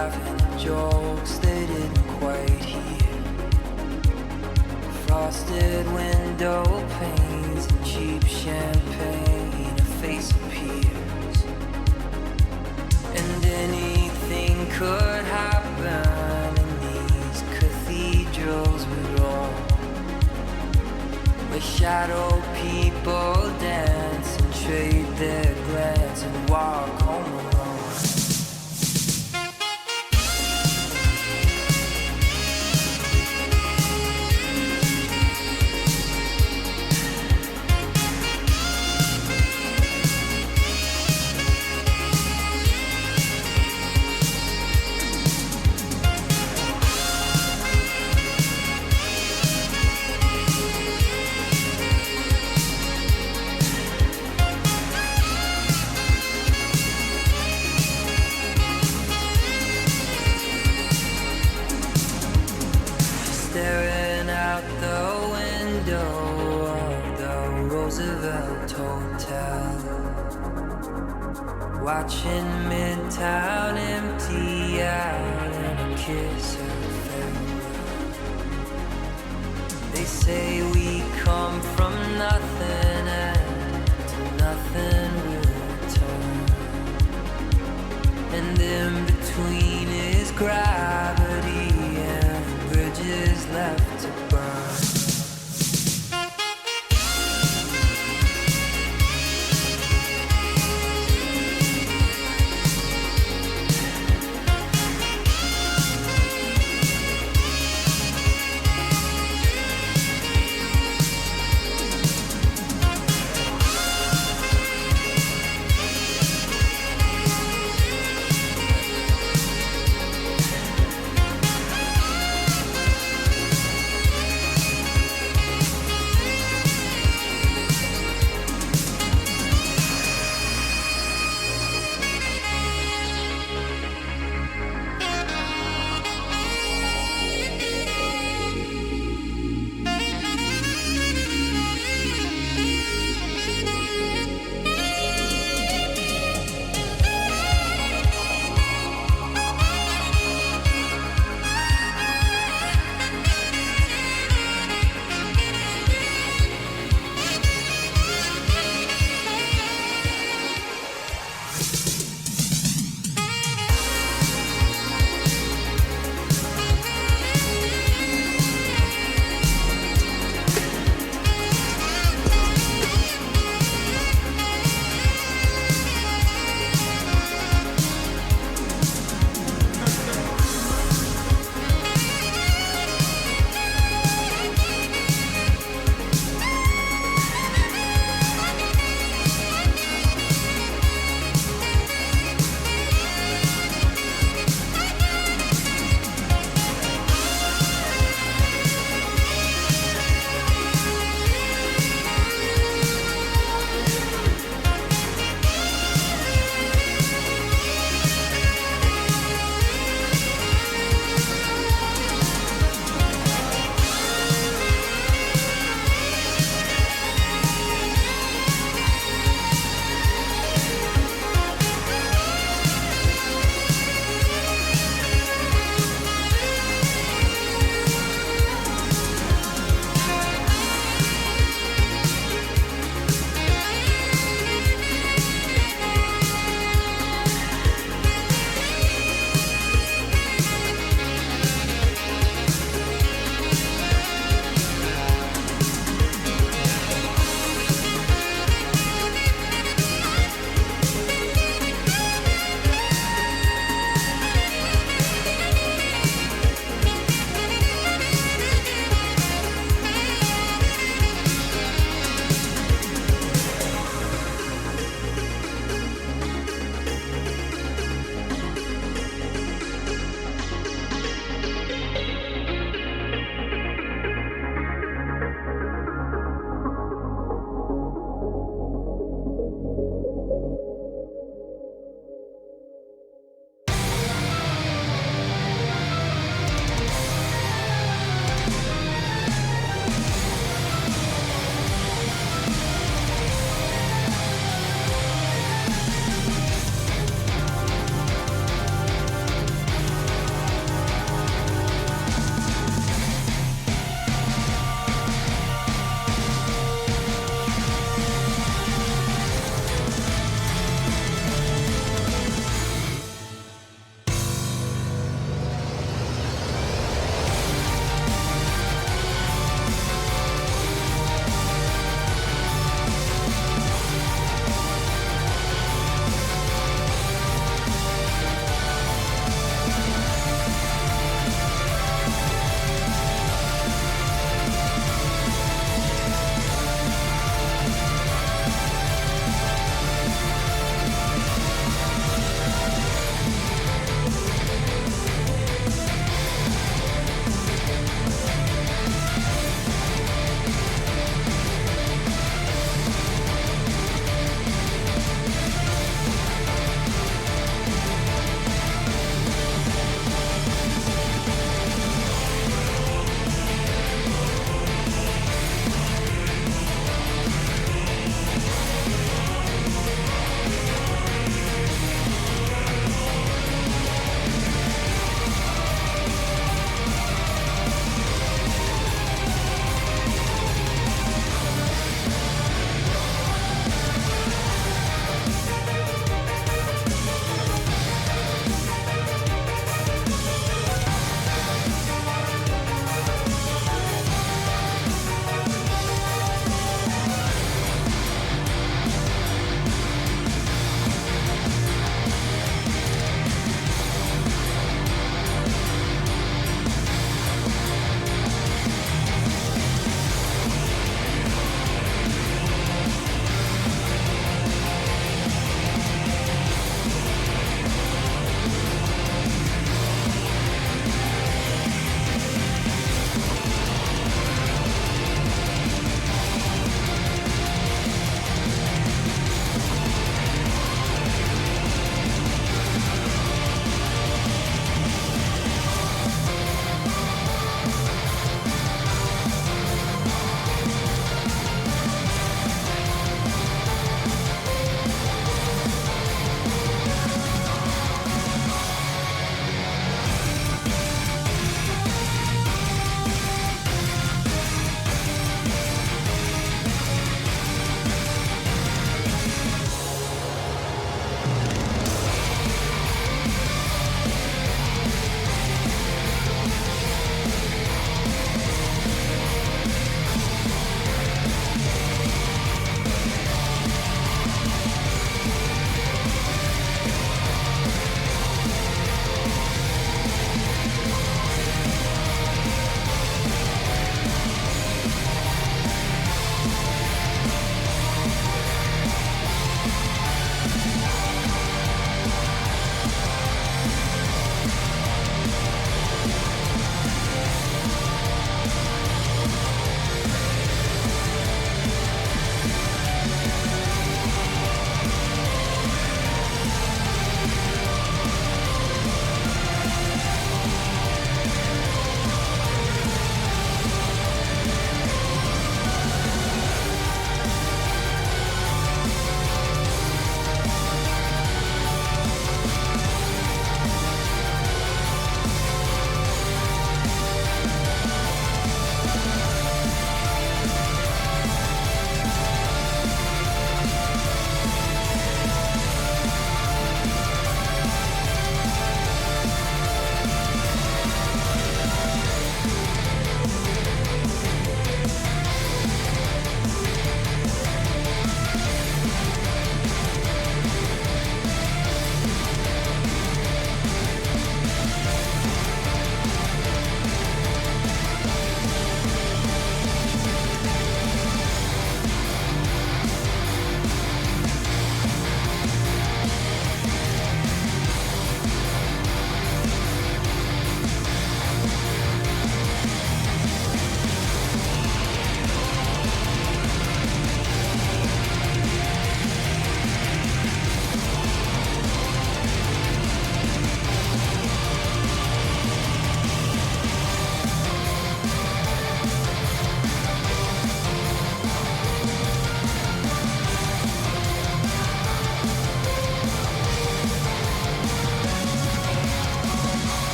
laughing at jokes they didn't quite hear. Frosted window panes and cheap champagne, a face appears. And anything could happen in these cathedrals we roam, where shadow people dance and trade their glance and walk home alone. Staring out the window of the Roosevelt Hotel, watching Midtown empty out and a kiss of farewell. They say we come from nothing and to nothing return, and in between is gravity and bridges left to burn.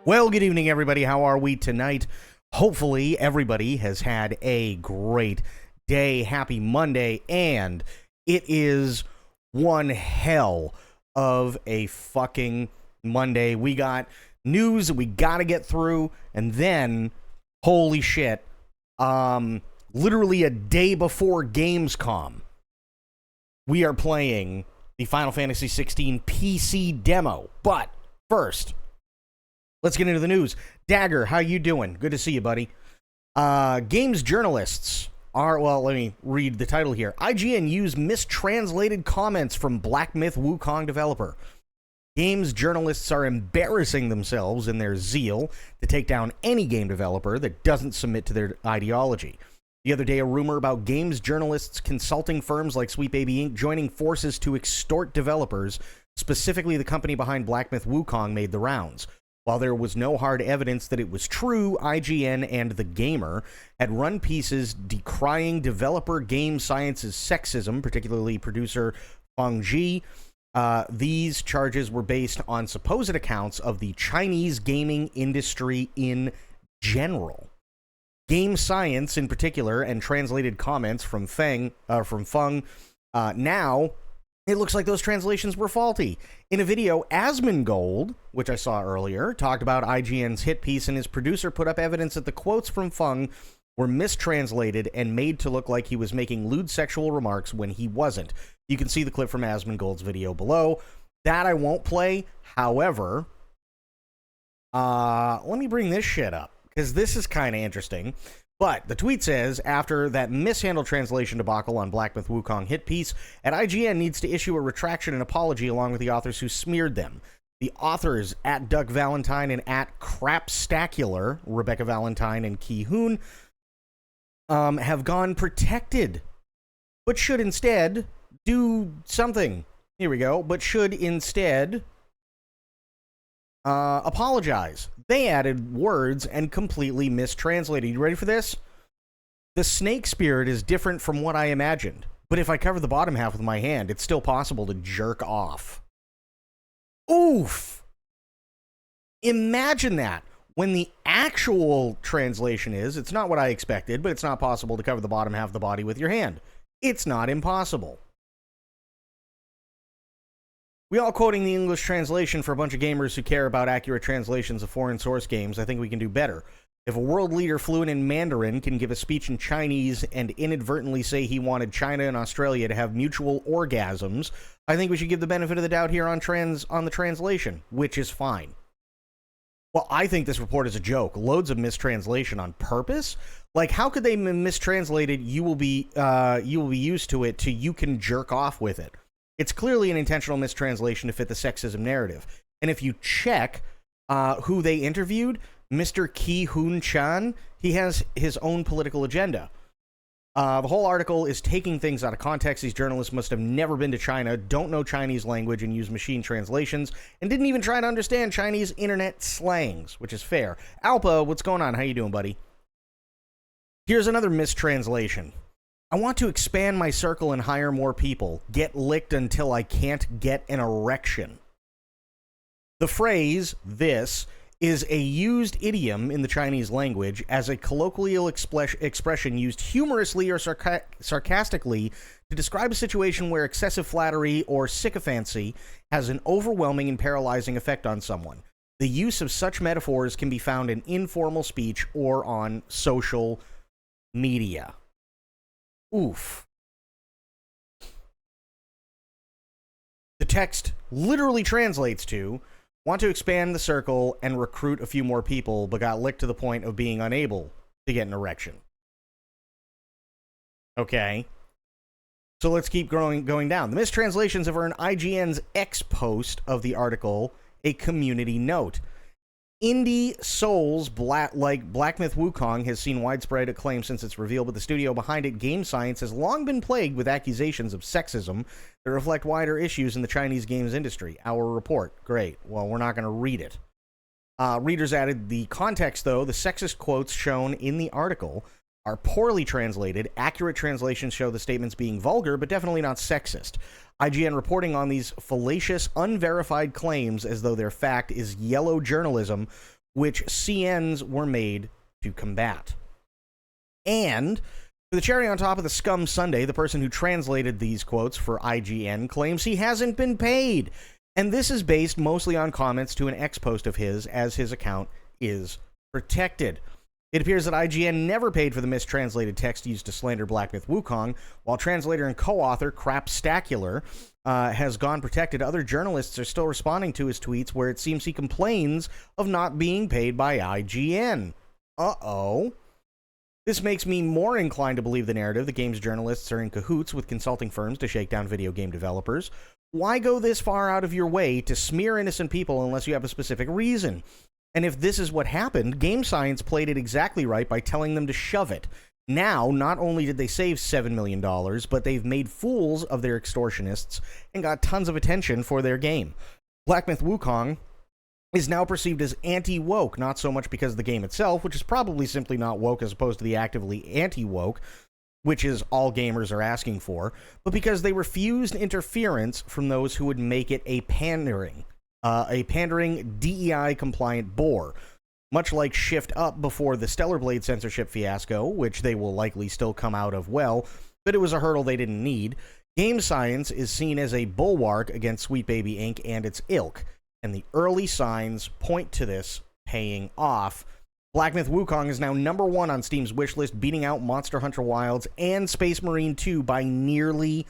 Well, good evening, everybody. How are we tonight? Hopefully, everybody has had a great day. Happy Monday. And it is one hell of a fucking Monday. We got news that we got to get through. And then, holy shit, literally a day before Gamescom, we are playing the Final Fantasy XVI PC demo. But first, let's get into the news. Dagger, how you doing? Good to see you, buddy. Games journalists are, well, let me read the title here. IGN used mistranslated comments from Black Myth Wukong developer. Games journalists are embarrassing themselves in their zeal to take down any game developer that doesn't submit to their ideology. The other day, a rumor about games journalists consulting firms like Sweet Baby Inc. joining forces to extort developers, specifically the company behind Black Myth Wukong, made the rounds. While there was no hard evidence that it was true, IGN and The Gamer had run pieces decrying developer Game Science's sexism, particularly producer Feng Ji. These charges were based on supposed accounts of the Chinese gaming industry in general. Game Science, in particular, and translated comments from Feng. Now, it looks like those translations were faulty. In a video, Asmongold, which I saw earlier, talked about IGN's hit piece, and his producer put up evidence that the quotes from Feng were mistranslated and made to look like he was making lewd sexual remarks when he wasn't. You can see the clip from Asmongold's video below. That I won't play. However, let me bring this shit up, because this is kind of interesting. But the tweet says, after that mishandled translation debacle on Black Myth Wukong hit piece, at IGN needs to issue a retraction and apology along with the authors who smeared them. The authors, at Duck Valentine and at Crapstacular, Rebecca Valentine and Ki Hoon, have gone protected, but should instead do something. Here we go. But should instead apologize. They added words and completely mistranslated. You ready for this? The snake spirit is different from what I imagined, but if I cover the bottom half with my hand, it's still possible to jerk off. Oof! Imagine that. When the actual translation is, it's not what I expected, but it's not possible to cover the bottom half of the body with your hand. It's not impossible. We all quoting the English translation for a bunch of gamers who care about accurate translations of foreign source games. I think we can do better. If a world leader fluent in Mandarin can give a speech in Chinese and inadvertently say he wanted China and Australia to have mutual orgasms, I think we should give the benefit of the doubt here on the translation, which is fine. Well, I think this report is a joke. Loads of mistranslation on purpose. Like, how could they mistranslate it? You will be used to it. To you can jerk off with it. It's clearly an intentional mistranslation to fit the sexism narrative. And if you check who they interviewed, Mr. Ki Hoon Chan, he has his own political agenda. The whole article is taking things out of context. These journalists must have never been to China, don't know Chinese language, and use machine translations, and didn't even try to understand Chinese internet slangs, which is fair. Alpa, what's going on? How you doing, buddy? Here's another mistranslation. I want to expand my circle and hire more people. Get licked until I can't get an erection. The phrase, this, is a used idiom in the Chinese language as a colloquial expression used humorously or sarcastically to describe a situation where excessive flattery or sycophancy has an overwhelming and paralyzing effect on someone. The use of such metaphors can be found in informal speech or on social media. Oof. The text literally translates to, want to expand the circle and recruit a few more people, but got licked to the point of being unable to get an erection. Okay. So let's keep going down. The mistranslations have earned IGN's X post of the article a community note. Indie Souls, like Black Myth Wukong, has seen widespread acclaim since its reveal, but the studio behind it, Game Science, has long been plagued with accusations of sexism that reflect wider issues in the Chinese games industry. Our report. Great. Well, we're not going to read it. Readers added the context, though. The sexist quotes shown in the article are poorly translated. Accurate translations show the statements being vulgar, but definitely not sexist. IGN reporting on these fallacious, unverified claims as though their fact is yellow journalism which CNs were made to combat. And for the cherry on top of the scum sundae, the person who translated these quotes for IGN claims he hasn't been paid. And this is based mostly on comments to an ex-post of his, as his account is protected. It appears that IGN never paid for the mistranslated text used to slander Black Myth Wukong, while translator and co-author Crapstacular has gone protected. Other journalists are still responding to his tweets where it seems he complains of not being paid by IGN. Uh-oh. This makes me more inclined to believe the narrative that games journalists are in cahoots with consulting firms to shake down video game developers. Why go this far out of your way to smear innocent people unless you have a specific reason? And if this is what happened, Game Science played it exactly right by telling them to shove it. Now, not only did they save $7 million, but they've made fools of their extortionists and got tons of attention for their game. Black Myth Wukong is now perceived as anti-woke, not so much because of the game itself, which is probably simply not woke as opposed to the actively anti-woke, which is all gamers are asking for, but because they refused interference from those who would make it a pandering DEI-compliant bore. Much like Shift Up before the Stellar Blade censorship fiasco, which they will likely still come out of well, but it was a hurdle they didn't need, Game Science is seen as a bulwark against Sweet Baby Inc. and its ilk, and the early signs point to this paying off. Black Myth Wukong is now #1 on Steam's wishlist, beating out Monster Hunter Wilds and Space Marine 2 by nearly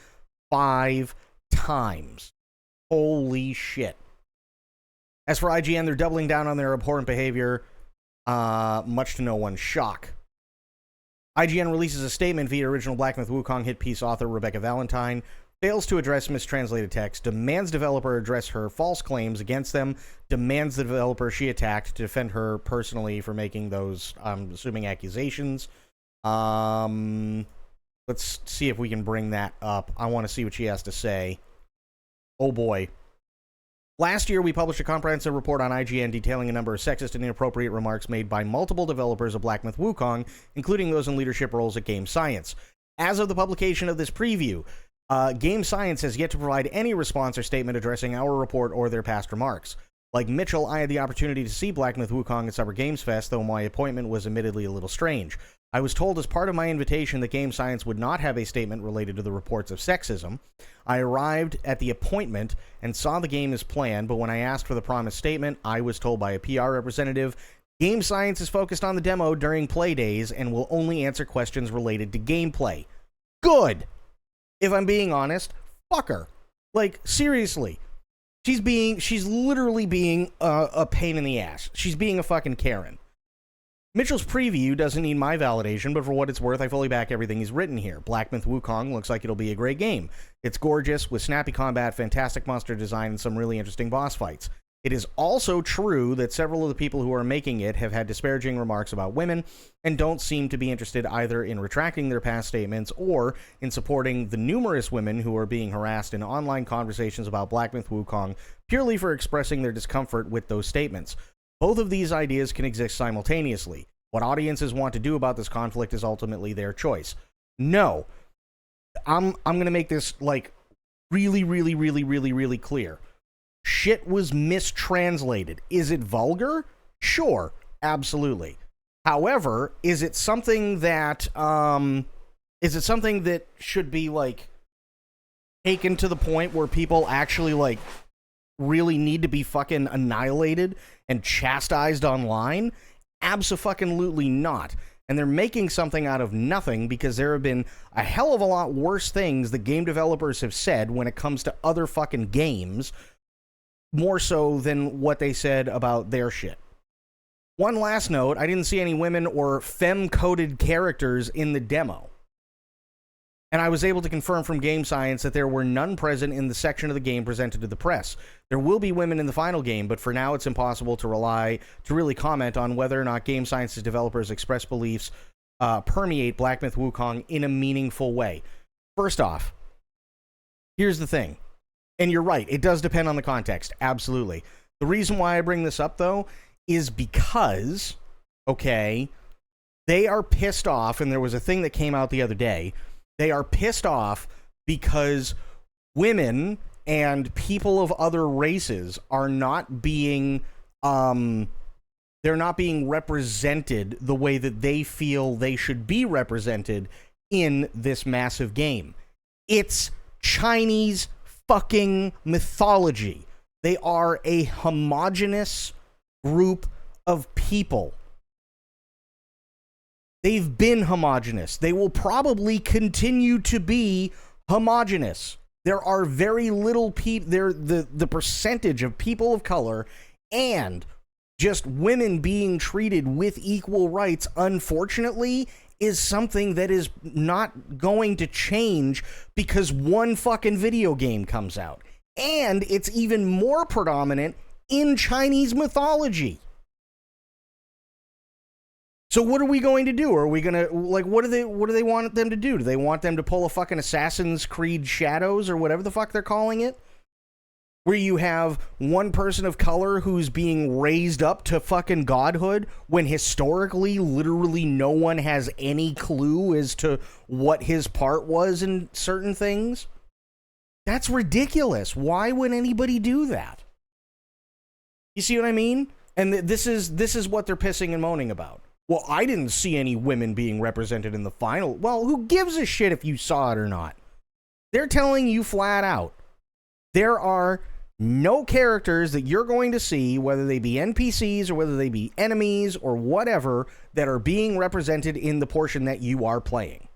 5 times. Holy shit. As for IGN, they're doubling down on their abhorrent behavior, much to no one's shock. IGN releases a statement via original Black Myth Wukong hit piece author Rebecca Valentine, fails to address mistranslated text, demands developer address her false claims against them, demands the developer she attacked to defend her personally for making those, I'm assuming, accusations. Let's see if we can bring that up. I want to see what she has to say. Oh boy. Last year, we published a comprehensive report on IGN detailing a number of sexist and inappropriate remarks made by multiple developers of Black Myth Wukong, including those in leadership roles at Game Science. As of the publication of this preview, Game Science has yet to provide any response or statement addressing our report or their past remarks. Like Mitchell, I had the opportunity to see Black Myth Wukong at Summer Games Fest, though my appointment was admittedly a little strange. I was told as part of my invitation that Game Science would not have a statement related to the reports of sexism. I arrived at the appointment and saw the game as planned, but when I asked for the promised statement, I was told by a PR representative, Game Science is focused on the demo during play days and will only answer questions related to gameplay. Good! If I'm being honest, fuck her. Like, seriously. She's literally being a pain in the ass. She's being a fucking Karen. Mitchell's preview doesn't need my validation, but for what it's worth, I fully back everything he's written here. Black Myth Wukong looks like it'll be a great game. It's gorgeous, with snappy combat, fantastic monster design, and some really interesting boss fights. It is also true that several of the people who are making it have had disparaging remarks about women, and don't seem to be interested either in retracting their past statements or in supporting the numerous women who are being harassed in online conversations about Black Myth Wukong purely for expressing their discomfort with those statements. Both of these ideas can exist simultaneously. What audiences want to do about this conflict is ultimately their choice. No. I'm going to make this, like, really clear. Shit was mistranslated. Is it vulgar? Sure. Absolutely. However, is it something that should be, like, taken to the point where people actually, like, really need to be fucking annihilated and chastised online? Abso-fucking-lutely not. And they're making something out of nothing because there have been a hell of a lot worse things that game developers have said when it comes to other fucking games, more so than what they said about their shit. One last note, I didn't see any women or femme-coded characters in the demo. And I was able to confirm from Game Science that there were none present in the section of the game presented to the press. There will be women in the final game, but for now it's impossible to really comment on whether or not Game Science's developers' expressed beliefs permeate Black Myth Wukong in a meaningful way. First off, here's the thing. And you're right, it does depend on the context, absolutely. The reason why I bring this up, though, is because, okay, they are pissed off, and there was a thing that came out the other day. They are pissed off because women and people of other races are not being, they're They're not being represented the way that they feel they should be represented in this massive game. It's Chinese fucking mythology. They are a homogenous group of people. They've been homogenous. They will probably continue to be homogenous. There are very little people, the percentage of people of color and just women being treated with equal rights, unfortunately, is something that is not going to change because one fucking video game comes out. And it's even more predominant in Chinese mythology. So what are we going to do? Are we going to, like, what do they want them to do? Do they want them to pull a fucking Assassin's Creed Shadows or whatever the fuck they're calling it? Where you have one person of color who's being raised up to fucking godhood when historically, literally no one has any clue as to what his part was in certain things? That's ridiculous. Why would anybody do that? You see what I mean? And this is what they're pissing and moaning about. Well, I didn't see any women being represented in the final. Well, who gives a shit if you saw it or not? They're telling you flat out. There are no characters that you're going to see, whether they be NPCs or whether they be enemies or whatever, that are being represented in the portion that you are playing.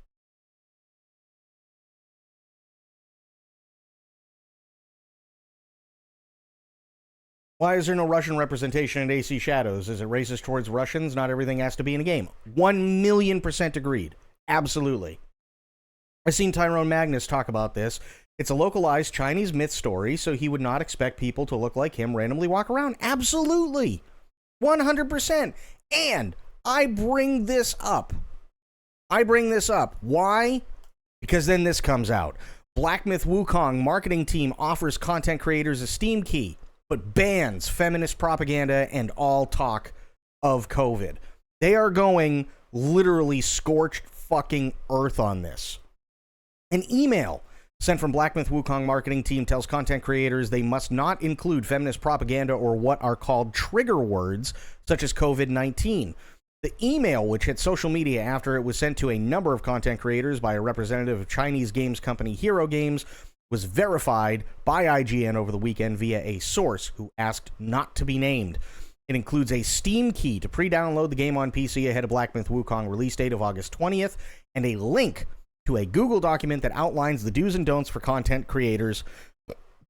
Why is there no Russian representation in AC Shadows? Is it racist towards Russians? Not everything has to be in a game. 1,000,000% agreed. Absolutely. I've seen Tyrone Magnus talk about this. It's a localized Chinese myth story, so he would not expect people to look like him randomly walk around. Absolutely. 100%. And I bring this up. Why? Because then this comes out. Black Myth Wukong marketing team offers content creators a Steam key, but bans feminist propaganda and all talk of COVID. They are going literally scorched fucking earth on this. An email sent from Black Myth Wukong marketing team tells content creators they must not include feminist propaganda or what are called trigger words, such as COVID-19. The email, which hit social media after it was sent to a number of content creators by a representative of Chinese games company Hero Games, was verified by IGN over the weekend via a source who asked not to be named. It includes a Steam key to pre-download the game on PC ahead of Black Myth Wukong release date of August 20th, and a link to a Google document that outlines the do's and don'ts for content creators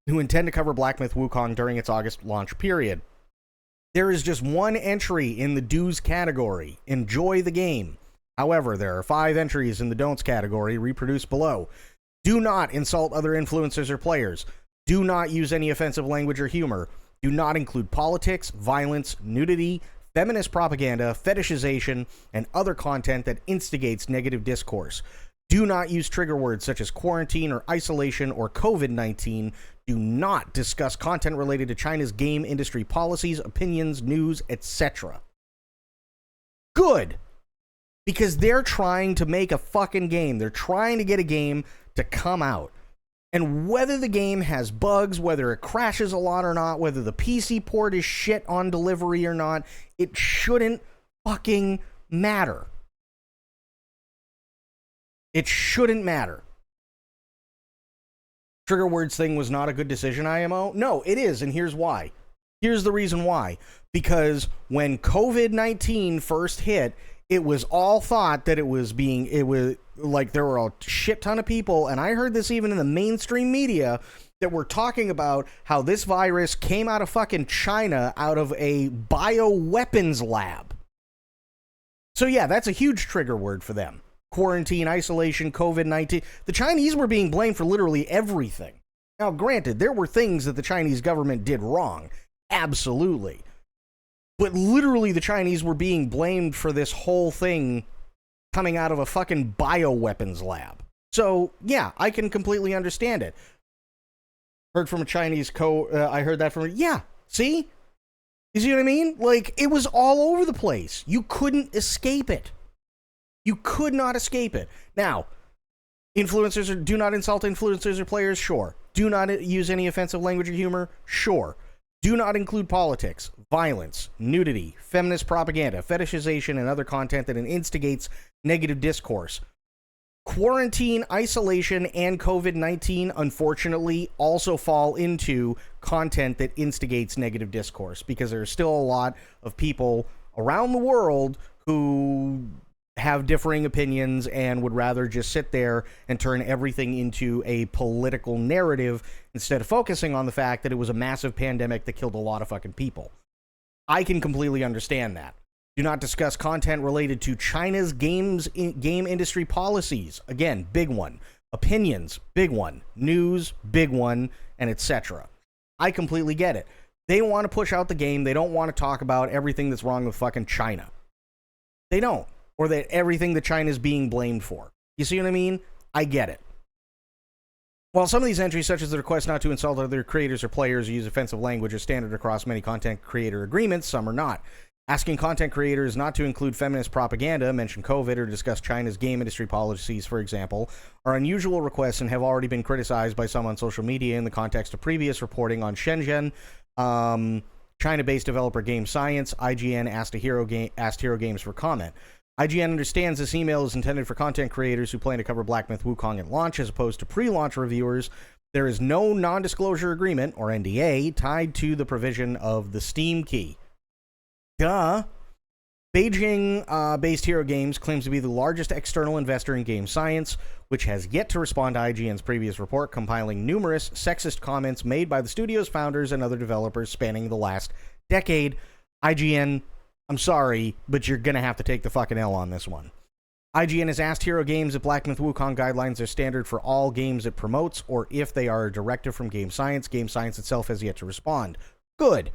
who intend to cover Black Myth Wukong during its August launch period. There is just one entry in the do's category, enjoy the game. However, there are 5 entries in the don'ts category, reproduced below. Do not insult other influencers or players. Do not use any offensive language or humor. Do not include politics, violence, nudity, feminist propaganda, fetishization, and other content that instigates negative discourse. Do not use trigger words such as quarantine or isolation or COVID-19. Do not discuss content related to China's game industry policies, opinions, news, etc. Good. Because they're trying to make a fucking game. They're trying to get a game to come out. And whether the game has bugs, whether it crashes a lot or not, whether the PC port is shit on delivery or not, it shouldn't fucking matter. It shouldn't matter. Trigger words thing was not a good decision, IMO? No, it is, and here's why. Here's the reason why. Because when COVID-19 first hit, it was all thought that it was like there were a shit ton of people, and I heard this even in the mainstream media, that were talking about how this virus came out of fucking China, out of a bioweapons lab. So yeah, that's a huge trigger word for them. Quarantine, isolation, COVID-19. The Chinese were being blamed for literally everything. Now, granted, there were things that the Chinese government did wrong. Absolutely. But literally the Chinese were being blamed for this whole thing coming out of a fucking bioweapons lab. So, yeah, I can completely understand it. Heard from a Chinese I heard that from... Yeah, see? You see what I mean? Like, it was all over the place. You couldn't escape it. You could not escape it. Now, do not insult influencers or players? Sure. Do not use any offensive language or humor? Sure. do not include politics, violence, nudity, feminist propaganda, fetishization, and other content that instigates negative discourse. Quarantine, isolation, and COVID-19, unfortunately, also fall into content that instigates negative discourse, because there are still a lot of people around the world who have differing opinions and would rather just sit there and turn everything into a political narrative instead of focusing on the fact that it was a massive pandemic that killed a lot of fucking people. I can completely understand that. Do not discuss content related to China's game industry policies. Again, big one. Opinions, big one. News, big one, and etc. I completely get it. They want to push out the game. They don't want to talk about everything that's wrong with fucking China. They don't. Or that everything that China is being blamed for. You see what I mean? I get it. While some of these entries, such as the request not to insult other creators or players or use offensive language, are standard across many content creator agreements, some are not. Asking content creators not to include feminist propaganda, mention COVID, or discuss China's game industry policies, for example, are unusual requests and have already been criticized by some on social media in the context of previous reporting on Shenzhen. China-based developer Game Science, IGN asked Hero Games for comment. IGN understands this email is intended for content creators who plan to cover Black Myth Wukong at launch as opposed to pre-launch reviewers. There is no non-disclosure agreement, or NDA, tied to the provision of the Steam key. Duh. Beijing-based Hero Games claims to be the largest external investor in Game Science, which has yet to respond to IGN's previous report, compiling numerous sexist comments made by the studio's founders and other developers spanning the last decade. IGN, I'm sorry, but you're going to have to take the fucking L on this one. IGN has asked Hero Games if Black Myth Wukong guidelines are standard for all games it promotes, or if they are a directive from Game Science. Game Science itself has yet to respond. Good.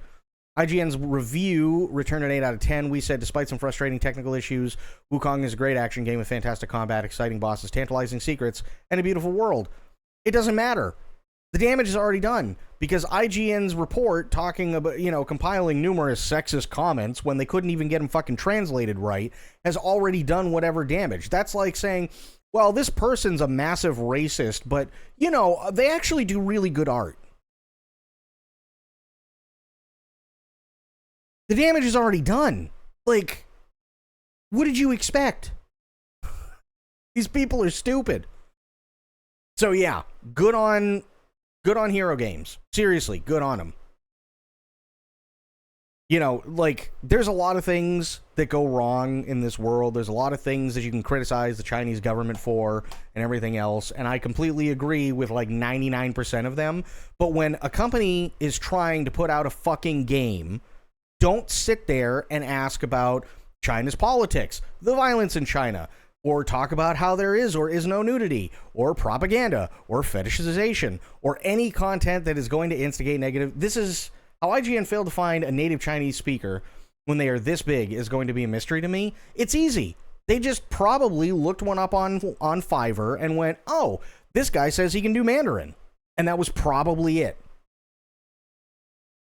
IGN's review returned an 8 out of 10. We said, despite some frustrating technical issues, Wukong is a great action game with fantastic combat, exciting bosses, tantalizing secrets, and a beautiful world. It doesn't matter. The damage is already done, because IGN's report talking about, compiling numerous sexist comments when they couldn't even get them fucking translated right has already done whatever damage. That's like saying, well, this person's a massive racist, but, they actually do really good art. The damage is already done. Like, what did you expect? These people are stupid. So yeah, good on Hero Games. Seriously, good on them. There's a lot of things that go wrong in this world. There's a lot of things that you can criticize the Chinese government for and everything else. And I completely agree with 99% of them. But when a company is trying to put out a fucking game, don't sit there and ask about China's politics, the violence in China, or talk about how there is or is no nudity, or propaganda, or fetishization, or any content that is going to instigate negative. This is how IGN failed to find a native Chinese speaker when they are this big is going to be a mystery to me. It's easy. They just probably looked one up on Fiverr and went, oh, this guy says he can do Mandarin. And that was probably it.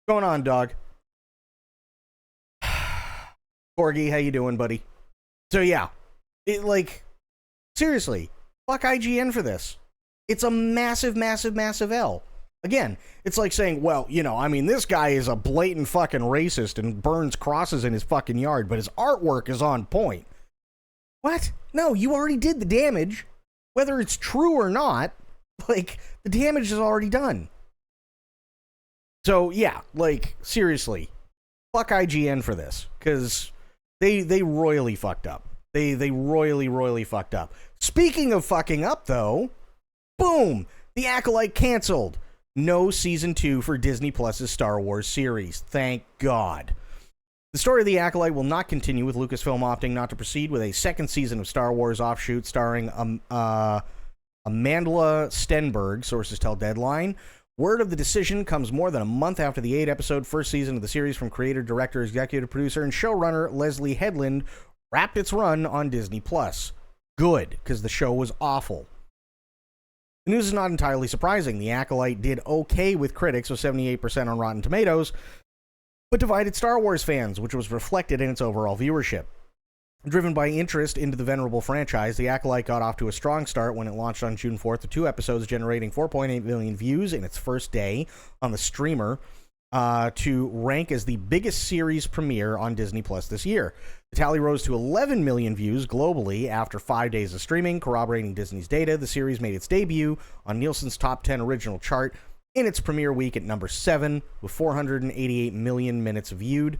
What's going on, dog? Corgi, how you doing, buddy? So yeah, seriously, fuck IGN for this. It's a massive, massive, massive L. Again, it's like saying, well, this guy is a blatant fucking racist and burns crosses in his fucking yard, but his artwork is on point. What? No, you already did the damage. Whether it's true or not, the damage is already done. So yeah, seriously, fuck IGN for this, because they royally fucked up. They royally fucked up. Speaking of fucking up, though, boom! The Acolyte canceled. No Season 2 for Disney Plus's Star Wars series. Thank God. The story of The Acolyte will not continue, with Lucasfilm opting not to proceed with a second season of Star Wars offshoot starring Amandla Stenberg, sources tell Deadline. Word of the decision comes more than a month after the 8-episode first season of the series from creator, director, executive producer, and showrunner Leslie Headland wrapped its run on Disney+. Good, because the show was awful. The news is not entirely surprising. The Acolyte did okay with critics, with 78% on Rotten Tomatoes, but divided Star Wars fans, which was reflected in its overall viewership. Driven by interest into the venerable franchise, The Acolyte got off to a strong start when it launched on June 4th, with 2 episodes generating 4.8 million views in its first day on the streamer. to rank as the biggest series premiere on Disney Plus this year. The tally rose to 11 million views globally after 5 days of streaming, corroborating Disney's data. The series made its debut on Nielsen's Top 10 original chart in its premiere week at number 7, with 488 million minutes viewed,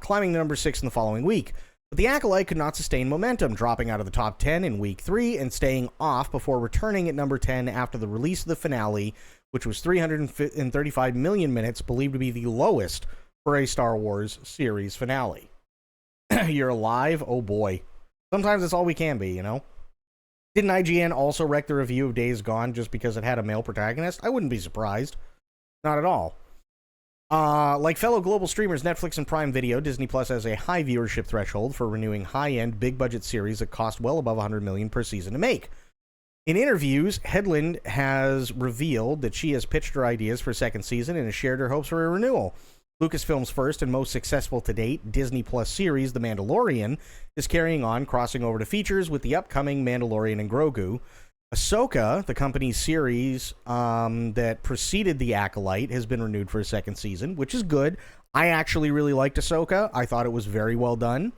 climbing to number 6 in the following week. But The Acolyte could not sustain momentum, dropping out of the top 10 in week 3 and staying off before returning at number 10 after the release of the finale, which was 335 million minutes, believed to be the lowest for a Star Wars series finale. You're alive? Oh boy. Sometimes that's all we can be, you know? Didn't IGN also wreck the review of Days Gone just because it had a male protagonist? I wouldn't be surprised. Not at all. Like fellow global streamers Netflix and Prime Video, Disney Plus has a high viewership threshold for renewing high-end, big-budget series that cost well above $100 million per season to make. In interviews, Hedlund has revealed that she has pitched her ideas for a second season and has shared her hopes for a renewal. Lucasfilm's first and most successful to date Disney Plus series, The Mandalorian, is carrying on, crossing over to features with the upcoming Mandalorian and Grogu. Ahsoka, the company's series that preceded The Acolyte, has been renewed for a second season, which is good. I actually really liked Ahsoka. I thought it was very well done.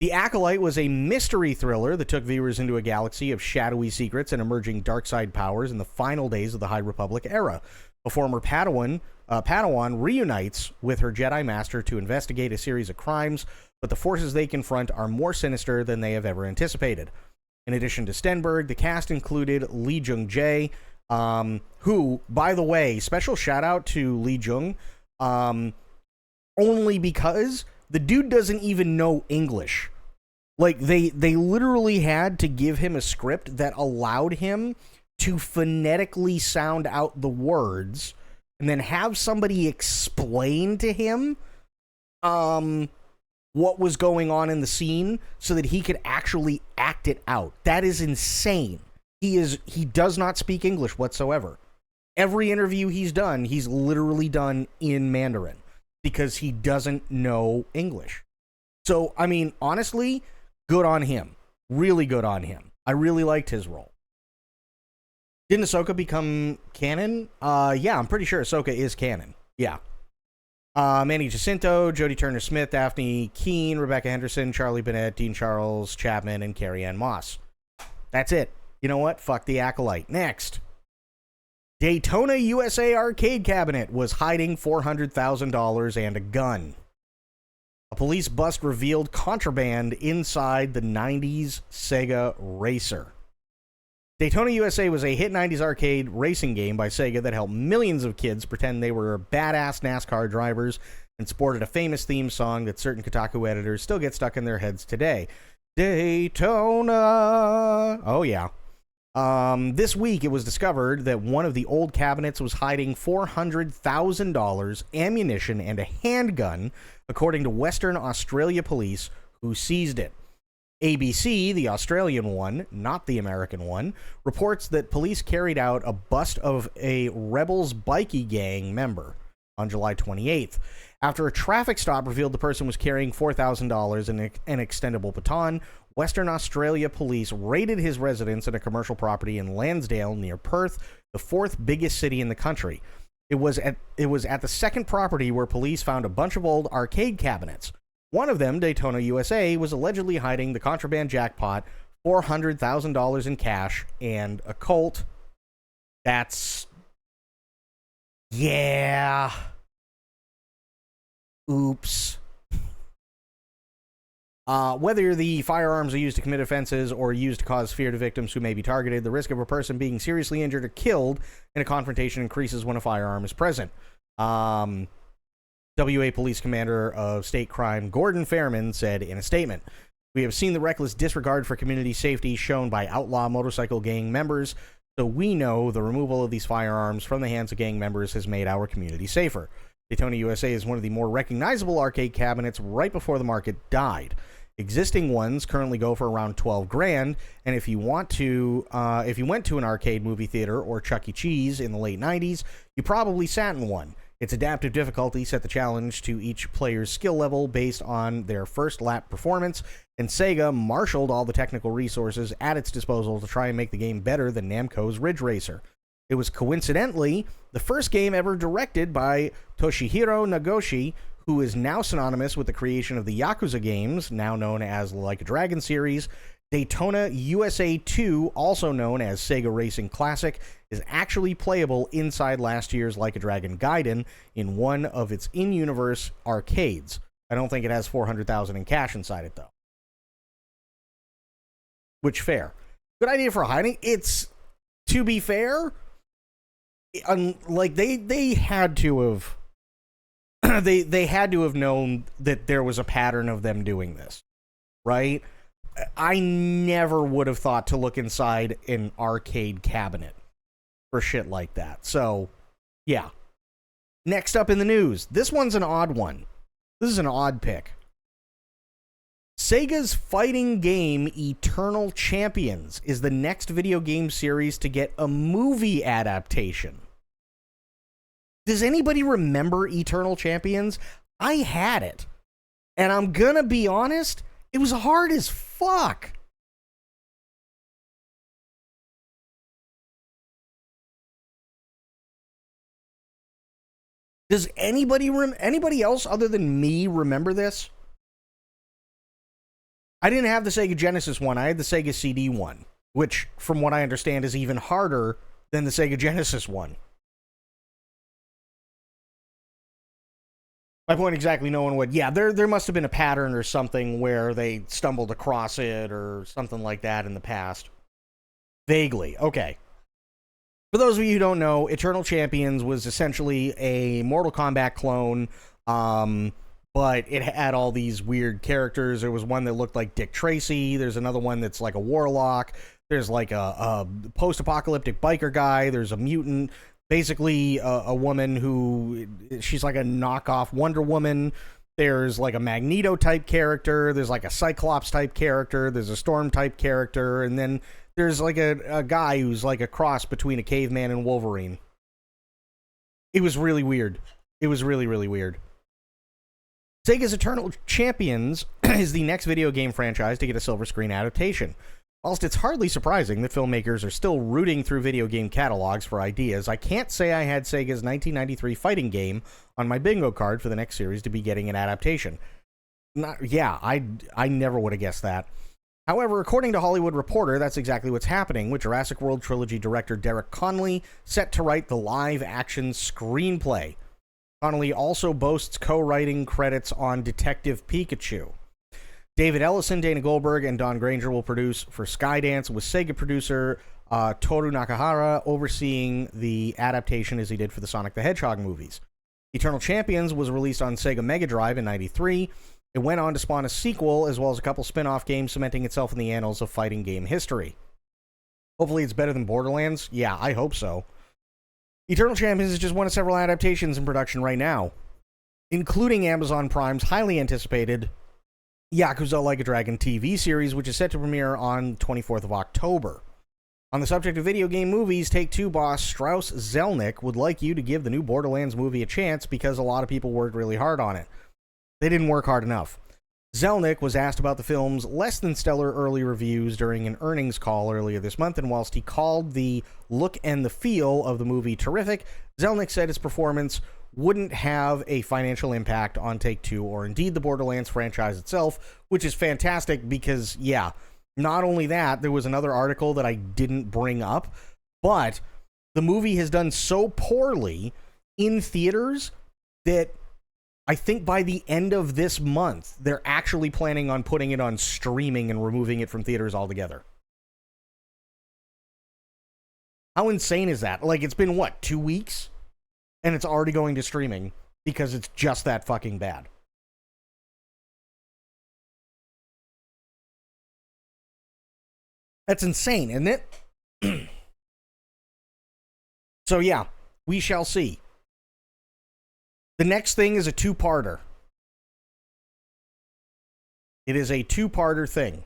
The Acolyte was a mystery thriller that took viewers into a galaxy of shadowy secrets and emerging dark side powers in the final days of the High Republic era. A former Padawan reunites with her Jedi Master to investigate a series of crimes, but the forces they confront are more sinister than they have ever anticipated. In addition to Stenberg, the cast included Lee Jung-jae, who, by the way, special shout out to Lee Jung, only because the dude doesn't even know English. Like, they literally had to give him a script that allowed him to phonetically sound out the words and then have somebody explain to him what was going on in the scene so that he could actually act it out. That is insane. He does not speak English whatsoever. Every interview he's done, he's literally done in Mandarin because he doesn't know English. So, I mean, honestly, good on him. Really good on him. I really liked his role. Didn't Ahsoka become canon? Yeah, I'm pretty sure Ahsoka is canon. Yeah. Manny Jacinto, Jodie Turner-Smith, Daphne Keane, Rebecca Henderson, Charlie Bennett, Dean Charles Chapman, and Carrie-Anne Moss. That's it. You know what? Fuck The Acolyte. Next. Daytona USA arcade cabinet was hiding $400,000 and a gun. A police bust revealed contraband inside the 90s Sega Racer. Daytona USA was a hit 90s arcade racing game by Sega that helped millions of kids pretend they were badass NASCAR drivers and sported a famous theme song that certain Kotaku editors still get stuck in their heads today. Daytona. Oh, yeah. This week, it was discovered that one of the old cabinets was hiding $400,000, ammunition, and a handgun, according to Western Australia police, who seized it. ABC, the Australian one, not the American one, reports that police carried out a bust of a Rebels bikie gang member on July 28th. After a traffic stop revealed the person was carrying $4,000 and an extendable baton, Western Australia police raided his residence at a commercial property in Lansdale near Perth, the fourth biggest city in the country. It was at the second property where police found a bunch of old arcade cabinets. One of them, Daytona USA, was allegedly hiding the contraband jackpot, $400,000 in cash, and a Colt. That's... yeah. Oops. Whether the firearms are used to commit offenses or used to cause fear to victims who may be targeted, the risk of a person being seriously injured or killed in a confrontation increases when a firearm is present. WA Police Commander of State Crime Gordon Fairman said in a statement, "We have seen the reckless disregard for community safety shown by outlaw motorcycle gang members, so we know the removal of these firearms from the hands of gang members has made our community safer. Daytona USA is one of the more recognizable arcade cabinets right before the market died. Existing ones currently go for around $12,000, and if you went to an arcade movie theater or Chuck E. Cheese in the late 90s, you probably sat in one. Its adaptive difficulty set the challenge to each player's skill level based on their first lap performance, and Sega marshaled all the technical resources at its disposal to try and make the game better than Namco's Ridge Racer. It was coincidentally the first game ever directed by Toshihiro Nagoshi, who is now synonymous with the creation of the Yakuza games, now known as the Like a Dragon series. Daytona USA 2, also known as Sega Racing Classic, is actually playable inside last year's Like a Dragon Gaiden in one of its in-universe arcades. I don't think it has 400,000 in cash inside it, though. Which, fair. Good idea for hiding. It's, to be fair, like, they had to have... they had to have known that there was a pattern of them doing this, right? I never would have thought to look inside an arcade cabinet for shit like that. So, yeah. Next up in the news. This one's an odd one. This is an odd pick. Sega's fighting game Eternal Champions is the next video game series to get a movie adaptation. Does anybody remember Eternal Champions? I had it. And I'm gonna be honest, it was hard as fuck. Does anybody else other than me remember this? I didn't have the Sega Genesis one. I had the Sega CD one, which, from what I understand, is even harder than the Sega Genesis one. My point exactly, no one would. Yeah, there must have been a pattern or something where they stumbled across it or something like that in the past. Vaguely. Okay. For those of you who don't know, Eternal Champions was essentially a Mortal Kombat clone, but it had all these weird characters. There was one that looked like Dick Tracy. There's another one that's like a warlock. There's like a post-apocalyptic biker guy. There's a mutant. Basically, a woman who, she's like a knockoff Wonder Woman. There's like a Magneto-type character. There's like a Cyclops-type character. There's a Storm-type character. And then there's like a guy who's like a cross between a caveman and Wolverine. It was really weird. It was really, really weird. Sega's Eternal Champions is the next video game franchise to get a silver screen adaptation. Whilst it's hardly surprising that filmmakers are still rooting through video game catalogs for ideas, I can't say I had Sega's 1993 fighting game on my bingo card for the next series to be getting an adaptation. I never would have guessed that. However, according to Hollywood Reporter, that's exactly what's happening, with Jurassic World Trilogy director Derek Connolly set to write the live-action screenplay. Connolly also boasts co-writing credits on Detective Pikachu. David Ellison, Dana Goldberg, and Don Granger will produce for Skydance, with Sega producer Toru Nakahara overseeing the adaptation as he did for the Sonic the Hedgehog movies. Eternal Champions was released on Sega Mega Drive in '93. It went on to spawn a sequel, as well as a couple spin-off games, cementing itself in the annals of fighting game history. Hopefully it's better than Borderlands. Yeah, I hope so. Eternal Champions is just one of several adaptations in production right now, including Amazon Prime's highly anticipated Yakuza Like a Dragon TV series, which is set to premiere on 24th of October. On the subject of video game movies, Take-Two boss Strauss Zelnick would like you to give the new Borderlands movie a chance because a lot of people worked really hard on it. They didn't work hard enough. Zelnick was asked about the film's less than stellar early reviews during an earnings call earlier this month, and whilst he called the look and the feel of the movie terrific, Zelnick said his performance wouldn't have a financial impact on Take-Two or indeed the Borderlands franchise itself, which is fantastic because, yeah, not only that, there was another article that I didn't bring up, but the movie has done so poorly in theaters that I think by the end of this month, they're actually planning on putting it on streaming and removing it from theaters altogether. How insane is that? Like, it's been, 2 weeks? And it's already going to streaming because it's just that fucking bad. That's insane, isn't it? So yeah, we shall see. The next thing is a two-parter. It is a two-parter thing.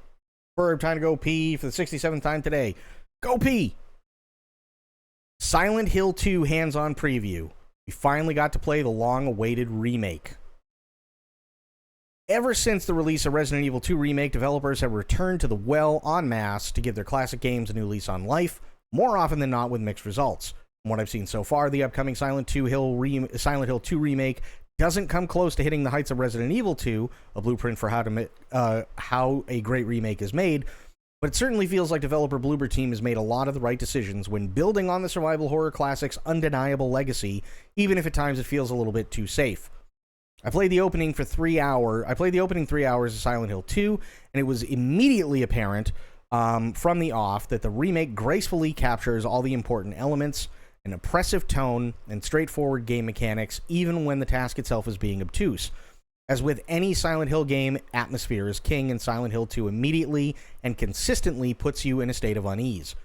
Verb, time to go pee for the 67th time today. Go pee! Silent Hill 2 hands-on preview. We finally got to play the long-awaited remake. Ever since the release of Resident Evil 2 Remake, developers have returned to the well en masse to give their classic games a new lease on life, more often than not with mixed results. From what I've seen so far, the upcoming Silent Hill 2 remake doesn't come close to hitting the heights of Resident Evil 2, a blueprint for how a great remake is made, but it certainly feels like developer Bloober Team has made a lot of the right decisions when building on the survival horror classic's undeniable legacy, even if at times it feels a little bit too safe. I played the opening 3 hours of Silent Hill 2, and it was immediately apparent from the off that the remake gracefully captures all the important elements, an oppressive tone, and straightforward game mechanics, even when the task itself is being obtuse. As with any Silent Hill game, atmosphere is king, and Silent Hill 2 immediately and consistently puts you in a state of unease.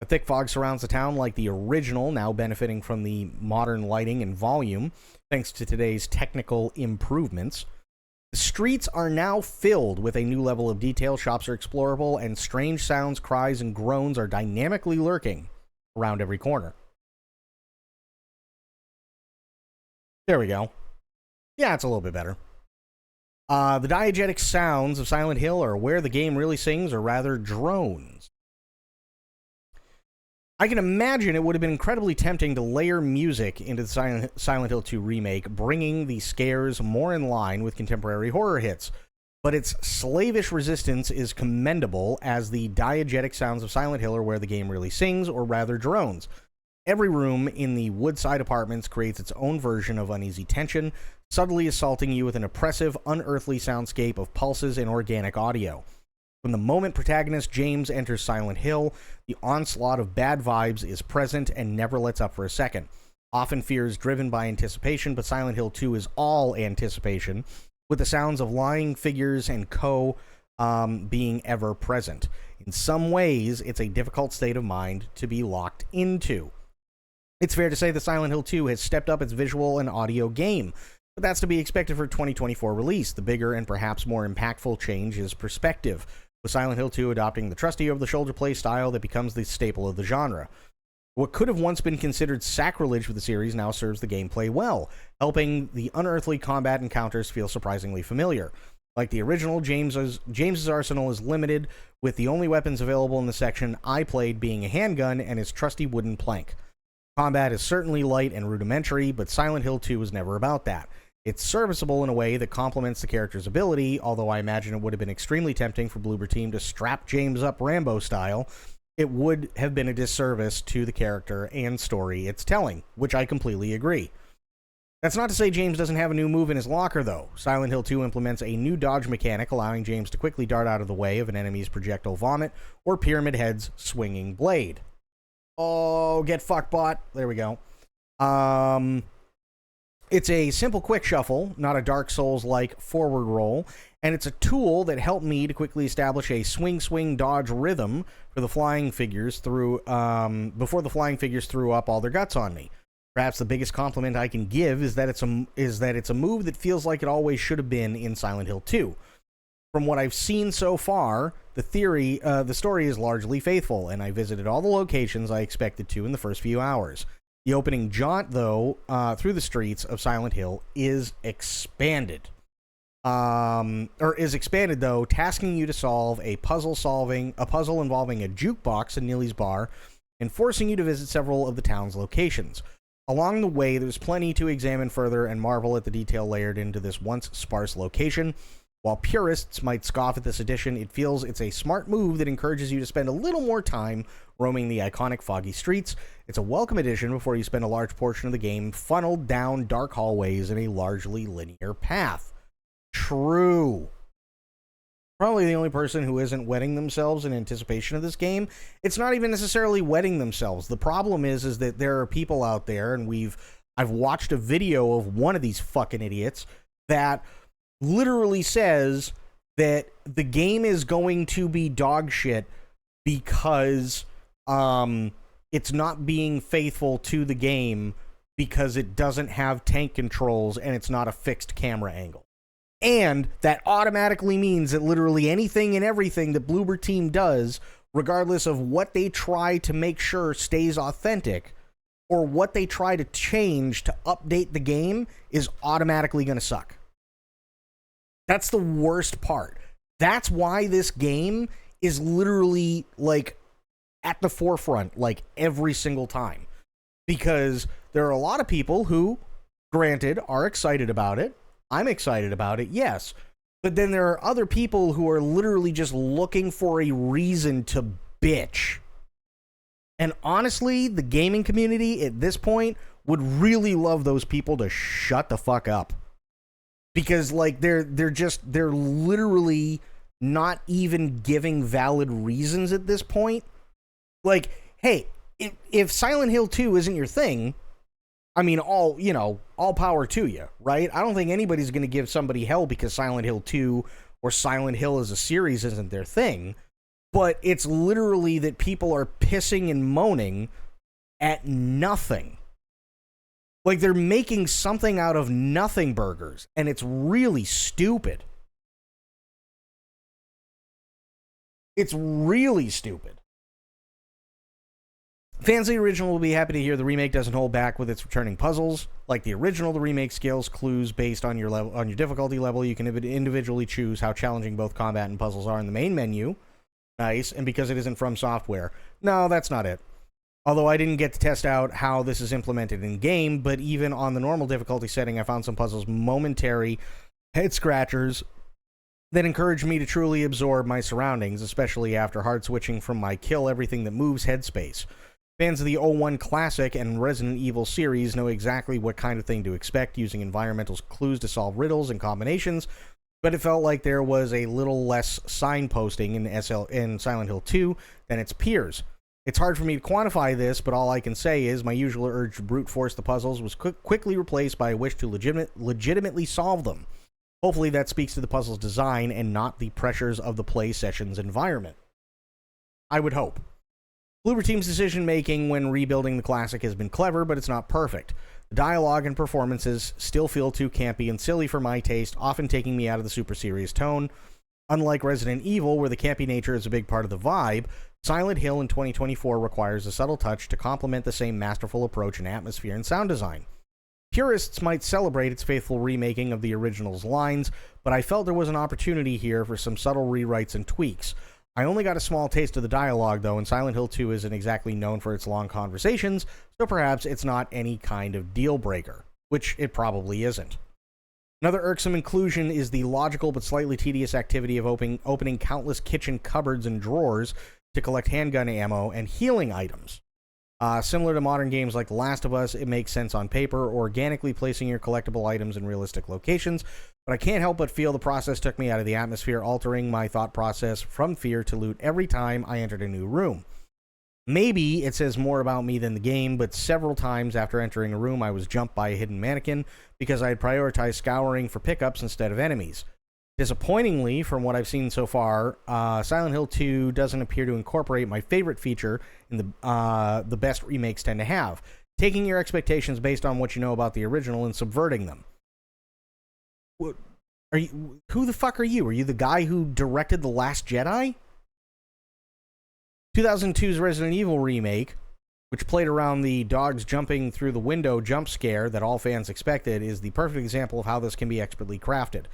A thick fog surrounds the town like the original, now benefiting from the modern lighting and volume, thanks to today's technical improvements. The streets are now filled with a new level of detail, shops are explorable, and strange sounds, cries, and groans are dynamically lurking around every corner. There we go. Yeah, it's a little bit better. The diegetic sounds of Silent Hill are where the game really sings, or rather drones. I can imagine it would have been incredibly tempting to layer music into the Silent Hill 2 remake, bringing the scares more in line with contemporary horror hits. But its slavish resistance is commendable, as the diegetic sounds of Silent Hill are where the game really sings, or rather drones. Every room in the Woodside apartments creates its own version of uneasy tension, subtly assaulting you with an oppressive, unearthly soundscape of pulses and organic audio. From the moment protagonist James enters Silent Hill, the onslaught of bad vibes is present and never lets up for a second. Often fear is driven by anticipation, but Silent Hill 2 is all anticipation, with the sounds of lying figures and being ever present. In some ways, it's a difficult state of mind to be locked into. It's fair to say that Silent Hill 2 has stepped up its visual and audio game, but that's to be expected for 2024 release. The bigger and perhaps more impactful change is perspective, with Silent Hill 2 adopting the trusty over-the-shoulder play style that becomes the staple of the genre. What could have once been considered sacrilege for the series now serves the gameplay well, helping the unearthly combat encounters feel surprisingly familiar. Like the original, James's arsenal is limited, with the only weapons available in the section I played being a handgun and his trusty wooden plank. Combat is certainly light and rudimentary, but Silent Hill 2 was never about that. It's serviceable in a way that complements the character's ability, although I imagine it would have been extremely tempting for Bloober Team to strap James up Rambo style. It would have been a disservice to the character and story it's telling, which I completely agree. That's not to say James doesn't have a new move in his locker, though. Silent Hill 2 implements a new dodge mechanic, allowing James to quickly dart out of the way of an enemy's projectile vomit or Pyramid Head's swinging blade. Oh, get fucked, bot. There we go. It's a simple quick shuffle, not a Dark Souls-like forward roll, and it's a tool that helped me to quickly establish a swing-dodge rhythm for the flying figures before the flying figures threw up all their guts on me. Perhaps the biggest compliment I can give is that it's a move that feels like it always should have been in Silent Hill 2. From what I've seen so far, the story is largely faithful, and I visited all the locations I expected to in the first few hours. The opening jaunt, though, through the streets of Silent Hill is expanded. Tasking you to solve a puzzle involving a jukebox in Neely's bar, and forcing you to visit several of the town's locations. Along the way, there's plenty to examine further and marvel at the detail layered into this once sparse location. While purists might scoff at this addition, it feels it's a smart move that encourages you to spend a little more time roaming the iconic foggy streets. It's a welcome addition before you spend a large portion of the game funneled down dark hallways in a largely linear path. True. Probably the only person who isn't wetting themselves in anticipation of this game. It's not even necessarily wetting themselves. The problem is that there are people out there, and I've watched a video of one of these fucking idiots that literally says that the game is going to be dog shit because it's not being faithful to the game because it doesn't have tank controls and it's not a fixed camera angle. And that automatically means that literally anything and everything that Bloober Team does, regardless of what they try to make sure stays authentic or what they try to change to update the game, is automatically going to suck. That's the worst part. That's why this game is literally, like, at the forefront, like, every single time. because there are a lot of people who, granted, are excited about it. I'm excited about it, yes. But then there are other people who are literally just looking for a reason to bitch. And honestly, the gaming community at this point would really love those people to shut the fuck up. Because like they're literally not even giving valid reasons at this point. Like, hey, if Silent Hill 2 isn't your thing, I mean, all power to you, right? I don't think anybody's going to give somebody hell because Silent Hill 2 or Silent Hill as a series isn't their thing. But it's literally that people are pissing and moaning at nothing. Like, they're making something out of nothing burgers, and it's really stupid. It's really stupid. Fans of the original will be happy to hear the remake doesn't hold back with its returning puzzles. Like the original, the remake scales clues based on your level, on your difficulty level. You can individually choose how challenging both combat and puzzles are in the main menu. Nice. And because it isn't from software. No, that's not it. Although I didn't get to test out how this is implemented in game, but even on the normal difficulty setting, I found some puzzles momentary head scratchers that encouraged me to truly absorb my surroundings, especially after hard switching from my kill everything that moves headspace. Fans of the 01 Classic and Resident Evil series know exactly what kind of thing to expect, using environmental clues to solve riddles and combinations, but it felt like there was a little less signposting in Silent Hill 2 than its peers. It's hard for me to quantify this, but all I can say is my usual urge to brute force the puzzles was quickly replaced by a wish to legitimately solve them. Hopefully that speaks to the puzzle's design and not the pressures of the play session's environment. I would hope. Bloober Team's decision-making when rebuilding the classic has been clever, but it's not perfect. The dialogue and performances still feel too campy and silly for my taste, often taking me out of the super serious tone. Unlike Resident Evil, where the campy nature is a big part of the vibe, Silent Hill in 2024 requires a subtle touch to complement the same masterful approach in atmosphere and sound design. Purists might celebrate its faithful remaking of the original's lines, but I felt there was an opportunity here for some subtle rewrites and tweaks. I only got a small taste of the dialogue, though, and Silent Hill 2 isn't exactly known for its long conversations, so perhaps it's not any kind of deal-breaker, which it probably isn't. Another irksome inclusion is the logical but slightly tedious activity of opening countless kitchen cupboards and drawers to collect handgun ammo and healing items. Similar to modern games like The Last of Us, it makes sense on paper, organically placing your collectible items in realistic locations, but I can't help but feel the process took me out of the atmosphere, altering my thought process from fear to loot every time I entered a new room. Maybe it says more about me than the game, but several times after entering a room I was jumped by a hidden mannequin because I had prioritized scouring for pickups instead of enemies. Disappointingly, from what I've seen so far, Silent Hill 2 doesn't appear to incorporate my favorite feature in the best remakes tend to have, taking your expectations based on what you know about the original and subverting them. Who the fuck are you? Are you the guy who directed The Last Jedi? 2002's Resident Evil remake, which played around the dogs jumping through the window jump scare that all fans expected, is the perfect example of how this can be expertly crafted.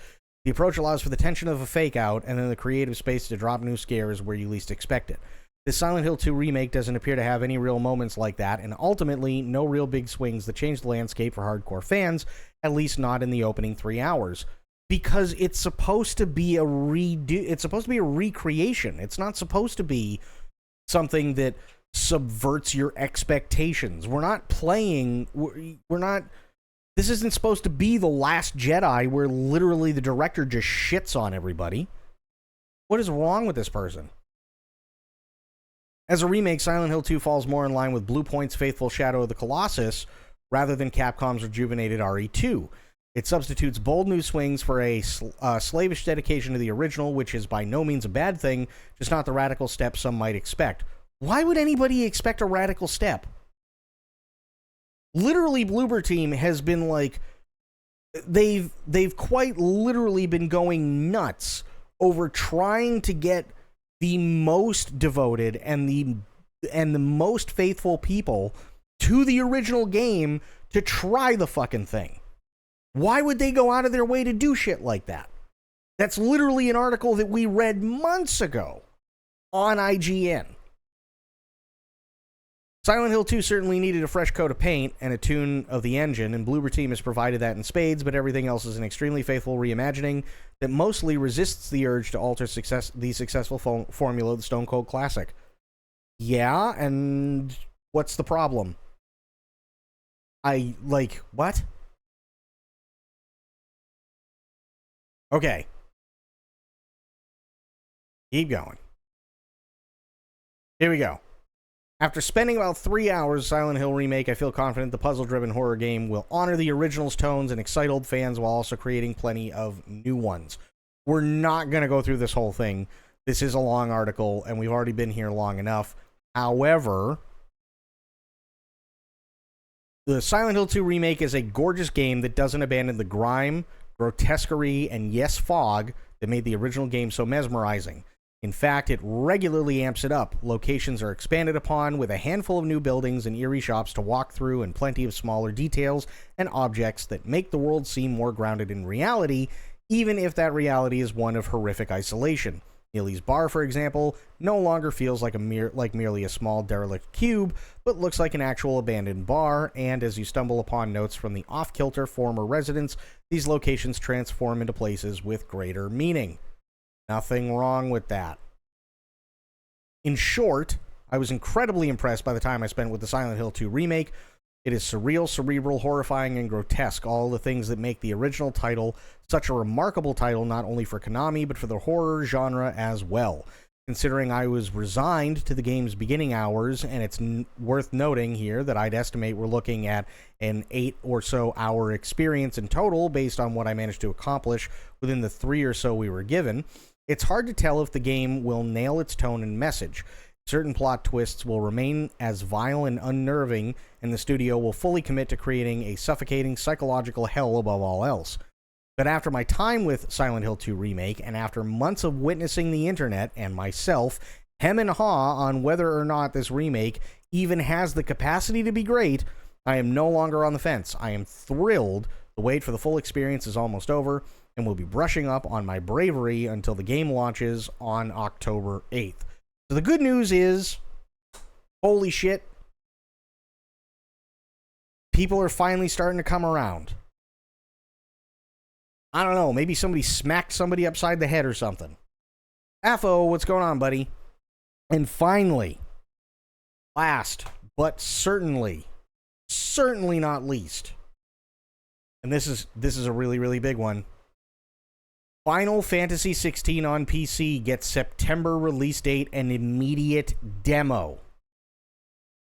The approach allows for the tension of a fake-out, and then the creative space to drop new scares where you least expect it. This Silent Hill 2 remake doesn't appear to have any real moments like that, and ultimately, no real big swings that change the landscape for hardcore fans, at least not in the opening 3 hours. Because it's supposed to be it's supposed to be a recreation. It's not supposed to be something that subverts your expectations. We're not this isn't supposed to be The Last Jedi where literally the director just shits on everybody. What is wrong with this person? As a remake, Silent Hill 2 falls more in line with Bluepoint's faithful Shadow of the Colossus rather than Capcom's rejuvenated RE2. It substitutes bold new swings for a slavish dedication to the original, which is by no means a bad thing, just not the radical step some might expect. Why would anybody expect a radical step? Literally, Bloober Team has been like, they've quite literally been going nuts over trying to get the most devoted and the most faithful people to the original game to try the fucking thing. Why would they go out of their way to do shit like that? That's literally an article that we read months ago on IGN. Silent Hill 2 certainly needed a fresh coat of paint and a tune of the engine, and Bloober Team has provided that in spades, but everything else is an extremely faithful reimagining that mostly resists the urge to alter the successful formula of the Stone Cold Classic. Yeah, and what's the problem? What? Okay. Keep going. Here we go. After spending about 3 hours Silent Hill Remake, I feel confident the puzzle-driven horror game will honor the original's tones and excite old fans while also creating plenty of new ones. We're not going to go through this whole thing. This is a long article, and we've already been here long enough. However, the Silent Hill 2 Remake is a gorgeous game that doesn't abandon the grime, grotesquerie, and yes, fog that made the original game so mesmerizing. In fact, it regularly amps it up. Locations are expanded upon with a handful of new buildings and eerie shops to walk through and plenty of smaller details and objects that make the world seem more grounded in reality, even if that reality is one of horrific isolation. Neely's Bar, for example, no longer feels like merely a small derelict cube, but looks like an actual abandoned bar, and as you stumble upon notes from the off-kilter former residents, these locations transform into places with greater meaning. Nothing wrong with that. In short, I was incredibly impressed by the time I spent with the Silent Hill 2 Remake. It is surreal, cerebral, horrifying, and grotesque, all the things that make the original title such a remarkable title not only for Konami, but for the horror genre as well. Considering I was resigned to the game's beginning hours, and it's worth noting here that I'd estimate we're looking at an 8 or so hour experience in total based on what I managed to accomplish within the 3 or so we were given, it's hard to tell if the game will nail its tone and message. Certain plot twists will remain as vile and unnerving, and the studio will fully commit to creating a suffocating psychological hell above all else. But after my time with Silent Hill 2 Remake, and after months of witnessing the internet and myself hem and haw on whether or not this remake even has the capacity to be great, I am no longer on the fence. I am thrilled. The wait for the full experience is almost over, and will be brushing up on my bravery until the game launches on October 8th. So the good news is, holy shit, people are finally starting to come around. I don't know, maybe somebody smacked somebody upside the head or something. Affo, what's going on, buddy? And finally, last, but certainly not least, and this is a really, really big one. Final Fantasy XVI on PC gets September release date and immediate demo.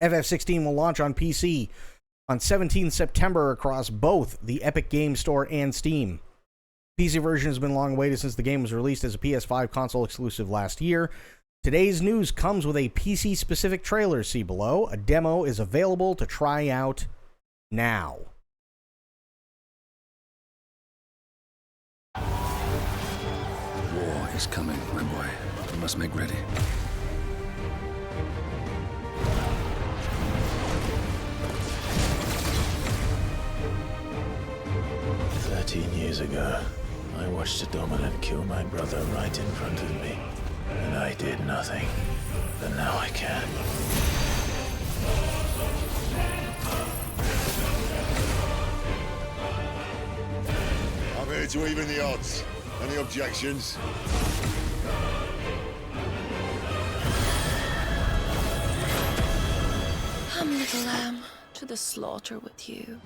FF16 will launch on PC on 17 September across both the Epic Games Store and Steam. PC version has been long awaited since the game was released as a PS5 console exclusive last year. Today's news comes with a PC-specific trailer, see below. A demo is available to try out now. War is coming, my boy. You must make ready. Years ago, I watched a dominant kill my brother right in front of me, and I did nothing. But now I can. I'm here to even the odds. Any objections? Come, little lamb, to the slaughter with you.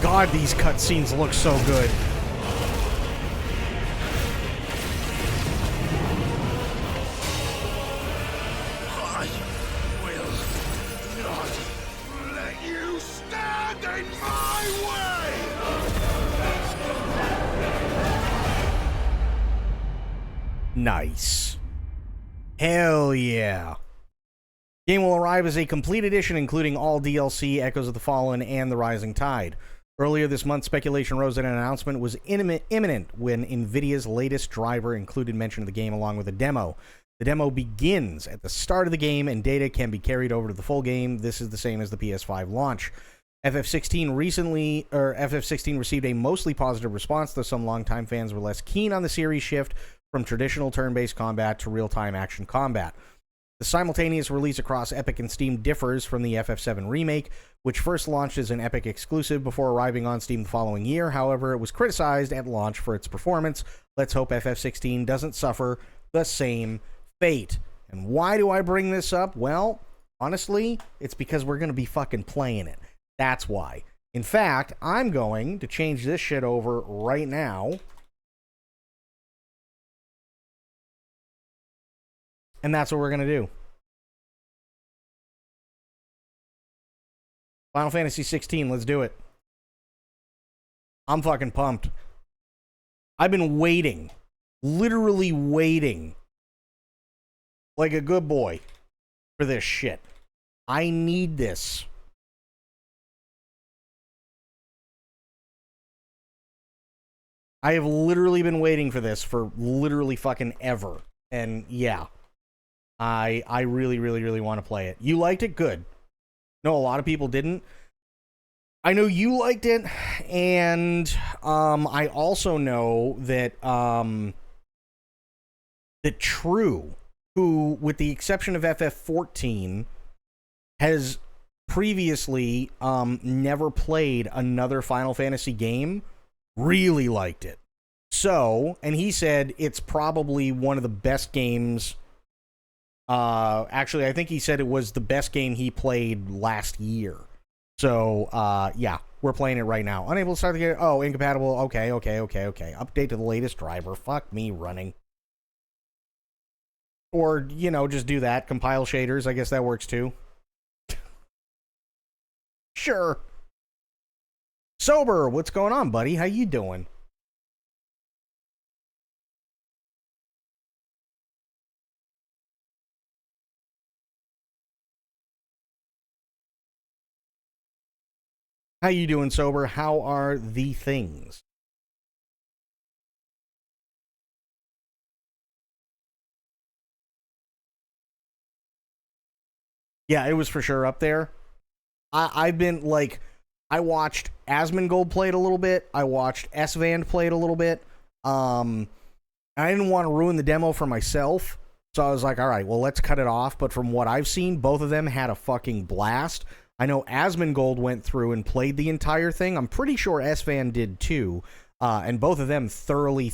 God, these cutscenes look so good. I will not let you stand in my way! Nice. Hell yeah. Game will arrive as a complete edition, including all DLC, Echoes of the Fallen, and The Rising Tide. Earlier this month, speculation rose that an announcement was imminent when NVIDIA's latest driver included mention of the game along with a demo. The demo begins at the start of the game, and data can be carried over to the full game. This is the same as the PS5 launch. FF16 received a mostly positive response, though some longtime fans were less keen on the series shift from traditional turn-based combat to real-time action combat. The simultaneous release across Epic and Steam differs from the FF7 remake, which first launched as an Epic exclusive before arriving on Steam the following year. However, it was criticized at launch for its performance. Let's hope FF16 doesn't suffer the same fate. And why do I bring this up? Well, honestly, it's because we're going to be fucking playing it. That's why. In fact, I'm going to change this shit over right now. And that's what we're going to do. Final Fantasy 16, let's do it. I'm fucking pumped. I've been waiting. Literally waiting. Like a good boy. For this shit. I need this. I have literally been waiting for this for literally fucking ever. And yeah. I really, really, really want to play it. You liked it? Good. No, a lot of people didn't. I know you liked it, and I also know that that True, who, with the exception of FF14, has previously never played another Final Fantasy game, really liked it. So, and he said it's probably one of the best games. Actually, I think he said it was the best game he played last year. So, yeah, we're playing it right now. Unable to start the game. Oh, incompatible. Okay. Update to the latest driver. Fuck me running. Or, you know, just do that. Compile shaders. I guess that works too. Sure. Sober, what's going on, buddy? How you doing? How you doing, Sober? How are the things? Yeah, it was for sure up there. I've been, like, I watched Asmongold play it a little bit. I watched S-Vand play it a little bit. I didn't want to ruin the demo for myself, so I was like, all right, well, let's cut it off. But from what I've seen, both of them had a fucking blast. I know Asmongold went through and played the entire thing. I'm pretty sure S-Van did too. And both of them thoroughly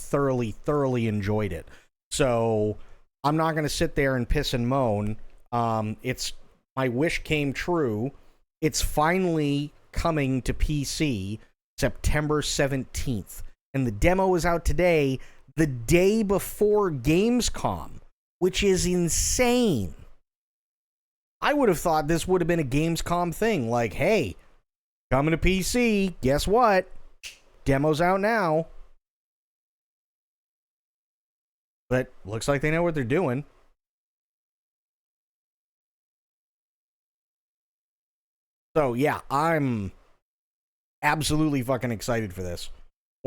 enjoyed it. So I'm not going to sit there and piss and moan. It's my wish came true. It's finally coming to PC September 17th. And the demo is out today, the day before Gamescom, which is insane. I would have thought this would have been a Gamescom thing. Like, hey, coming to PC. Guess what? Demo's out now. But looks like they know what they're doing. So, yeah, I'm absolutely fucking excited for this.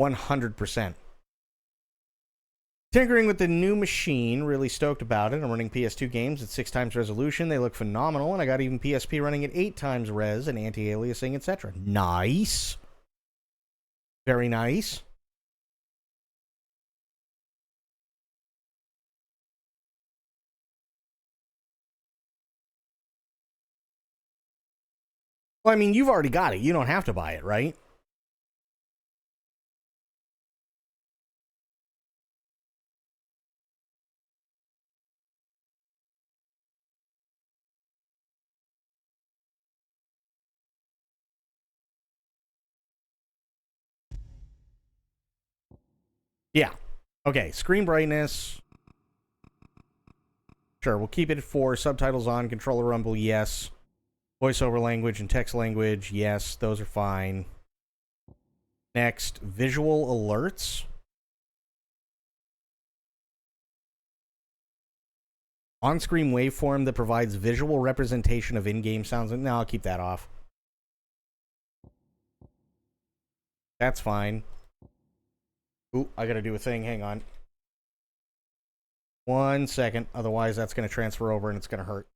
100%. Tinkering with the new machine, really stoked about it. I'm running PS2 games at 6 times resolution. They look phenomenal, and I got even PSP running at 8 times res and anti-aliasing, etc. Nice. Very nice. Well, I mean, you've already got it. You don't have to buy it, right? Yeah. Okay, screen brightness. Sure, we'll keep it at 4. Subtitles on, controller rumble, yes. Voiceover language and text language, yes, those are fine. Next, visual alerts. On-screen waveform that provides visual representation of in-game sounds. No, I'll keep that off. That's fine. Ooh, I gotta do a thing. Hang on. 1 second. Otherwise, that's gonna transfer over and it's gonna hurt.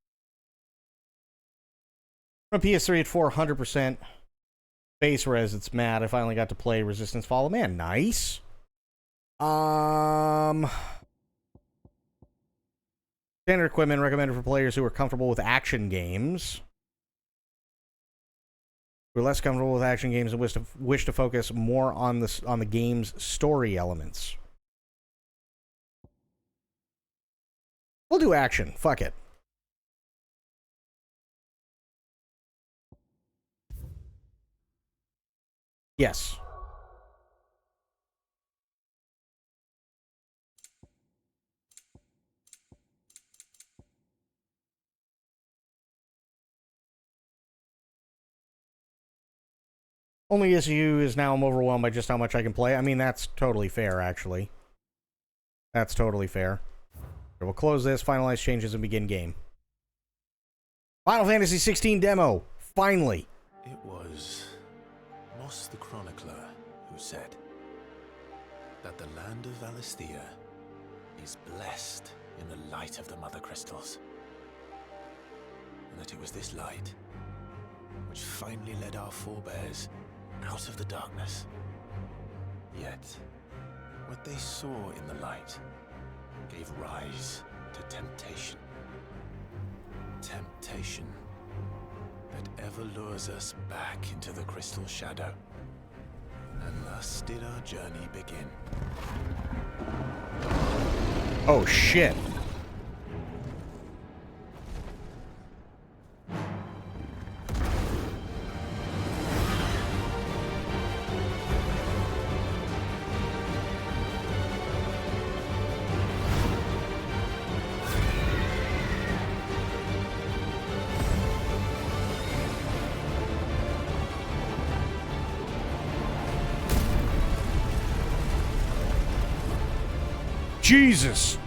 On PS3 at 400% base res, it's mad. I finally got to play Resistance Fall. Man, nice. Standard equipment recommended for players who are comfortable with action games. Who are less comfortable with action games and wish to focus more on the game's story elements. We'll do action. Fuck it. Yes. Only issue is now I'm overwhelmed by just how much I can play. I mean, that's totally fair, actually. That's totally fair. So we'll close this, finalize changes, and begin game. Final Fantasy XVI demo. Finally. It was Moss the Chronicler who said that the land of Valisthea is blessed in the light of the Mother Crystals. And that it was this light which finally led our forebears out of the darkness. Yet, what they saw in the light gave rise to temptation. Temptation that ever lures us back into the crystal shadow. And thus did our journey begin. Oh, shit. Jesus.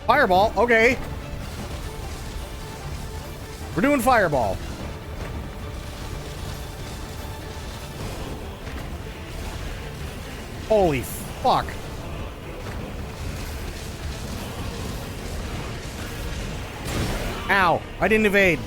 Fireball, okay. We're doing fireball. Holy fuck. Ow, I didn't evade.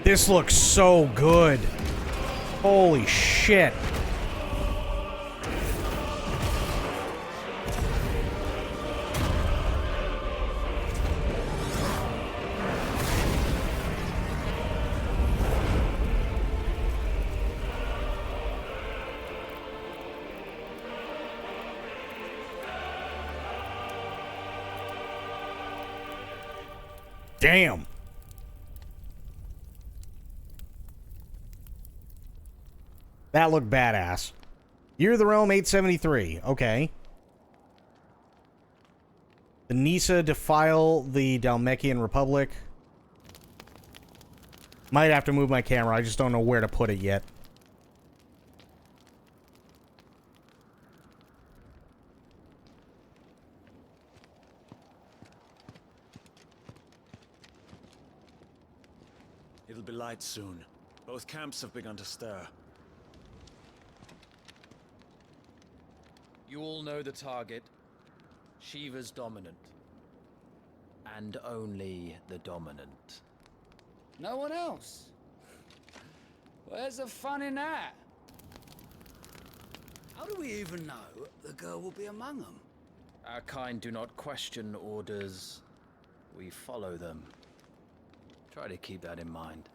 This looks so good. Holy shit. Damn. That looked badass. Year of the Realm 873. Okay. The Nisa defile the Dalmekian Republic. Might have to move my camera. I just don't know where to put it yet. It'll be light soon. Both camps have begun to stir. You all know the target. Shiva's dominant. And only the dominant. No one else? Where's the fun in that? How do we even know the girl will be among them? Our kind do not question orders. We follow them. Try to keep that in mind.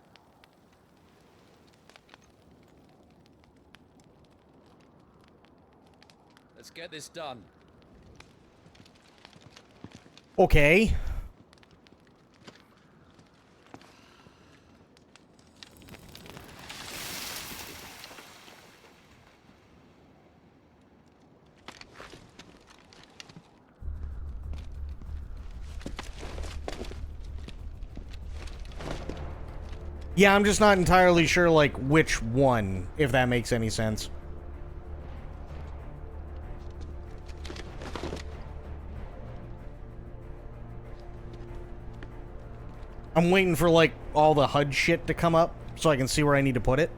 Let's get this done. Okay. Yeah, I'm just not entirely sure, like, which one, if that makes any sense. I'm waiting for, like, all the HUD shit to come up so I can see where I need to put it.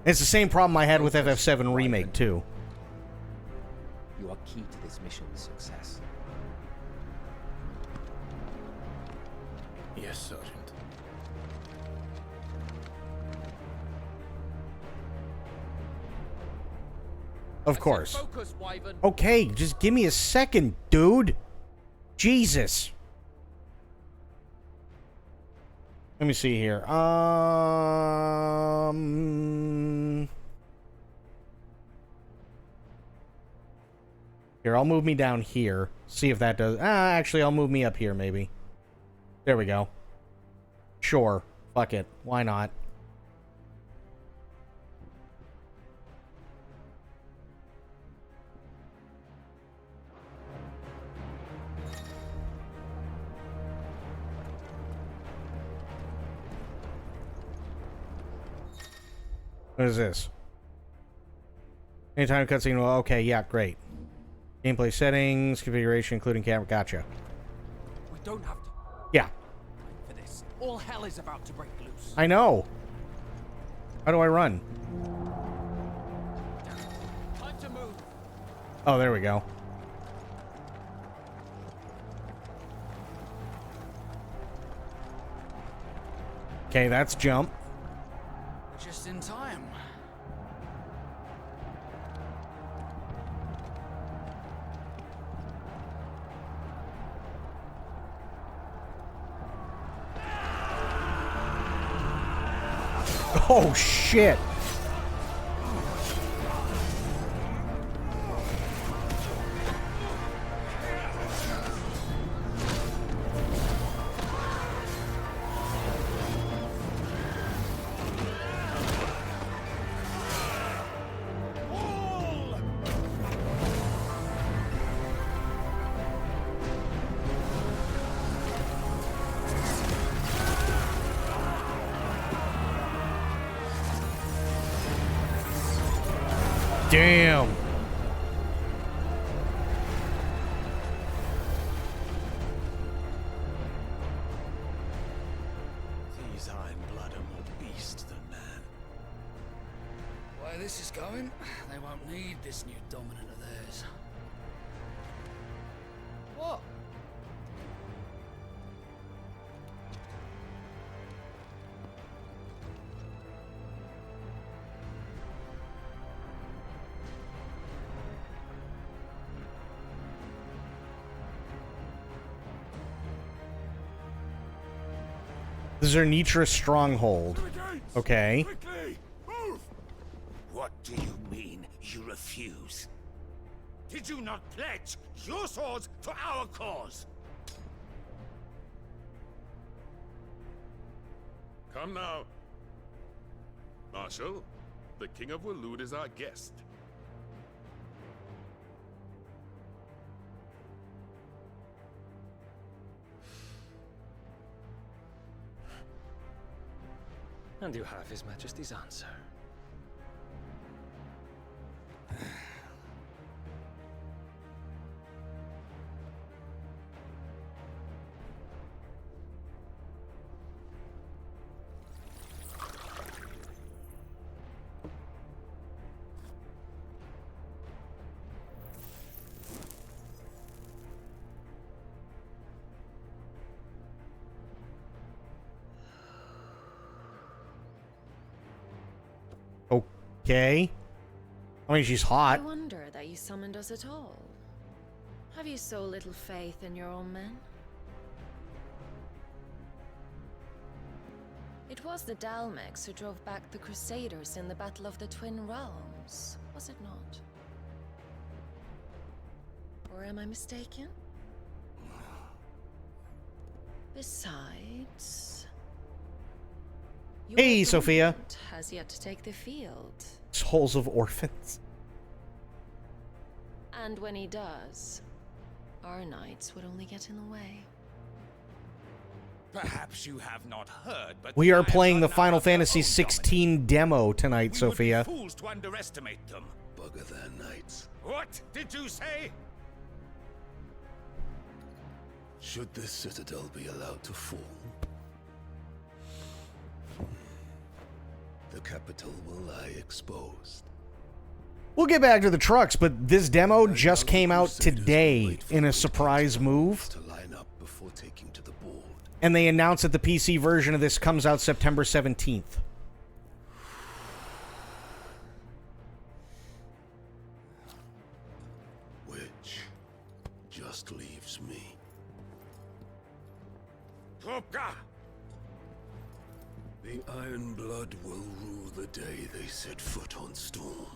It's the same problem I had with FF7 Remake, too. You are key to this mission's success. Yes, Sergeant. Of course. Okay, just give me a second, dude. Jesus. Let me see here. Here, I'll move me down here. See if that does... actually, I'll move me up here, maybe. There we go. Sure. Fuck it. Why not? What is this? Anytime cutscene. Well, okay, yeah, great. Gameplay settings, configuration, including camera. Gotcha. We don't have to Yeah. for this. All hell is about to break loose. I know. How do I run? Time to move. Oh, there we go. Okay, that's jump. Just in time. Oh, shit. Damn. These iron blood are more beast than man. Where this is going, they won't need this new dominant of theirs. What? This is our Nitra stronghold. Okay. Quickly! Move! What do you mean, you refuse? Did you not pledge your swords for our cause? Come now. Marshal, the King of Waloed is our guest. And you have His Majesty's answer. Okay. I mean, she's hot. I wonder that you summoned us at all. Have you so little faith in your own men? It was the Dalmex who drove back the Crusaders in the Battle of the Twin Realms. Was it not? Or am I mistaken? Besides, your Hey, Sophia. opponent has yet to take the field. Souls of orphans. And when he does, our knights would only get in the way. Perhaps you have not heard, but We are lions playing the now Final of their Fantasy own 16 demo tonight, dominance. Sophia. We would be fools to underestimate them. Bugger their knights. What did you say? Should this citadel be allowed to fall, the capital will lie exposed. We'll get back to the trucks, but this demo just came out today in a surprise move. To line up before taking to the board. And they announced that the PC version of this comes out September 17th. Which just leaves me. Topka! The Iron Blood will rule the day they set foot on Storm.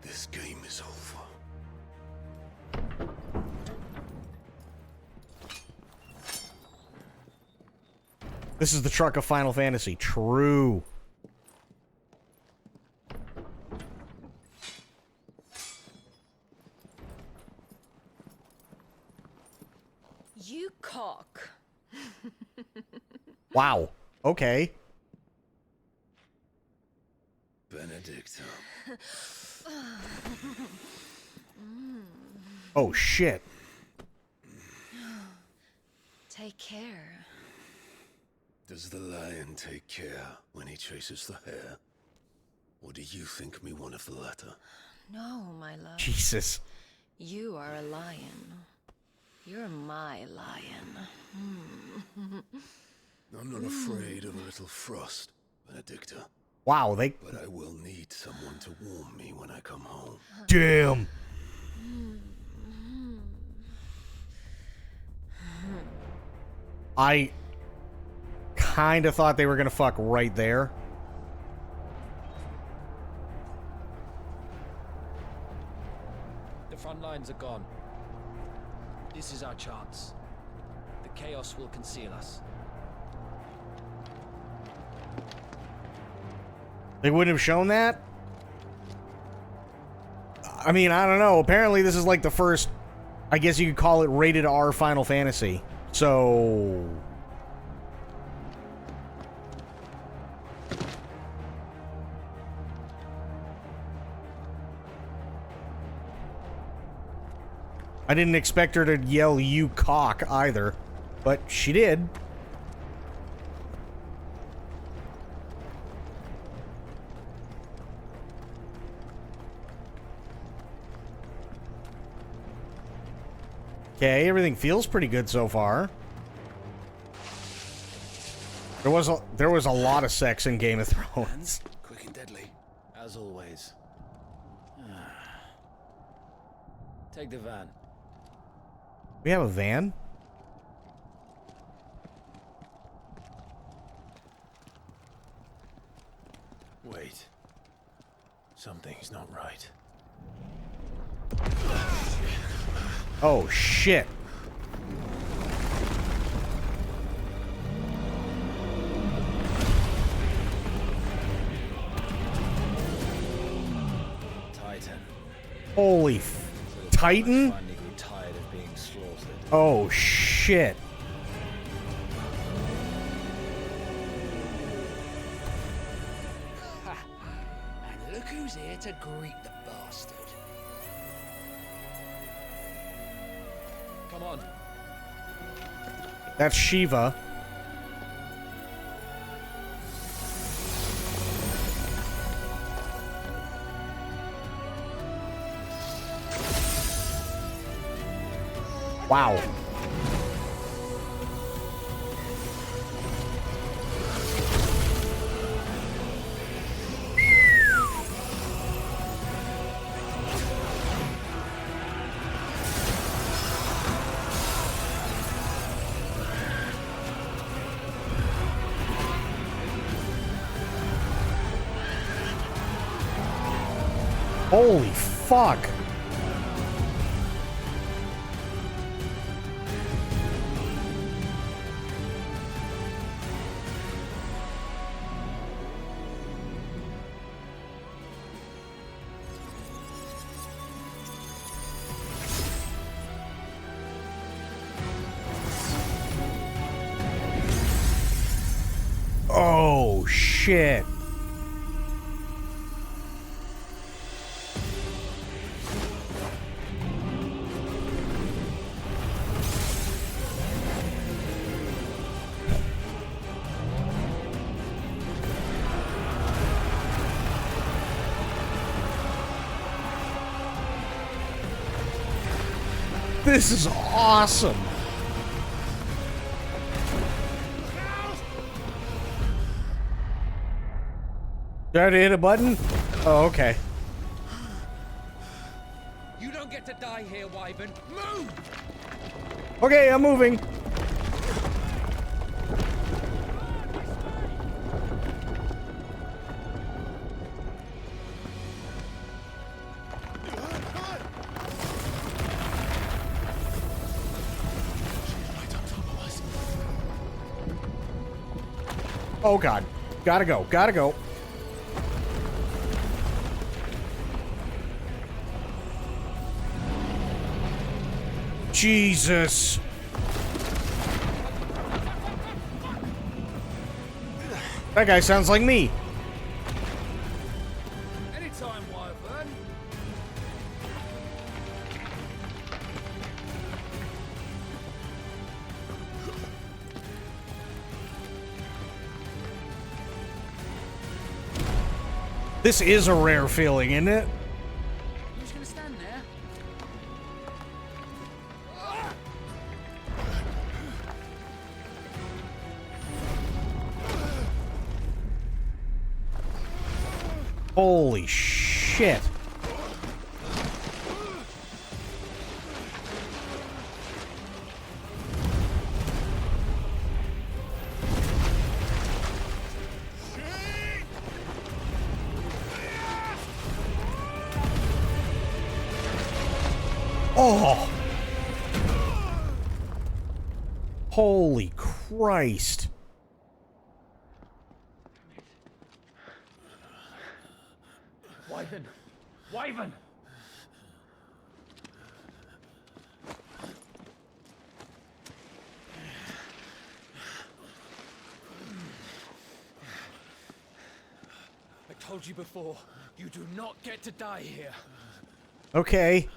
This game is over. This is the truck of Final Fantasy. True. You cock. Wow. Okay. Benedicta. Oh, shit. Take care. Does the lion take care when he chases the hare? Or do you think me one of the latter? No, my love. Jesus. You are a lion. You're my lion. I'm not afraid of a little frost, Benedicta. Wow, But I will need someone to warm me when I come home. Damn. I kind of thought they were going to fuck right there. The front lines are gone. This is our chance. The chaos will conceal us. They wouldn't have shown that? I mean, I don't know. Apparently this is like the first, I guess you could call it rated R Final Fantasy. So... I didn't expect her to yell, "You cock," either. But she did. Okay, everything feels pretty good so far. There was a lot of sex in Game of Thrones. Quick and deadly. As always. Take the van. We have a van? Wait. Something's not right. Oh, shit. Titan. Holy Titan? Finally grew tired of being slaughtered. Oh, shit. And look who's here to greet the bastard. Come on. That's Shiva. Wow. Holy fuck. Oh, shit. This is awesome. Did I hit a button? Oh, okay. You don't get to die here, Wyvern. Move! Okay, I'm moving. Oh god. Gotta go. Gotta go. Jesus. That guy sounds like me. Anytime, Wyvern. This is a rare feeling, isn't it? You're just gonna stand there? Holy shit. Oh. Holy Christ. Wyvern! Wyvern! I told you before, you do not get to die here. Okay.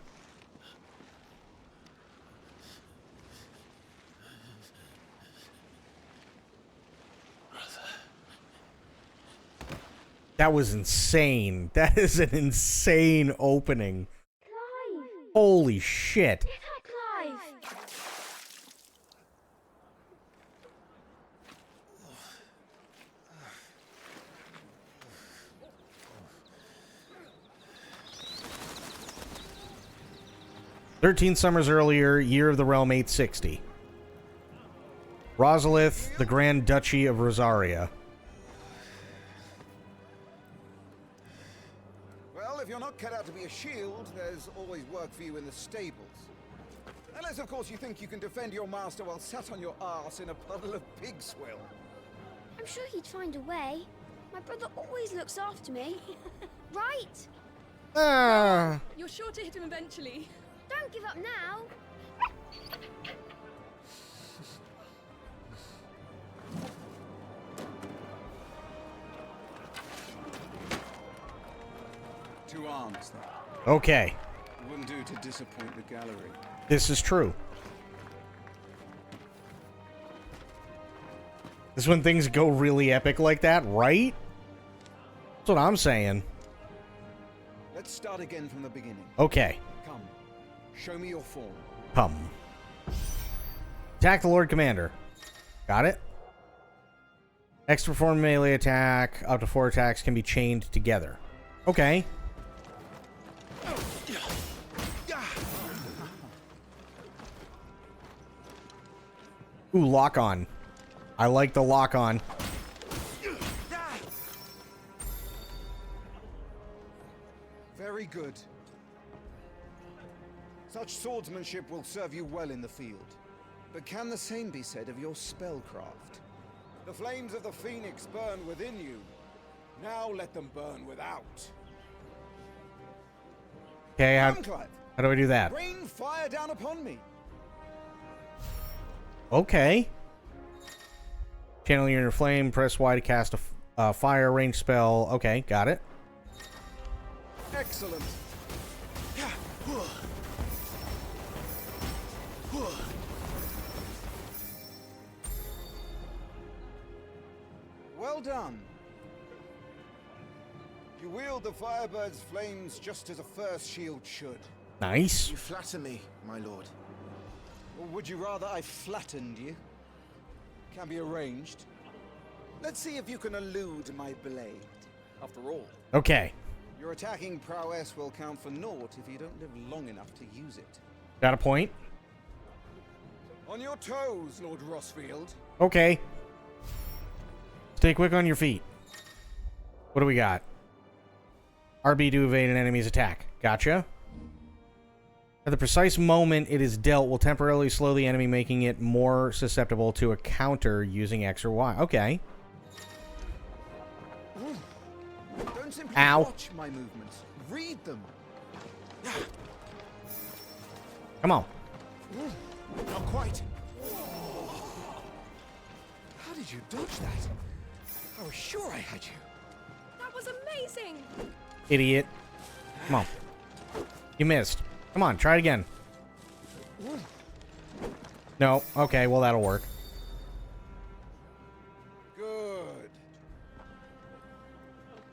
That was insane. That is an insane opening. Clive! Holy shit. Is that Clive? "13 summers earlier, year of the realm 860. Rosalith, the Grand Duchy of Rosaria." Well, if you're not cut out to be a shield, there's always work for you in the stables. Unless, of course, you think you can defend your master while sat on your arse in a puddle of pig swill. I'm sure he'd find a way. My brother always looks after me. Right? Ah. You're sure to hit him eventually. Don't give up now. Two arms, then. Okay. Wouldn't do to disappoint the gallery. This is true. This is when things go really epic like that, right? That's what I'm saying. Let's start again from the beginning. Okay. Come, show me your form. Come. Attack the Lord Commander. Got it? X perform melee attack. Up to 4 attacks can be chained together. Okay. Ooh, lock on. I like the lock on. Very good. Such swordsmanship will serve you well in the field. But can the same be said of your spellcraft? The flames of the Phoenix burn within you. Now let them burn without. Okay, how do I do that? Rain fire down upon me. Okay. Channel your inner flame, press Y to cast a fire range spell. Okay, got it. Excellent. Well done. You wield the Firebird's flames just as a first shield should. Nice. You flatter me, my lord. Or would you rather I flattened you? Can be arranged. Let's see if you can elude my blade. After all, Okay. your attacking prowess will count for naught if you don't live long enough to use it. Got a point? On your toes, Lord Rossfield. Okay. Stay quick on your feet. What do we got? RB to evade an enemy's attack. Gotcha. At the precise moment it is dealt, will temporarily slow the enemy, making it more susceptible to a counter using X or Y. Okay. Don't simply Ow. watch my movements. Read them. Come on. Not quite. How did you dodge that? I was sure I had you. That was amazing! Idiot. Come on. You missed. Come on, try it again. No. Okay, well, that'll work. Good.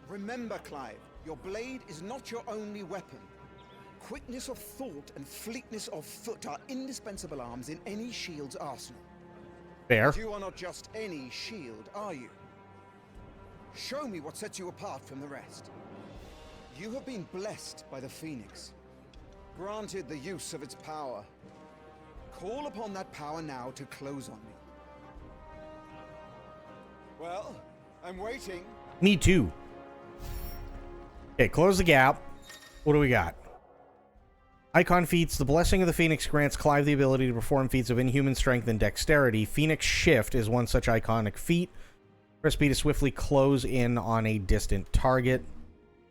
Remember, Clive, your blade is not your only weapon. Quickness of thought and fleetness of foot are indispensable arms in any shield's arsenal. Fair. But you are not just any shield, are you? Show me what sets you apart from the rest. You have been blessed by the Phoenix, granted the use of its power. Call upon that power now to close on me. Well, I'm waiting. Me too. Okay, close the gap. What do we got? Icon feats. The Blessing of the Phoenix grants Clive the ability to perform feats of inhuman strength and dexterity. Phoenix Shift is one such iconic feat. Press B to swiftly close in on a distant target.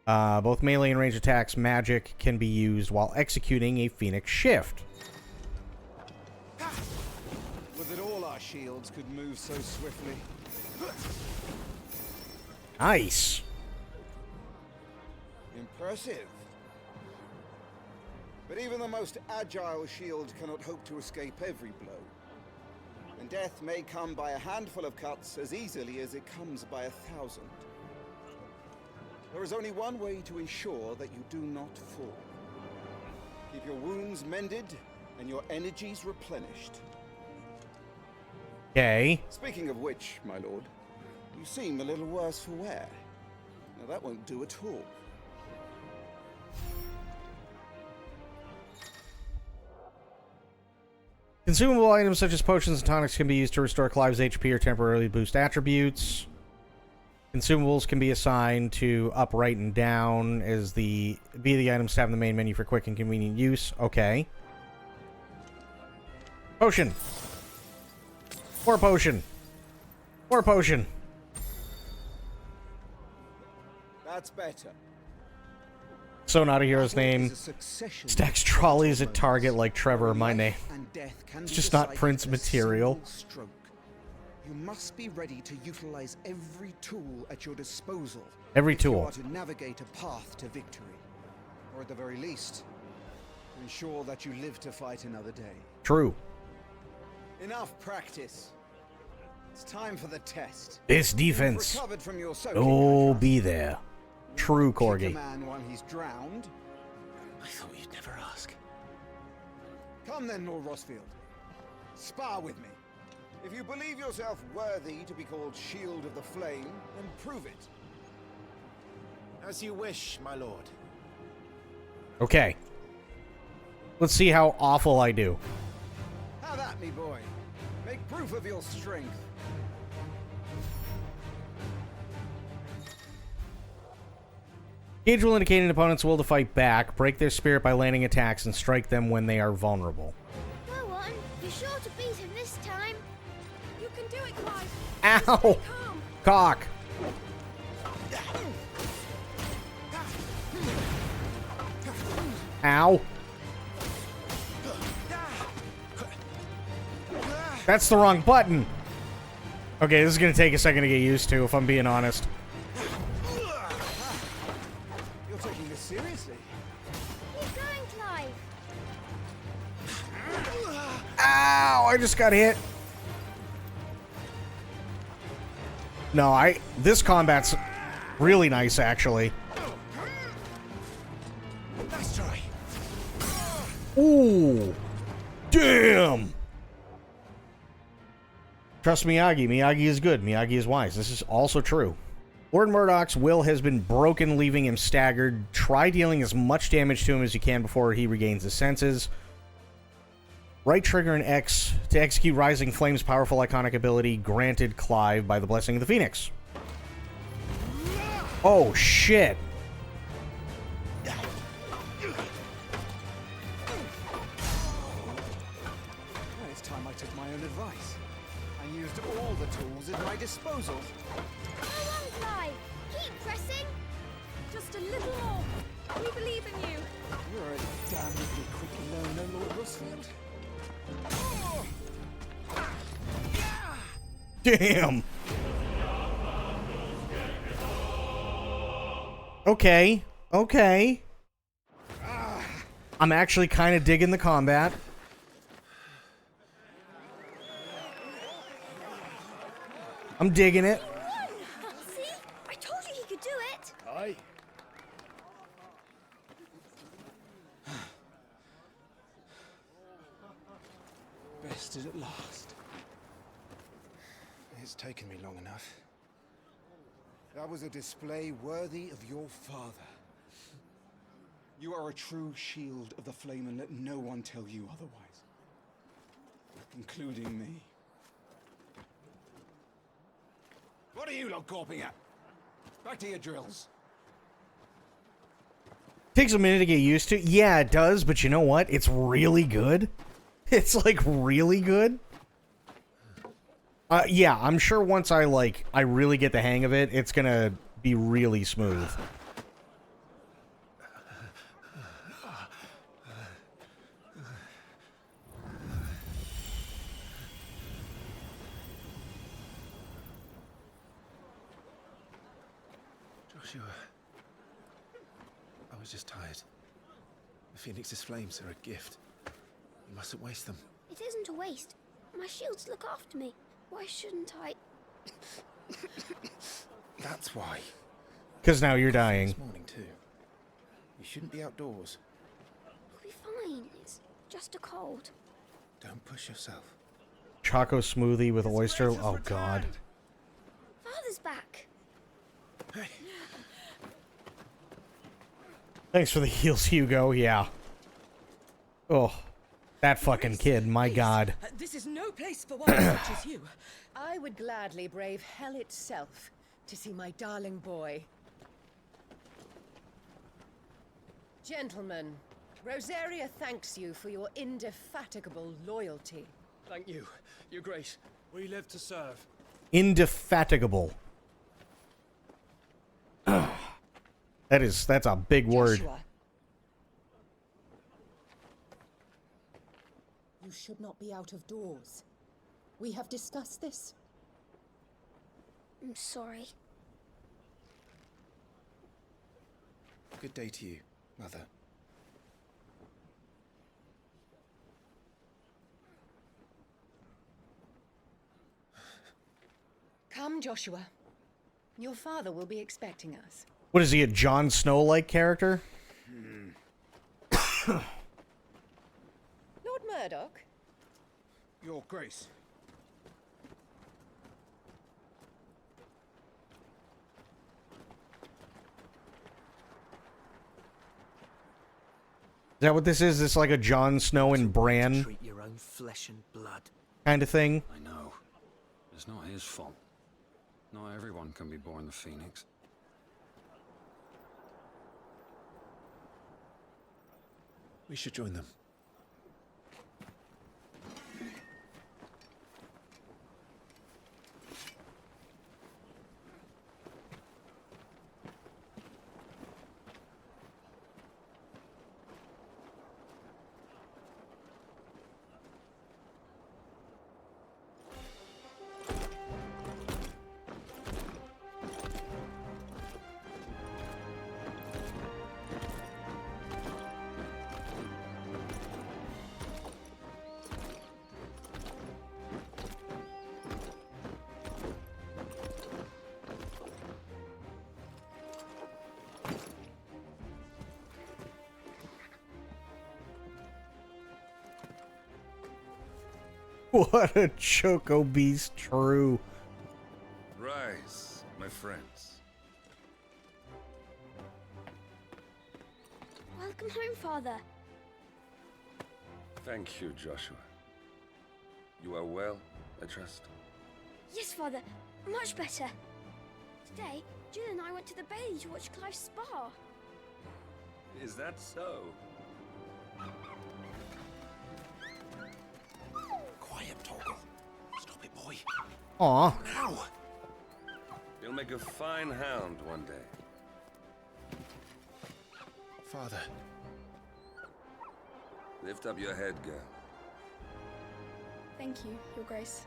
Both melee and range attacks, magic, can be used while executing a Phoenix Shift. Would that all our shields could move so swiftly. Nice. Impressive. But even the most agile shield cannot hope to escape every blow. And death may come by a handful of cuts as easily as it comes by 1,000. There is only one way to ensure that you do not fall. Keep your wounds mended and your energies replenished. Okay. Speaking of which, my lord, you seem a little worse for wear. Now that won't do at all. Consumable items such as potions and tonics can be used to restore Clive's HP or temporarily boost attributes. Consumables can be assigned to up, right, and down as the items tab in the main menu for quick and convenient use. Okay. Potion. More potion. More potion. That's better. So not a hero's name. Stacks trolleys at target like Trevor, my name. It's just not Prince material. You must be ready to utilize every tool at your disposal. Every if you tool. are to navigate a path to victory. Or at the very least, to ensure that you live to fight another day. True. Enough practice. It's time for the test. This defense. You've recovered from your soaking, Oh, be there. True, Kick a Corgi. man while he's drowned. I thought you'd never ask. Come then, Lord Rossfield. Spar with me. If you believe yourself worthy to be called Shield of the Flame, then prove it. As you wish, my lord. Okay. Let's see how awful I do. Have at me, boy. Make proof of your strength. Gauge will indicate an opponent's will to fight back, break their spirit by landing attacks, and strike them when they are vulnerable. Go on, you're sure to beat him this time. You can do it, Clive. Ow! Cock! Ow! That's the wrong button! Okay, this is gonna take a second to get used to, if I'm being honest. You're taking this seriously. Keep going, Clive. Ow! I just got hit. No, this combat's really nice, actually. Nice try. Ooh! Damn! Trust Miyagi. Miyagi is good. Miyagi is wise. This is also true. Lord Murdoch's will has been broken, leaving him staggered. Try dealing as much damage to him as you can before he regains his senses. Right trigger and X to execute Rising Flame's powerful iconic ability granted Clive by the Blessing of the Phoenix. Oh, shit. Well, it's time I took my own advice. I used all the tools at my disposal. Go on, Clive. Keep pressing. Just a little more. We believe in you. You're a damnably quick learner, Lord Rusfield. Damn. Okay. Okay. I'm actually kind of digging the combat. I'm digging it. See? I told you he could do it. Aye. Bested at last. It's taken me long enough. That was a display worthy of your father. You are a true shield of the flame, and let no one tell you otherwise. Including me. What are you lot gawping at? Back to your drills. Takes a minute to get used to. Yeah, it does, but you know what? It's really good. It's like really good. Yeah, I'm sure once I really get the hang of it, it's gonna be really smooth. Joshua, I was just tired. The Phoenix's flames are a gift. You mustn't waste them. It isn't a waste. My shields look after me. Why shouldn't I? That's why. Because now you're dying. This morning too. You shouldn't be outdoors. We'll be fine. It's just a cold. Don't push yourself. Choco smoothie with oyster. Oh god. Father's back. Hey. Thanks for the heals, Hugo. Yeah. Oh, that fucking kid. My god. This is no place for one such as you. I would gladly brave hell itself to see my darling boy. Gentlemen, Rosaria thanks you for your indefatigable loyalty. Thank you, Your Grace. We live to serve. Indefatigable. That's a big word. Joshua. You should not be out of doors. We have discussed this. I'm sorry. Good day to you, Mother. Come, Joshua. Your father will be expecting us. What is he, a Jon Snow-like character? Lord Murdoch? Your Grace. Is that what this is? This like a Jon Snow and Bran Treat your own flesh and blood. kind of thing? I know. It's not his fault. Not everyone can be born the Phoenix. We should join them. What a Choco Beast true. Rise, my friends. Welcome home, Father. Thank you, Joshua. You are well, I trust. Yes, Father. Much better. Today, Jill and I went to the Bailey to watch Clive's spa. Is that so? Quiet, Torgal. Stop it, boy. Aw. Now. You'll make a fine hound one day. Father. Lift up your head, girl. Thank you, Your Grace.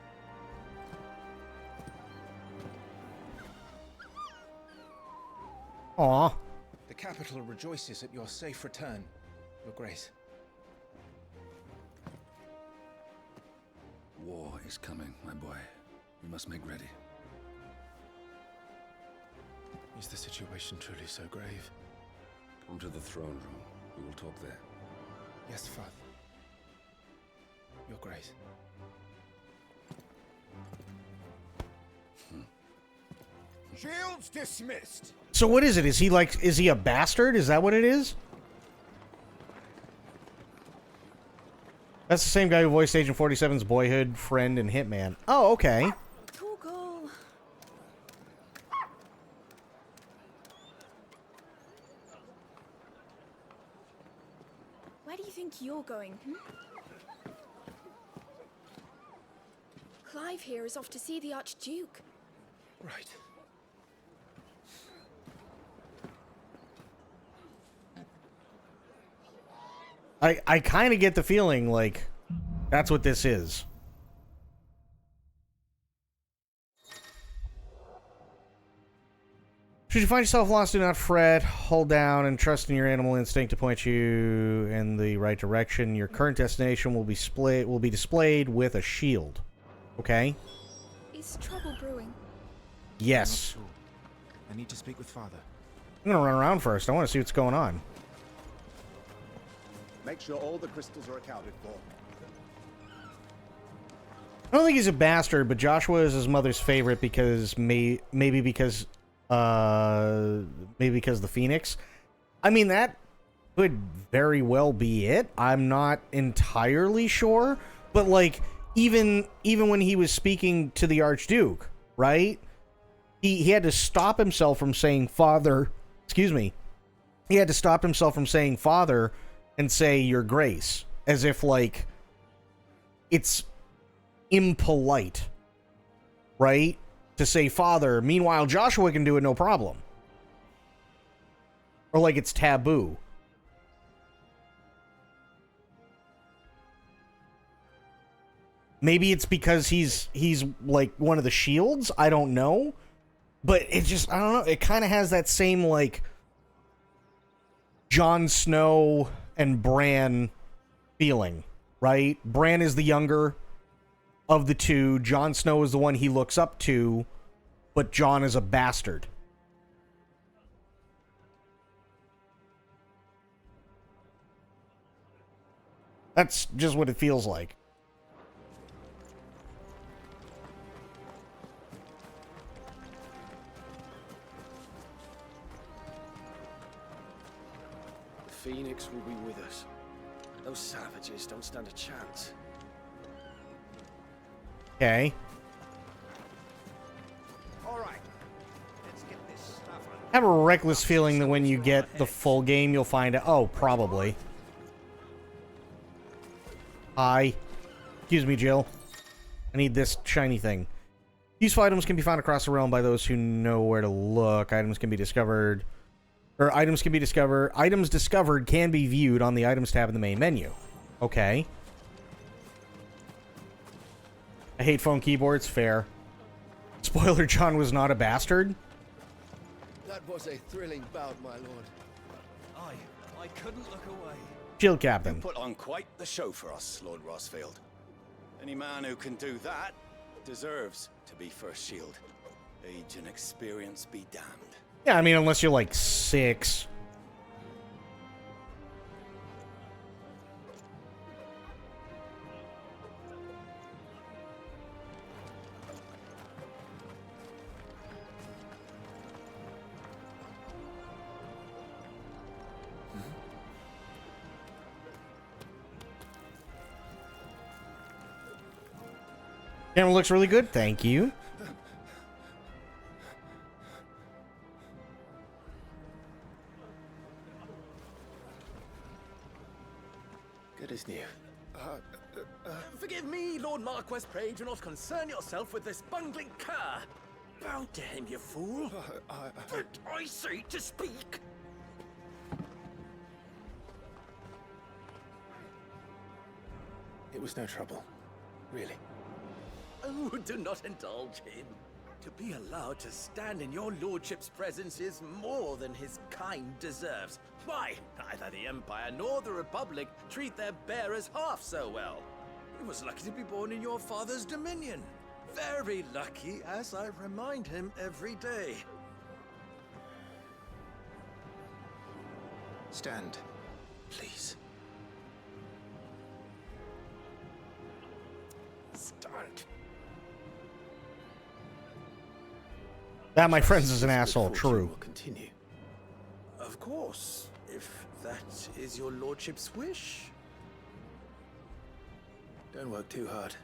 Aw. The capital rejoices at your safe return, Your Grace. War is coming, my boy. We must make ready. Is the situation truly so grave? Come to the throne room. We will talk there. Yes, Father. Your Grace. Shields dismissed. So what is it? Is he a bastard? Is that what it is? That's the same guy who voiced Agent 47's boyhood friend and Hitman. Oh, okay. Torgal. Where do you think you're going, Clive here is off to see the Archduke. Right. I kind of get the feeling like that's what this is. Should you find yourself lost, do not fret. Hold down and trust in your animal instinct to point you in the right direction. Your current destination will be displayed with a shield. Okay? Is trouble brewing? Yes. I'm not sure. I need to speak with Father. I'm gonna run around first. I want to see what's going on. Make sure all the crystals are accounted for. I don't think he's a bastard, but Joshua is his mother's favorite because maybe because the Phoenix. I mean, that could very well be it. I'm not entirely sure, but like even when he was speaking to the Archduke, right? He had to stop himself from saying father. Excuse me. He had to stop himself from saying father and say your grace, as if like it's impolite, right? To say father. Meanwhile, Joshua can do it no problem. Or like it's taboo. Maybe it's because he's like one of the shields. I don't know. But it just, I don't know. It kind of has that same like Jon Snow and Bran feeling, right? Bran is the younger of the two. Jon Snow is the one he looks up to, but Jon is a bastard. That's just what it feels like. The Phoenix will be with us. Those savages don't stand a chance. Okay. All right. Let's get this stuff I have a reckless feeling that when you get the full game, you'll find out. Oh, probably. Hi. Excuse me, Jill. I need this shiny thing. Useful items can be found across the realm by those who know where to look. Items can be discovered... Items discovered can be viewed on the Items tab in the main menu. Okay. I hate phone keyboards. Fair. Spoiler, John was not a bastard. That was a thrilling bout, my lord. I couldn't look away. Shield Captain. You put on quite the show for us, Lord Rossfield. Any man who can do that deserves to be first shield. Age and experience be damned. Yeah, I mean, unless you're like 6. Camera looks really good, thank you. Good as new. Forgive me, Lord Marquess, pray do not concern yourself with this bungling cur. Bow to him, you fool. Did I say to speak? It was no trouble. Really. Oh, do not indulge him. To be allowed to stand in your lordship's presence is more than his kind deserves. Why, neither the Empire nor the Republic treat their bearers half so well. He was lucky to be born in your father's dominion. Very lucky, as I remind him every day. Stand, please. Stand. That, my friends, is an asshole. True. Will continue. Of course, if that is your lordship's wish. Don't work too hard.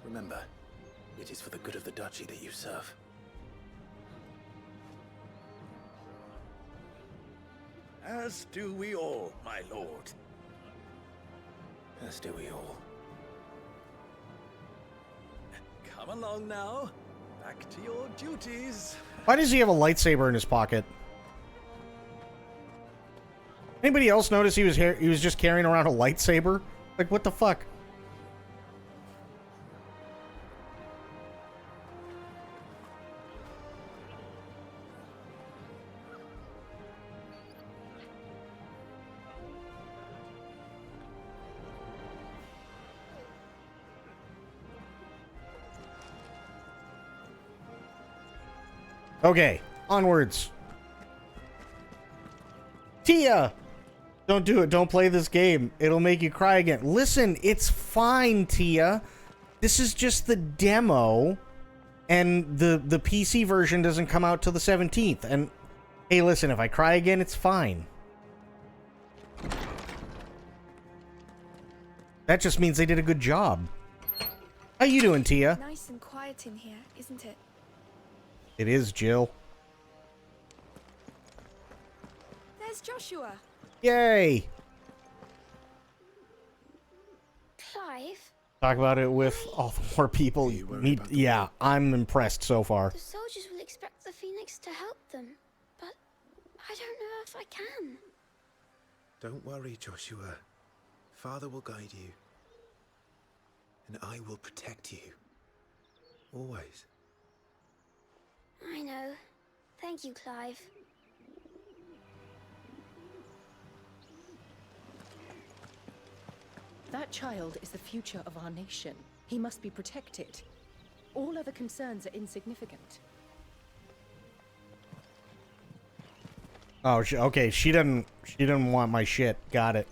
Remember, it is for the good of the duchy that you serve. As do we all, my lord. As do we all. Come along now. Back to your duties. Why does he have a lightsaber in his pocket? Anybody else notice he was just carrying around a lightsaber? Like, what the fuck? Okay, onwards. Tia! Don't do it. Don't play this game. It'll make you cry again. Listen, it's fine, Tia. This is just the demo, and the PC version doesn't come out till the 17th. And, hey, listen, if I cry again, it's fine. That just means they did a good job. How you doing, Tia? Nice and quiet in here, isn't it? It is, Jill. There's Joshua. Yay! Clive? Talk about it with all the more people. Yeah, I'm impressed so far. The soldiers will expect the Phoenix to help them, but I don't know if I can. Don't worry, Joshua. Father will guide you. And I will protect you. Always. I know. Thank you, Clive. That child is the future of our nation. He must be protected. All other concerns are insignificant. Oh, okay. She didn't want my shit. Got it.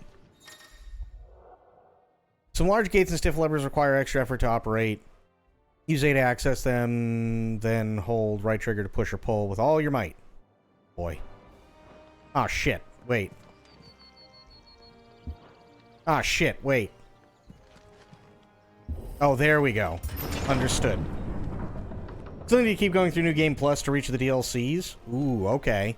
Some large gates and stiff levers require extra effort to operate. Use A to access them, then hold right trigger to push or pull with all your might. Boy. Oh, shit. Wait. Ah, shit, wait. Oh, there we go. Understood. Still need to keep going through New Game Plus to reach the DLCs? Ooh, okay.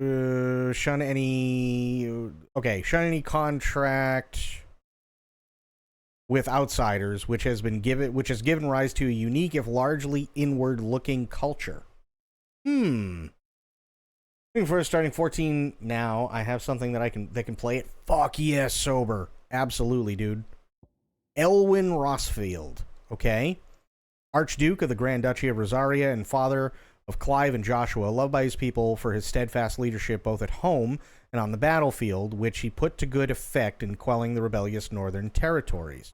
Shun any... Okay, shun any contract with outsiders, which has given rise to a unique, if largely inward-looking culture. Looking for starting 14 now. I have something that can play it. Fuck yes, sober. Absolutely, dude. Elwyn Rossfield. Okay. Archduke of the Grand Duchy of Rosaria and father of Clive and Joshua, loved by his people for his steadfast leadership both at home and on the battlefield, which he put to good effect in quelling the rebellious northern territories.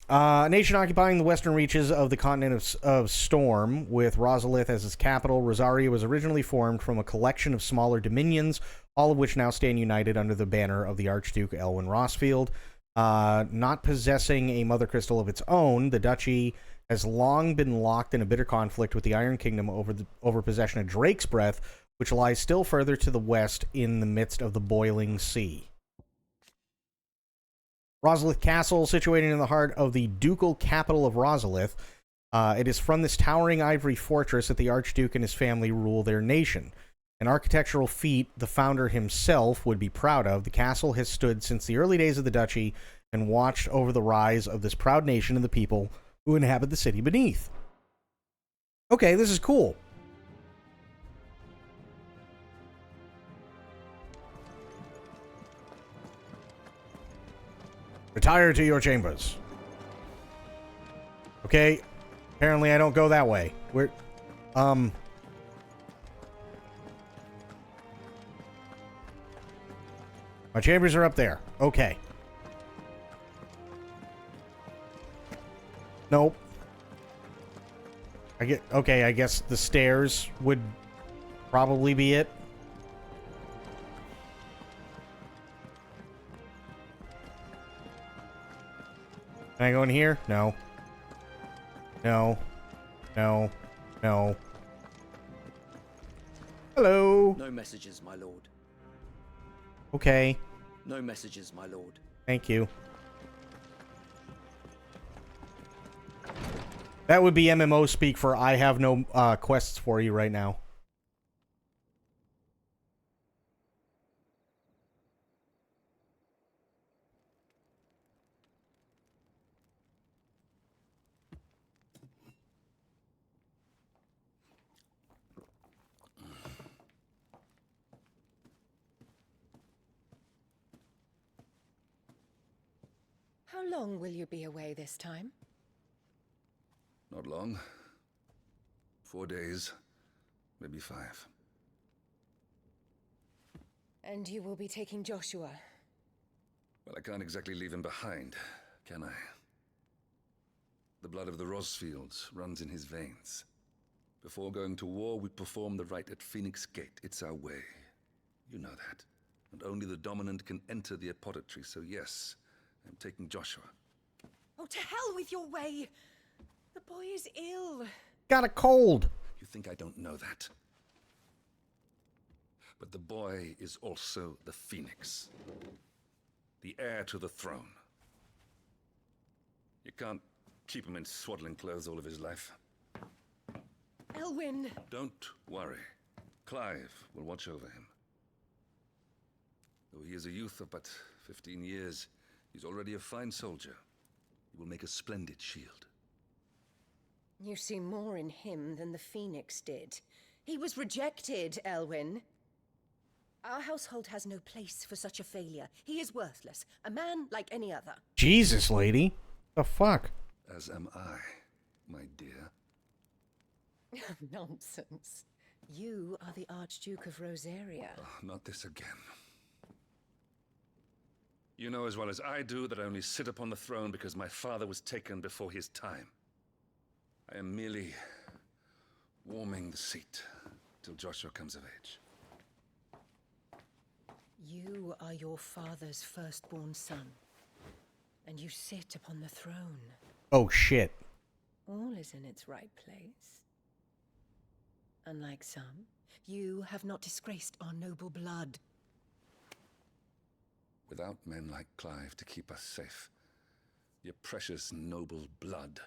A nation occupying the western reaches of the continent of Storm, with Rosalith as its capital. Rosaria was originally formed from a collection of smaller dominions, all of which now stand united under the banner of the Archduke Elwyn Rossfield. Not possessing a mother crystal of its own, the duchy has long been locked in a bitter conflict with the Iron Kingdom over possession of Drake's Breath, which lies still further to the west in the midst of the boiling sea. Rosalith Castle, situated in the heart of the ducal capital of Rosalith. It is from this towering ivory fortress that the Archduke and his family rule their nation. An architectural feat the founder himself would be proud of. The castle has stood since the early days of the duchy and watched over the rise of this proud nation and the people who inhabit the city beneath. Okay, this is cool. Retire to your chambers. Okay, apparently I don't go that way. My chambers are up there. Okay. Nope. I guess the stairs would probably be it. Can I go in here? No. No. No. No. Hello. No messages, my lord. Okay. No messages, my lord. Thank you. That would be MMO speak for I have no quests for you right now. How long will you be away this time? Not long. 4 days, maybe 5. And you will be taking Joshua? Well, I can't exactly leave him behind, can I? The blood of the Rosfields runs in his veins. Before going to war, we perform the rite at Phoenix Gate. It's our way. You know that. And only the dominant can enter the apothecary, so yes, I'm taking Joshua. Oh, to hell with your way! The boy is ill. Got a cold. You think I don't know that? But the boy is also the Phoenix. The heir to the throne. You can't keep him in swaddling clothes all of his life. Elwyn! Don't worry. Clive will watch over him. Though he is a youth of but 15 years, he's already a fine soldier. He will make a splendid shield. You see more in him than the Phoenix did. He was rejected, Elwyn. Our household has no place for such a failure. He is worthless, a man like any other. Jesus, lady. The fuck? As am I, my dear. Nonsense. You are the Archduke of Rosaria. Oh, not this again. You know as well as I do that I only sit upon the throne because my father was taken before his time. I am merely warming the seat till Joshua comes of age. You are your father's firstborn son, and you sit upon the throne. Oh, shit. All is in its right place. Unlike some, you have not disgraced our noble blood. Without men like Clive to keep us safe, your precious noble blood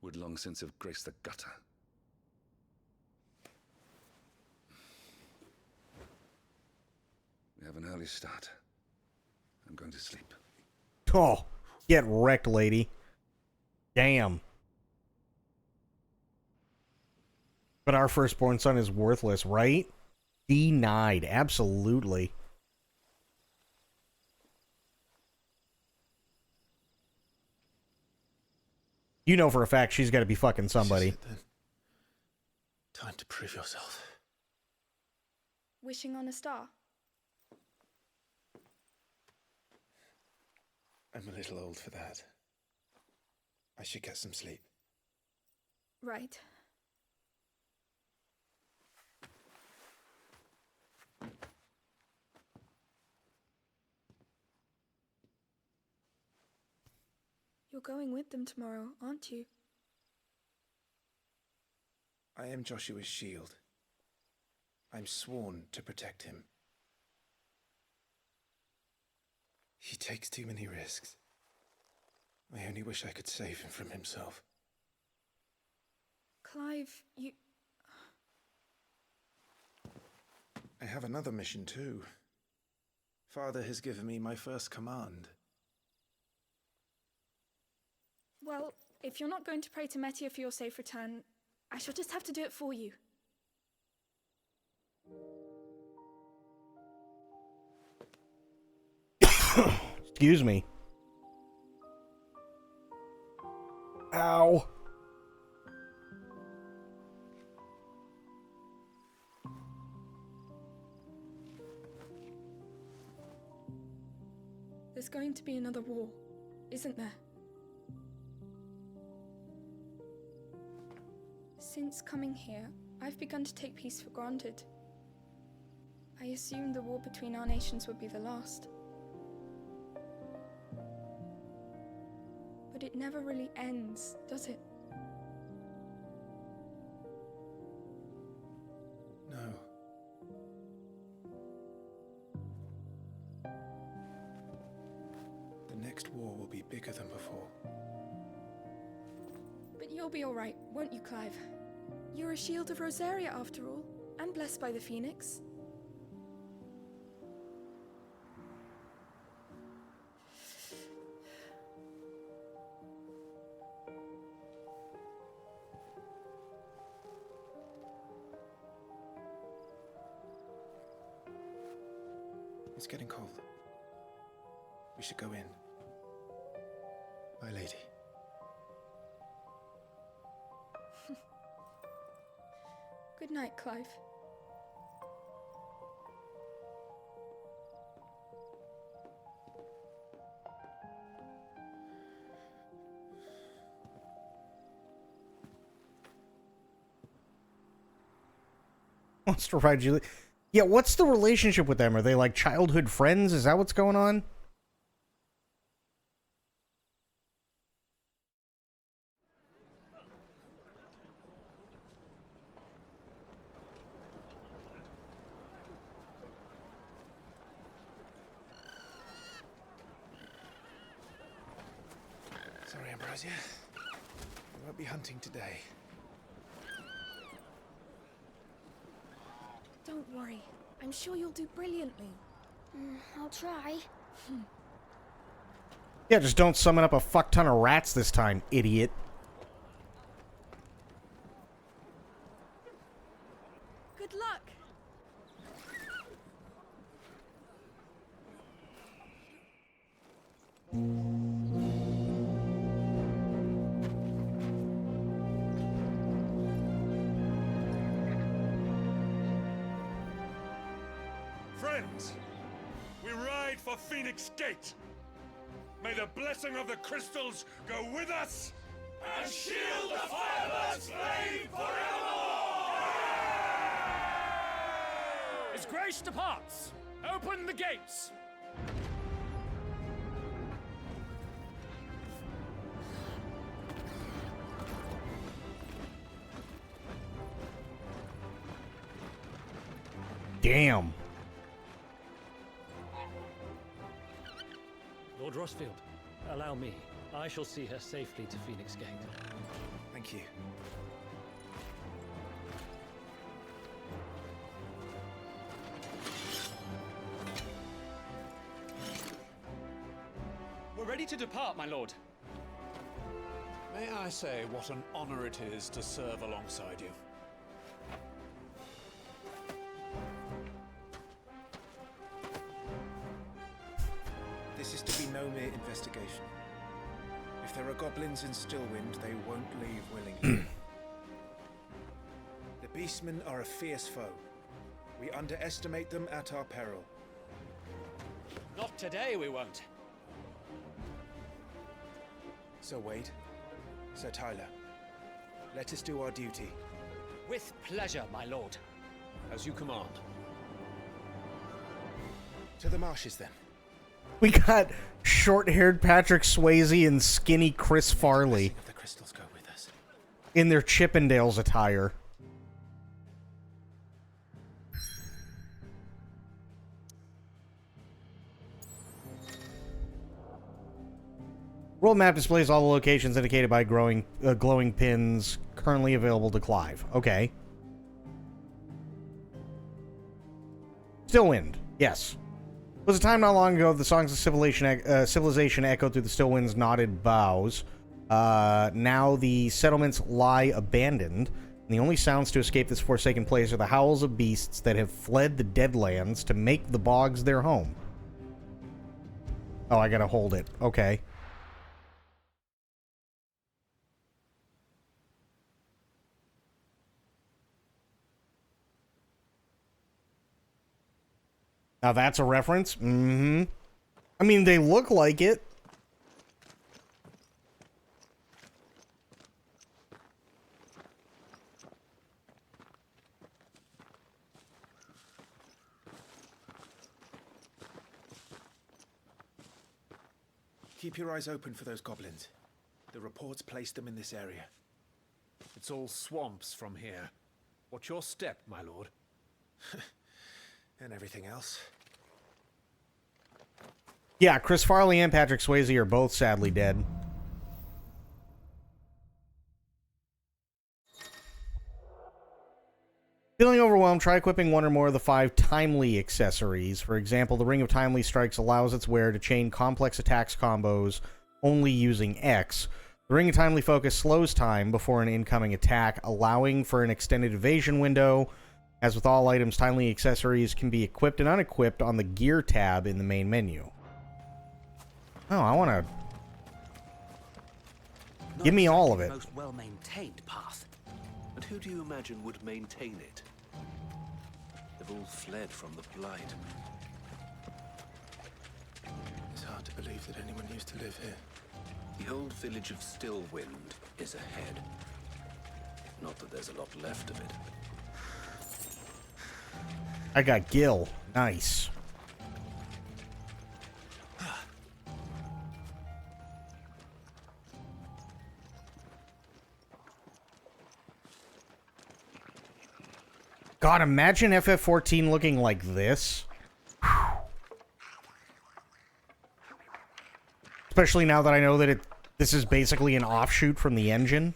would long since have graced the gutter. We have an early start. I'm going to sleep. Oh, get wrecked, lady. Damn. But our firstborn son is worthless, right? Denied. Absolutely. You know for a fact she's got to be fucking somebody. Time to prove yourself. Wishing on a star. I'm a little old for that. I should get some sleep. Right. You're going with them tomorrow, aren't you? I am Joshua's shield. I'm sworn to protect him. He takes too many risks. I only wish I could save him from himself. Clive, you... I have another mission too. Father has given me my first command. Well, if you're not going to pray to Metia for your safe return, I shall just have to do it for you. Excuse me. Ow. There's going to be another war, isn't there? Since coming here, I've begun to take peace for granted. I assumed the war between our nations would be the last. But it never really ends, does it? No. The next war will be bigger than before. But you'll be all right, won't you, Clive? You're a shield of Rosaria, after all, and blessed by the Phoenix. It's getting cold. We should go in. My lady. Good night, Clive. Wants to ride you. Yeah, what's the relationship with them? Are they like childhood friends? Is that what's going on? Sorry, Ambrosia. We won't be hunting today. Don't worry. I'm sure you'll do brilliantly. I'll try. Yeah, just don't summon up a fuck ton of rats this time, idiot. Good luck. Friends, we ride for Phoenix Gate. May the blessing of the crystals go with us and shield the Firebird's flame forevermore! As grace departs, open the gates! Damn. Lord Rossfield, allow me. I shall see her safely to Phoenix Gate. Thank you. Ready to depart, my lord. May I say what an honor it is to serve alongside you? This is to be no mere investigation. If there are goblins in Stillwind, they won't leave willingly. The beastmen are a fierce foe. We underestimate them at our peril. Not today, we won't. Sir Wade, Sir Tyler, let us do our duty. With pleasure, my lord. As you command. To the marshes, then. We got short-haired Patrick Swayze and skinny Chris Farley The crystals go with us. in their Chippendales attire. World map displays all the locations indicated by glowing pins currently available to Clive. Okay. Stillwind. Yes. It was a time not long ago the songs of civilization echoed through the Stillwind's knotted boughs. Now the settlements lie abandoned, and the only sounds to escape this forsaken place are the howls of beasts that have fled the Deadlands to make the bogs their home. Oh, I gotta hold it. Okay. Now that's a reference? Mm-hmm. I mean, they look like it. Keep your eyes open for those goblins. The reports placed them in this area. It's all swamps from here. What's your step, my lord? And everything else. Yeah, Chris Farley and Patrick Swayze are both sadly dead. Feeling overwhelmed, try equipping one or more of the 5 timely accessories. For example, the Ring of Timely Strikes allows its wearer to chain complex attacks combos only using X. The Ring of Timely Focus slows time before an incoming attack, allowing for an extended evasion window. As with all items, timely accessories can be equipped and unequipped on the Gear tab in the main menu. Oh, I want to... Give me all of it. Most well-maintained path. And who do you imagine would maintain it? They've all fled from the Blight. It's hard to believe that anyone used to live here. The old village of Stillwind is ahead. Not that there's a lot left of it. I got Gil. Nice. God, imagine FF14 looking like this. Especially now that I know that this is basically an offshoot from the engine.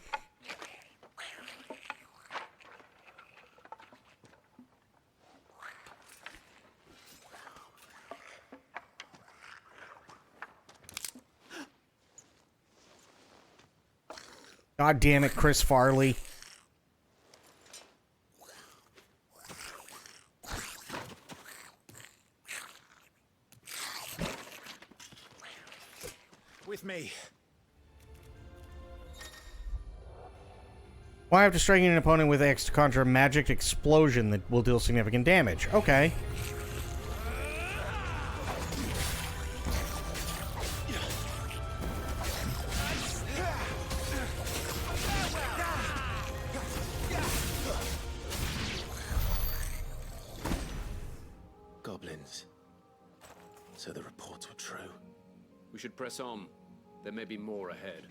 God damn it, Chris Farley. With me. Why after striking an opponent with X to conjure a magic explosion that will deal significant damage? Okay. Goblins. So the reports were true. We should press on. There may be more ahead.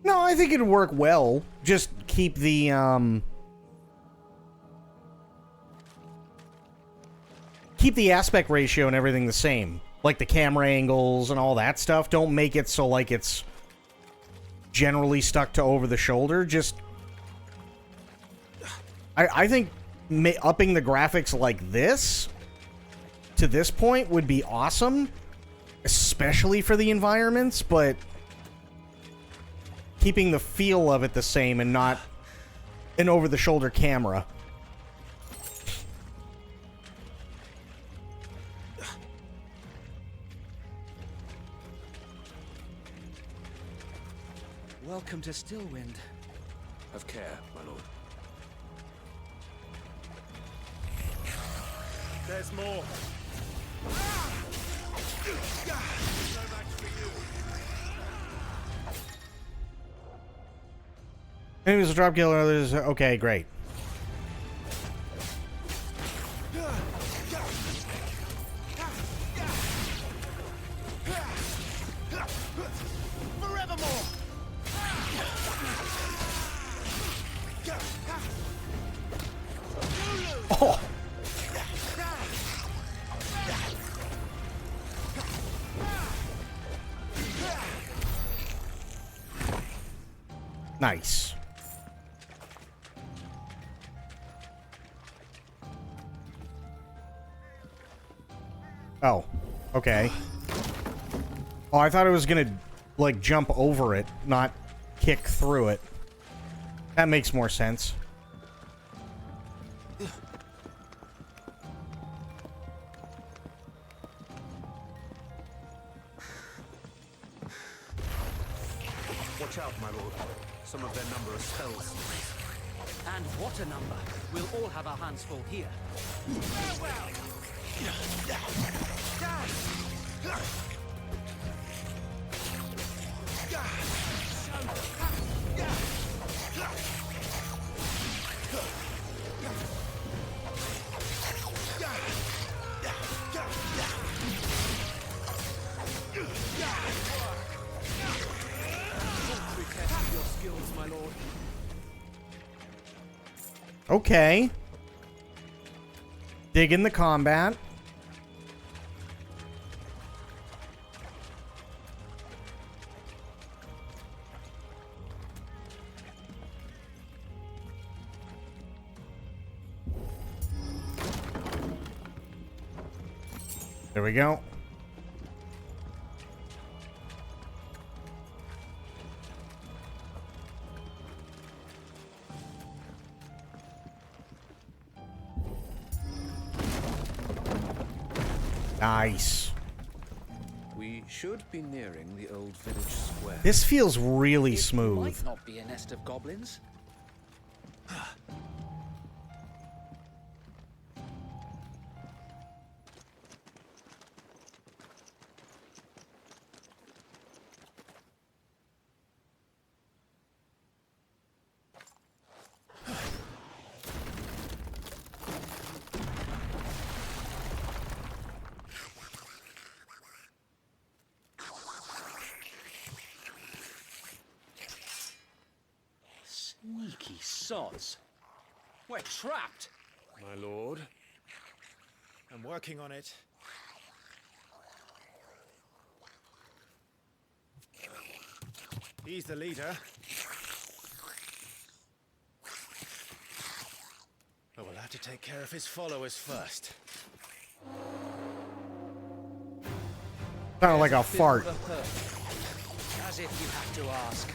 No, I think it'd work well. Just keep the, keep the aspect ratio and everything the same. Like the camera angles and all that stuff. Don't make it so like it's generally stuck to over the shoulder. Just... I think upping the graphics like this to this point would be awesome. especially for the environments, but keeping the feel of it the same and not an over-the-shoulder camera. Welcome to Stillwind. Have care, my lord. There's more. Enemies will drop kill others. Okay, great. Oh. Nice. Oh, okay. Oh, I thought it was gonna, like, jump over it, not kick through it. That makes more sense. Watch out, my lord. Some of their number are spells. And what a number. We'll all have our hands full here. My lord. Okay. Dig in the combat. There we go. Nice. We should be nearing the old village square. This feels really It smooth. might not be a nest of goblins. Sneaky sods. We're trapped. My lord. I'm working on it. He's the leader. But we'll have to take care of his followers first. Sounded like a fart. As if you have to ask.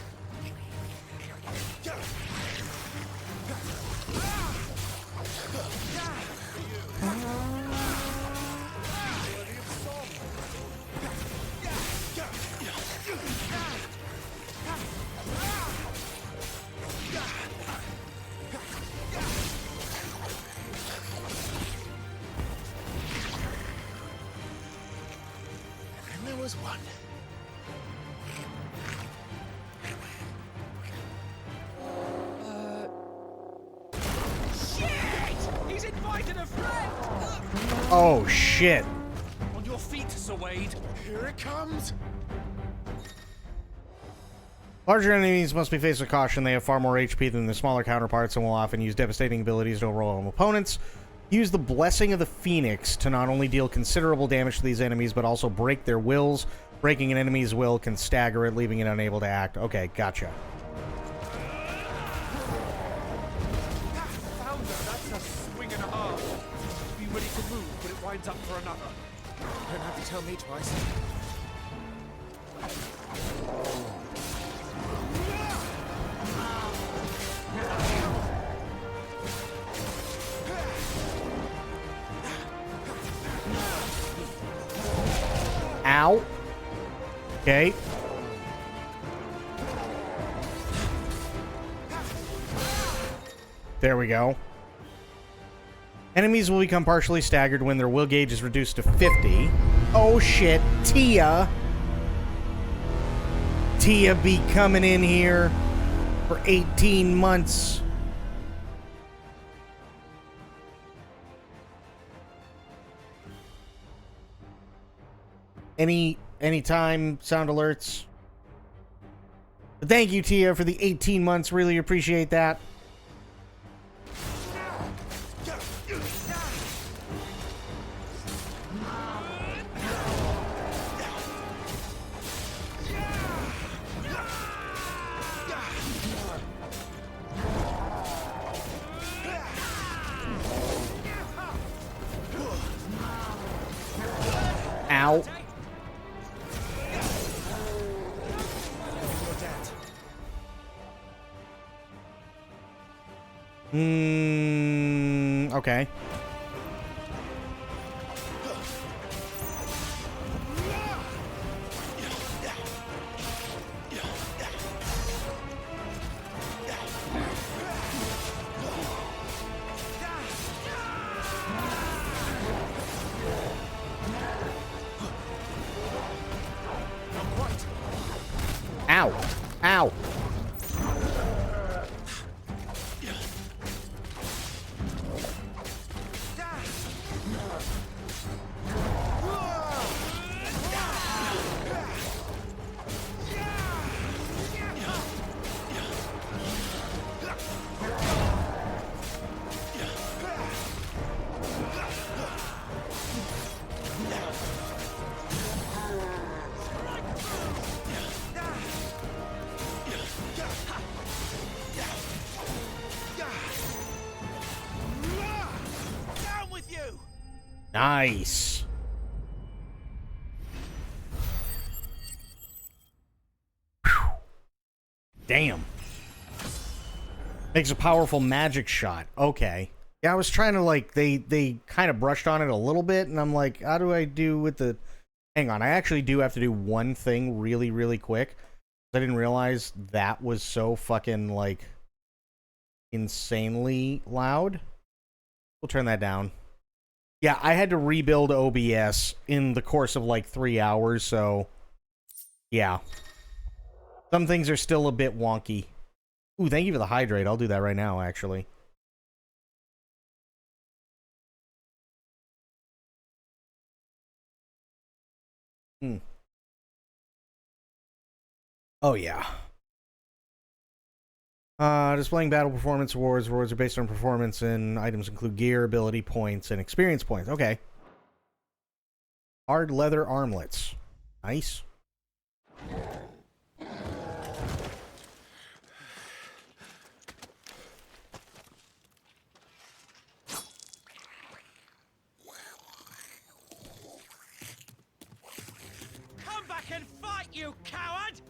And there was one. He's invited a friend! Oh, shit. On your feet, Sir Wade. Here it comes. Larger enemies must be faced with caution. They have far more HP than their smaller counterparts and will often use devastating abilities to overwhelm opponents. Use the Blessing of the Phoenix to not only deal considerable damage to these enemies, but also break their wills. Breaking an enemy's will can stagger it, leaving it unable to act. Okay, gotcha. That's a swing and a half. Be ready to move, but it winds up for another. Don't have to tell me twice. Ow. Okay. There we go. Enemies will become partially staggered when their will gauge is reduced to 50. Oh shit, Tia. Tia be coming in here for 18 months. Anytime sound alerts. But thank you, Tia, for the 18 months. Really appreciate that. Ow. Okay. Ow. Ow. Nice. Whew. Damn. Makes a powerful magic shot. Okay. Yeah, I was trying to, like, they kind of brushed on it a little bit, and I'm like, how do I do with the... Hang on, I actually do have to do one thing really, really quick. I didn't realize that was so fucking, like, insanely loud. We'll turn that down. Yeah, I had to rebuild OBS in the course of like 3 hours, so yeah. Some things are still a bit wonky. Ooh, thank you for the hydrate. I'll do that right now, actually. Oh, yeah. Displaying battle performance awards. Awards are based on performance, and items include gear, ability points, and experience points. Okay. Hard leather armlets. Nice. Come back and fight, you coward!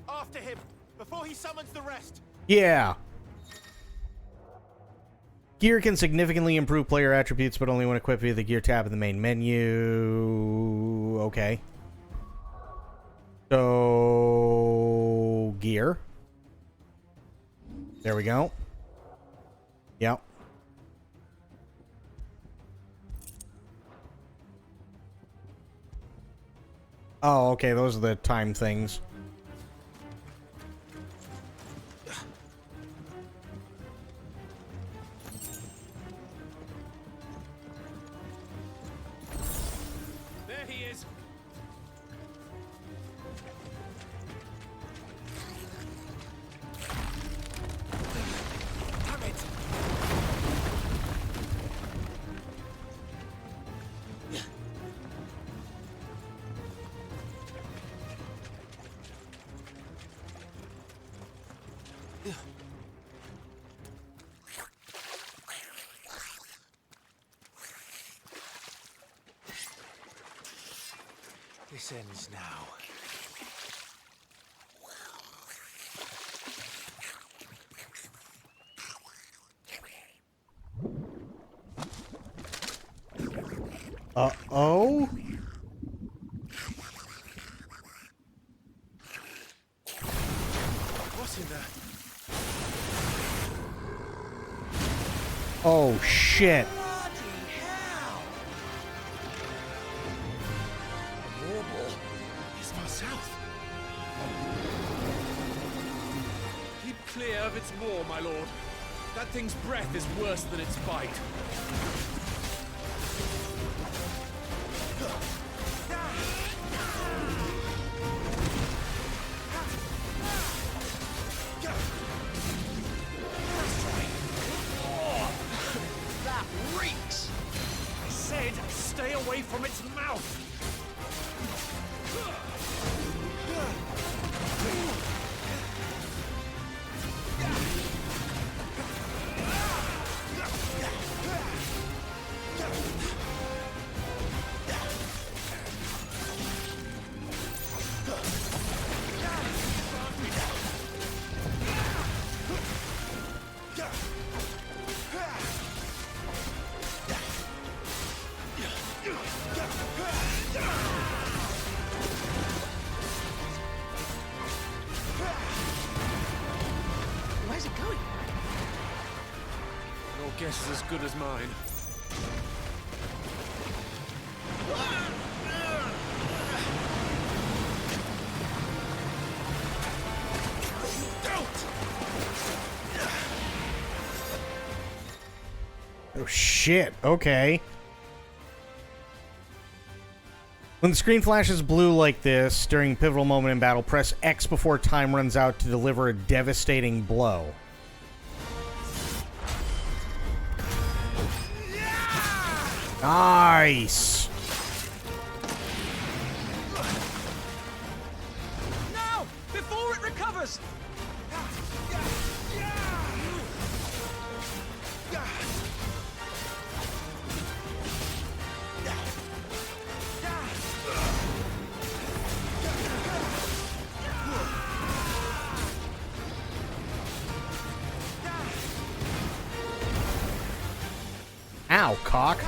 After him, before he summons the rest. Yeah. Gear can significantly improve player attributes, but only when equipped via the gear tab in the main menu. Okay. So, gear. There we go. Yep. Oh, okay, those are the time things. There he is. Damn it. This ends now. Uh-oh? What's in there? Oh, shit. Warble. It's far south. Keep clear of its maw, my lord. That thing's breath is worse than its bite. That reeks! I said stay away from its mouth! Where's it going? Your guess is as good as mine. Oh, shit. Okay. When the screen flashes blue like this during a pivotal moment in battle, press X before time runs out to deliver a devastating blow. Nice. Now! Before it recovers! Ow, cock.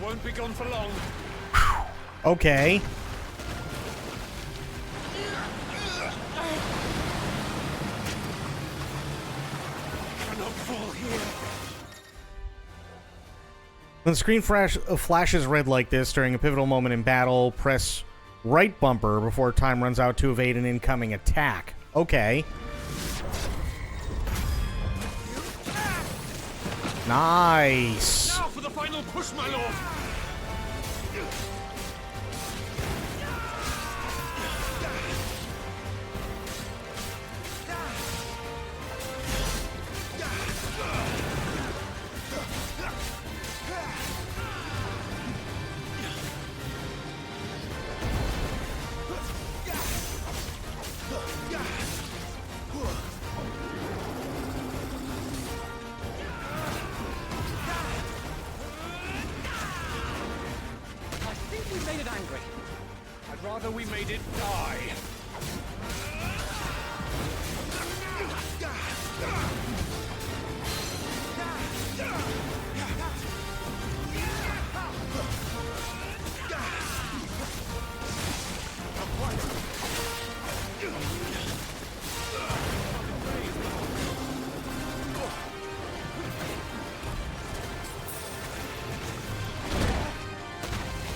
Won't be gone for long. Okay. Cannot fall here. When the screen flashes red like this during a pivotal moment in battle, press right bumper before time runs out to evade an incoming attack. Okay. Nice. Now for the final push, my lord. I'd rather we made it die.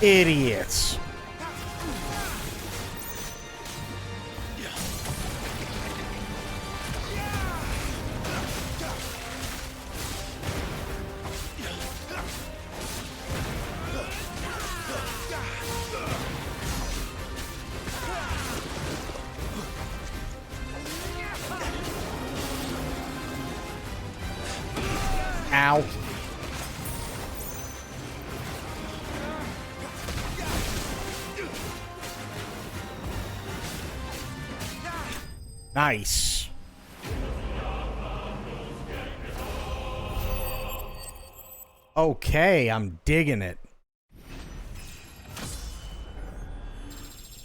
Idiots. Ow. Nice. Okay, I'm digging it.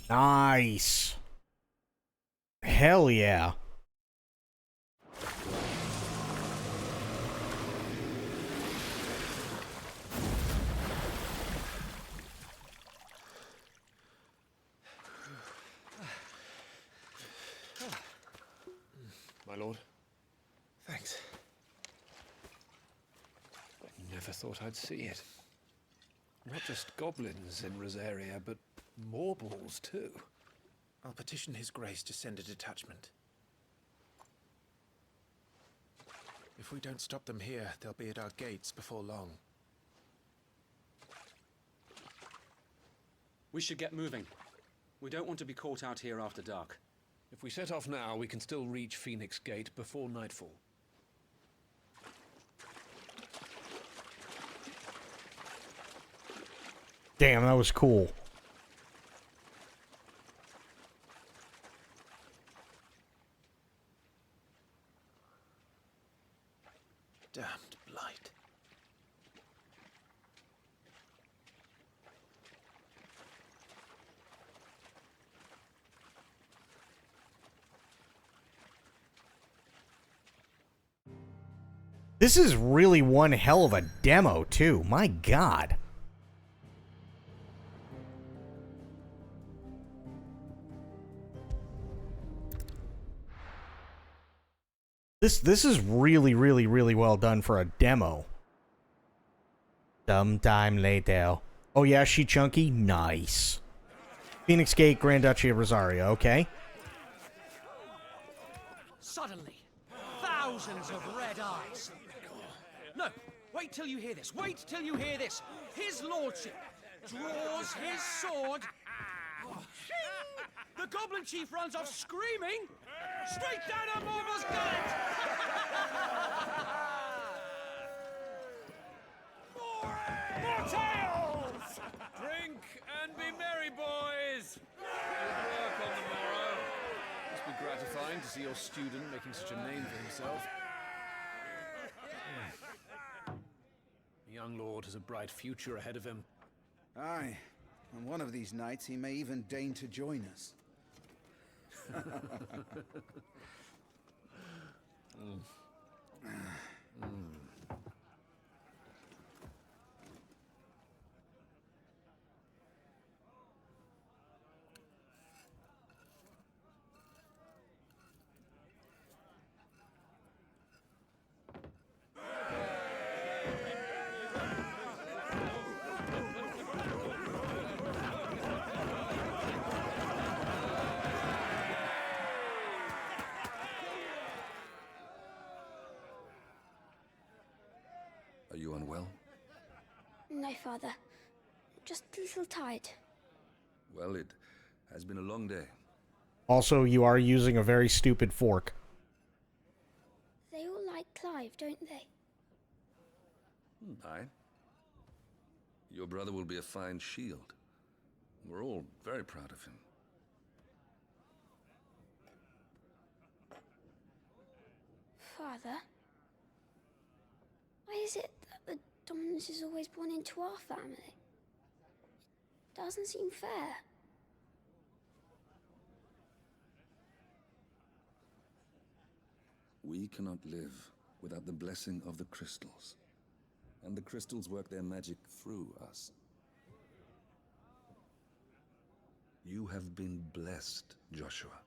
Nice. Hell yeah. My lord. Thanks. I never thought I'd see it. Not just goblins in Rosaria, but morbals too. I'll petition His Grace to send a detachment. If we don't stop them here, they'll be at our gates before long. We should get moving. We don't want to be caught out here after dark. If we set off now, we can still reach Phoenix Gate before nightfall. Damn, that was cool. Damned blight. This is really one hell of a demo, too. My God. This is really, really, really well done for a demo. Sometime later. Oh yeah, she chunky? Nice. Phoenix Gate, Grand Duchy of Rosaria, okay. Suddenly, thousands of red eyes. No, wait till you hear this. Wait till you hear this. His lordship draws his sword. The goblin chief runs off screaming straight down a mortal's gullet. More tales! Drink and be merry, boys! Good work on the morrow. Must be gratifying to see your student making such a name for himself. The young lord has a bright future ahead of him. Aye, and one of these nights he may even deign to join us. Are you unwell? No, Father. Just a little tired. Well, it has been a long day. Also, you are using a very stupid fork. They all like Clive, don't they? Aye. Your brother will be a fine shield. We're all very proud of him. Father? Why is it that the dominance is always born into our family? It doesn't seem fair. We cannot live without the blessing of the crystals. And the crystals work their magic through us. You have been blessed, Joshua.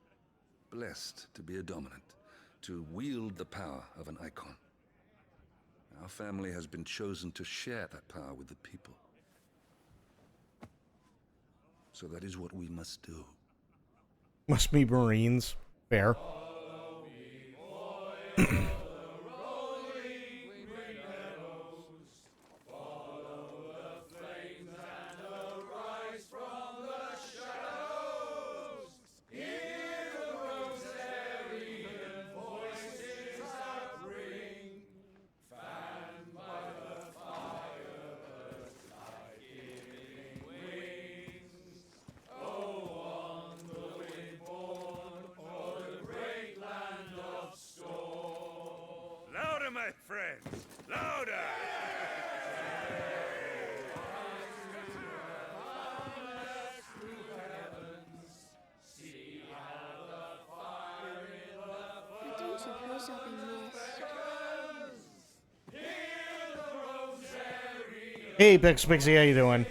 Blessed to be a dominant, to wield the power of an icon. Our family has been chosen to share that power with the people. So that is what we must do. Must be Marines. Fair. friends! Louder! I don't suppose I'll be missed. Hey, FFXVI, how you doing?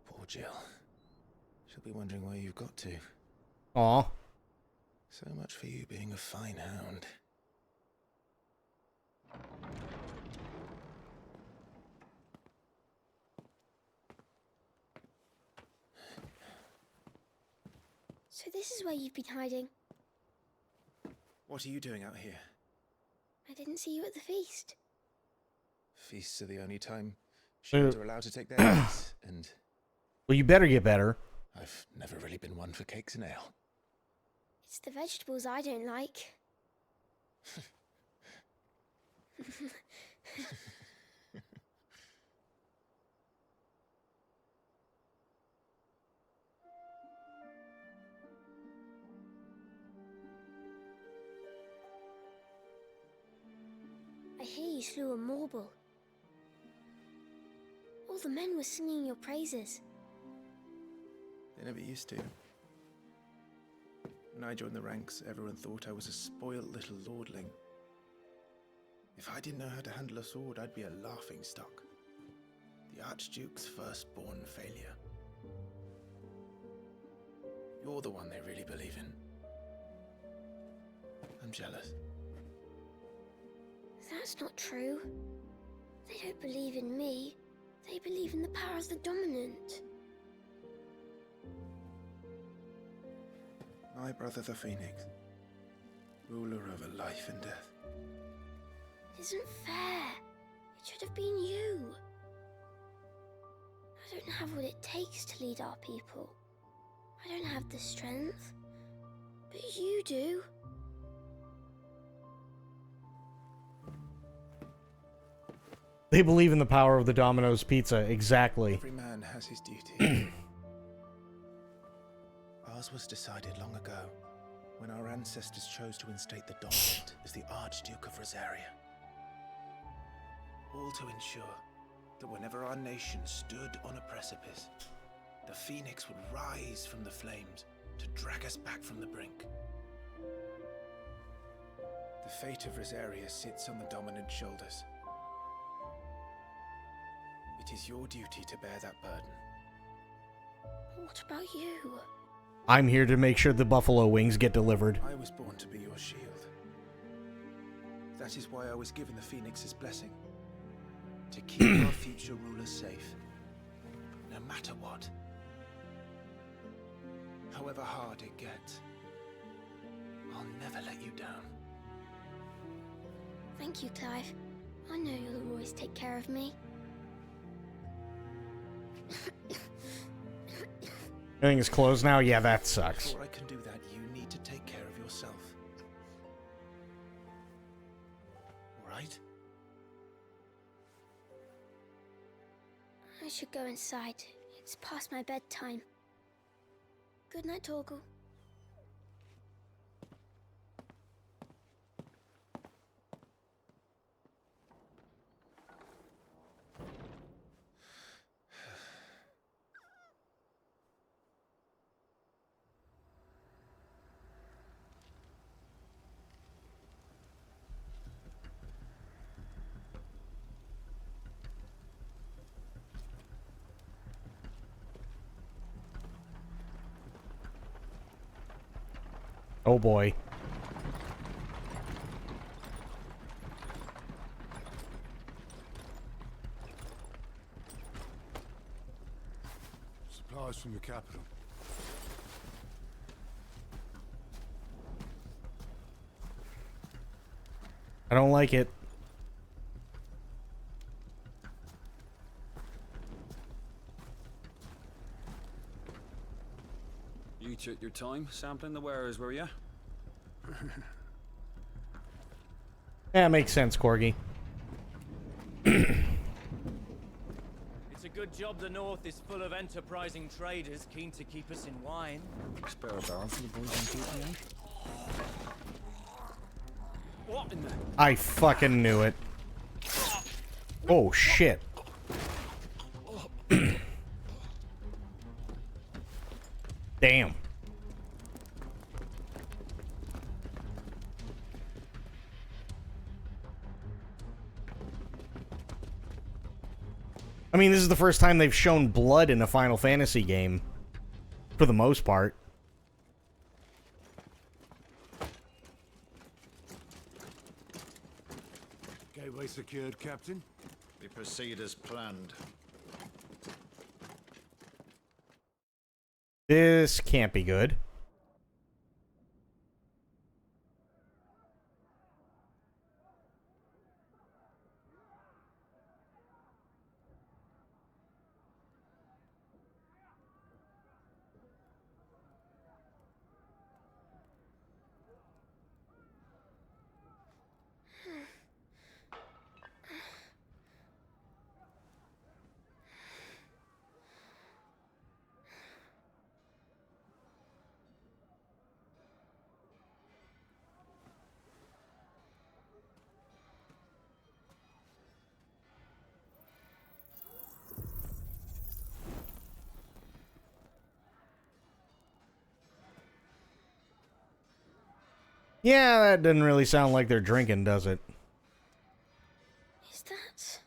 Poor Jill. She'll be wondering where you've got to. Aw. So much for you being a fine hound. So this is where you've been hiding. What are you doing out here? I didn't see you at the feast. Feasts are the only time shields are allowed to take their place, and... Well, you better get better. I've never really been one for cakes and ale. It's the vegetables I don't like. I hear you slew a Morble. All the men were singing your praises. They never used to. When I joined the ranks, everyone thought I was a spoilt little lordling. If I didn't know how to handle a sword, I'd be a laughingstock. The Archduke's firstborn failure. You're the one they really believe in. I'm jealous. That's not true. They don't believe in me. They believe in the power of the dominant. My brother the Phoenix, ruler over life and death. It isn't fair. It should have been you. I don't have what it takes to lead our people. I don't have the strength. But you do. They believe in the power of the Domino's pizza, exactly. Every man has his duty. Ours was decided long ago, when our ancestors chose to instate the dominant as the Archduke of Rosaria. All to ensure that whenever our nation stood on a precipice, the Phoenix would rise from the flames to drag us back from the brink. The fate of Rosaria sits on the dominant's shoulders. It is your duty to bear that burden. What about you? I'm here to make sure the buffalo wings get delivered. I was born to be your shield. That is why I was given the Phoenix's blessing. To keep our future rulers safe. No matter what. However hard it gets. I'll never let you down. Thank you, Clive. I know you'll always take care of me. Everything is closed now? Yeah, that sucks. Before I can do that, you need to take care of yourself. Right? I should go inside. It's past my bedtime. Good night, Torgal. Oh boy. Supplies from the capital. I don't like it. You took your time sampling the wares, were you? Yeah, makes sense, Corgi. good job the North is full of enterprising traders keen to keep us in wine. Spare a barrel for the boys on duty, eh? What in the... I fucking knew it. Oh, shit. Damn. I mean, this is the first time they've shown blood in a Final Fantasy game. For the most part. Gateway secured, Captain. We proceed as planned. This can't be good. Yeah, that doesn't really sound like they're drinking, does it? Is that...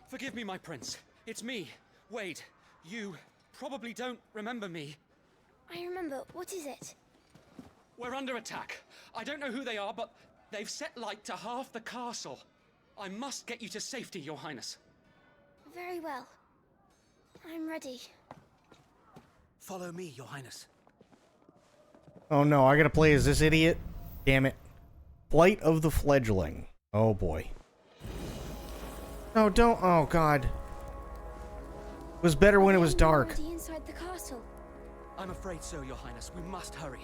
Forgive me, my prince. It's me, Wade. You probably don't remember me. I remember. What is it? We're under attack. I don't know who they are, but they've set light to half the castle. I must get you to safety, Your Highness. Very well. I'm ready. Follow me, Your Highness. Oh no, I gotta play as this idiot? Damn it. Flight of the Fledgling. Oh boy. No, don't. Oh god. It was better when it was dark. Already inside the castle. I'm afraid so, Your Highness. We must hurry.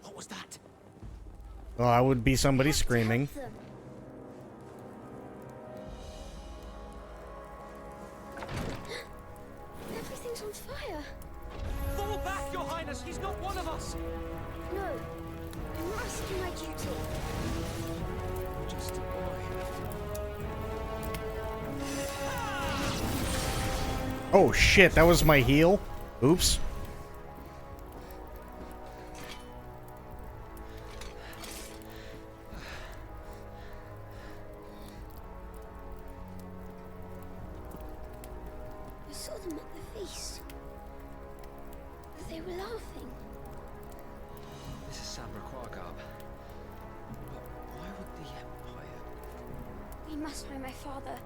What was that? Well, I would be somebody screaming. Everything's on fire. Fall back, Your Highness! He's not one of us! No. I must do my duty. Just a boy. Oh shit, that was my heal? Oops. I saw them at the feast. They were laughing. This is Sabra Quagab. But why would the Empire... We must find my father.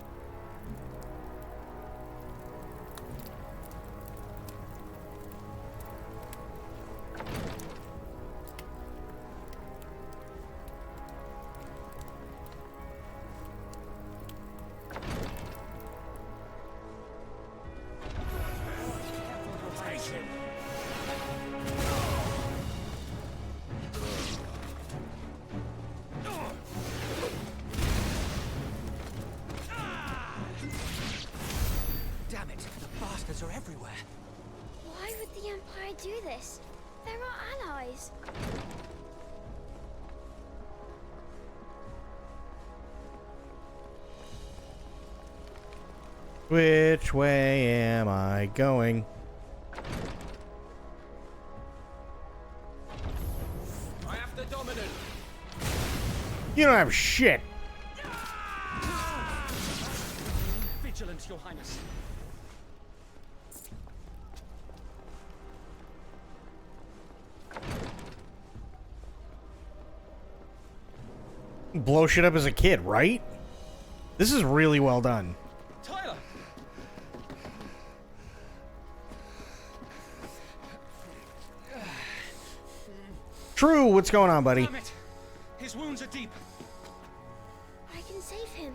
Damn it! The bastards are everywhere. Why would the Empire do this? They're our allies. Which way am I going? I have the dominant. You don't have shit. Vigilant, Your Highness. Blow shit up as a kid, right? This is really well done. Tyler! True, what's going on, buddy? Damn it! His wounds are deep. I can save him.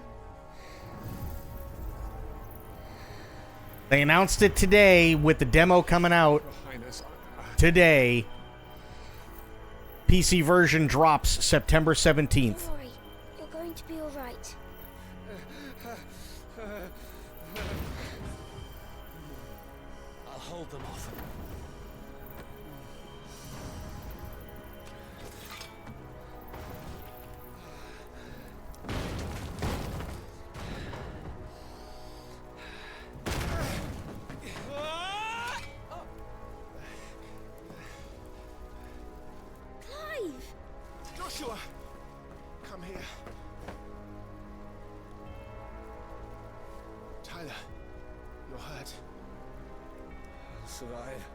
They announced it today with the demo coming out today. PC version drops September 17th. Don't worry. You're going to be all right. I'll hold them off. Clive! Joshua! Come here. Tyler, you're hurt. I'll survive.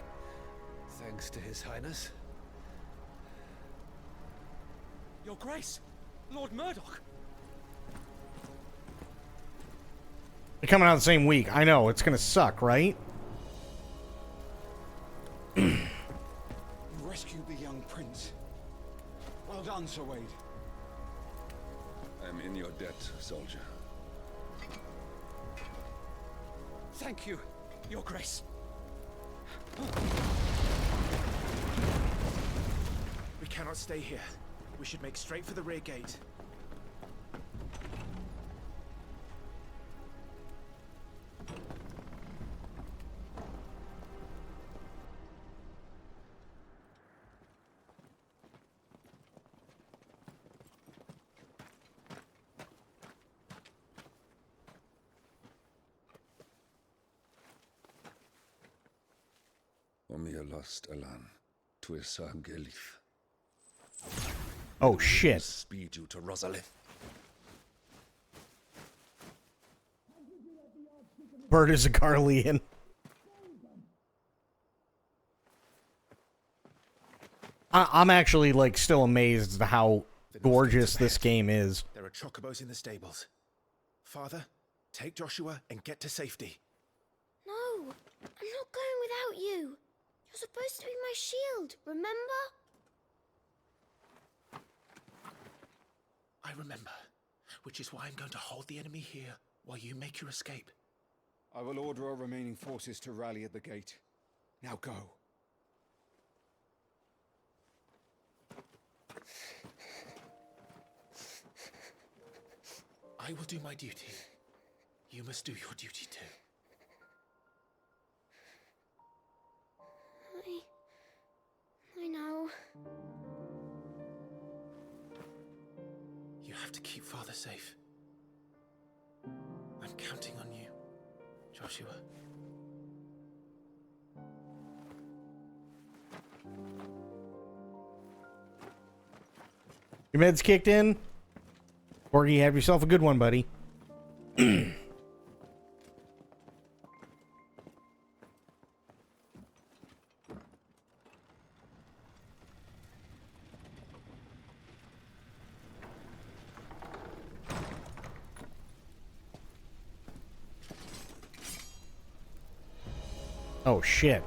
Thanks to His Highness. Your Grace, Lord Murdoch. They're coming out the same week. I know, it's gonna suck, right? You rescued the young prince. Well done, Sir Wade. I'm in your debt, soldier. Thank you, Your Grace. We cannot stay here. We should make straight for the rear gate. Omir lost Alan. Tuisa Gelif. Oh shit. Speed you to Rosalith. Bird is a Garlean. I'm actually like still amazed at how gorgeous this game is. There are chocobos in the stables. Father, take Joshua and get to safety. No, I'm not going without you. You're supposed to be my shield, remember? I remember, which is why I'm going to hold the enemy here while you make your escape. I will order our remaining forces to rally at the gate. Now go. I will do my duty. You must do your duty too. I know. You have to keep Father safe. I'm counting on you, Joshua. Your meds kicked in? Borgie, have yourself a good one, buddy. Oh, shit.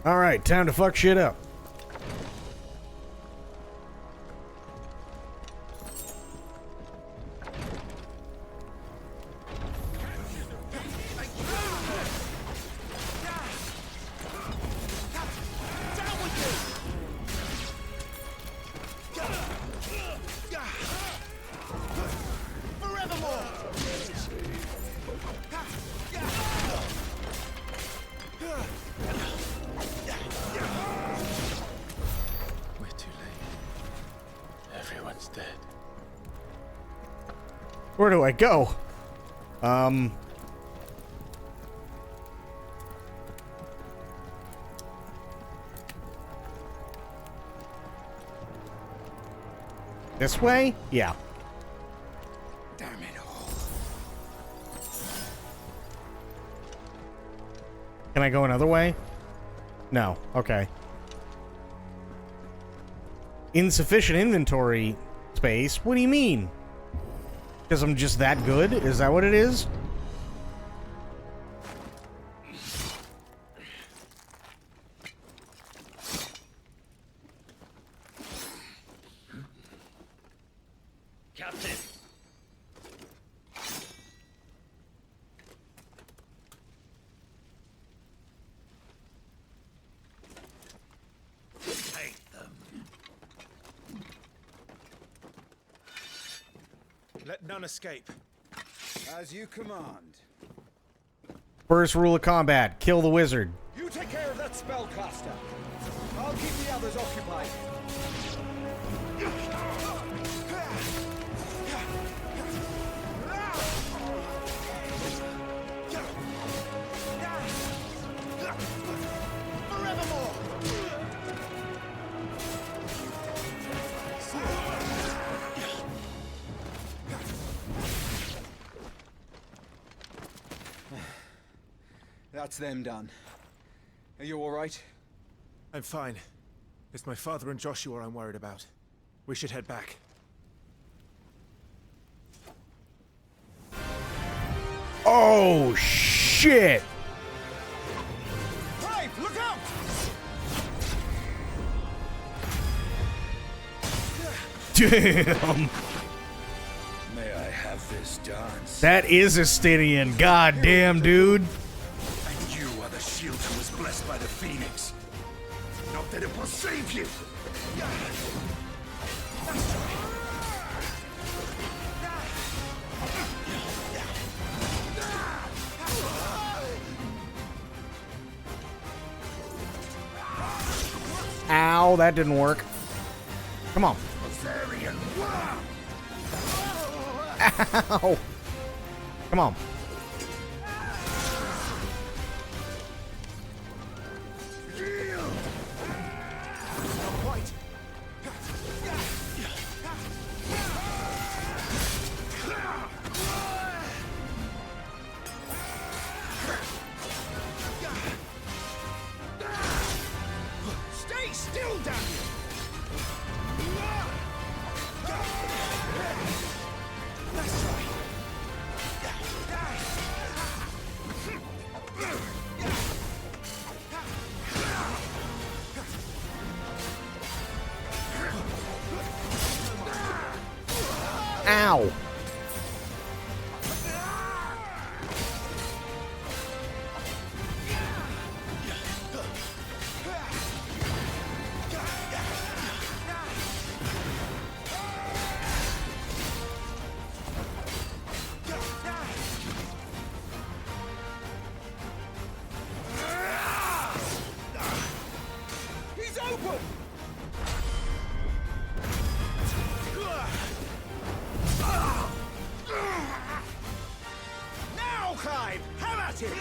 Alright, time to fuck shit up. Where do I go? This way? Yeah. Damn it all. Can I go another way? No. Okay. Insufficient inventory space? What do you mean? Because I'm just that good? Is that what it is? Captain! Take them. Let none escape. As you command. First rule of combat, kill the wizard. You take care of that spellcaster. I'll keep the others occupied. Forevermore! That's them done. Are you all right? I'm fine. It's my father and Joshua I'm worried about. We should head back. Oh, shit! Brave, look out! Damn! May I have this dance? That is Estinian. God damn, dude. And you are the shield who was blessed by the Phoenix. Not that it will save you. Ow, that didn't work. Come on. Ow! Come on. Stay still, damn you! That's right. Ow! He's open! Now, Clive! Have at it!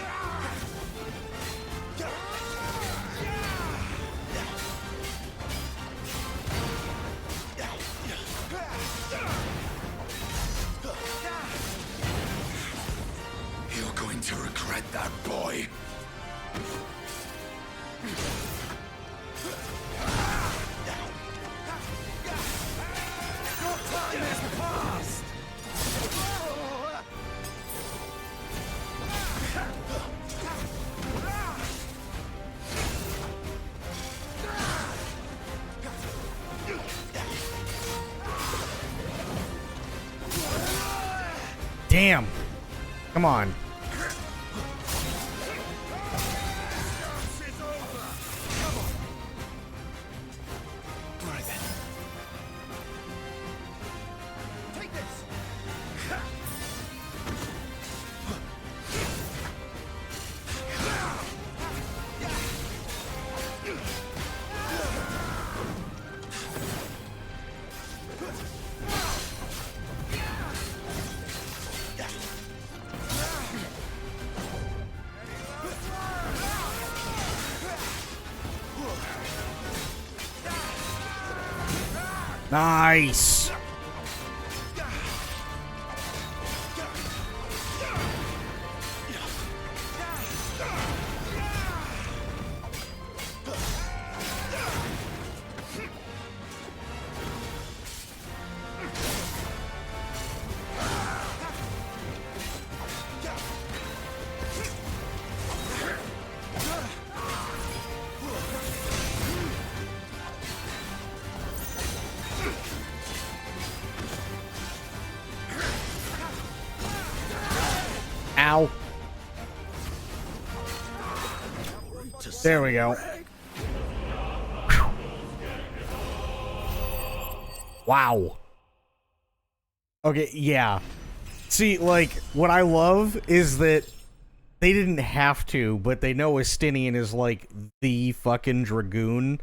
You're going to regret that, boy. Your time has passed! Damn! Come on. Right then. Take this! Nice! There we go. Wow. Okay, yeah. See, like, what I love is that they didn't have to, but they know Estinian is, like, the fucking Dragoon,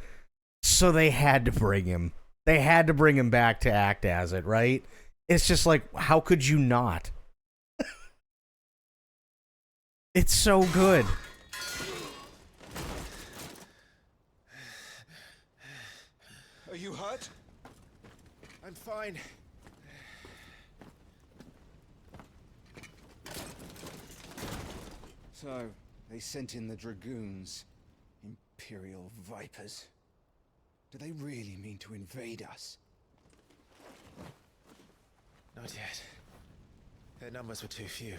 so they had to bring him. They had to bring him back to act as it, right? It's just like, how could you not? It's so good. Are you hurt? I'm fine. So, they sent in the Dragoons. Imperial vipers. Do they really mean to invade us? Not yet. Their numbers were too few.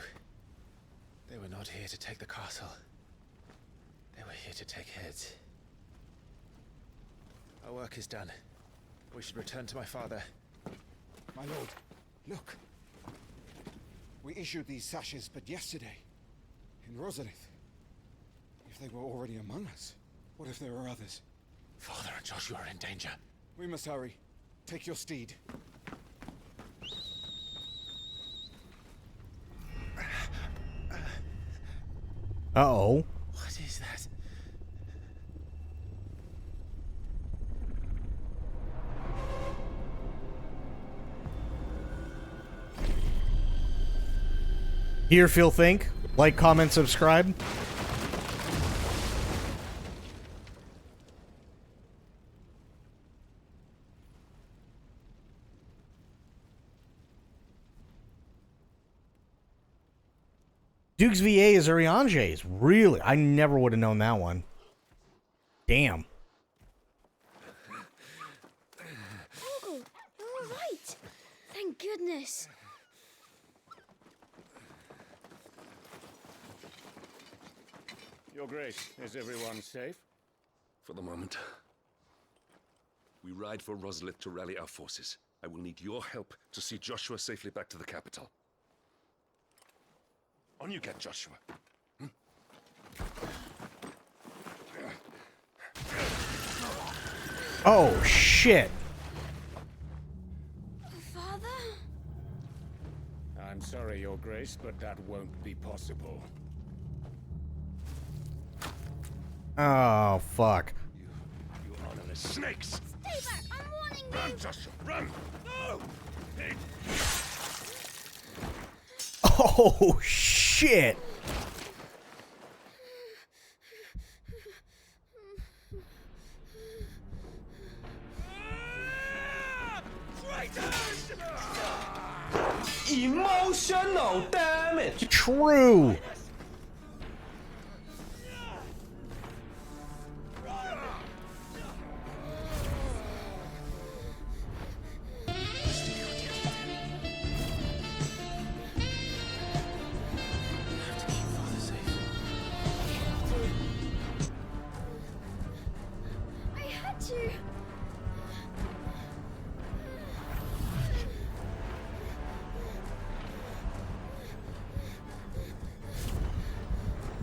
They were not here to take the castle. They were here to take heads. Our work is done. We should return to my father. My lord, look. We issued these sashes but yesterday. In Rosalith. If they were already among us, what if there are others? Father and Joshua are in danger. We must hurry. Take your steed. Uh-oh. What is that? Here, Phil Think. Like, comment, subscribe. Duke's VA is Uriange's. Really? I never would have known that one. Damn. Uncle, you're all right. Thank goodness. Your Grace, is everyone safe? For the moment. We ride for Rosalith to rally our forces. I will need your help to see Joshua safely back to the capital. On you get, Joshua. Oh, shit. Father? I'm sorry, Your Grace, but that won't be possible. Oh, fuck. You honorless snakes! Stay back! I'm warning you! Run, Joshua, run! No! Oh, shit. Emotional damage! True. I had to.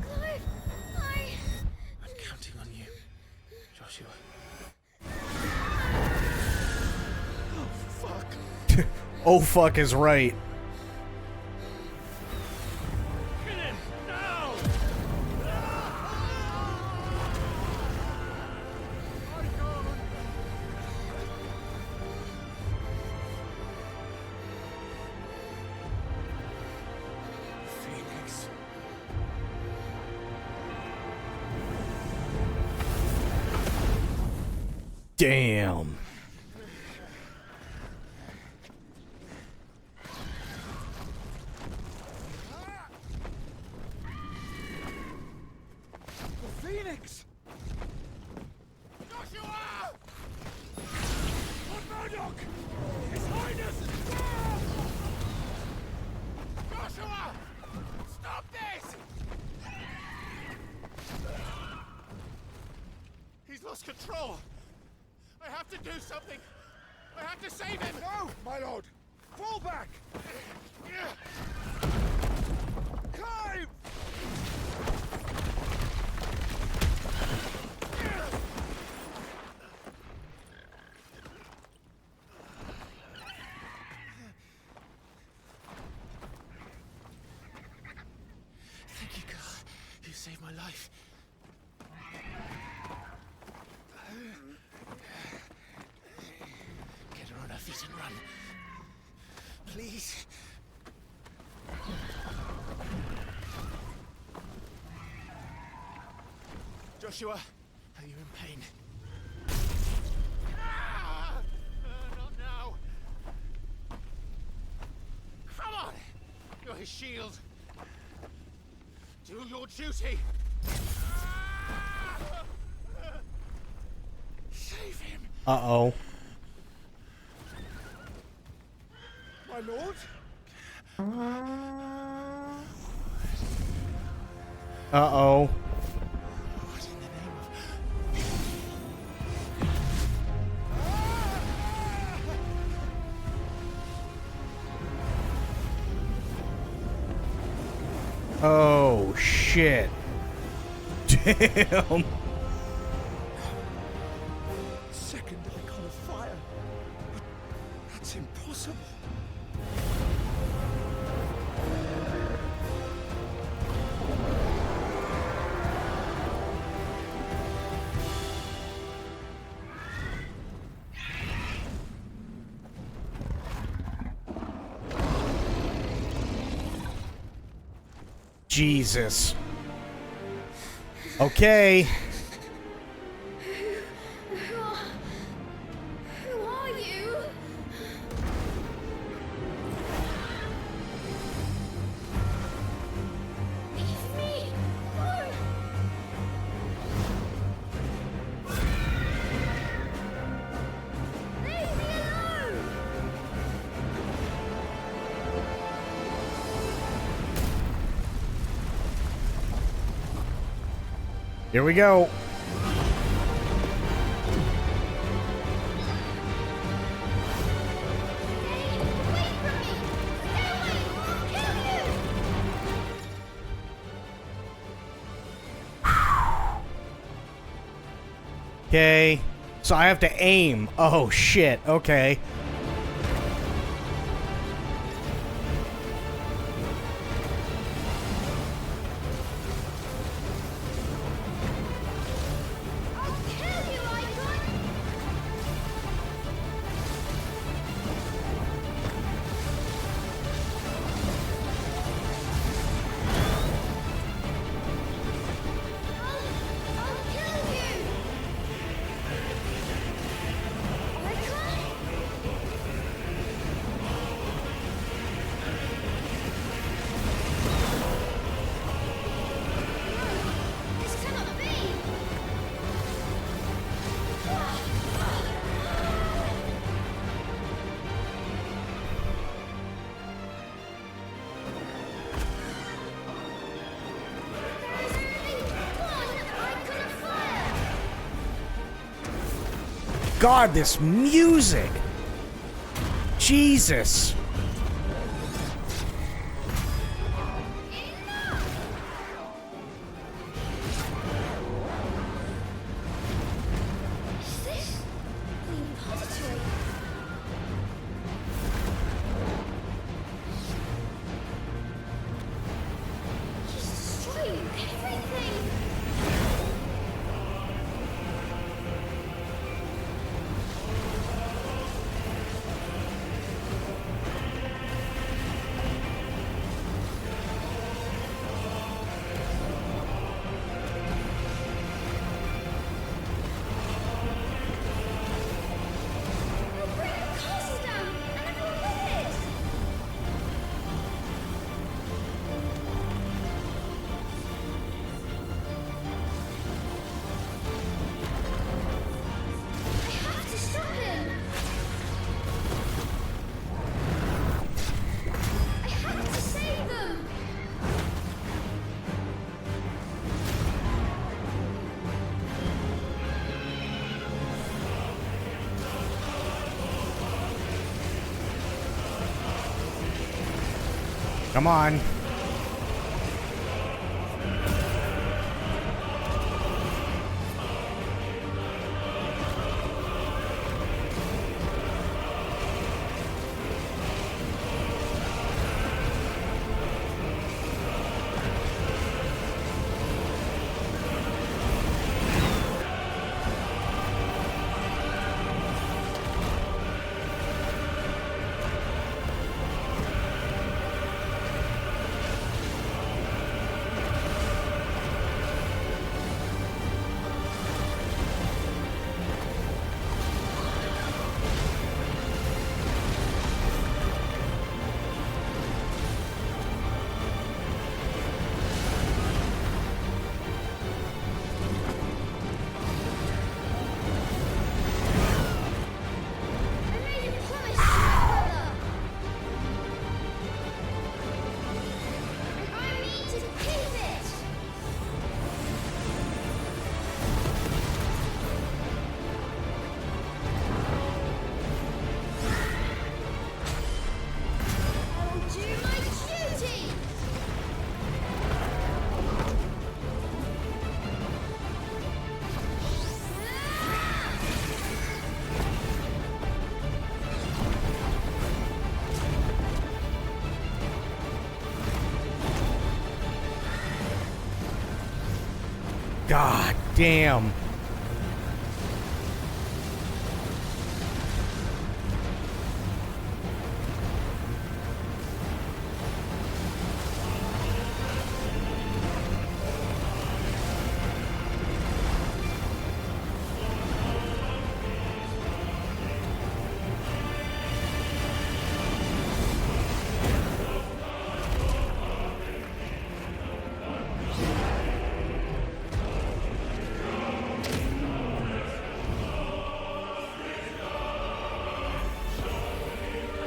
Clive, I'm counting on you, Joshua. Oh, fuck. Oh, fuck is right. Kill him! Now! Phoenix. Damn. The Phoenix! Joshua! Lord Murdoch! His Highness! Joshua! Stop this! He's lost control. I have to do something. I have to save him. No, my lord! Fall back! Clive! save my life. Get her on her feet and run. Please. Joshua, are you in pain? Not now. Come on! You're his shield. Do your duty. Save him. Uh-oh. My lord? Uh-oh. Oh, shit. Damn. Second icon of fire. That's impossible. Jesus. Okay. Who are you? Leave me alone. Leave me alone. Here we go. Okay. So I have to aim. Oh, shit. Okay. God, this music. Jesus. Is this the repository? He's destroying everything. Come on. God damn.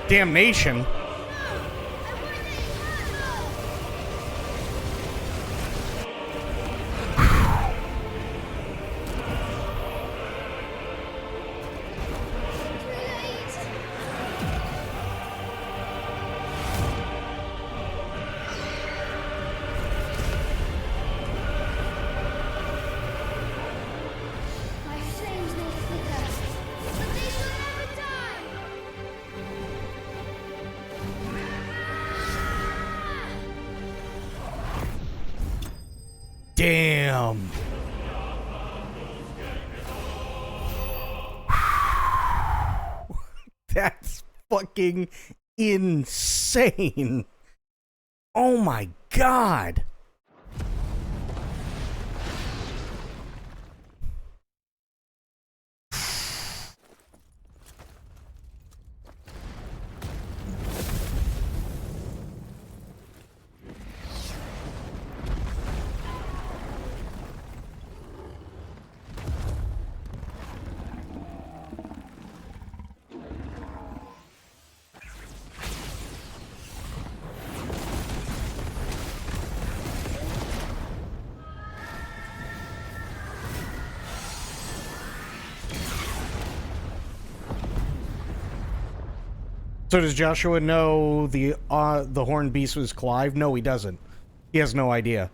Damnation. My flames may flicker, but they shall never die! Damn. That's fucking insane. Oh my god. So does Joshua know the horned beast was Clive? No, he doesn't. He has no idea.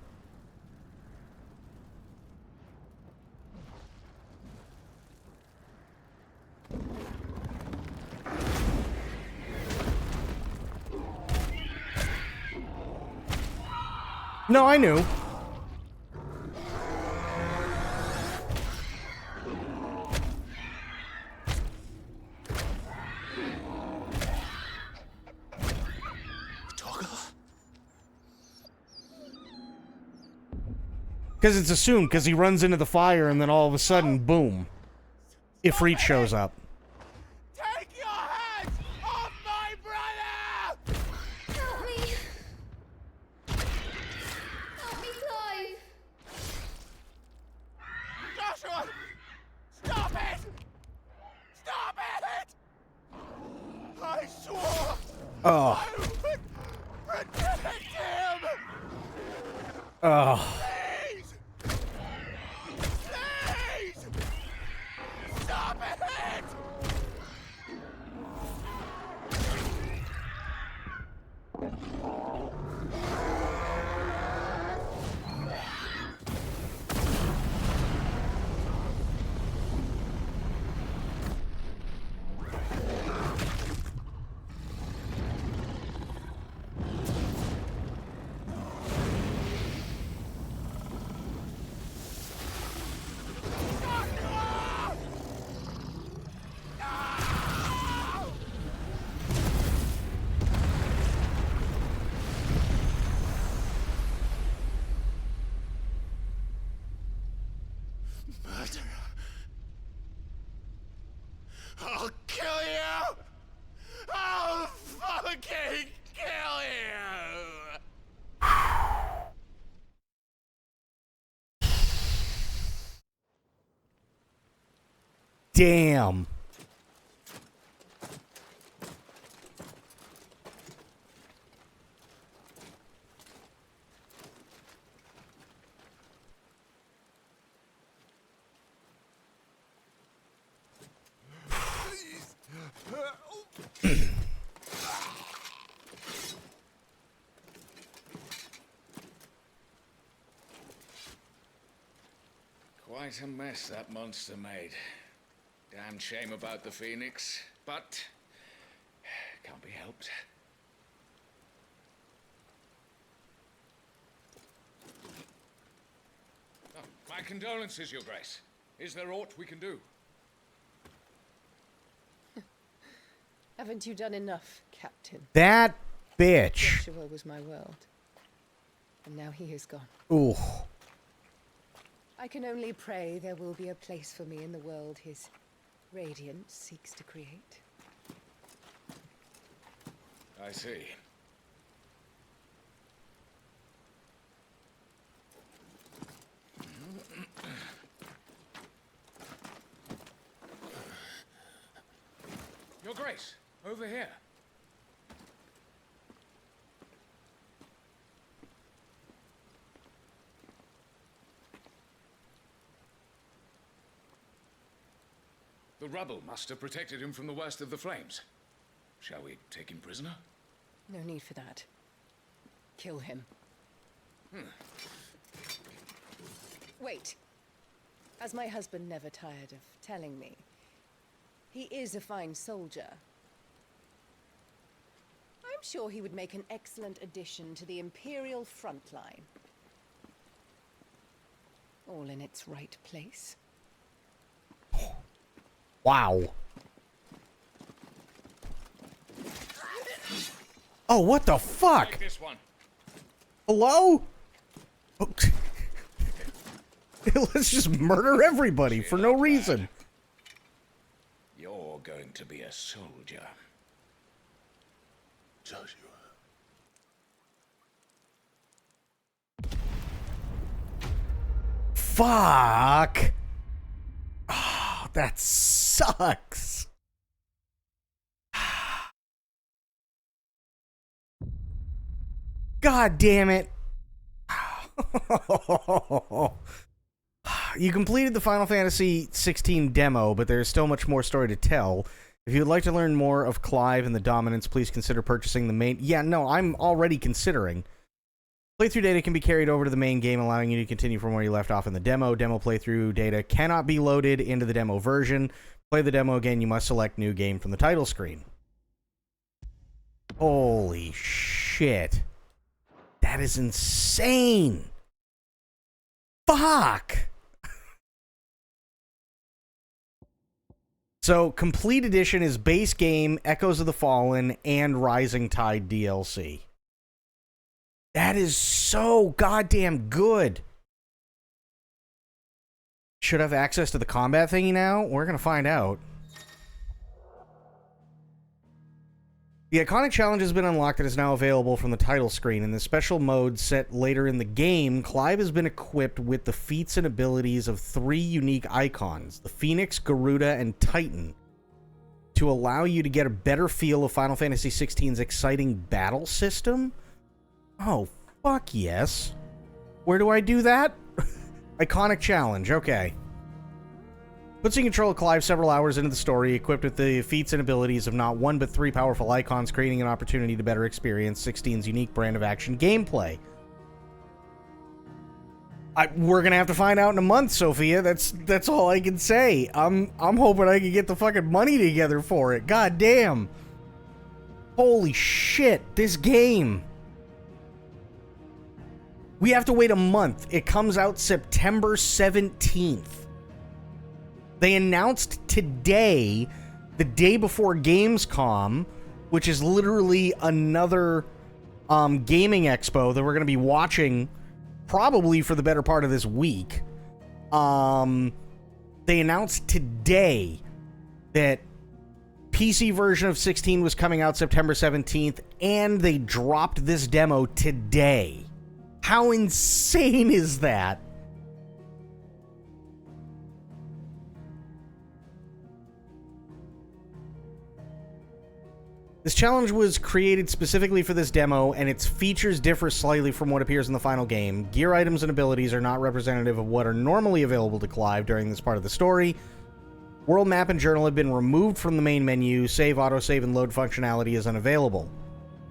No, I knew. Because it's assumed, because he runs into the fire and then all of a sudden, boom, Ifrit shows up. Take your hands off my brother! Help me! Help me, Clive! Joshua! Stop it! Stop it! I swore Oh. I would protect him! Oh. Please! Please! Stop it! Murderer. I'll kill you! I'll fucking kill you! Damn. Quite a mess that monster made. Damn shame about the Phoenix, but can't be helped. Oh, My condolences, Your Grace. Is there aught we can do? Haven't you done enough, Captain? That bitch. Joshua was my world. And now he is gone. Ooh. I can only pray there will be a place for me in the world his radiance seeks to create. I see. Your Grace, over here. The rubble must have protected him from the worst of the flames. Shall we take him prisoner? No need for that. Kill him. Wait. As my husband never tired of telling me, he is a fine soldier. I'm sure he would make an excellent addition to the Imperial front line. All in its right place. Wow. Oh, what the fuck? Take this one. Hello? Oh. Let's just murder everybody for no reason. You're going to be a soldier. Joshua. Fuck. Oh, that sucks. God damn it. You completed the Final Fantasy XVI demo, but there's still much more story to tell. If you would like to learn more of Clive and the Dominance, please consider purchasing the main... Yeah, no, I'm already considering. Playthrough data can be carried over to the main game, allowing you to continue from where you left off in the demo. Demo playthrough data cannot be loaded into the demo version. Play the demo again, you must select new game from the title screen. Holy shit. That is insane. Fuck. So, Complete Edition is base game, Echoes of the Fallen, and Rising Tide DLC. That is so goddamn good. Should have access to the combat thingy now? We're going to find out. The Iconic Challenge has been unlocked and is now available from the title screen. In the special mode set later in the game, Clive has been equipped with the feats and abilities of 3 unique icons, the Phoenix, Garuda, and Titan, to allow you to get a better feel of Final Fantasy XVI's exciting battle system. Oh, fuck yes. Where do I do that? Iconic Challenge, okay. Puts in control of Clive several hours into the story, equipped with the feats and abilities of not 1 but 3 powerful icons, creating an opportunity to better experience 16's unique brand of action gameplay. We're gonna have to find out in a month, Sophia. That's all I can say. I'm hoping I can get the fucking money together for it. God damn. Holy shit, this game. We have to wait a month. It comes out September 17th. They announced today, the day before Gamescom, which is literally another gaming expo that we're going to be watching probably for the better part of this week. They announced today that PC version of 16 was coming out September 17th, and they dropped this demo today. How insane is that? This challenge was created specifically for this demo, and its features differ slightly from what appears in the final game. Gear items and abilities are not representative of what are normally available to Clive during this part of the story. World map and journal have been removed from the main menu. Save, autosave, and load functionality is unavailable.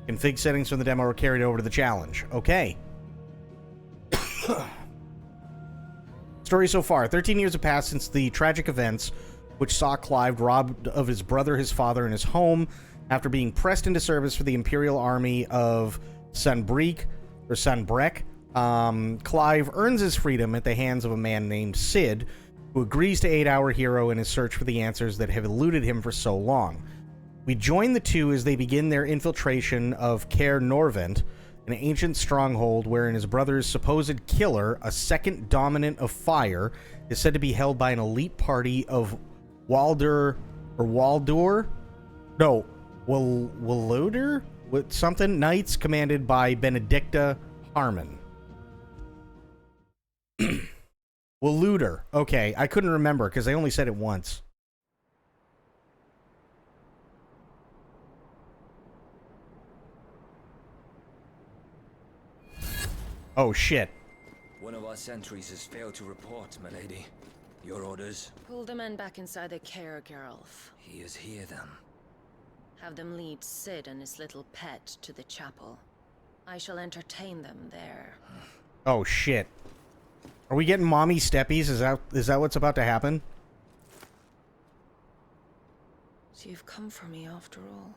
Config settings from the demo are carried over to the challenge. Okay. Story so far. 13 years have passed since the tragic events which saw Clive robbed of his brother, his father, and his home after being pressed into service for the Imperial Army of Sunbreak, or Sunbreck, Clive earns his freedom at the hands of a man named Sid, who agrees to aid our hero in his search for the answers that have eluded him for so long. We join the two as they begin their infiltration of Caer Norvent, an ancient stronghold wherein his brother's supposed killer, a second dominant of fire, is said to be held by an elite party of Waldor? No, Waloder? With something? Knights commanded by Benedicta Harmon. Waloder. Okay, I couldn't remember because I only said it once. Oh, shit. One of our sentries has failed to report, my lady. Your orders? Pull the men back inside the Caer, Geralf. He is here, then. Have them lead Sid and his little pet to the chapel. I shall entertain them there. Oh, shit. Are we getting mommy steppies? Is that what's about to happen? So you've come for me after all.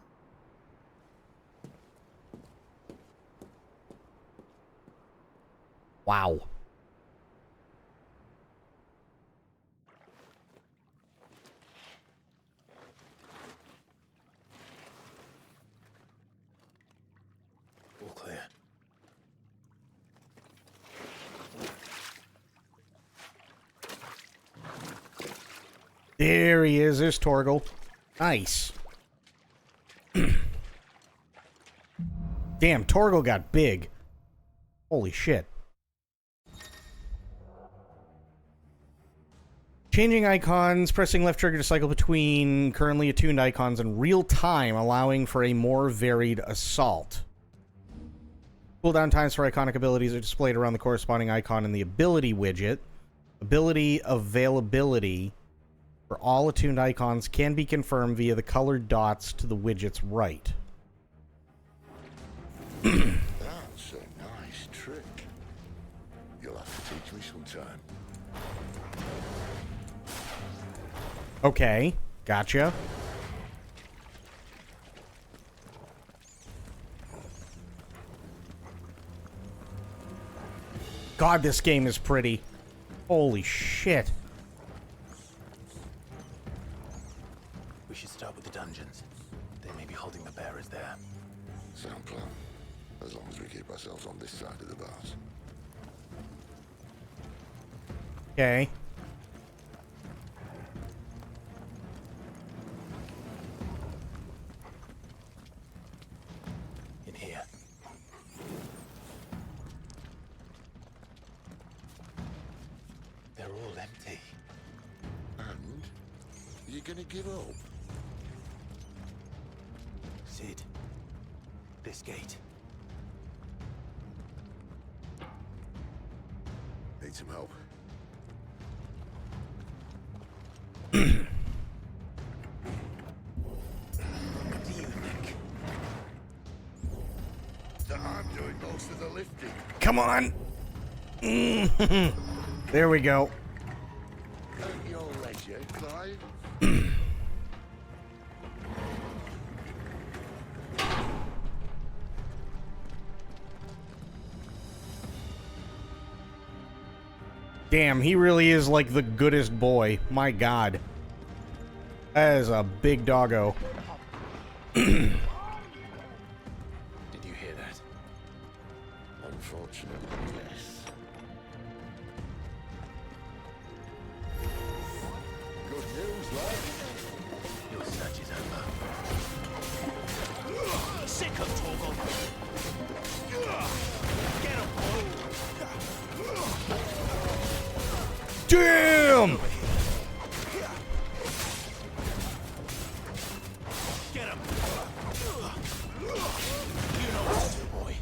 Wow. All clear. There he is. There's Torgal. Nice. Damn, Torgal got big. Holy shit. Changing icons, pressing left trigger to cycle between currently attuned icons in real time, allowing for a more varied assault. Cooldown times for iconic abilities are displayed around the corresponding icon in the ability widget. Ability availability for all attuned icons can be confirmed via the colored dots to the widget's right. That's a nice trick. You'll have to teach me sometime. Okay, gotcha. God, this game is pretty. Holy shit. We should start with the dungeons. They may be holding the bearers there. Sound plan. As long as we keep ourselves on this side of the bars. Okay. In here. They're all empty. And? You gonna give up? Sid. This gate. Need some help. What do you think? That I'm doing most of the lifting. Come on. There we go. At your leisure, Clive. Damn, he really is like the goodest boy. My God. That is a big doggo. Did you hear that? Unfortunately, yes. Good news, lad. Your search is over. Sick of Torgal! Get him, boy! Damn! Get him! You know what to do, boy.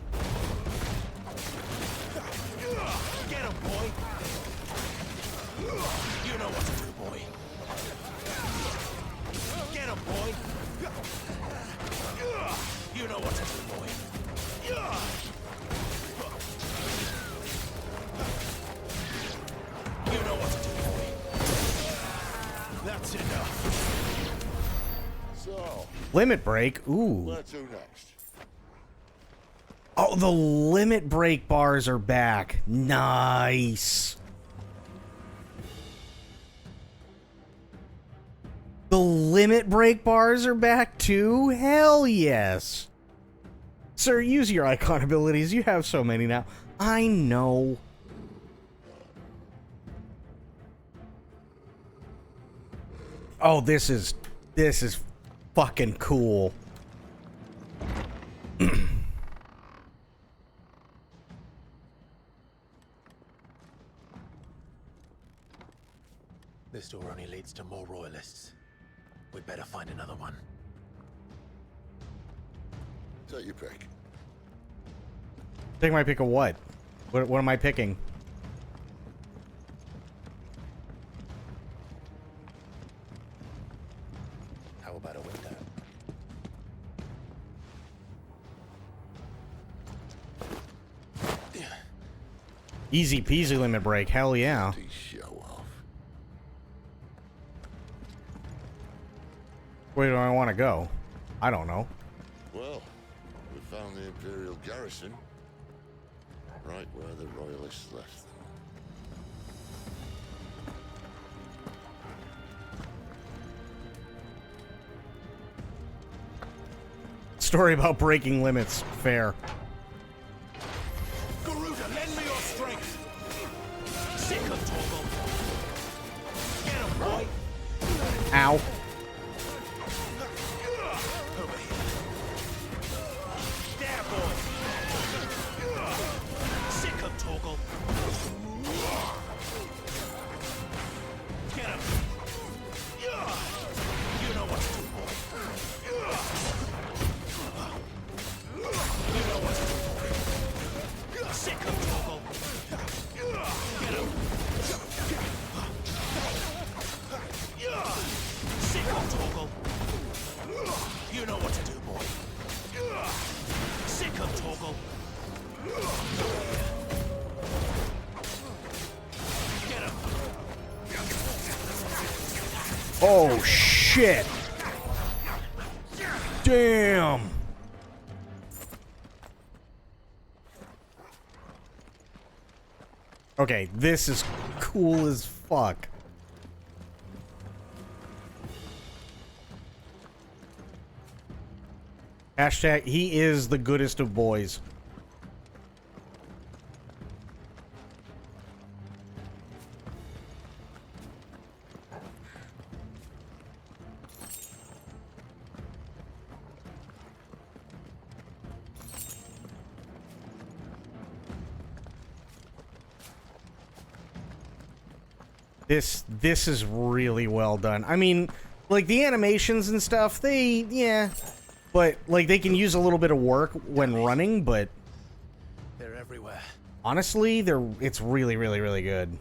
Get him, boy! You know what to do, boy. Get him, boy! You know what to do, boy. You know what to do, boy. That's enough. So, Limit break? Ooh. where to next? Oh, the limit break bars are back. Nice. The limit break bars are back too? Hell yes. Sir, use your icon abilities. You have so many now. I know. Oh, this is fucking cool. This door only leads to more royalists. We'd better find another one. Take your pick. Take my pick of what? What am I picking? How about a window? Easy peasy limit break. Hell yeah. Where do I want to go? I don't know. Well, we found the Imperial garrison. Right where the Royalists left them. Story about breaking limits. Fair. Garuda, lend me your strength. Sick of Torgal. Get him, boy. Ow. Over here. There, boy. Sick of Torgal. Get him. You know what to do, boy. You know what to do, boy. Sick of Torgal. Get him. Sick of Torgal. You know what to do, boy. Sick of Torgal. Get him. Oh shit. Damn. Okay, this is cool as fuck. Hashtag, he is the goodest of boys. This is really well done. I mean, like, the animations and stuff, yeah. But, like, they can use a little bit of work when running, but... They're everywhere. Honestly, it's really, really, really good.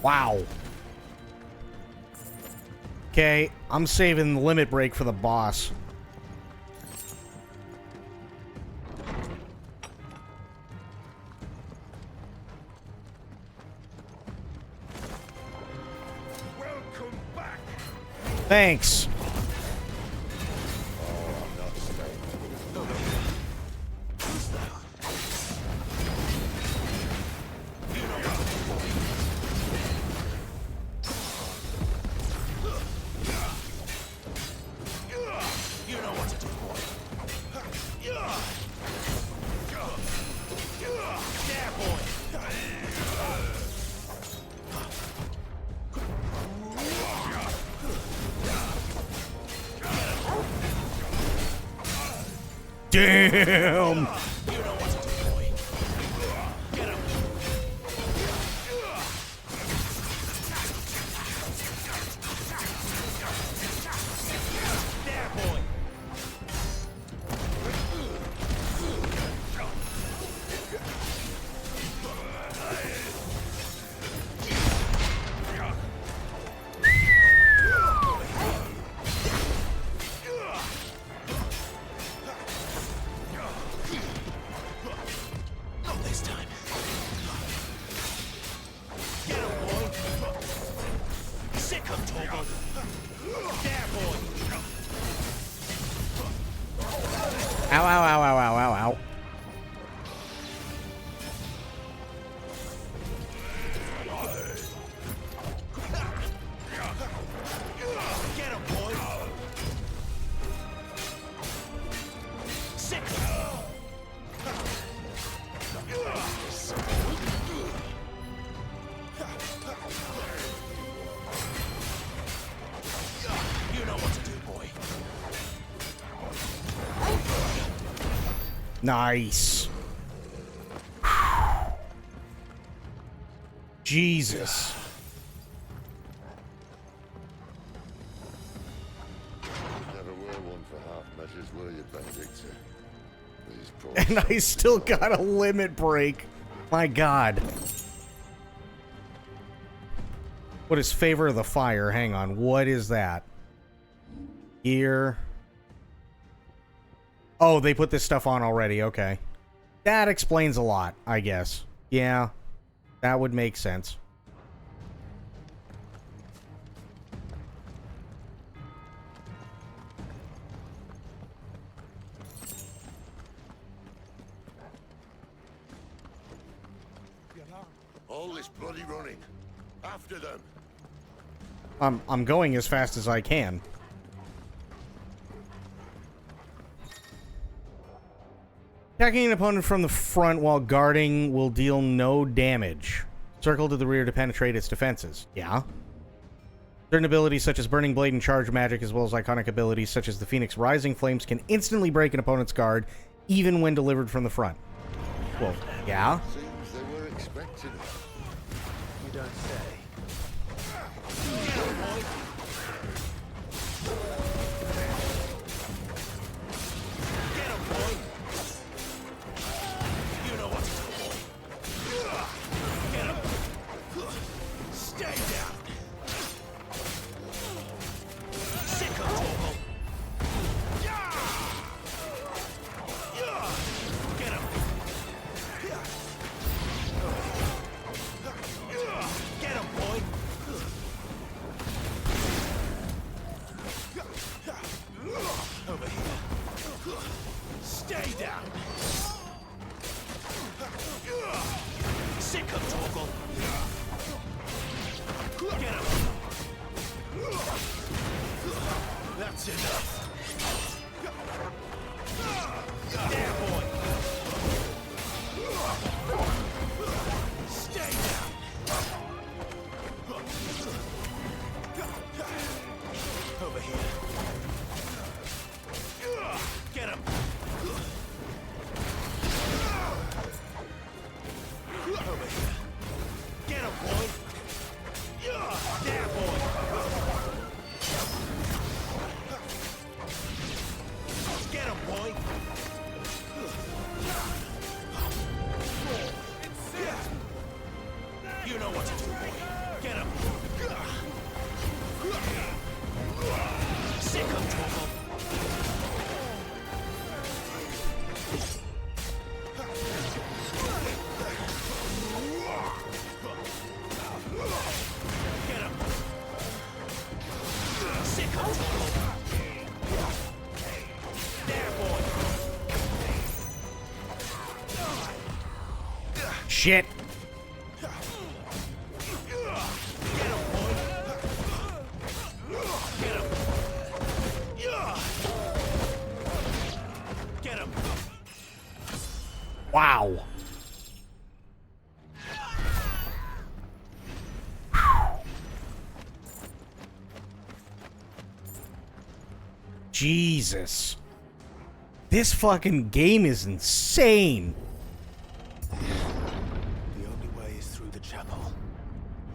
Wow. Okay, I'm saving the limit break for the boss. Welcome back. Thanks. You know what to do, boy. There, boy. Damn! Ow, ow, ow, ow, ow, ow, ow. Get him, boy! Sick! You know what to do, boy. Nice. Jesus. Never were one for half measures, were you, Benedict? These poor And I still got a limit break. My God. What is favor of the fire? Hang on. What is that? Here. Oh, they put this stuff on already. Okay. That explains a lot, I guess. Yeah. That would make sense. All this bloody running. After them. I'm going as fast as I can. Attacking an opponent from the front while guarding will deal no damage. Circle to the rear to penetrate its defenses. Yeah. Certain abilities such as Burning Blade and Charge Magic, as well as iconic abilities such as the Phoenix Rising Flames, can instantly break an opponent's guard, even when delivered from the front. Well, yeah. Seems they were expecting it. You don't say. Get him, boy! You know what to do, boy. Get him! Stay down! Sick of trouble! Get him! Get him, boy! Over here. Stay down! Sick of Torgal! Get him! That's enough! There, boy! Stay down! Over here. Get him! Over here. Get him, boy! There, boy! Get him, boy! You know what to do, boy. Get him! Sick of trouble! Get him! Sick of trouble! There, boy! Shit. Get him! Wow. Jesus. This fucking game is insane. The only way is through the chapel.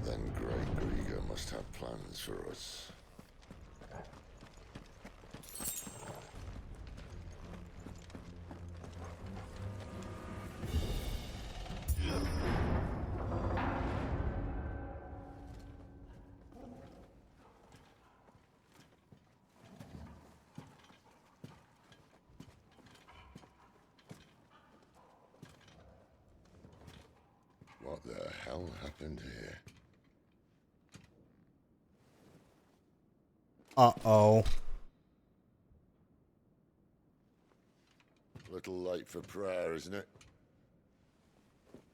Then Great Grieger must have plans for us. What the hell happened here? Uh-oh. Little late for prayer, isn't it?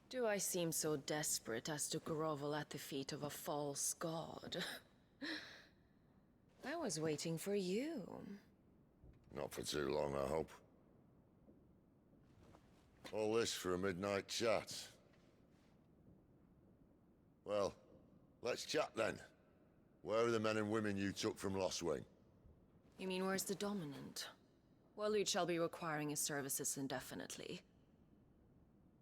Do I seem so desperate as to grovel at the feet of a false god? I was waiting for you. Not for too long, I hope. All this for a midnight chat. Well, let's chat then. Where are the men and women you took from Lostwing? You mean where's the dominant? Waleed shall be requiring his services indefinitely.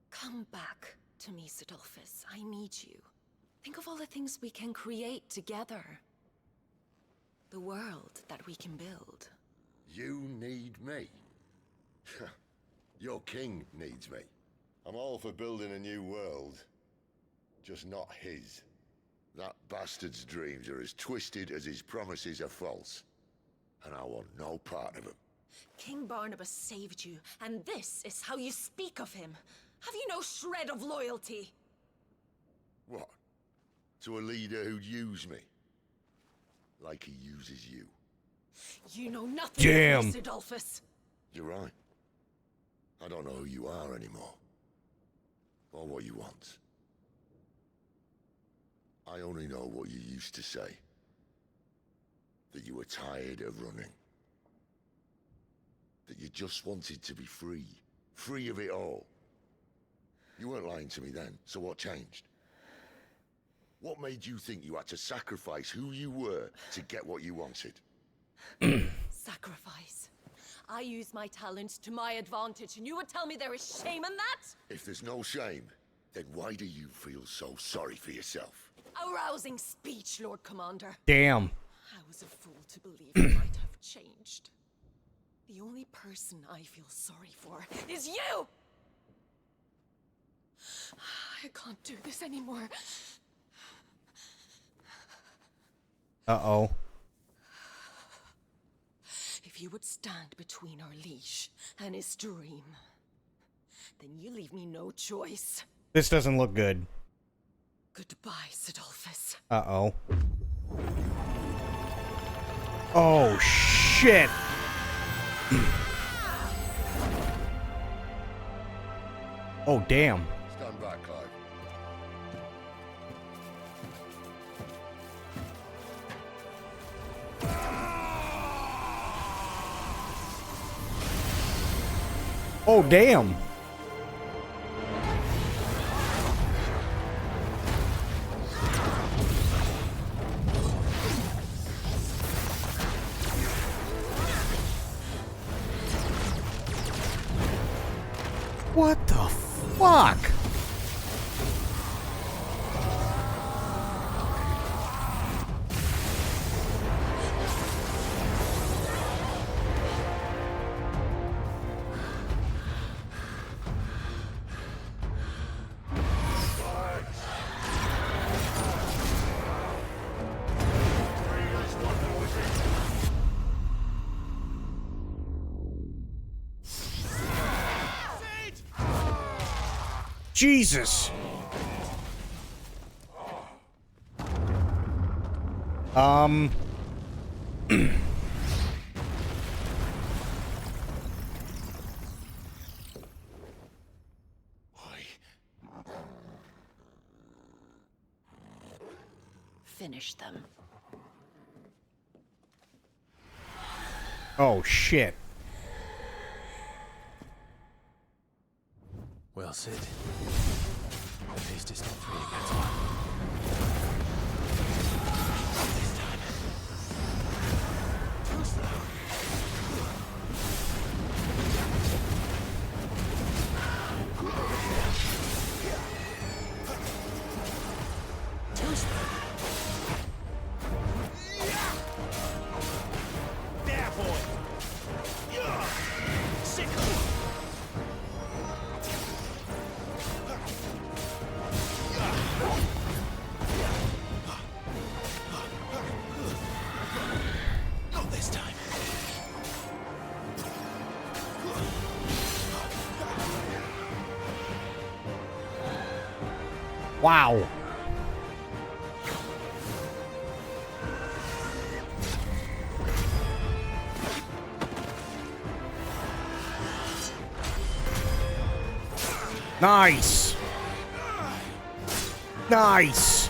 Come back to me, Sidolphus. I need you. Think of all the things we can create together. The world that we can build. You need me? Your king needs me. I'm all for building a new world. Just not his. That bastard's dreams are as twisted as his promises are false. And I want no part of them. King Barnabas saved you, and this is how you speak of him. Have you no shred of loyalty? What? To a leader who'd use me? Like he uses you. You know nothing Damn. of me, Sidolphus. You're right. I don't know who you are anymore. Or what you want. I only know what you used to say. That you were tired of running. That you just wanted to be free. Free of it all. You weren't lying to me then, so what changed? What made you think you had to sacrifice who you were to get what you wanted? Sacrifice. I use my talents to my advantage, and you would tell me there is shame in that? If there's no shame, then why do you feel so sorry for yourself? A rousing speech, Lord Commander. Damn. I was a fool to believe I might have changed. The only person I feel sorry for is you! I can't do this anymore. Uh-oh. If you would stand between our leash and his dream, then you leave me no choice. This doesn't look good. Goodbye, Sidolphus. Uh-oh. Oh, shit! Oh, damn. Stand back, Clive. Oh, damn. What the fuck? Jesus. Finish them. Oh, shit. Well, Sid. At least it's not 3 against 1. This time. Too slow. Wow. Nice. Nice.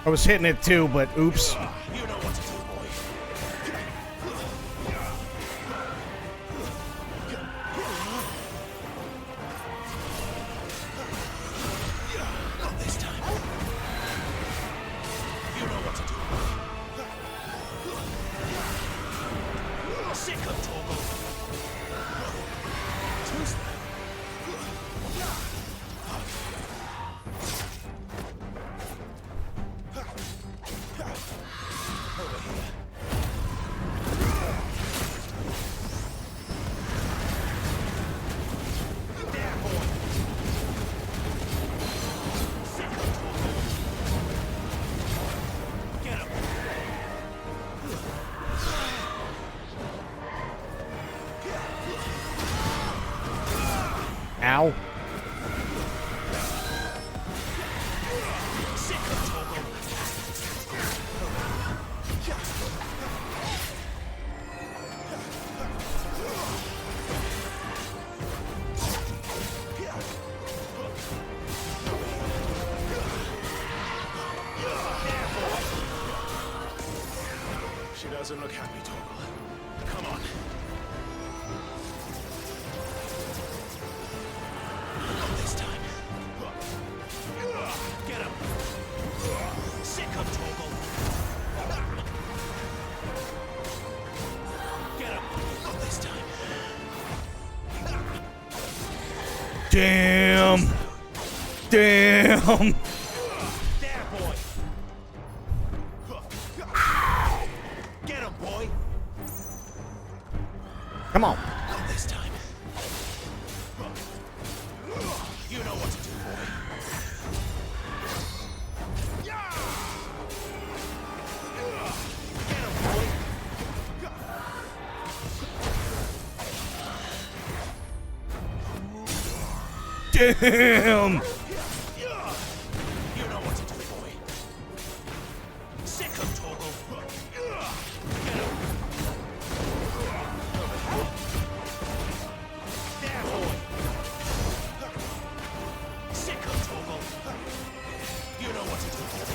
I was hitting it too, but oops. Ow. She doesn't look happy, Torgal. Come on. Not this time. Get him. Sick him, Torgal. Get him. Not this time. Damn. Damn. There, boy. Get him, boy. Come on. Not this time. You know what to do, boy. Get him, boy. Damn. You know what to do, boy. Sick him, Torgal. Get him. There, boy. Sick him, Torgal. You know what to do, boy.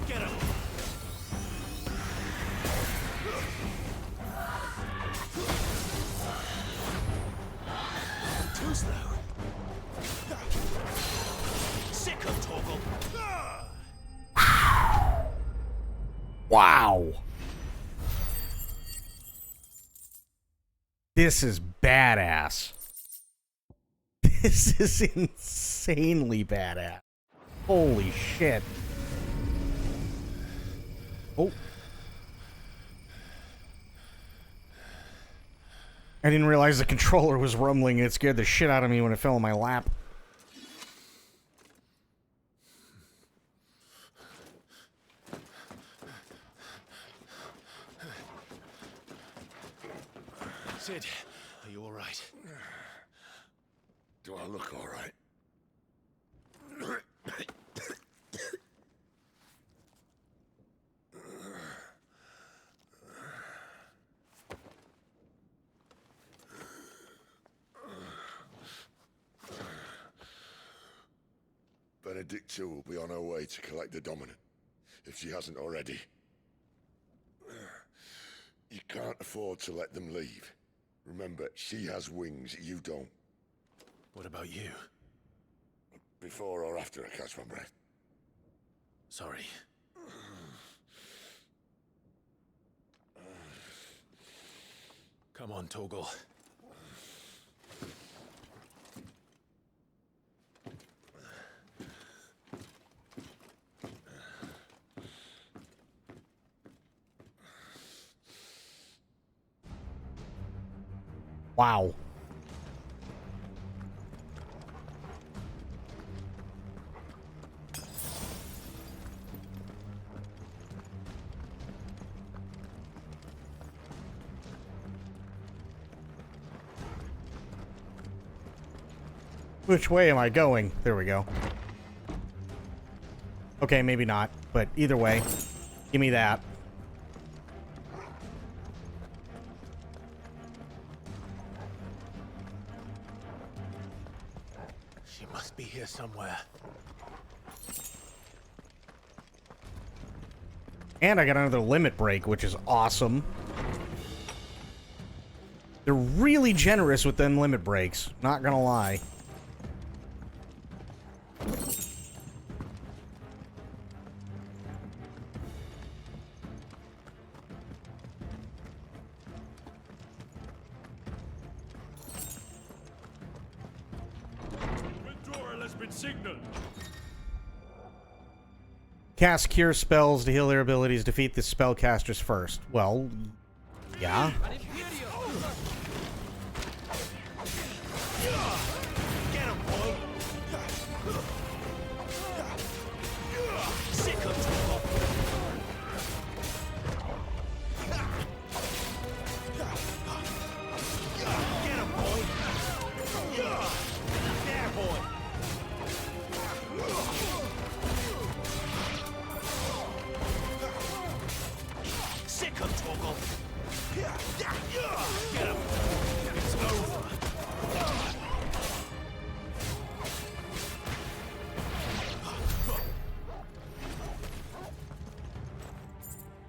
Get him. Too slow. Sick him, Torgal. Wow. This is badass. This is insanely badass. Holy shit. Oh. I didn't realize the controller was rumbling. It scared the shit out of me when it fell in my lap. Sid, are you all right? Do I look all right? Benedict too will be on her way to collect the Dominant, if she hasn't already. You can't afford to let them leave. Remember, she has wings, you don't. What about you? Before or after I catch my breath? Sorry. Come on, Torgal. Wow. Which way am I going? There we go. Okay, maybe not, but either way, give me that. She must be here somewhere. And I got another limit break, which is awesome. They're really generous with them limit breaks, not gonna lie. Withdrawal has been signaled. Cast cure spells to heal their abilities, defeat the spellcasters first. Well, yeah. Get him, boy! Sick of trouble! Get him, boy! There, boy! Sick of trouble! Get him! It's over!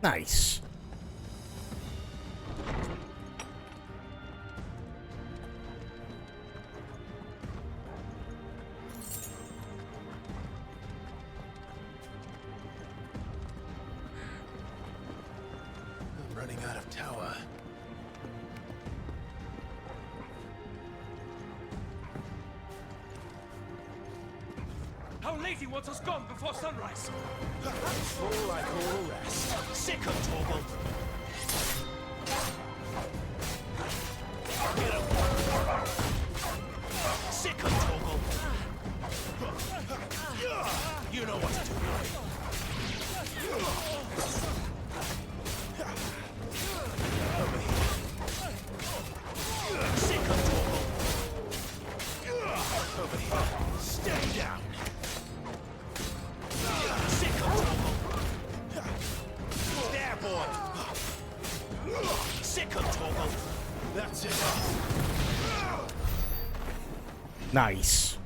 Nice. I'm running out of tower. Our lady wants us gone before sunrise. Full like all the rest. Sick of Torgal. Get him. Sick of Torgal. You know what to do. Sick of Torgal. Over here. Stay down. Sick of trouble. There, boy. Sick of trouble. That's it. Nice.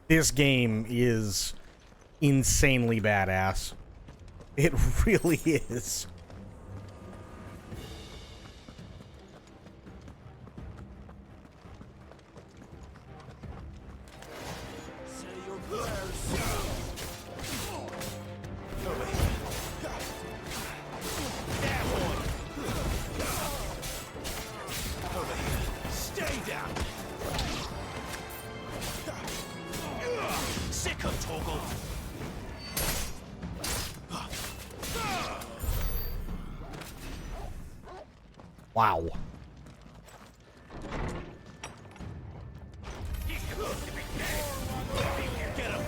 This game is insanely badass. It really is. Say your prayers. Over here. There, boy. Over here. Stay down. Sick of Torgal. Wow. Get him.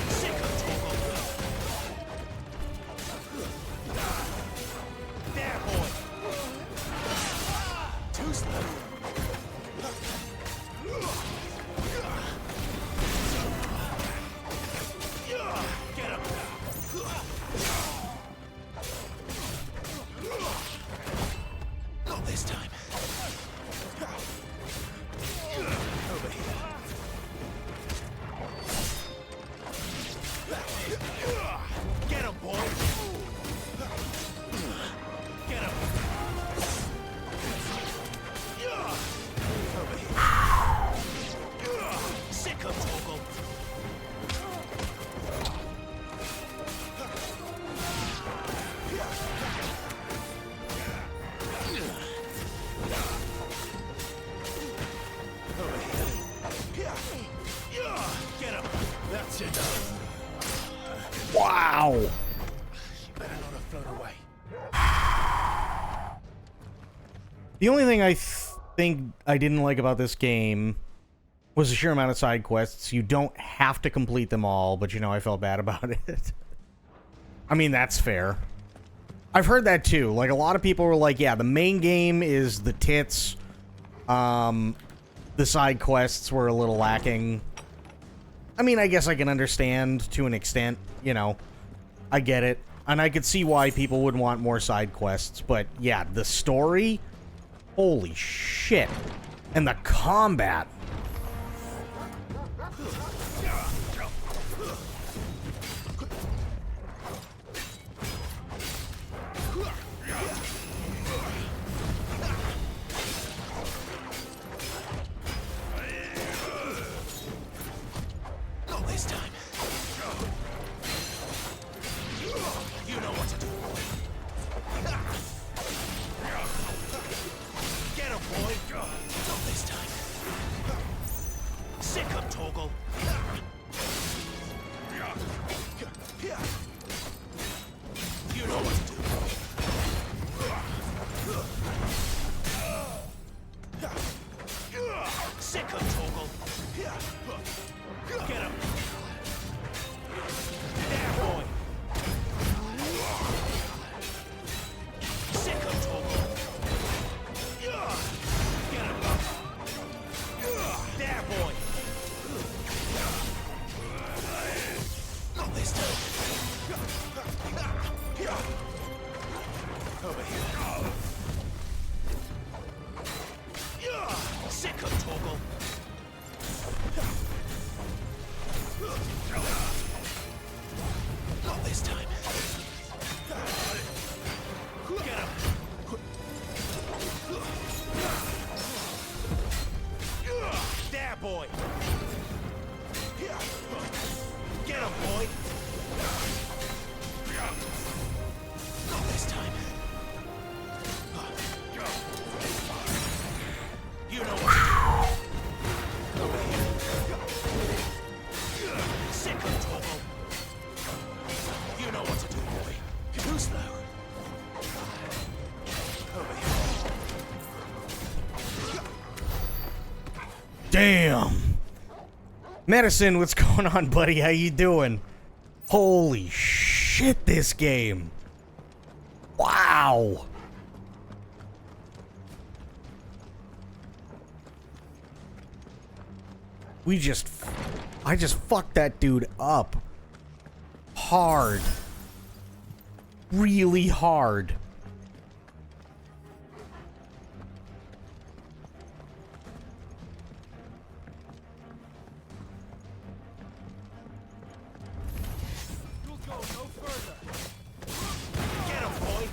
Sick of Torgal. There, boy. Too slow. Get him. Wow. She better not have flown away. The only thing I think I didn't like about this game was the sheer amount of side quests. You don't have to complete them all, but you know, I felt bad about it. I mean, that's fair. I've heard that too. Like, a lot of people were like, yeah, the main game is the tits. The side quests were a little lacking. I mean, I guess I can understand to an extent, you know. I get it. And I could see why people would want more side quests. But yeah, the story, holy shit. And the combat. Not this time. You know what to do. Get him, boy. Not this time. Sick him, Torgal. You know what to do. Sick him, Torgal. Get him. There, boy. Sick him, Torgal. Get him. There, boy. Not this time. Over here. Sick him, Torgal. Not this time. Get him. There, boy. Get him, boy. Not this time. You know what? Over here. Sick of Torgal. You know what to do, boy. Too slow. Over here. Damn. Medicine, what's going on, buddy? How you doing? Holy shit, this game. Wow. I just fucked that dude up. Hard. Really hard. You'll go no further. Get him, boy.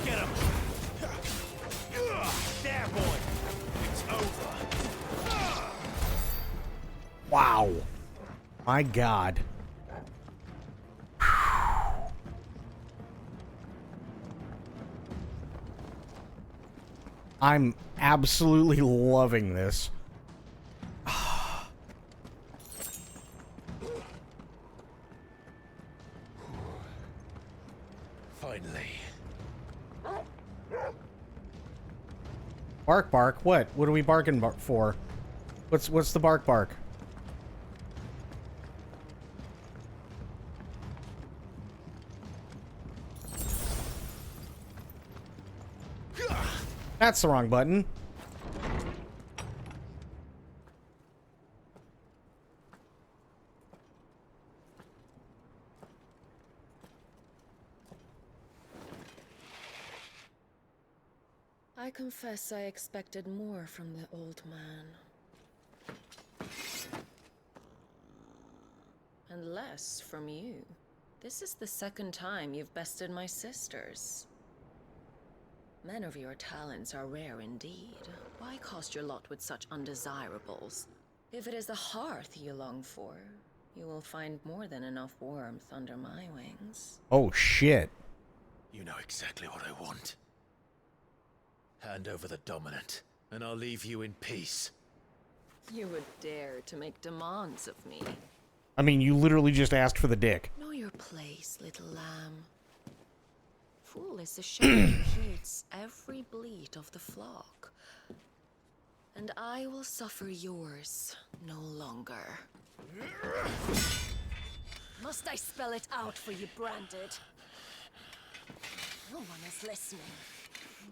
Get him. There, boy. It's over. Wow. My God. I'm absolutely loving this. Finally. Bark, bark. What? What are we barking for? What's the bark, bark? That's the wrong button. I confess I expected more from the old man. And less from you. This is the second time you've bested my sisters. Men of your talents are rare indeed. Why cost your lot with such undesirables? If it is the hearth you long for, you will find more than enough warmth under my wings. Oh, shit. You know exactly what I want. Hand over the dominant, and I'll leave you in peace. You would dare to make demands of me. I mean, you literally just asked for the dick. Know your place, little lamb. Fool is the shepherd who heeds every bleat of the flock. And I will suffer yours no longer. Must I spell it out for you, Branded? No one is listening.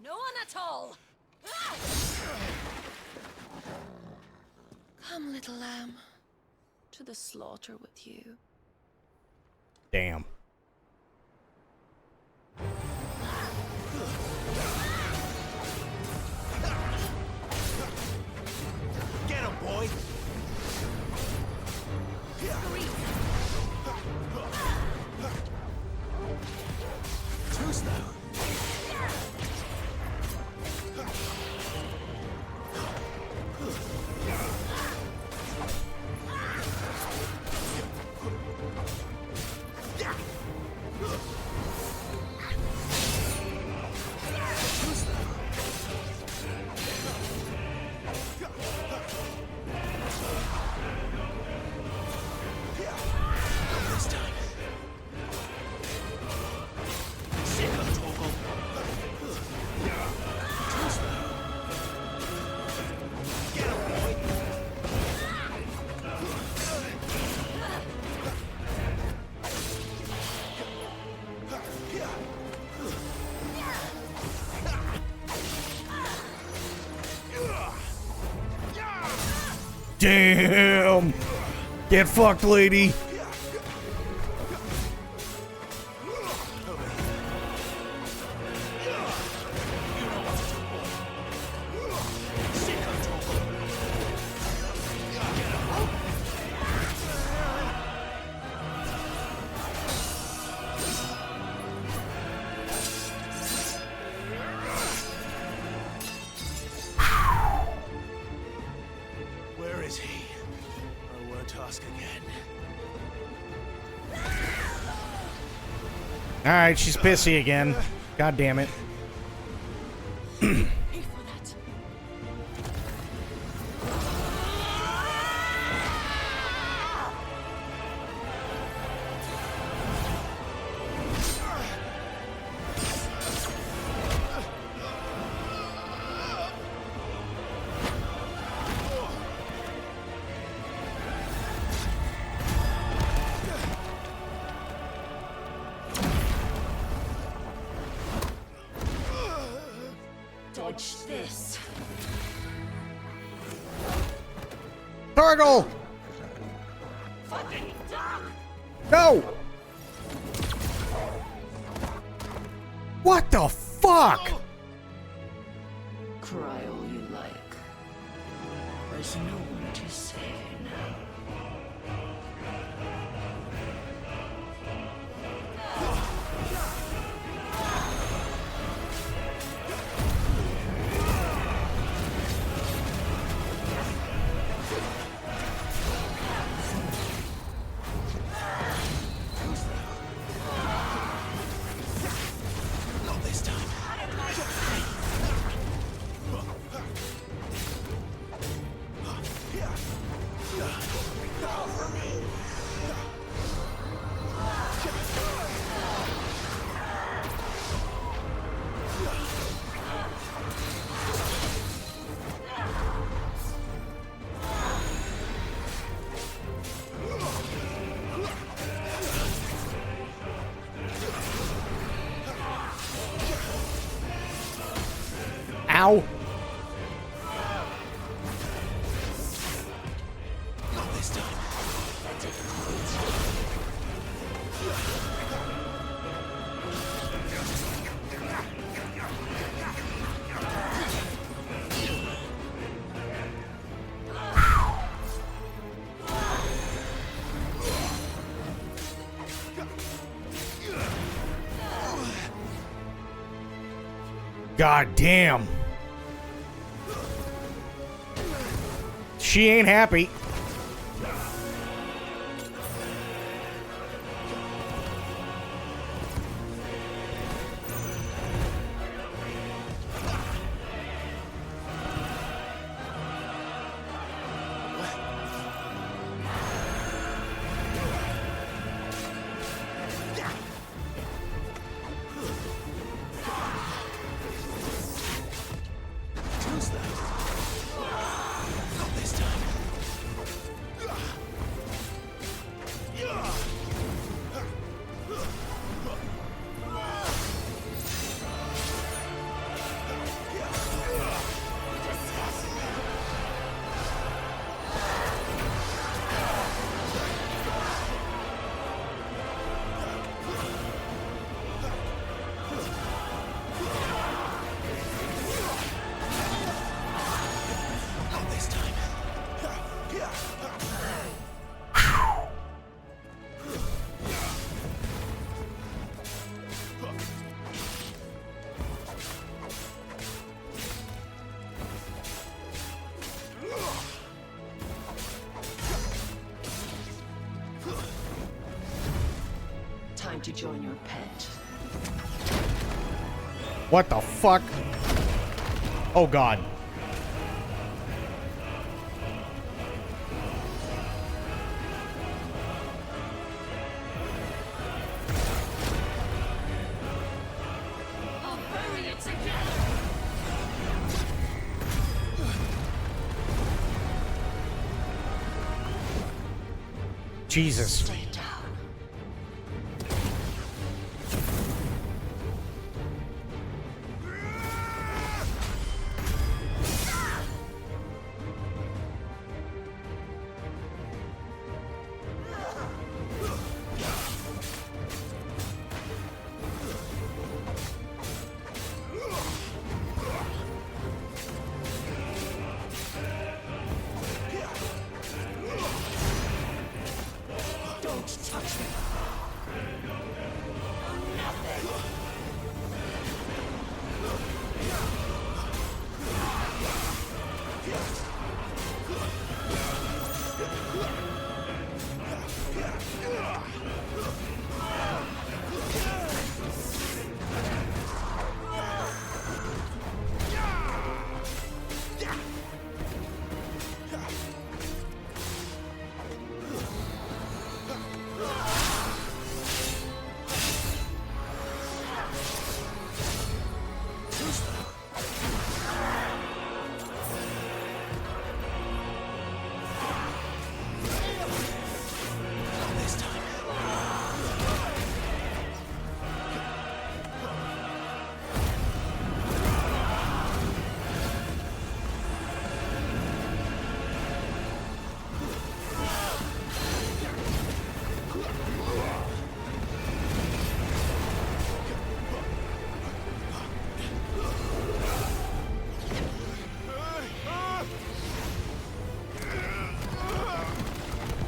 No one at all! Come, little lamb, to the slaughter with you. Damn. Get him, boy! Too slow. Damn! Get fucked, lady! Where is he? I won't ask again. Alright, she's pissy again. God damn it. Dodge this. Targle! Fucking dog! No! What the fuck? Cry all you like. There's no one to save now. Not this time. Ow! Not this time. God damn. She ain't happy. time to join your pet. What the fuck? Oh god. I'll bury it together. Jesus. Stay down. Don't touch me.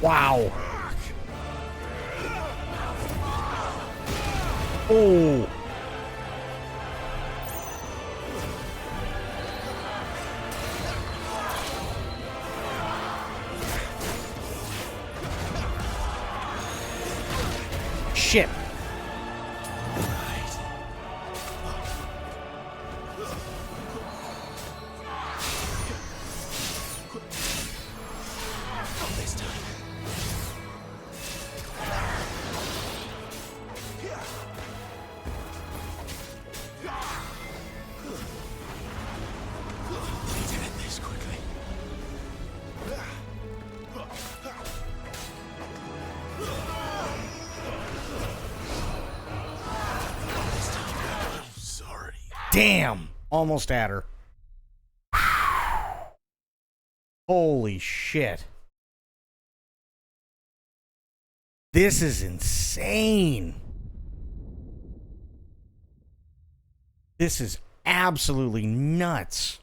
Wow. Oh. Shit. Damn. Almost at her. Holy shit. This is insane. This is absolutely nuts.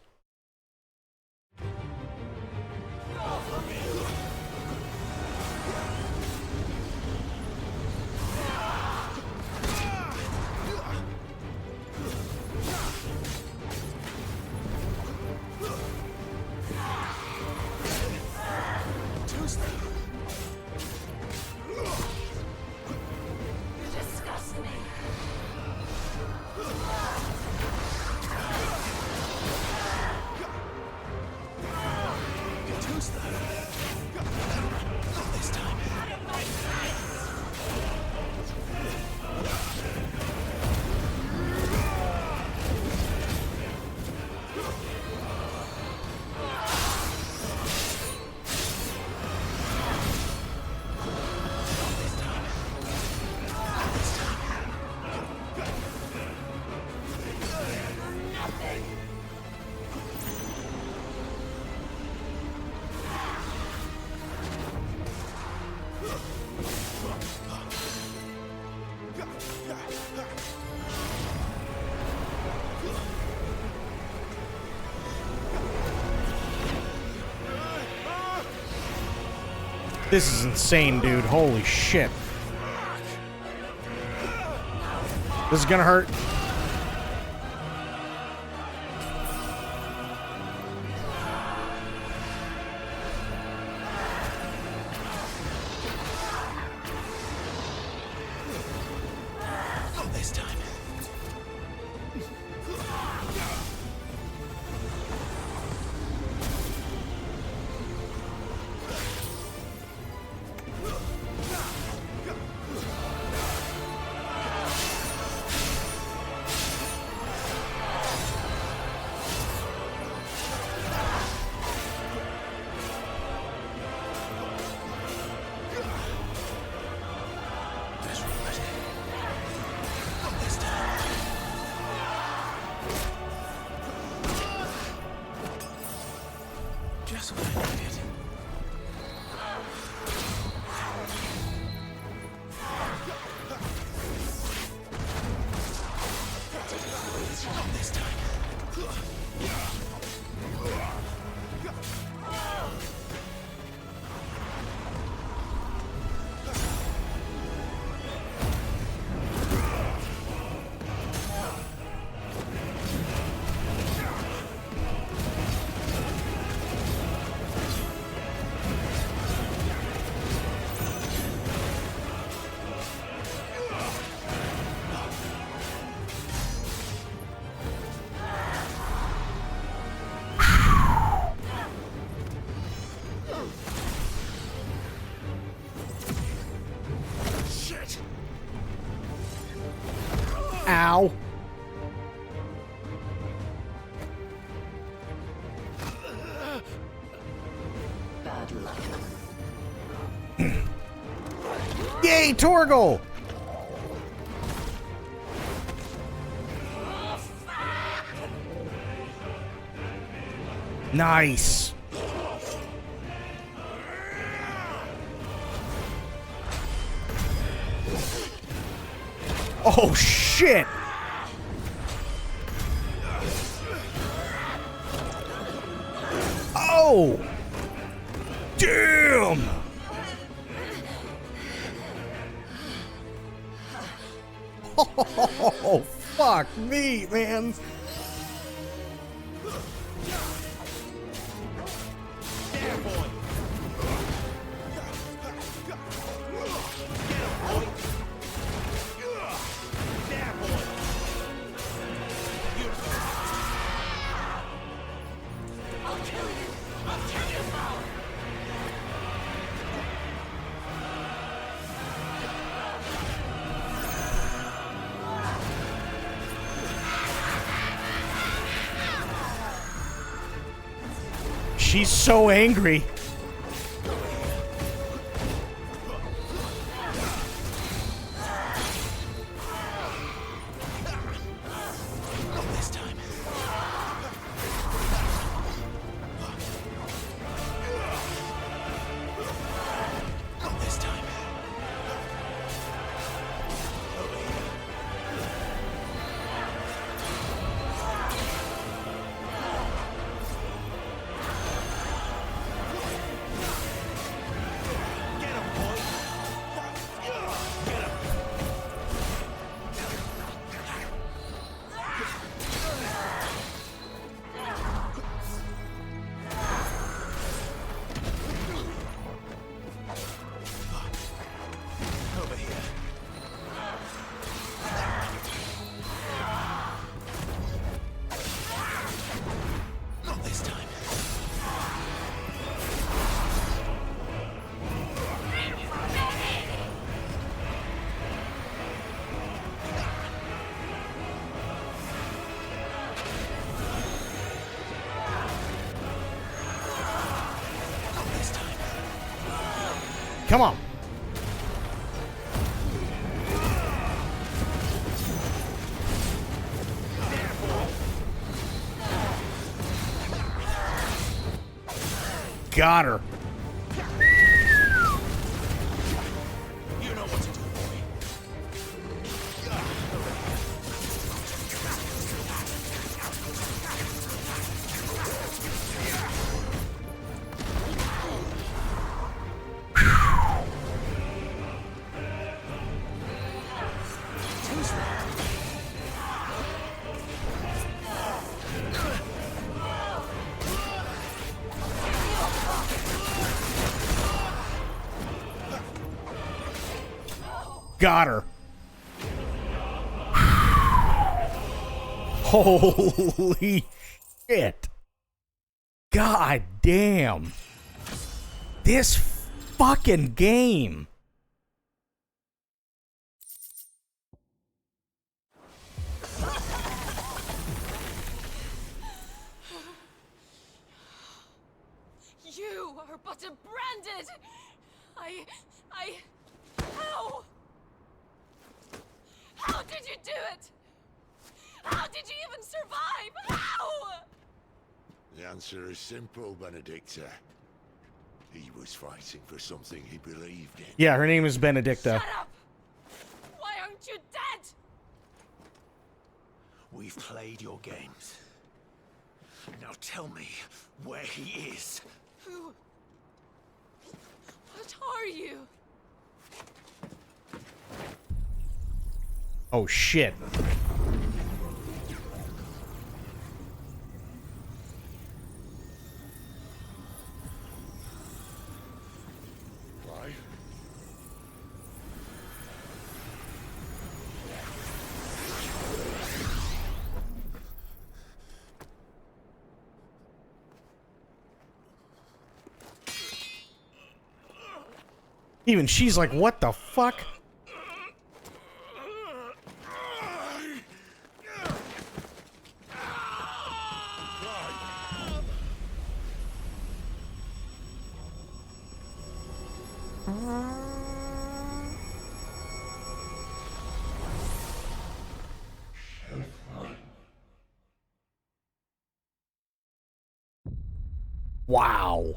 This is insane, dude. Holy shit. This is gonna hurt. Ow. Bad luck. Yay, Torgal! Nice. Oh, shit. Oh. Damn. Oh, fuck me, man. She's so angry. Not this time. Not this time. Over here. Not this time. Not this time. Come on. Got her. You know what to do, boy. Got her. Holy shit. God damn. This fucking game. You are but a branded. How? How did you do it? How did you even survive? How? The answer is simple, Benedicta. He was fighting for something he believed in. Yeah, her name is Benedicta. Shut up! Why aren't you dead? We've played your games. Now tell me where he is. Who? What are you? Oh shit. Why? Even she's like, what the fuck? Wow.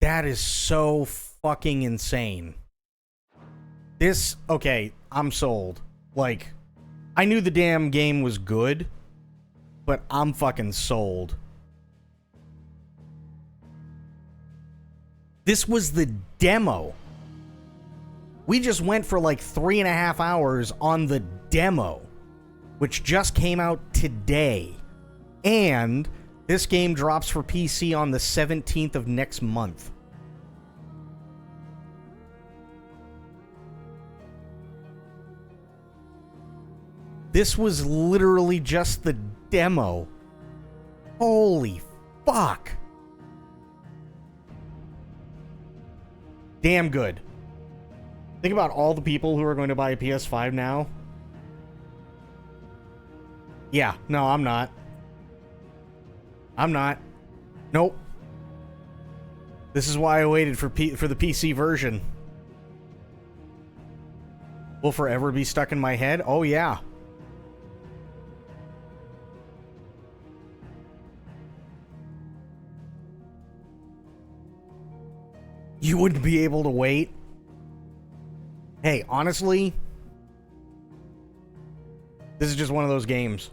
That is so fucking insane. This, okay, I'm sold. Like, I knew the damn game was good, but I'm fucking sold. This was the demo. We just went for like 3.5 hours on the demo, which just came out today. And this game drops for PC on the 17th of next month. This was literally just the demo. Holy fuck. Damn good. Think about all the people who are going to buy a PS5 now. Yeah, no, I'm not. I'm not. Nope. This is why I waited for the PC version. Will forever be stuck in my head? Oh, yeah. You wouldn't be able to wait? Hey, honestly, this is just one of those games.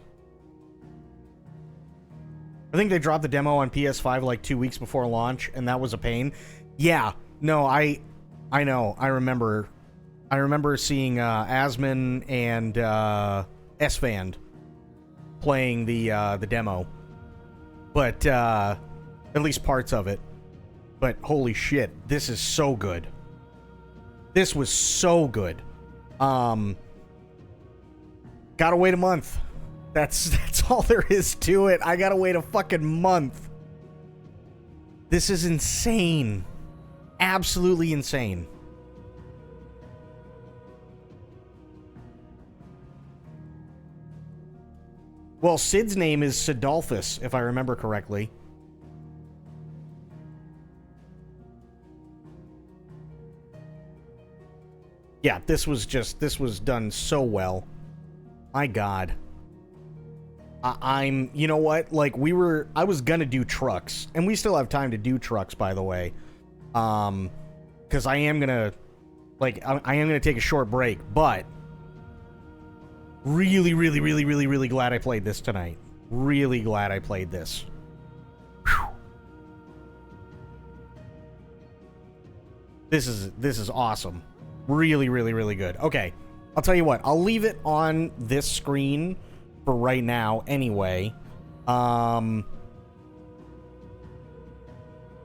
I think they dropped the demo on PS5 like 2 weeks before launch, and that was a pain. Yeah, no, I know. I remember seeing Asmon and Esfand playing the demo, but at least parts of it. But holy shit, this is so good. This was so good. Gotta wait a month. That's all there is to it. I gotta wait a fucking month. This is insane. Absolutely insane. Well, Sid's name is Sidolphus, if I remember correctly. Yeah, this was done so well. My God. You know what? Like, I was gonna do trucks, and we still have time to do trucks, by the way. Because I am gonna take a short break, but really, really, really, really, really glad I played this tonight. Really glad I played this. Whew. This is awesome. Really, really, really good. Okay, I'll tell you what. I'll leave it on this screen for right now anyway. I'm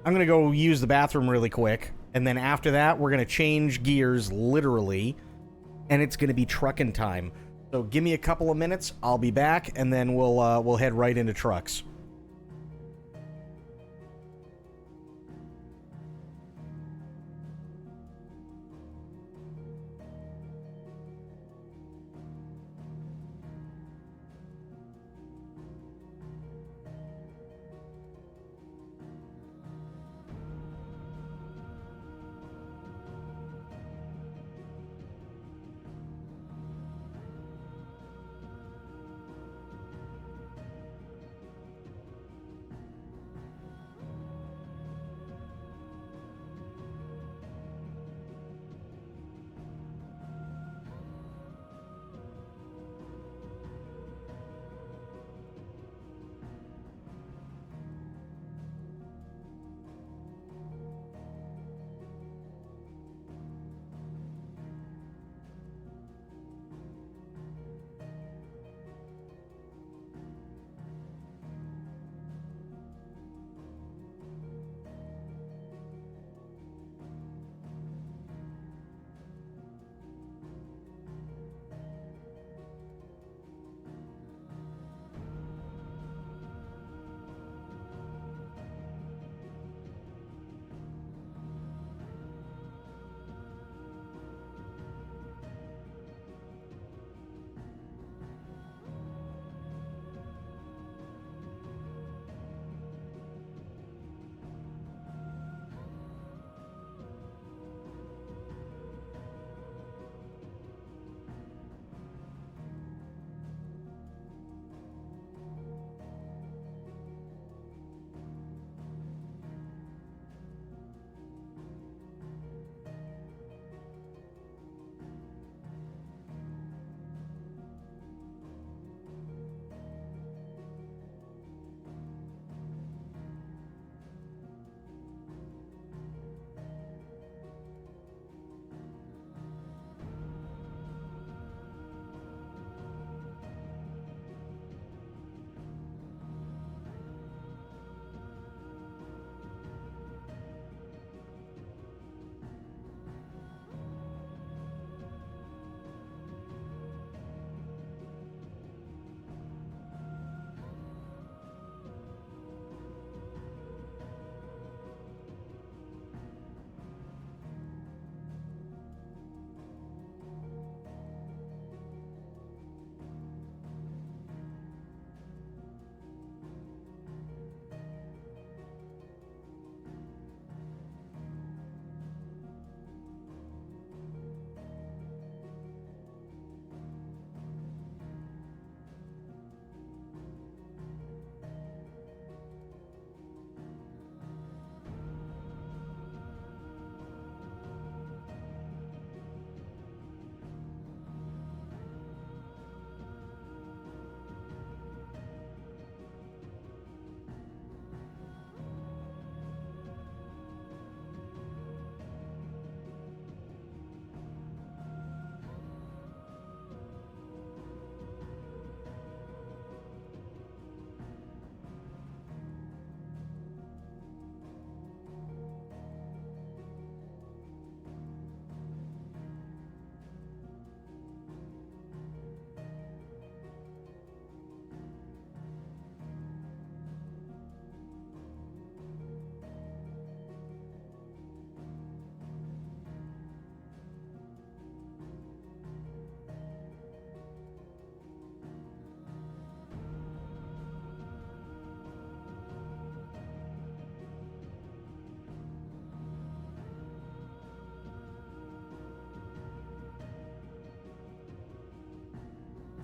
going to go use the bathroom really quick. And then after that, we're going to change gears, literally. And it's going to be trucking time. So give me a couple of minutes. I'll be back. And then we'll head right into trucks.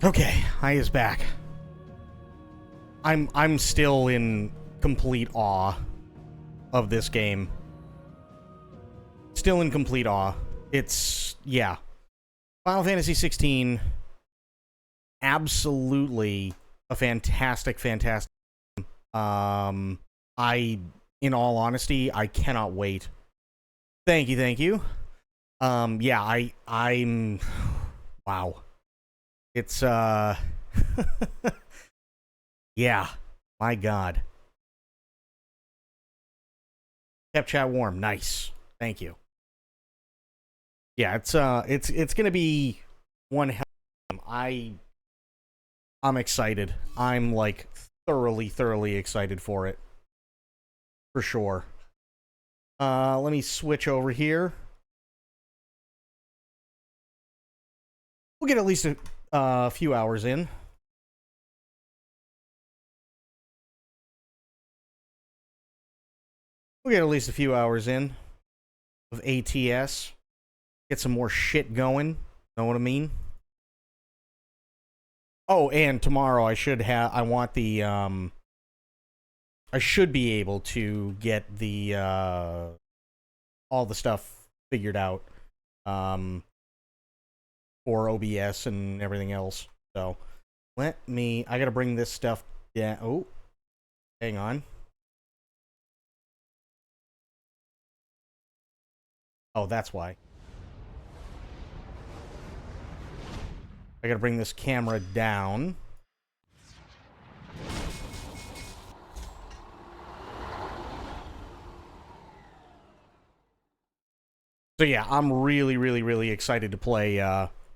Okay, I is back. I'm still in complete awe of this game. Still in complete awe. It's, yeah. Final Fantasy 16, absolutely a fantastic game. In all honesty, I cannot wait. Thank you. Yeah, I'm wow. It's yeah, my god. Kept chat warm. Nice. Thank you. Yeah, it's gonna be one hell of a game. I'm excited. I'm like thoroughly excited for it. For sure. Let me switch over here. We'll get at least a few hours in. We'll get at least a few hours in of ATS. Get some more shit going. Know what I mean? Oh, and tomorrow I should be able to get the all the stuff figured out for OBS and everything else. So I gotta bring this stuff down. Oh, hang on. Oh, that's why. I gotta bring this camera down. So yeah, I'm really excited to play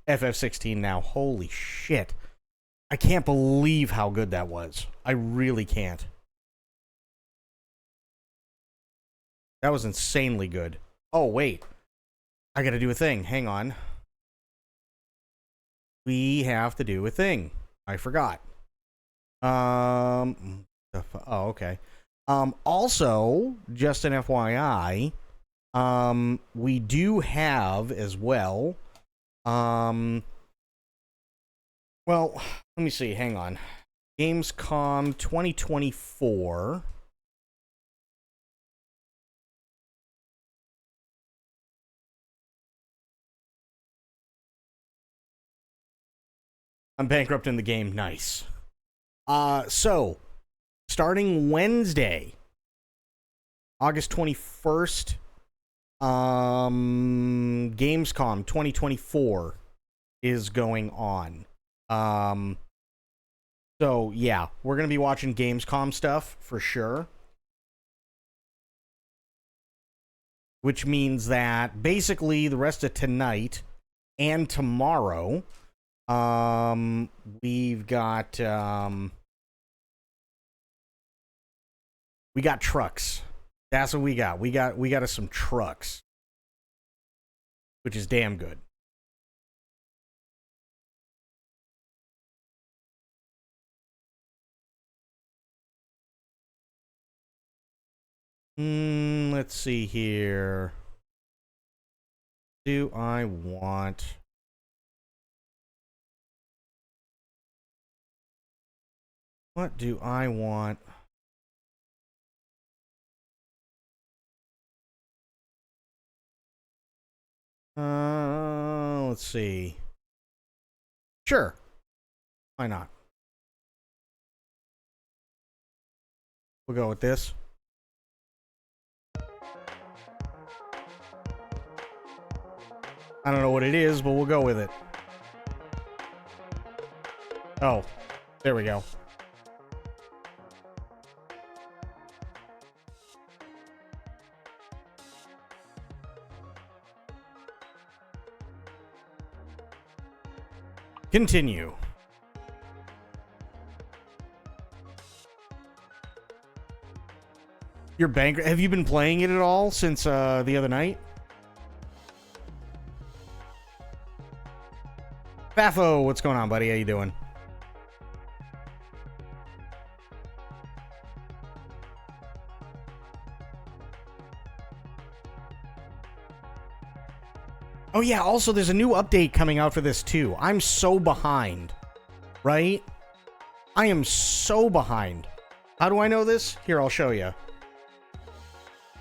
FF16 now. Holy shit. I can't believe how good that was. I really can't. That was insanely good. Oh, wait. I gotta do a thing. Hang on. We have to do a thing. I forgot. Oh, okay. Also, just an FYI, we do have as well, well, let me see, hang on. Gamescom 2024. I'm bankrupt in the game. Nice. So, starting Wednesday, August 21st, Gamescom 2024 is going on. So, yeah, we're going to be watching Gamescom stuff for sure. Which means that basically the rest of tonight and tomorrow, we've got trucks. That's what we got. We got us some trucks, which is damn good. Let's see here. Do I want... What do I want? Let's see. Sure. Why not? We'll go with this. I don't know what it is, but we'll go with it. Oh, there we go. Continue. Your bank. Have you been playing it at all since the other night? Baffo, what's going on, buddy? How you doing? Oh yeah, also there's a new update coming out for this too. I'm so behind. right? I am so behind. How do I know this? Here, I'll show you.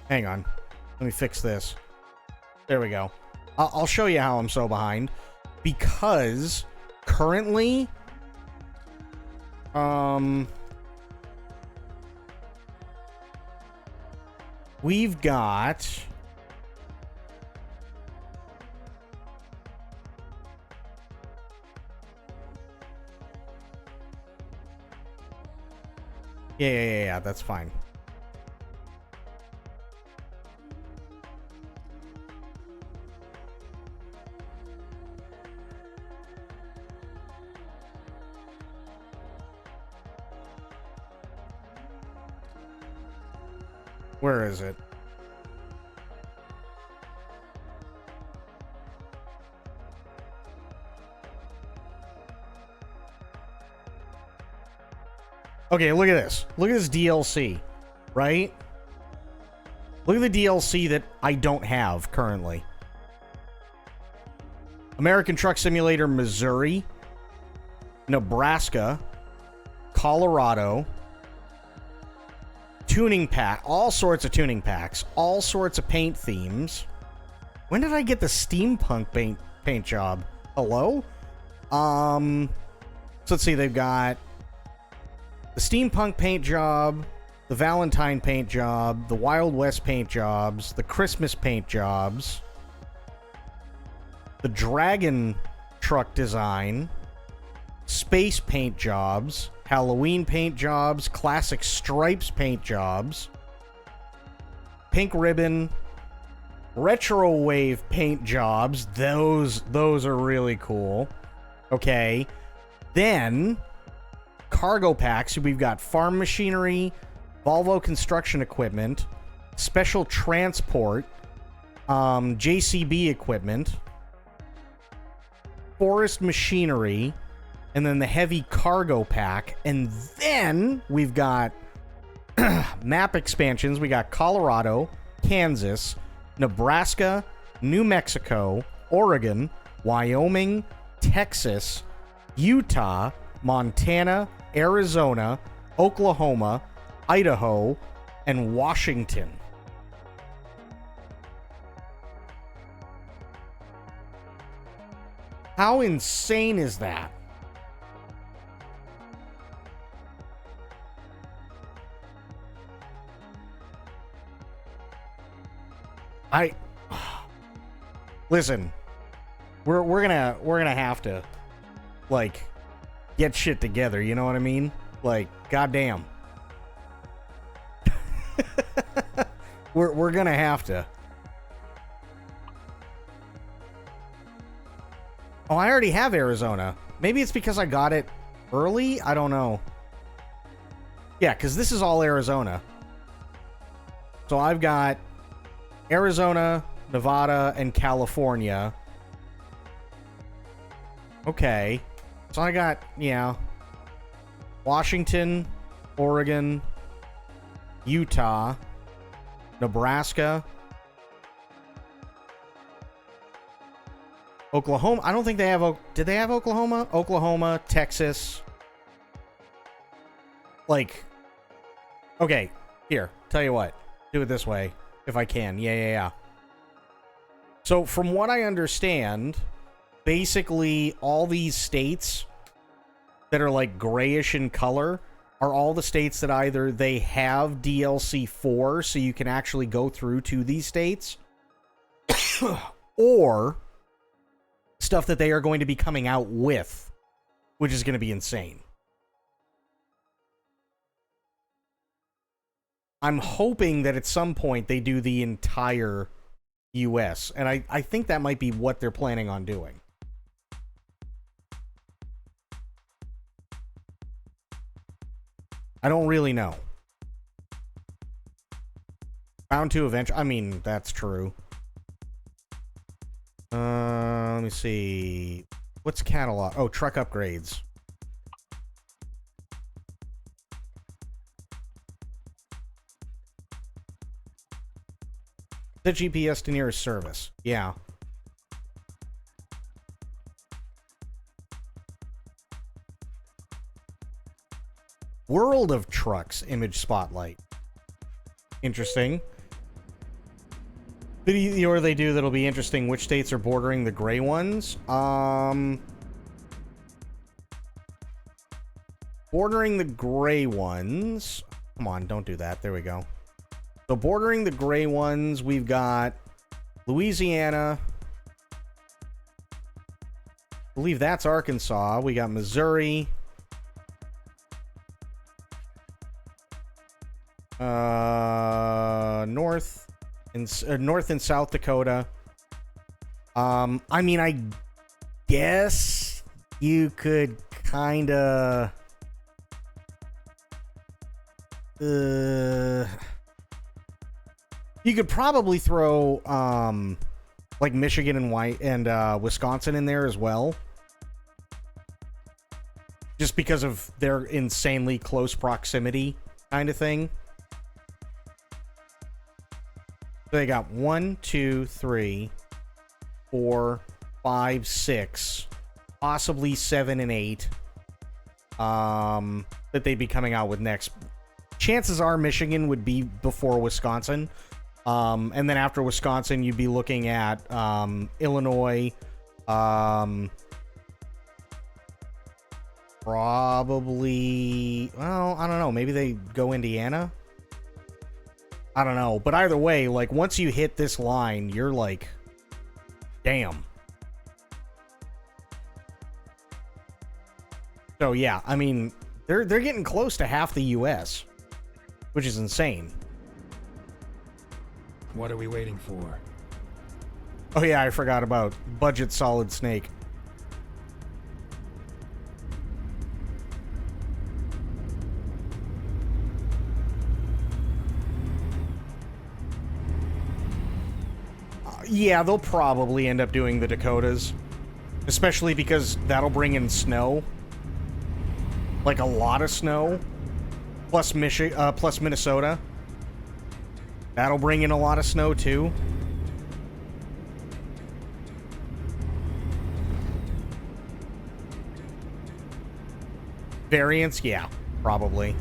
Hang on. Let me fix this. There we go. I'll show you how I'm so behind. Because currently, we've got... Yeah, that's fine. Where is it? Okay, look at this. Look at this DLC, right? Look at the DLC that I don't have currently. American Truck Simulator, Missouri, Nebraska, Colorado, tuning pack, all sorts of tuning packs, all sorts of paint themes. When did I get the steampunk paint job? Hello? So let's see, they've got the steampunk paint job, the Valentine paint job, the Wild West paint jobs, the Christmas paint jobs, the Dragon truck design, space paint jobs, Halloween paint jobs, classic stripes paint jobs, pink ribbon, retro wave paint jobs. Those are really cool. Okay. Then cargo packs. We've got farm machinery, Volvo construction equipment, special transport, JCB equipment, forest machinery, and then the heavy cargo pack. And then we've got map expansions. We got Colorado, Kansas, Nebraska, New Mexico, Oregon, Wyoming, Texas, Utah, Montana, Arizona, Oklahoma, Idaho, and Washington. How insane is that? Listen, we're gonna have to, like, get shit together, you know what I mean? Like, goddamn. we're gonna have to. Oh, I already have Arizona. Maybe it's because I got it early? I don't know. Yeah, because this is all Arizona. So I've got Arizona, Nevada, and California. Okay. So I got, yeah, Washington, Oregon, Utah, Nebraska, Oklahoma. I don't think they have... Did they have Oklahoma? Oklahoma, Texas. Like, okay, here, tell you what. Do it this way, if I can. Yeah. So, from what I understand, basically all these states that are like grayish in color are all the states that either they have DLC for, so you can actually go through to these states, or stuff that they are going to be coming out with, which is going to be insane. I'm hoping that at some point they do the entire US, and I think that might be what they're planning on doing. I don't really know. Bound to eventually. I mean, that's true. Let me see. What's catalog? Oh, truck upgrades. The GPS to nearest service. Yeah. World of Trucks image spotlight. Interesting. Or they do that'll be interesting. Which states are bordering the gray ones? Bordering the gray ones. Come on, don't do that. There we go. So bordering the gray ones, we've got Louisiana. I believe that's Arkansas. We got Missouri. North and South Dakota. I mean, I guess you could kind of you could probably throw like Michigan and Wisconsin in there as well, just because of their insanely close proximity kind of thing. So they got 1, 2, 3, 4, 5, 6, possibly 7 and 8 that they'd be coming out with next. Chances are Michigan would be before Wisconsin. And then after Wisconsin, you'd be looking at Illinois, probably, well, I don't know, maybe they go Indiana? I don't know, but either way, like, once you hit this line, you're like, damn. So yeah, I mean, they're getting close to half the US, which is insane. What are we waiting for? Oh yeah, I forgot about Budget Solid Snake. Yeah, they'll probably end up doing the Dakotas, especially because that'll bring in snow, like a lot of snow, plus Minnesota. That'll bring in a lot of snow too. Variants, yeah, probably.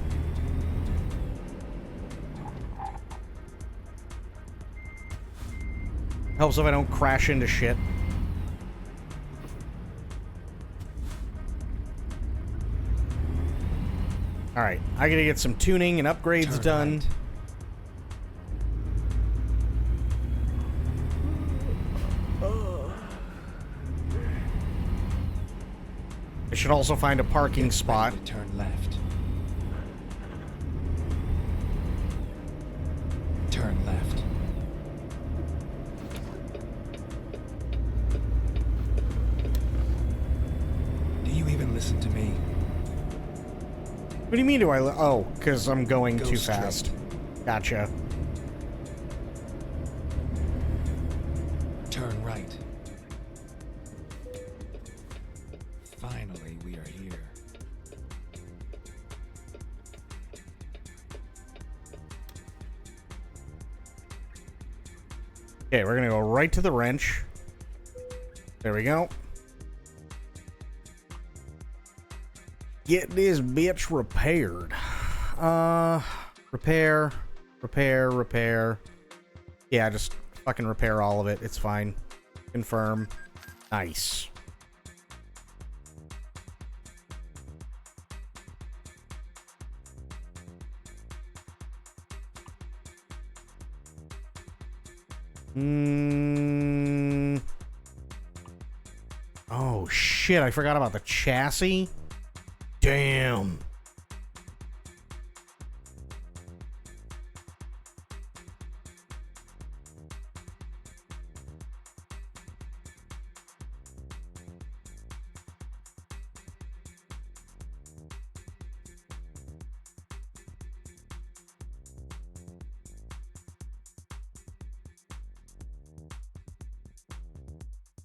Helps if I don't crash into shit. Alright, I gotta get some tuning and upgrades done. I should also find a parking spot. Turn left. Turn left. Do you even listen to me? What do you mean do I... Oh, because I'm going Go too straight. fast. Gotcha. Turn right. Finally, we are here. Okay, we're gonna go right to the wrench. There we go. Get this bitch repaired. Repair. Yeah, just fucking repair all of it. It's fine. Confirm. Nice. Oh shit, I forgot about the chassis. Damn.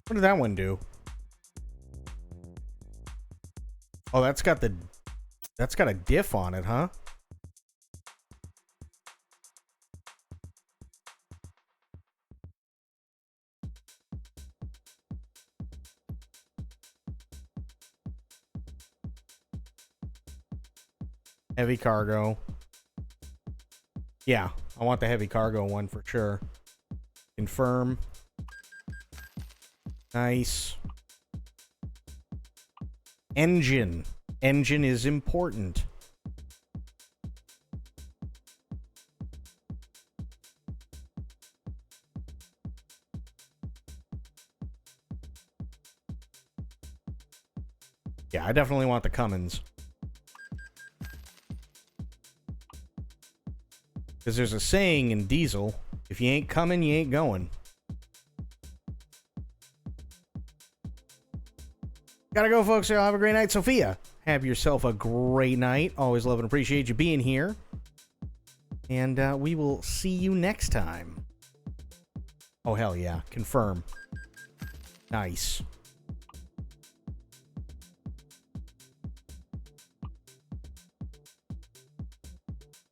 What did that one do? Oh, that's got a diff on it, huh? Heavy cargo. Yeah, I want the heavy cargo one for sure. Confirm. Nice. Engine. Engine is important. Yeah, I definitely want the Cummins. Because there's a saying in Diesel, if you ain't coming, you ain't going. Gotta go, folks. Have a great night. Sophia, have yourself a great night. Always love and appreciate you being here. And we will see you next time. Oh, hell yeah. Confirm. Nice.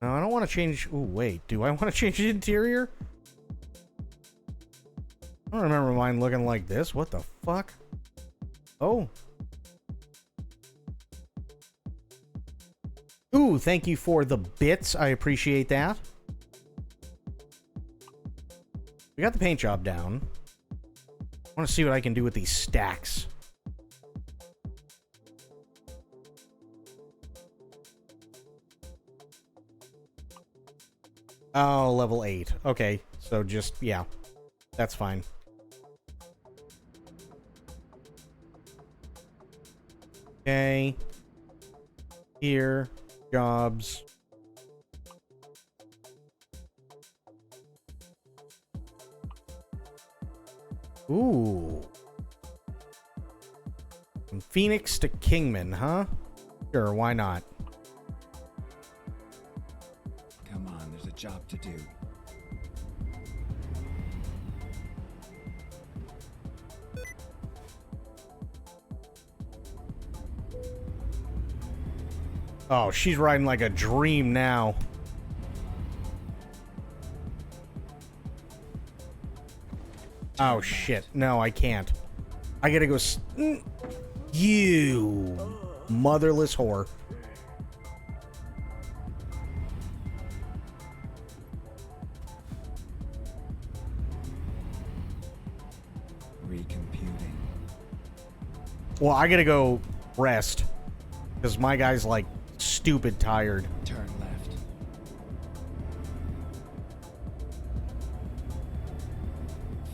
No, I don't want to change... Ooh, wait. Do I want to change the interior? I don't remember mine looking like this. What the fuck? Oh. Ooh, thank you for the bits. I appreciate that. We got the paint job down. I want to see what I can do with these stacks. Oh, level 8. Okay, so just, yeah. That's fine. Okay. Here. Jobs. Ooh. From Phoenix to Kingman, huh? Sure, why not? Come on, there's a job to do. Oh, she's riding like a dream now. Oh, shit. No, I can't. I gotta go... You motherless whore. Recomputing. Well, I gotta go rest. Because my guy's, like, stupid tired. Turn left.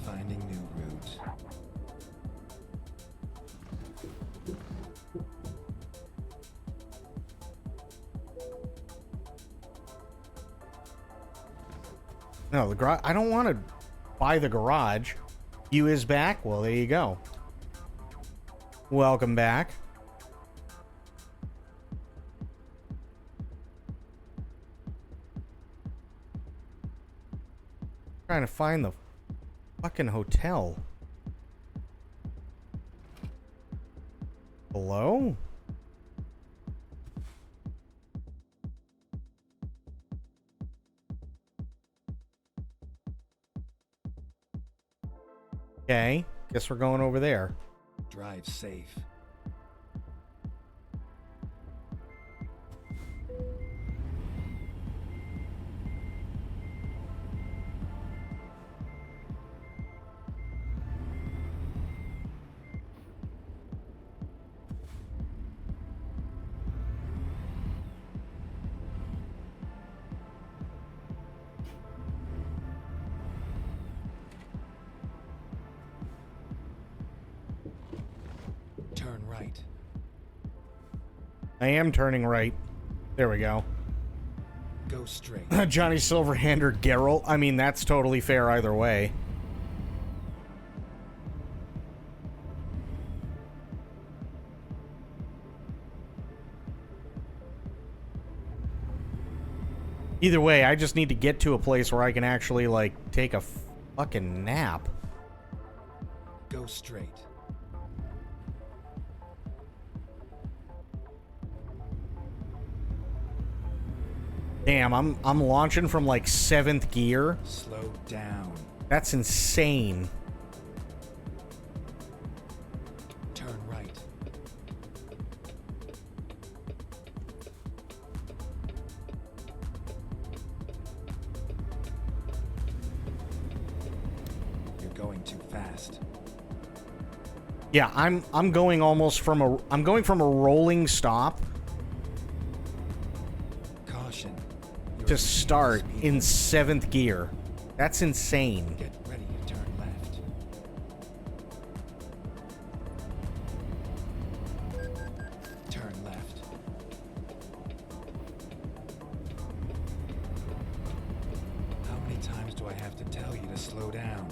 Finding new routes. No, the garage... I don't want to buy the garage. You is back? Well, there you go. Welcome back. Trying to find the fucking hotel. Hello? Okay, guess we're going over there. Drive safe. Turn right. I am turning right. There we go. Go straight. Johnny Silverhand or Geralt. I mean, that's totally fair either way. Either way, I just need to get to a place where I can actually, like, take a fucking nap. Go straight. Damn, I'm launching from like 7th gear. Slow down. That's insane. Turn right. going too fast. Yeah, I'm going almost from a rolling stop Caution. to start in 7th gear. That's insane. Get ready to turn left. Turn left. How many times do I have to tell you to slow down?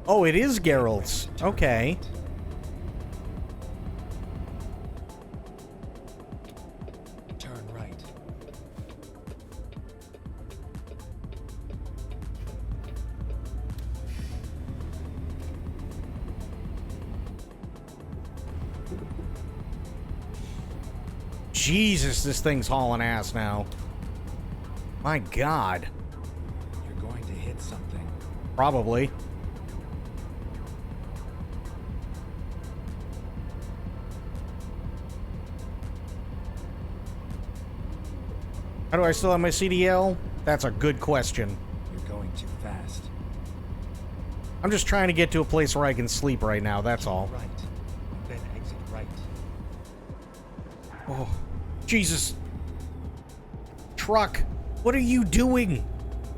Oh, it is Geralt's. Okay. Turn right. Jesus, this thing's hauling ass now. My God. You're going to hit something. Probably. How do I still have my CDL? That's a good question. You're going too fast. I'm just trying to get to a place where I can sleep right now, that's all. Right. Then exit right. Oh, Jesus. Truck, what are you doing?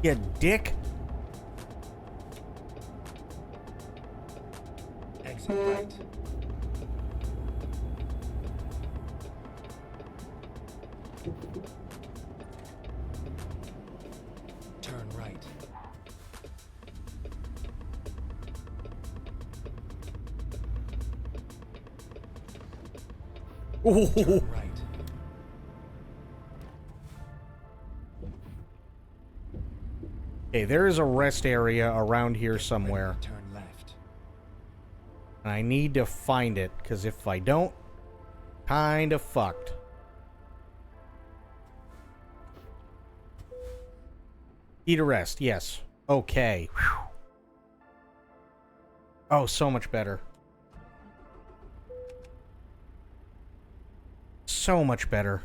You dick. Exit right. Turn right. Ooh. Turn right. Okay, there is a rest area around here somewhere. Turn left. And I need to find it, because if I don't, kinda fucked. Key to rest, yes. Okay. Whew. Oh, so much better. So much better.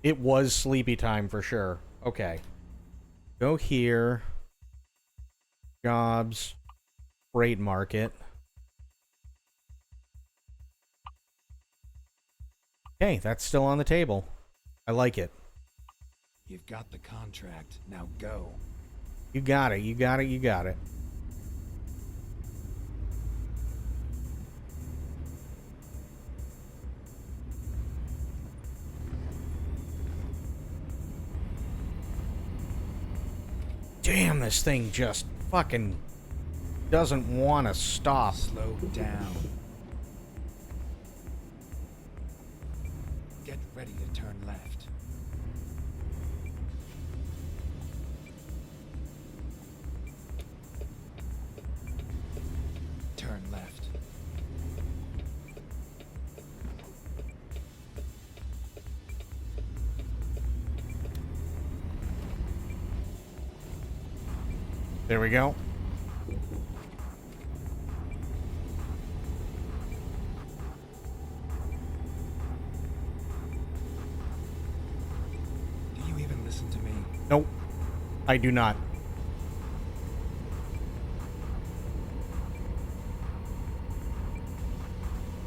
It was sleepy time for sure. Okay. Go here. Jobs. Freight market. Okay, that's still on the table. I like it. You've got the contract. Now go. You got it, you got it, you got it. Damn, this thing just fucking doesn't want to stop. Slow down. Get ready to turn left. Turn left. There we go. Do you even listen to me? Nope. I do not.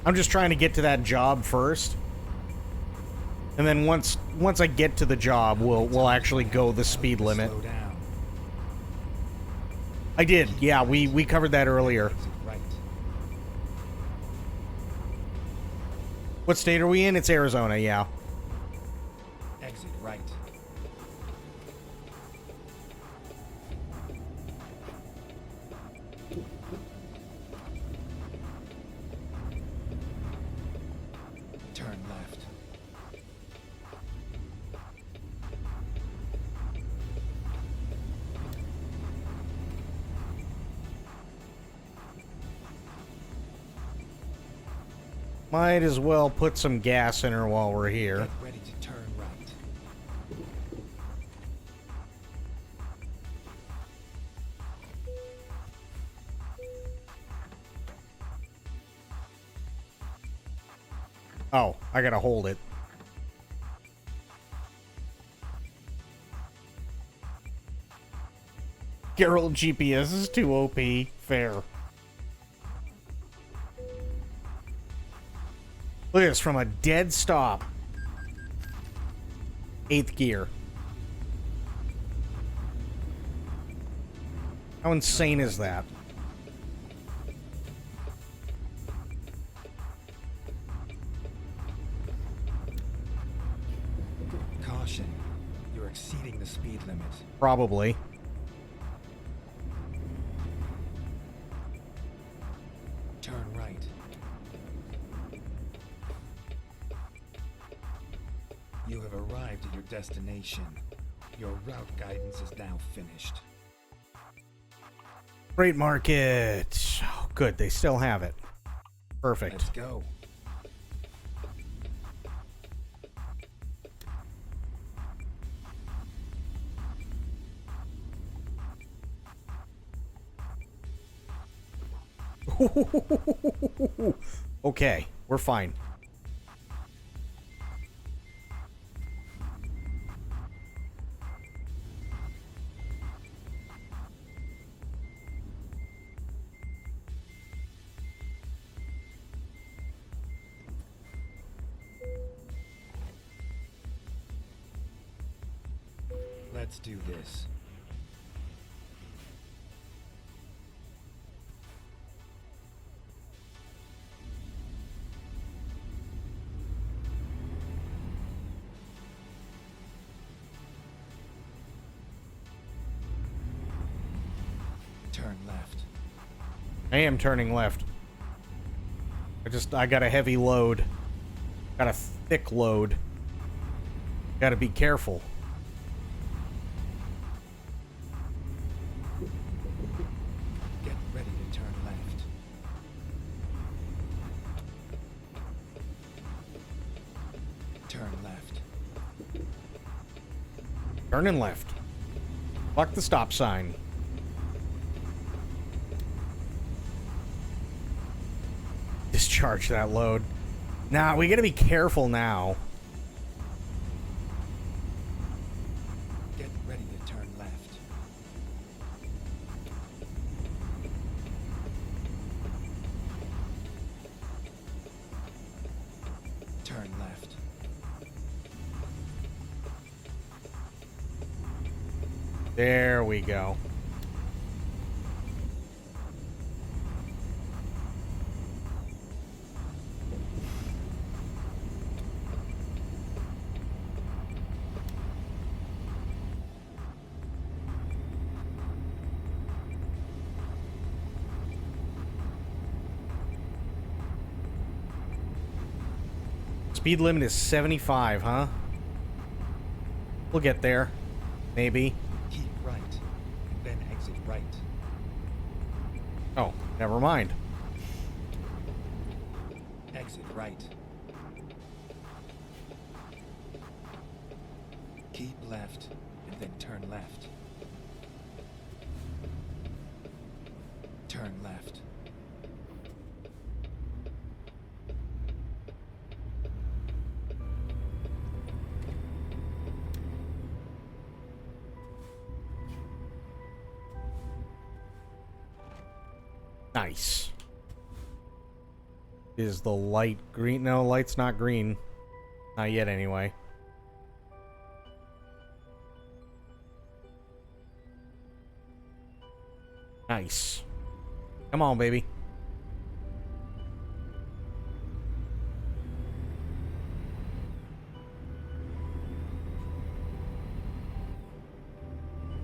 I'm just trying to get to that job first. And then once I get to the job, we'll actually go the speed limit. Slow down. I did. Yeah, we covered that earlier. Exit right. What state are we in? It's Arizona, yeah. Exit right. Turn left. Might as well put some gas in her while we're here. Get ready to turn right. Oh, I gotta hold it. Geralt GPS is too OP. Fair. Look at this, from a dead stop. 8th gear. How insane is that? Caution. You're exceeding the speed limit. Probably. Turn right. You have arrived at your destination. Your route guidance is now finished. Freight market. Oh, good, they still have it. Perfect. Let's go. Okay, we're fine. Let's do this. Turn left. I am turning left. I got a heavy load. Got a thick load. Gotta be careful. Get ready to turn left. Turn left. Turning left. Fuck the stop sign. Discharge that load. Nah, we gotta be careful now. Get ready to turn left. Turn left. There we go. Speed limit is 75, huh? We'll get there. Maybe. Keep right, and then exit right. Oh, never mind. Exit right. Keep left, and then turn left. Turn left. Nice. Is the light green? No, light's not green. Not yet, anyway. Nice. Come on, baby.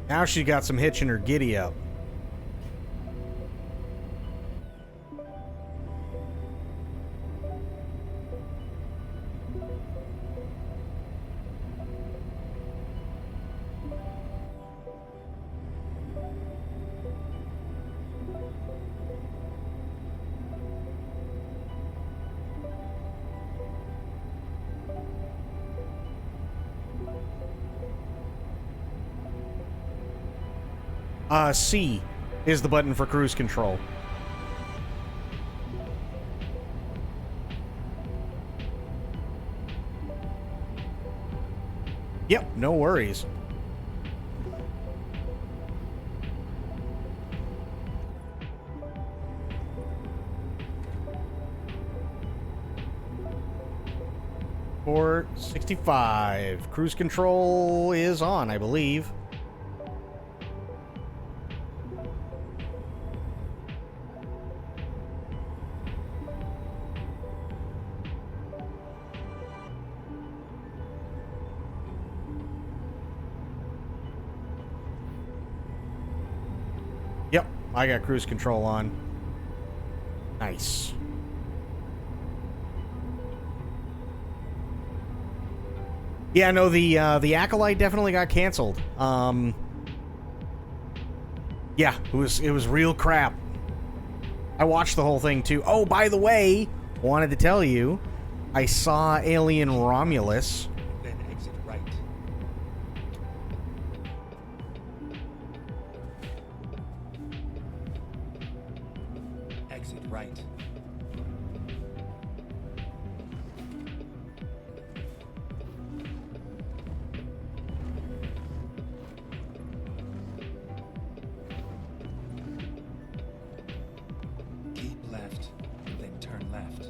Now she got some hitch in her giddy up. C is the button for cruise control. Yep, no worries. 465. Cruise control is on, I believe. Yep, I got cruise control on. Nice. Yeah, no, the Acolyte definitely got canceled. Yeah, it was real crap. I watched the whole thing too. Oh, by the way, wanted to tell you, I saw Alien Romulus. Then exit right. Exit right. Keep left, and then turn left.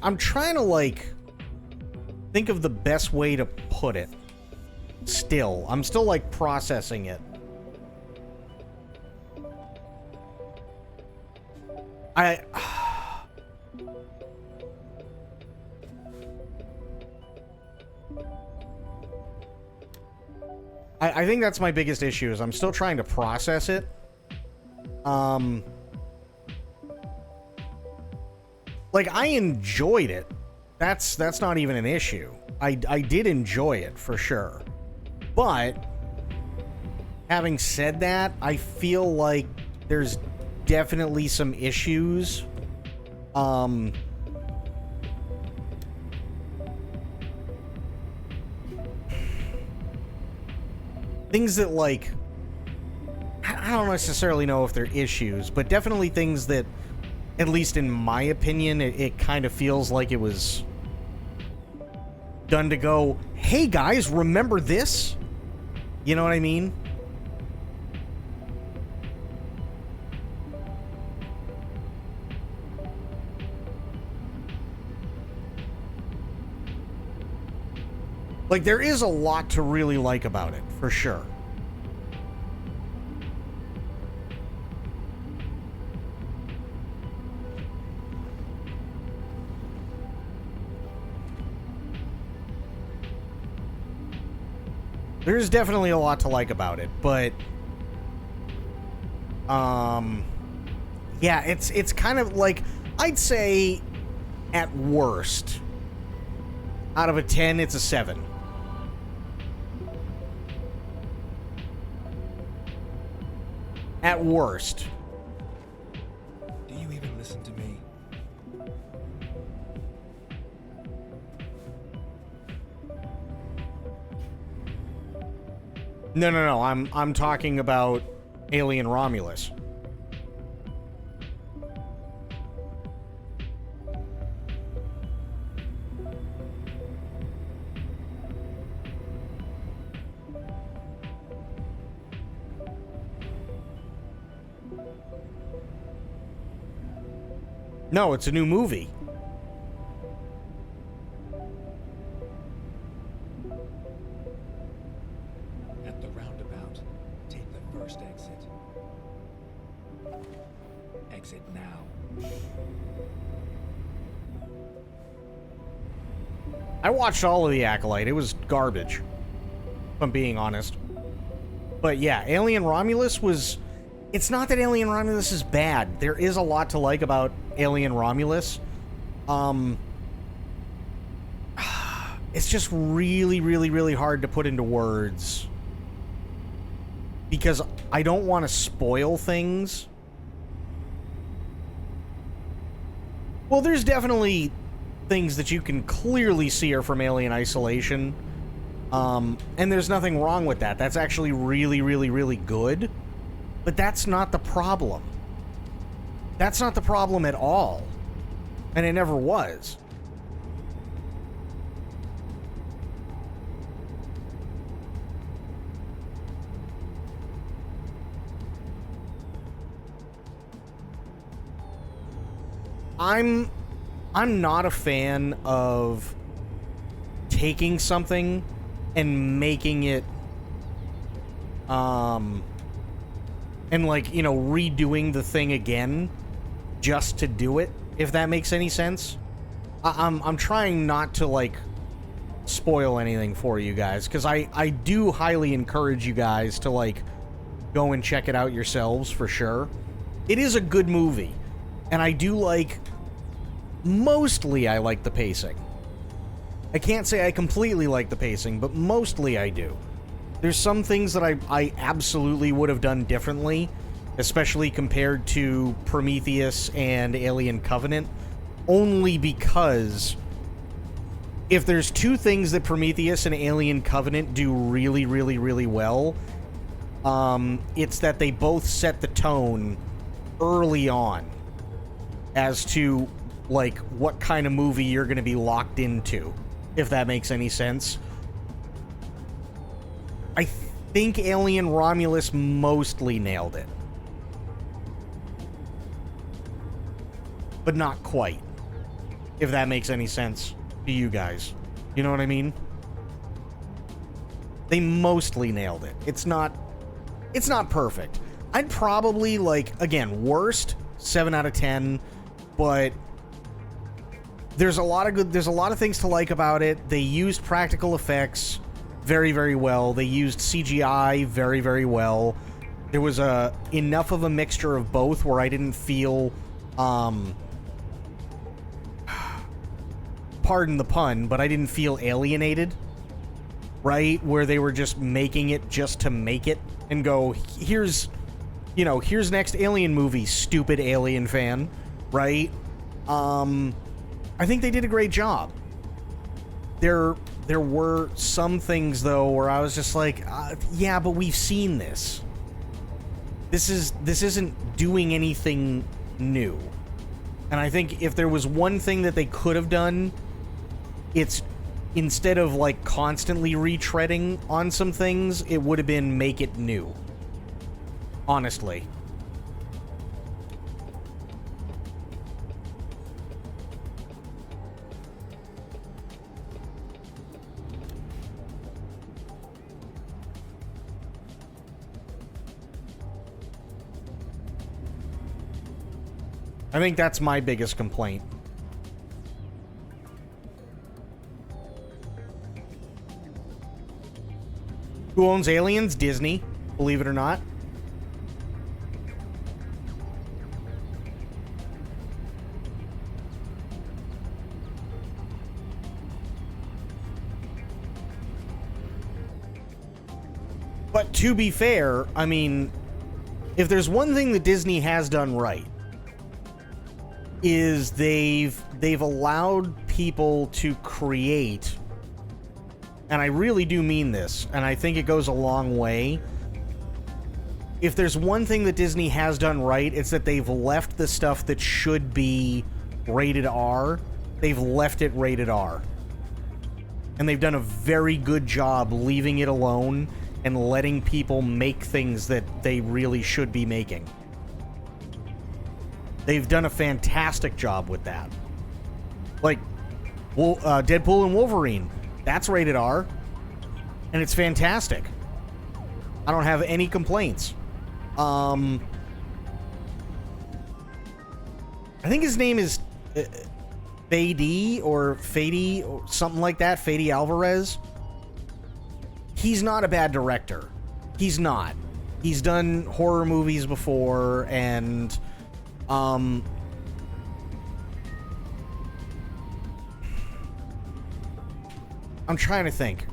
I'm trying to, like, think of the best way to put it. Still. I'm still, like, processing it. I think that's my biggest issue, is I'm still trying to process it. Like, I enjoyed it. That's not even an issue. I did enjoy it, for sure. But, having said that, I feel like there's definitely some issues. Things that, like, I don't necessarily know if they're issues, but definitely things that, at least in my opinion, it kind of feels like it was done to go, hey guys, remember this? You know what I mean? Like, there is a lot to really like about it, for sure. There's definitely a lot to like about it, but yeah, it's kind of like, I'd say at worst, out of a 10, it's a 7. At worst. Do you even listen to me? No. I'm talking about Alien Romulus. No, it's a new movie. At the roundabout, take the first exit. Exit now. I watched all of The Acolyte. It was garbage, if I'm being honest. But yeah, Alien Romulus was... It's not that Alien Romulus is bad. There is a lot to like about Alien Romulus. It's just really, really, really hard to put into words. Because I don't want to spoil things. Well, there's definitely things that you can clearly see are from Alien Isolation. And there's nothing wrong with that. That's actually really, really, really good. But that's not the problem. That's not the problem at all. And it never was. I'm not a fan of taking something and making it and like, you know, redoing the thing again just to do it, if that makes any sense. I'm trying not to like spoil anything for you guys, because I do highly encourage you guys to like go and check it out yourselves for sure. It is a good movie, and I do like, mostly I like the pacing. I can't say I completely like the pacing, but mostly I do. There's some things that I absolutely would have done differently, especially compared to Prometheus and Alien Covenant, only because if there's two things that Prometheus and Alien Covenant do really, really, really well, it's that they both set the tone early on as to, like, what kind of movie you're going to be locked into, if that makes any sense. I think Alien Romulus mostly nailed it. But not quite, if that makes any sense to you guys. You know what I mean? They mostly nailed it. It's not perfect. I'd probably, like, again, worst, 7 out of 10, but there's a lot of things to like about it. They used practical effects very, very well. They used CGI very, very well. There was enough of a mixture of both where I didn't feel, pardon the pun, but I didn't feel alienated, right? Where they were just making it just to make it and go, here's next Alien movie, stupid Alien fan, right? I think they did a great job. There were some things, though, where I was just like, yeah, but we've seen this. This isn't doing anything new. And I think if there was one thing that they could have done, it's, instead of, like, constantly retreading on some things, it would have been make it new. Honestly. I think that's my biggest complaint. Who owns Aliens? Disney, believe it or not. But to be fair, I mean, if there's one thing that Disney has done right, is they've allowed people to create, and I really do mean this, and I think it goes a long way. If there's one thing that Disney has done right, it's that they've left the stuff that should be rated R, they've left it rated R. And they've done a very good job leaving it alone and letting people make things that they really should be making. They've done a fantastic job with that. Like, Deadpool and Wolverine, that's rated R, and it's fantastic. I don't have any complaints. I think his name is Fady or Fady or something like that, Fady Alvarez. He's not a bad director. He's not. He's done horror movies before, and I'm trying to think.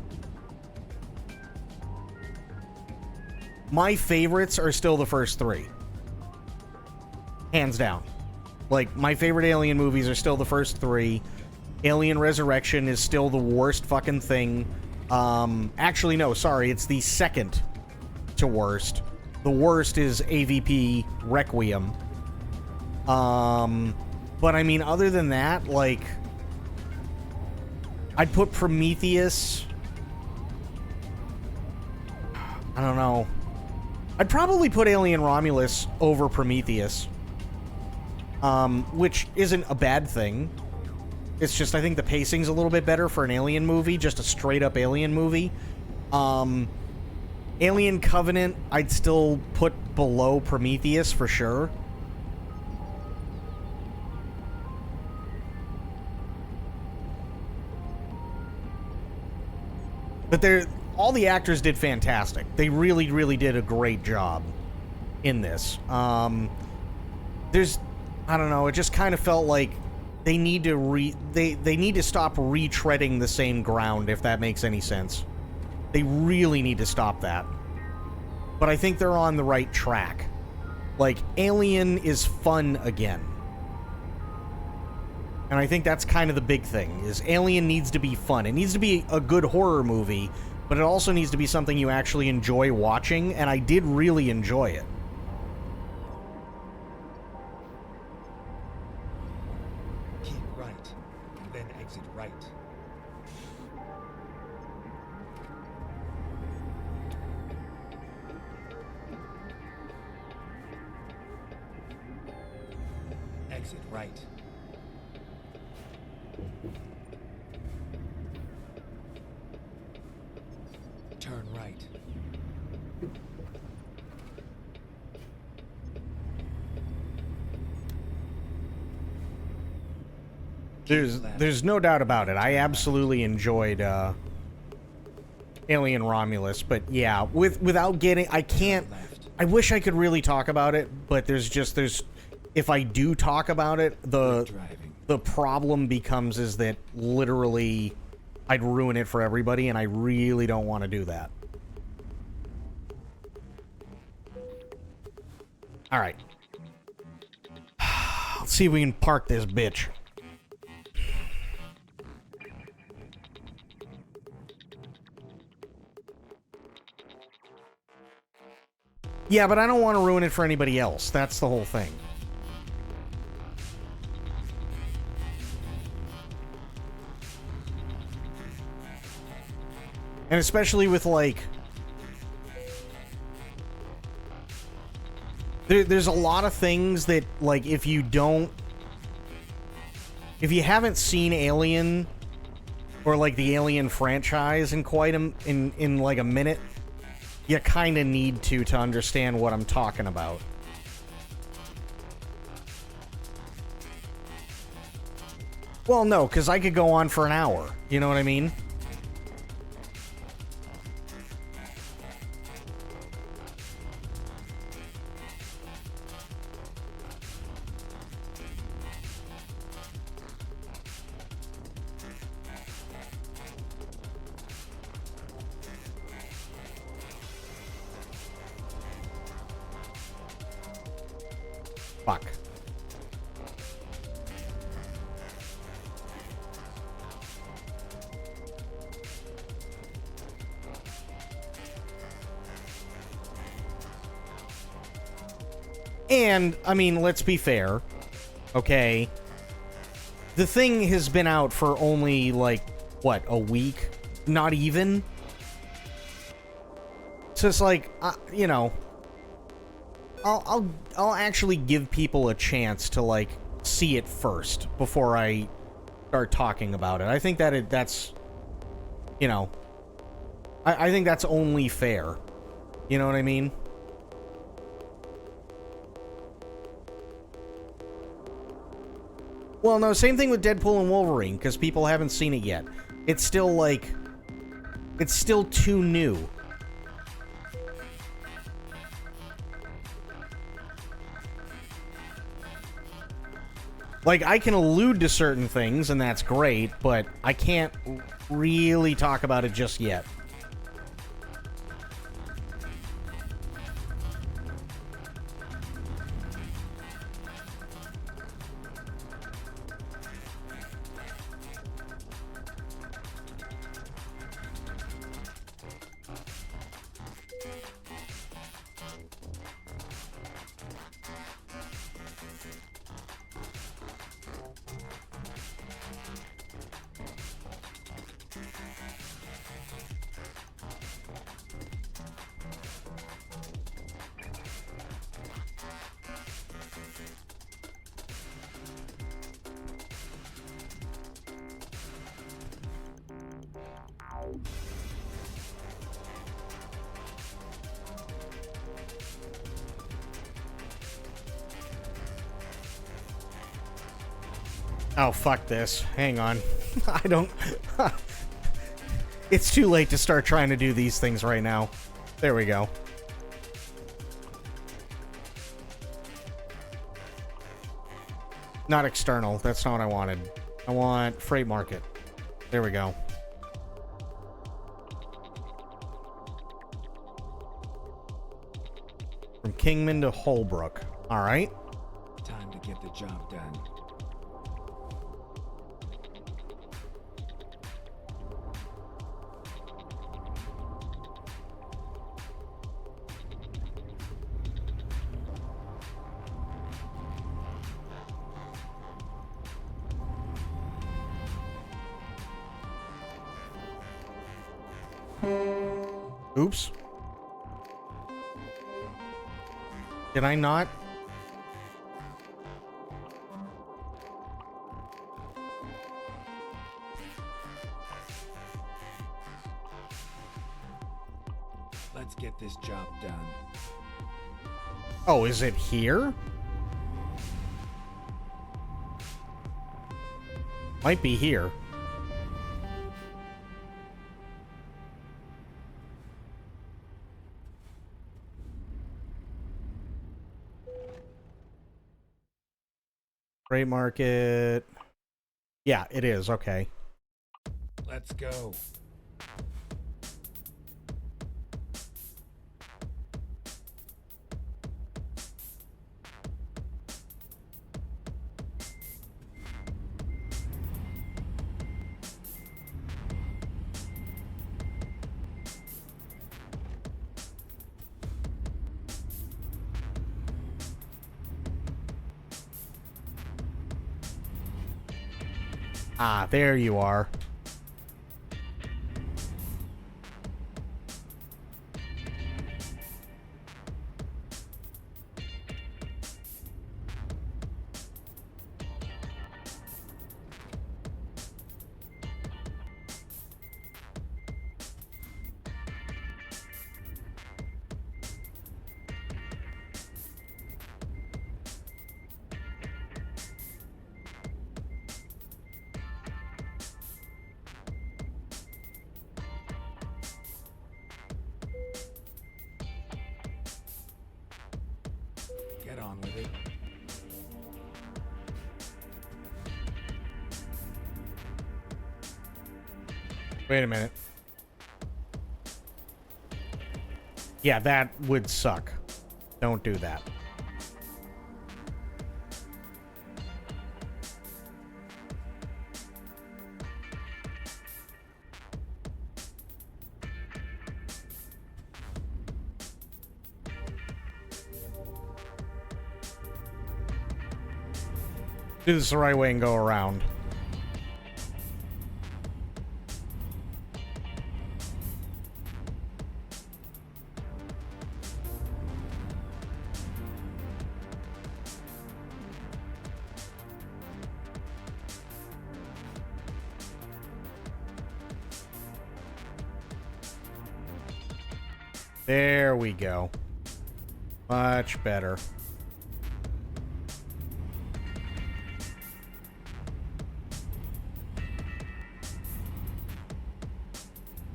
My favorites are still the first three. Hands down. Like, my favorite Alien movies are still the first three. Alien Resurrection is still the worst fucking thing. Actually, no, sorry, it's the second to worst. The worst is AVP Requiem. But I mean, other than that, like, I'd put Prometheus. I don't know. I'd probably put Alien Romulus over Prometheus. which isn't a bad thing. It's just I think the pacing's a little bit better for an Alien movie, just a straight-up Alien movie. Alien Covenant, I'd still put below Prometheus for sure. But all the actors did fantastic. They really, really did a great job in this. I don't know, it just kind of felt like they need to they need to stop retreading the same ground, if that makes any sense. They really need to stop that. But I think they're on the right track. Like, Alien is fun again. And I think that's kind of the big thing, is Alien needs to be fun. It needs to be a good horror movie, but it also needs to be something you actually enjoy watching, and I did really enjoy it. Keep right, then exit right. Exit right. Turn right. There's no doubt about it. I absolutely enjoyed Alien Romulus, but yeah, without getting, I wish I could really talk about it, but if I do talk about it, the problem becomes is that literally I'd ruin it for everybody, and I really don't want to do that. Alright. Let's see if we can park this bitch. Yeah, but I don't want to ruin it for anybody else. That's the whole thing. And especially with, like... There's a lot of things that, like, if you haven't seen Alien, or, like, the Alien franchise in quite in like, a minute, you kind of need to understand what I'm talking about. Well, no, because I could go on for an hour. You know what I mean? Fuck. And, I mean, let's be fair, okay? The thing has been out for only, like, what, a week? Not even? So it's like, you know... I'll actually give people a chance to, like, see it first before I start talking about it. I think that's, you know, I think that's only fair. You know what I mean? Well, no, same thing with Deadpool and Wolverine, because people haven't seen it yet. It's still, like, it's still too new. Like, I can allude to certain things, and that's great, but I can't really talk about it just yet. Oh, fuck this. Hang on. I don't... It's too late to start trying to do these things right now. There we go. Not external. That's not what I wanted. I want freight market. There we go. From Kingman to Holbrook. All right. Time to get the job done. Oops. Did I not? Let's get this job done. Oh, is it here? Might be here. Freight market. Yeah, it is. Okay. Let's go. Ah, there you are. Get on with it. Wait a minute. Yeah, that would suck. Don't do that. Do this the right way and go around. There we go. Much better.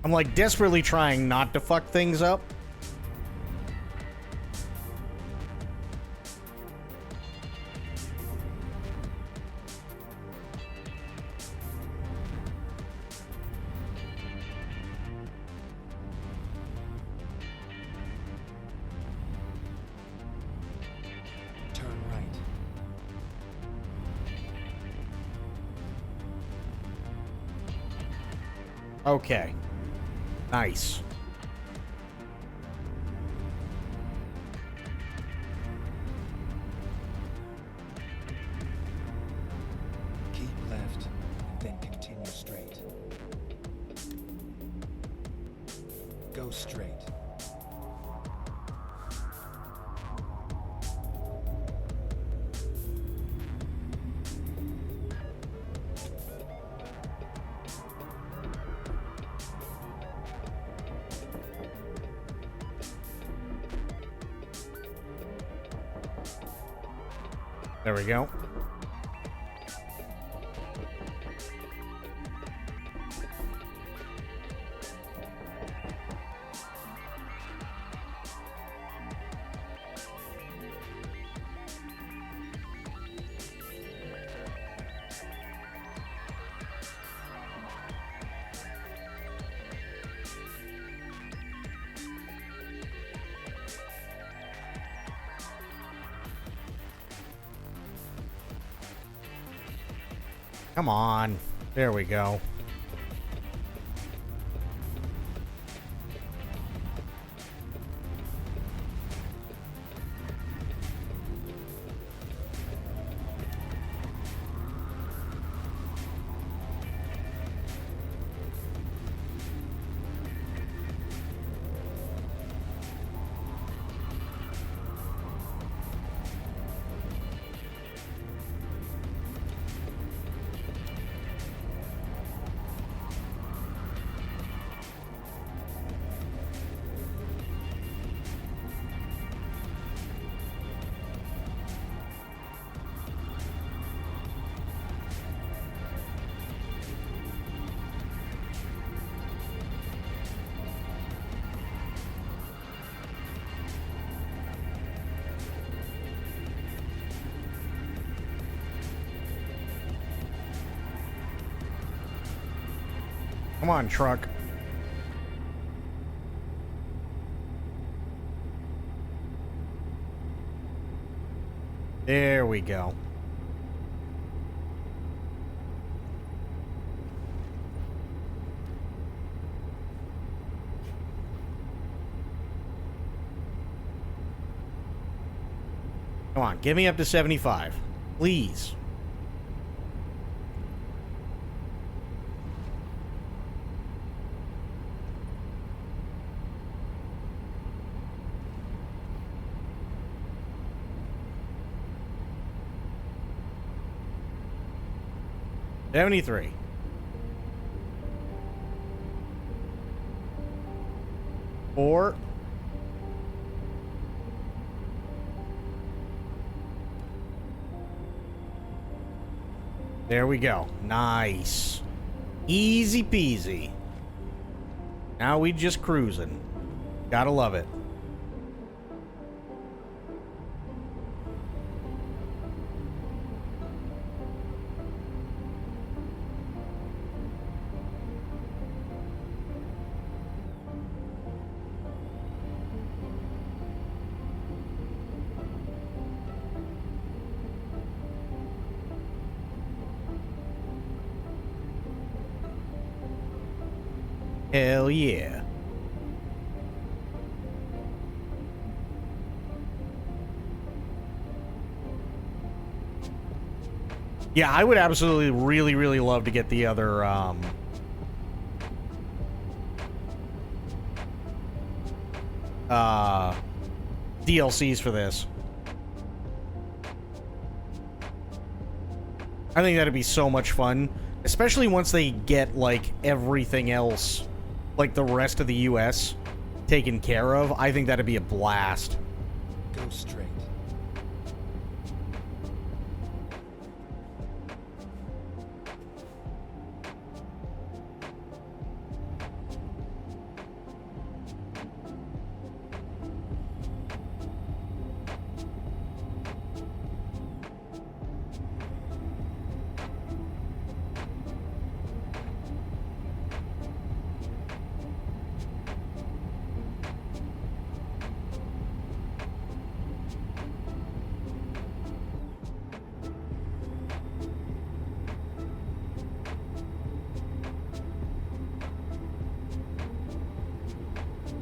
I'm like desperately trying not to fuck things up. Turn right. Okay. Nice. Keep left, and then continue straight. Go straight. There we go. Come on. There we go. Come on, truck. There we go. Come on, get me up to 75. Please. $73. $4. There we go. Nice. Easy peasy. Now we just cruising. Gotta love it. Hell yeah. Yeah, I would absolutely really love to get the other DLCs for this. I think that'd be so much fun, especially once they get like everything else, like the rest of the US, taken care of. I think that'd be a blast. Go straight.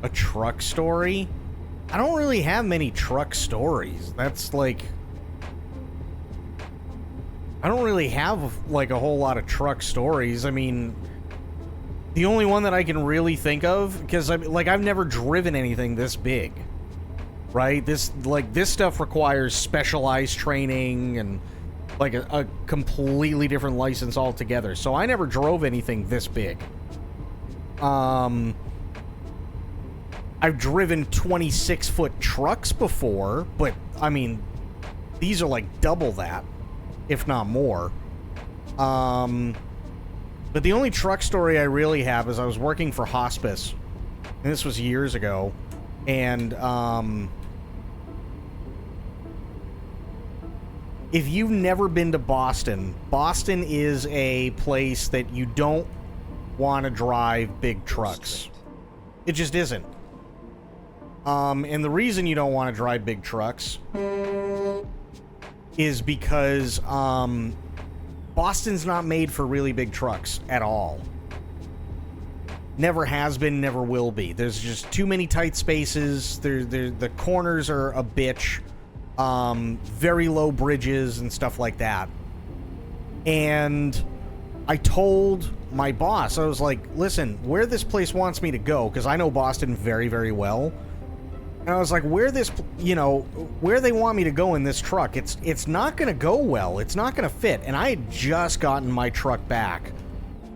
A truck story? I don't really have many truck stories. That's like... I don't really have like a whole lot of truck stories. I mean, the only one that I can really think of, because I've never driven anything this big, right? This stuff requires specialized training and like a completely different license altogether. So I never drove anything this big. I've driven 26-foot trucks before, but, I mean, these are like double that, if not more. But the only truck story I really have is I was working for hospice, and this was years ago, and, if you've never been to Boston, Boston is a place that you don't want to drive big trucks. It just isn't. And the reason you don't want to drive big trucks is because, Boston's not made for really big trucks at all. Never has been, never will be. There's just too many tight spaces. The corners are a bitch. Very low bridges and stuff like that. And I told my boss, I was like, listen, where this place wants me to go, because I know Boston very, very well. And I was like, where they want me to go in this truck, it's not going to go well. It's not going to fit. And I had just gotten my truck back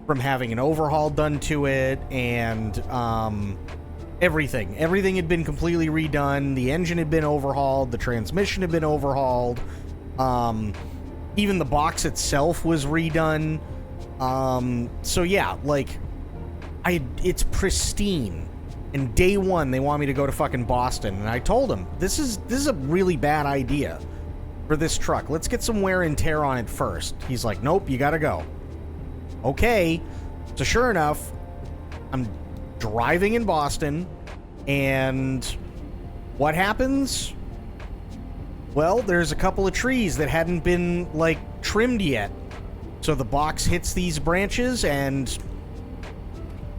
from having an overhaul done to it and everything. Everything had been completely redone. The engine had been overhauled. The transmission had been overhauled. Even the box itself was redone. So yeah, like, it's pristine. And day one, they want me to go to fucking Boston. And I told them, this is a really bad idea for this truck. Let's get some wear and tear on it first. He's like, nope, you gotta go. Okay. So sure enough, I'm driving in Boston, and what happens? Well, there's a couple of trees that hadn't been, like, trimmed yet. So the box hits these branches and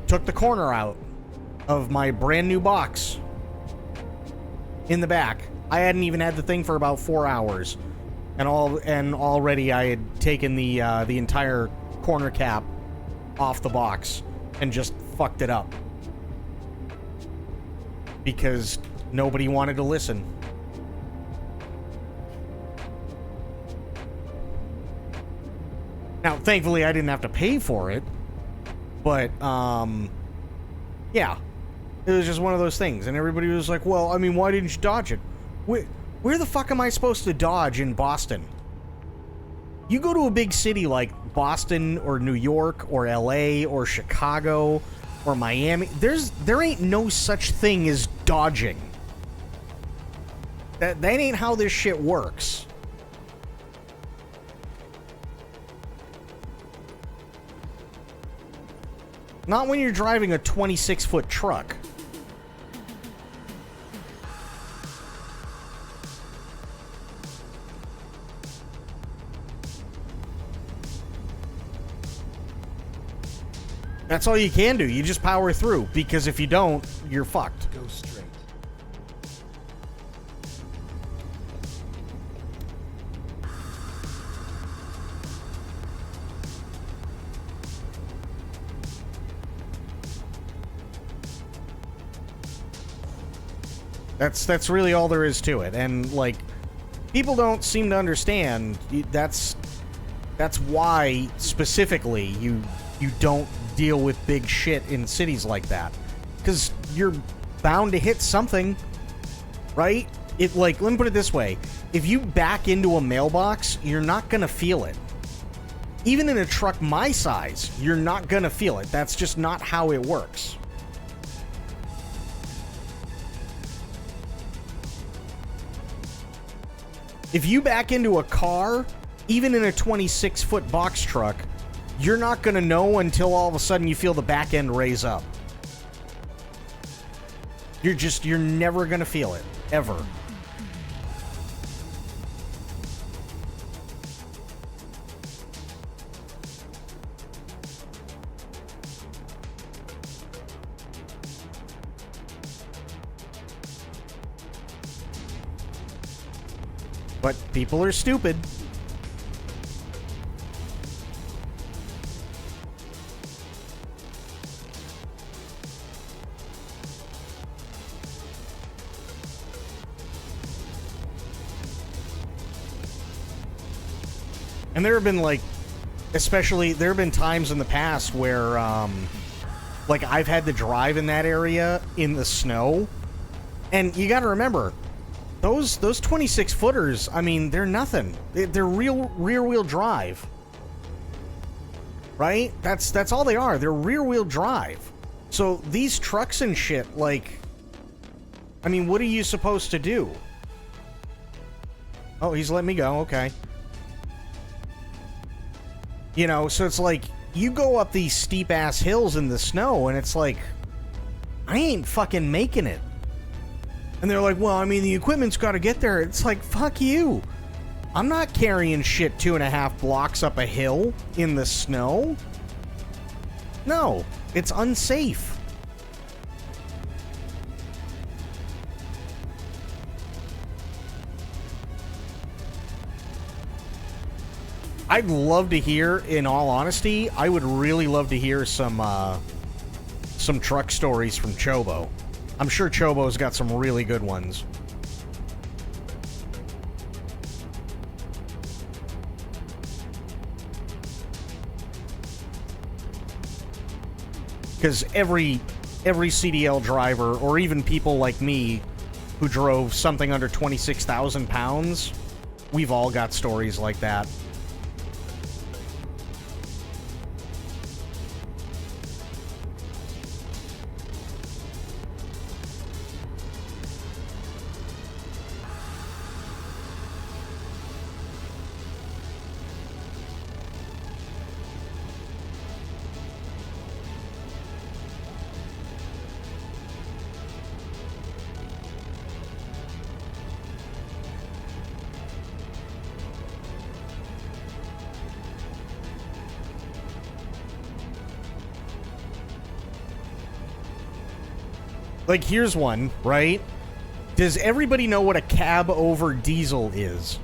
took the corner out of my brand new box in the back. I hadn't even had the thing for about 4 hours, and already I had taken the entire corner cap off the box and just fucked it up because nobody wanted to listen. Now, thankfully, I didn't have to pay for it, but yeah, it was just one of those things. And everybody was like, well, I mean, why didn't you dodge it? Where the fuck am I supposed to dodge in Boston? You go to a big city like Boston or New York or LA or Chicago or Miami, there ain't no such thing as dodging. That ain't how this shit works. Not when you're driving a 26-foot truck. That's all you can do. You just power through, because if you don't, you're fucked. Go straight. That's really all there is to it. And, like, people don't seem to understand. That's why, specifically, you don't deal with big shit in cities like that. Because you're bound to hit something, right? Let me put it this way. If you back into a mailbox, you're not gonna feel it. Even in a truck my size, you're not gonna feel it. That's just not how it works. If you back into a car, even in a 26-foot box truck, you're not going to know until all of a sudden you feel the back end raise up. You're never going to feel it. Ever. But people are stupid. And there have been, like, especially, there have been times in the past where, like, I've had to drive in that area in the snow. And you gotta remember, those 26-footers, I mean, they're nothing. They're rear-wheel drive. Right? That's all they are. They're rear-wheel drive. So these trucks and shit, like, I mean, what are you supposed to do? Oh, he's letting me go. Okay. You know, so it's like, you go up these steep-ass hills in the snow, and it's like, I ain't fucking making it. And they're like, well, I mean, the equipment's got to get there. It's like, fuck you. I'm not carrying shit 2.5 blocks up a hill in the snow. No, it's unsafe. I'd love to hear, in all honesty, I would really love to hear some truck stories from Chobo. I'm sure Chobo's got some really good ones. Because every CDL driver, or even people like me who drove something under 26,000 pounds, we've all got stories like that. Like, here's one, right? Does everybody know what a cab over diesel is?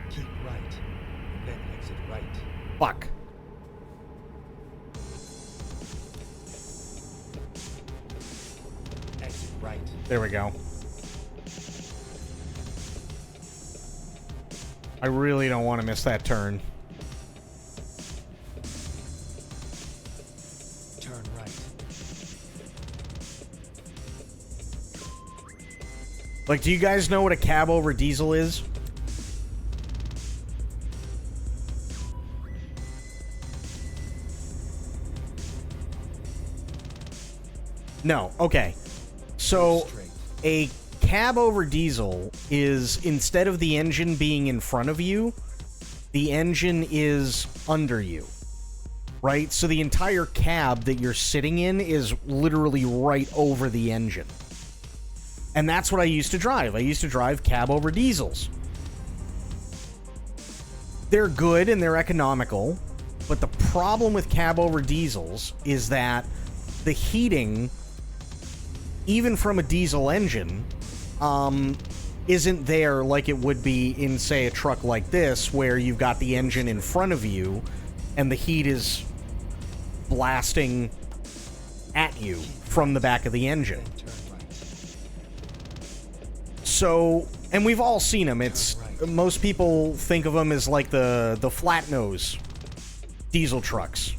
Keep right, then exit right. Fuck. Exit right. There we go. I really don't want to miss that turn. Turn right. Like, do you guys know what a cab over diesel is? No. Okay. So, a cab over diesel is, instead of the engine being in front of you, the engine is under you. Right? So the entire cab that you're sitting in is literally right over the engine. And that's what I used to drive. I used to drive cab over diesels. They're good and they're economical, but the problem with cab over diesels is that the heating, even from a diesel engine, isn't there like it would be in, say, a truck like this, where you've got the engine in front of you and the heat is blasting at you from the back of the engine. So, and we've all seen them. It's, most people think of them as like the flat nose diesel trucks.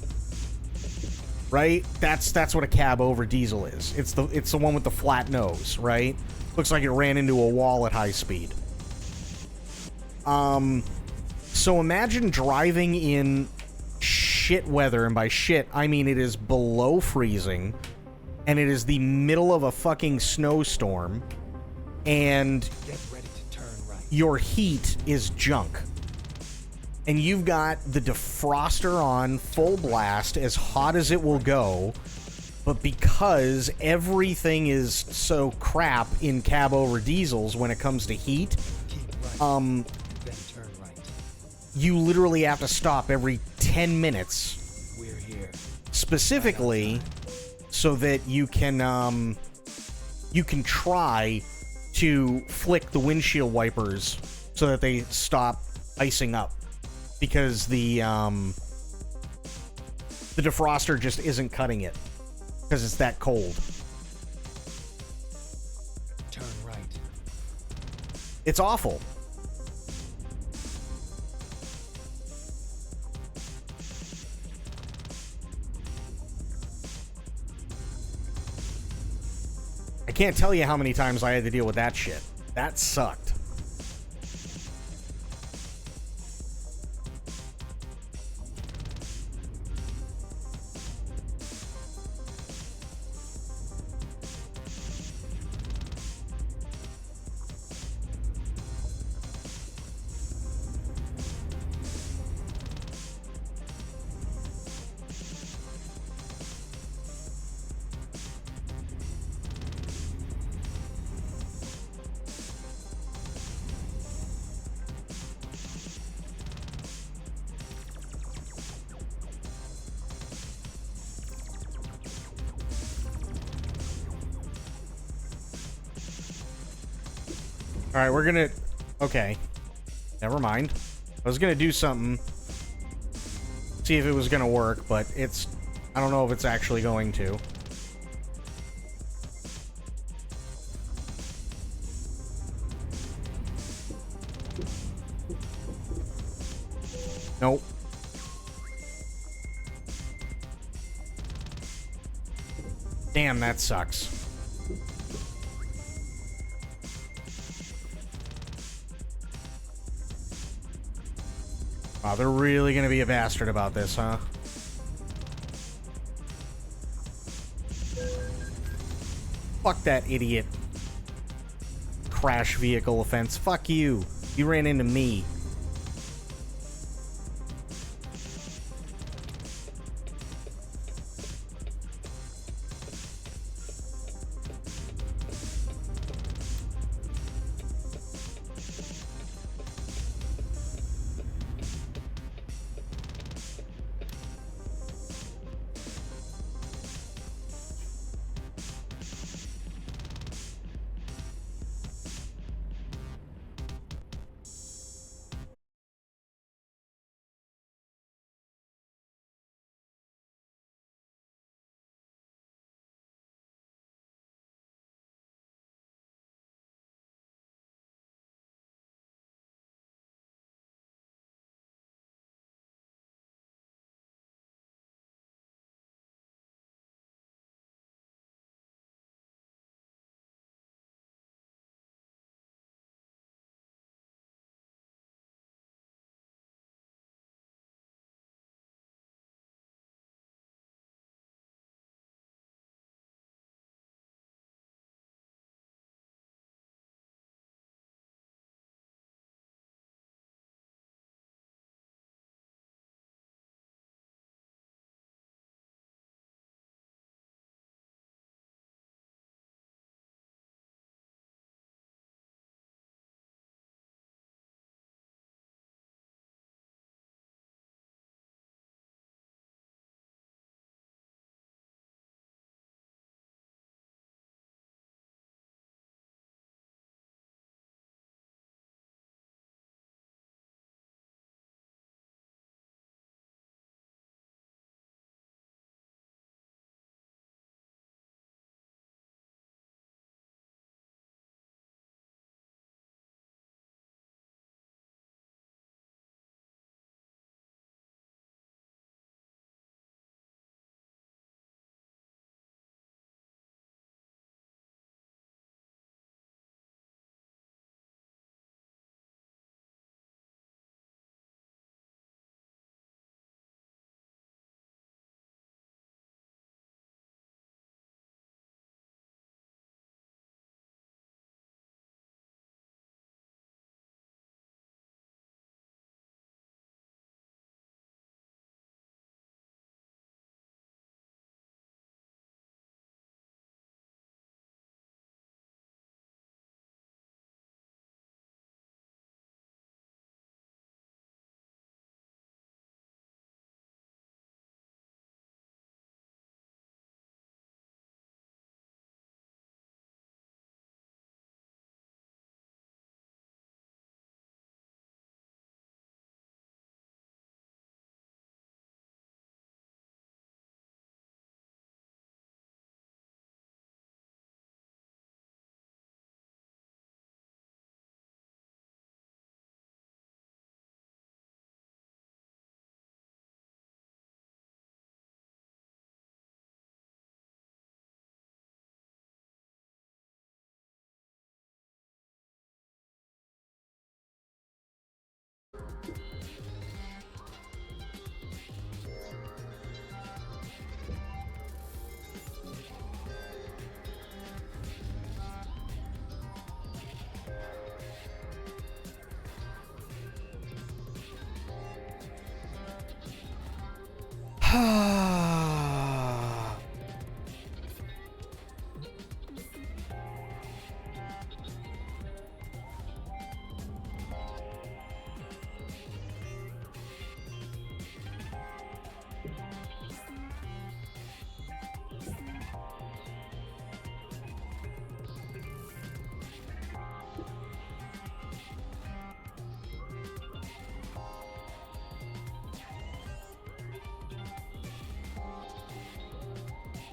Right? That's what a cab over diesel is. It's the one with the flat nose, right? Looks like it ran into a wall at high speed. So imagine driving in shit weather, and by shit, I mean it is below freezing, and it is the middle of a fucking snowstorm, and Get ready to turn right. your heat is junk. And you've got the defroster on full blast, as hot as it will go, but because everything is so crap in cab over diesels when it comes to heat, you literally have to stop every 10 minutes. We're here. Specifically, so that you can try to flick the windshield wipers so that they stop icing up, because the defroster just isn't cutting it because it's that cold. Turn right. It's awful. I can't tell you how many times I had to deal with that shit. That sucked. Alright, we're gonna... Okay. Never mind. I was gonna do something. See if it was gonna work, but it's... I don't know if it's actually going to. Nope. Damn, that sucks. Wow, they're really gonna be a bastard about this, huh? Fuck that idiot. Crash vehicle offense. Fuck you. You ran into me.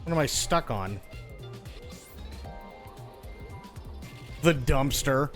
What am I stuck on? The dumpster.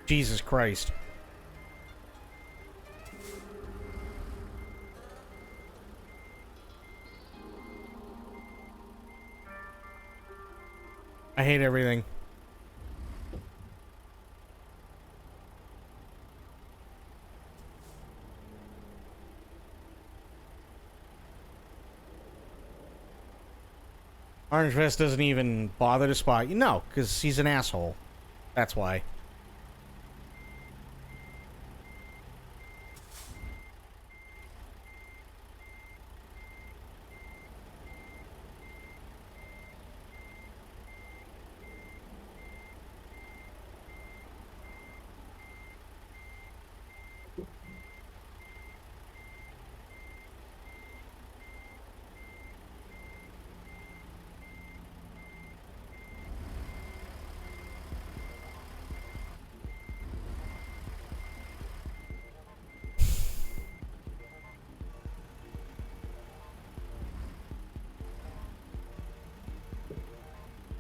Jesus Christ. I hate everything. Orange Vest doesn't even bother to spot you. No, because he's an asshole. That's why.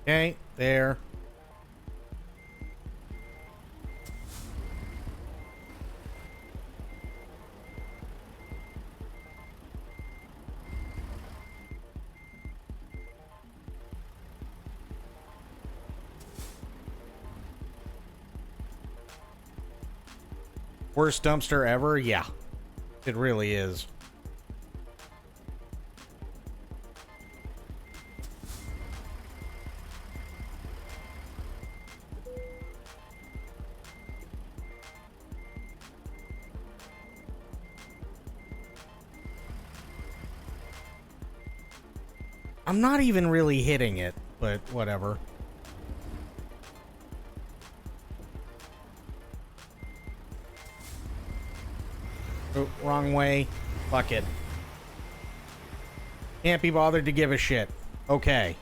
Okay, there. Worst dumpster ever? Yeah. It really is. I'm not even really hitting it, but whatever. Oh, wrong way. Fuck it. Can't be bothered to give a shit. Okay.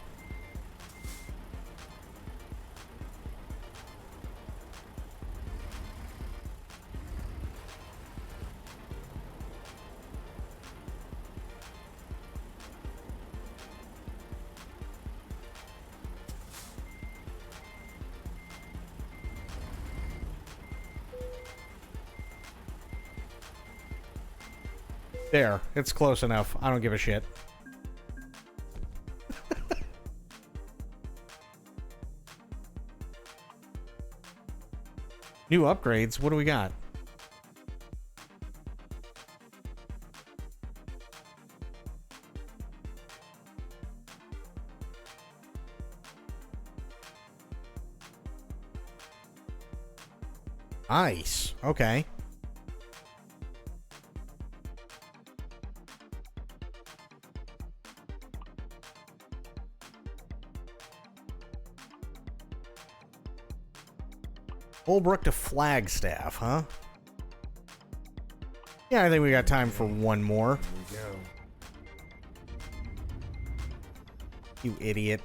There, it's close enough. I don't give a shit. New upgrades? What do we got? Nice. Okay. Holbrook to Flagstaff, huh? Yeah, I think we got time for one more. Here we go. You idiot.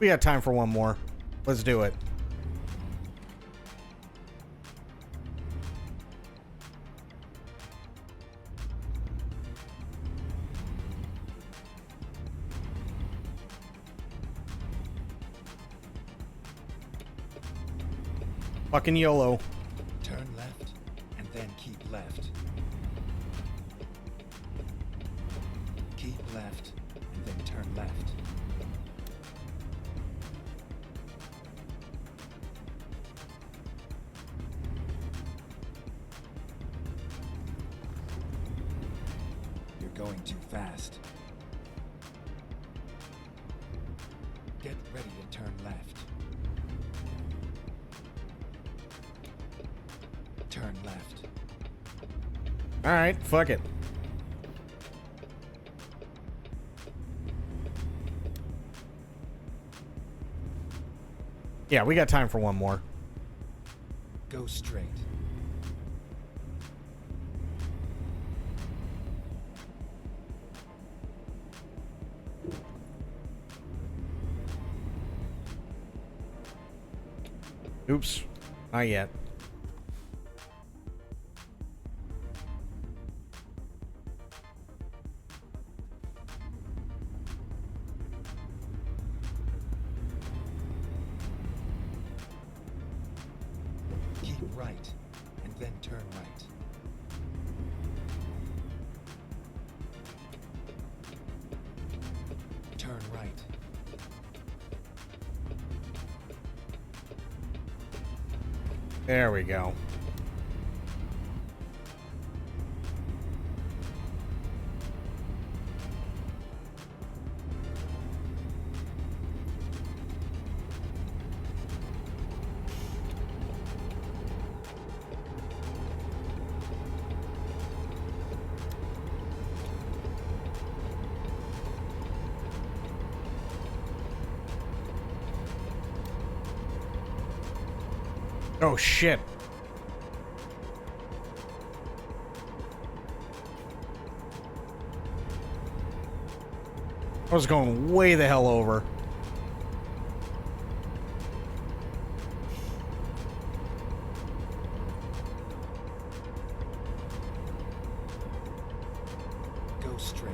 We got time for one more. Let's do it. Fucking YOLO. Turn left, and then keep left. Keep left, and then turn left. You're going too fast. Get ready to turn left. Turn left. Alright, fuck it. Yeah, we got time for one more. Go straight. Oops. Not yet. Keep right, and then turn right. Turn right. There we go. Oh shit. I was going way the hell over. Go straight.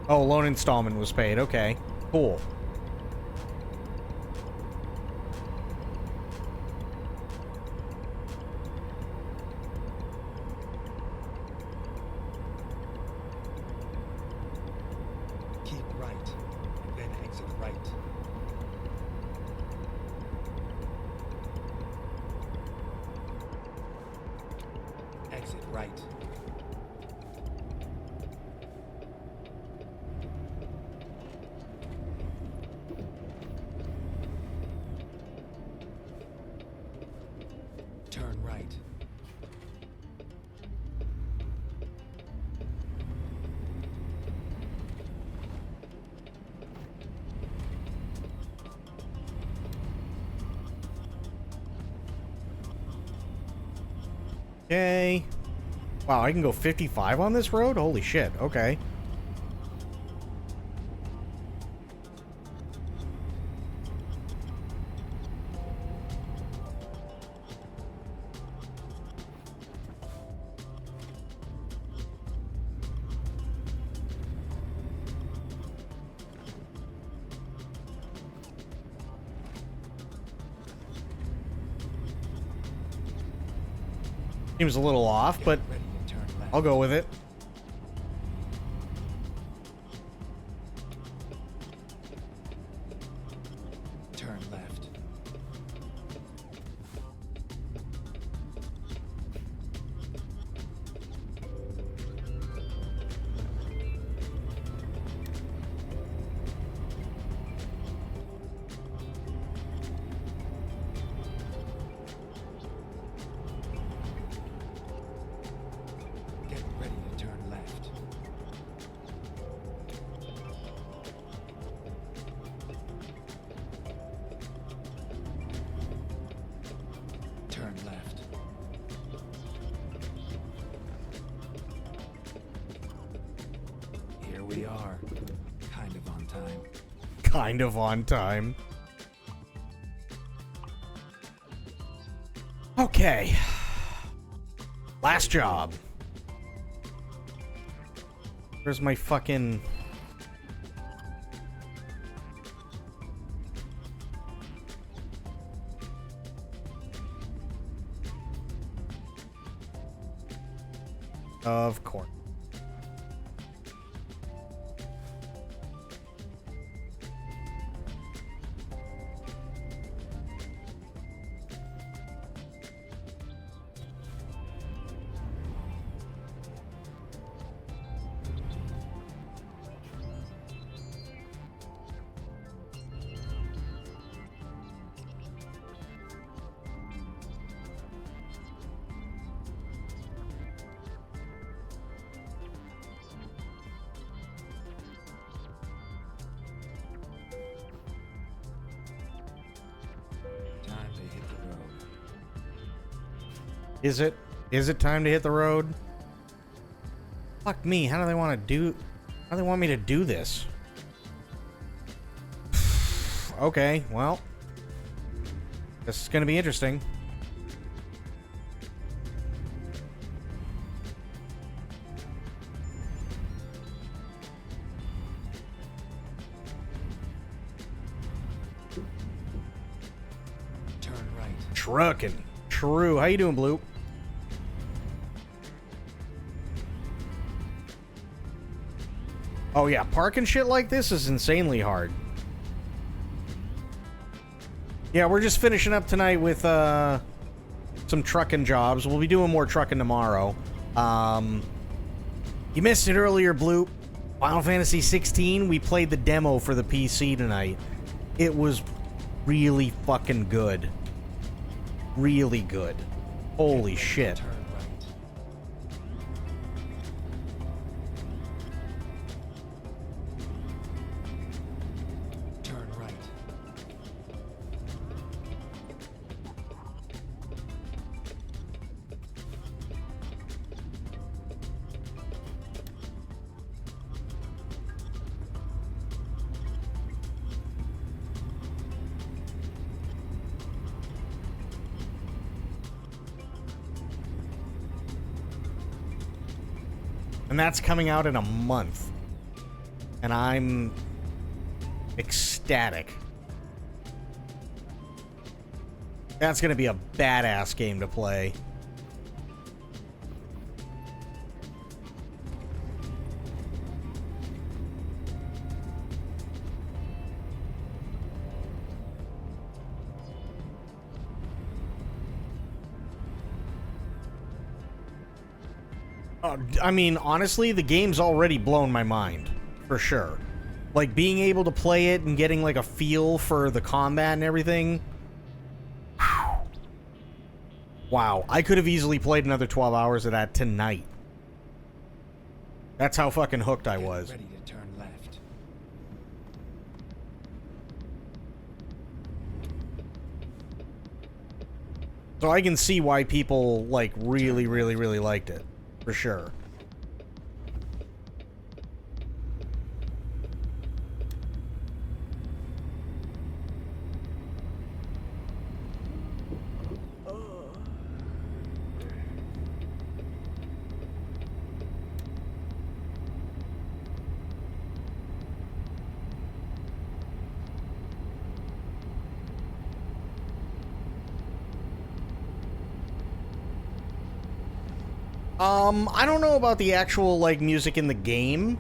Oh, loan installment was paid. Okay. Cool. Keep right, and then exit right. Exit right. Turn right. Okay. Wow, I can go 55 on this road? Holy shit. Okay. Seems a little off, but I'll go with it. Turn left. Get ready to turn left. Turn left. Here we are. Kind of on time. Kind of on time. Okay. Last job. Where's my fucking... Of course. Is it? Is it time to hit the road? Fuck me, how do they want me to do this? Okay, well. This is gonna be interesting. Turn right. Truckin'. True. How you doing, Blue? Oh yeah, parking shit like this is insanely hard. Yeah, we're just finishing up tonight with some trucking jobs. We'll be doing more trucking tomorrow. You missed it earlier, Blue. Final Fantasy 16, we played the demo for the PC tonight. It was really fucking good. Really good. Holy shit. Turn right. And that's coming out in a month. And I'm ecstatic. That's gonna be a badass game to play. I mean, honestly, the game's already blown my mind, for sure. Like, being able to play it and getting, like, a feel for the combat and everything. Wow, I could have easily played another 12 hours of that tonight. That's how fucking hooked I was. Ready to turn left. So I can see why people, like, really, really, really liked it. For sure. I don't know about the actual, like, music in the game,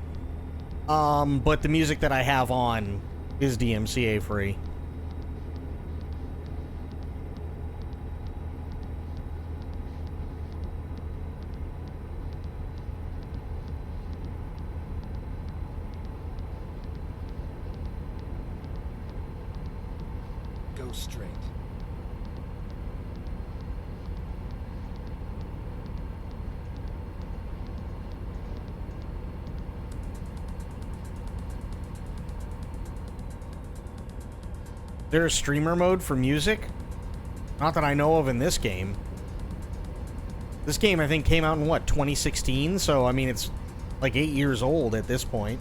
but the music that I have on is DMCA free. Go straight. There's streamer mode for music? Not that I know of in this game. This game, I think, came out in, what, 2016? So, I mean, it's like 8 years old at this point.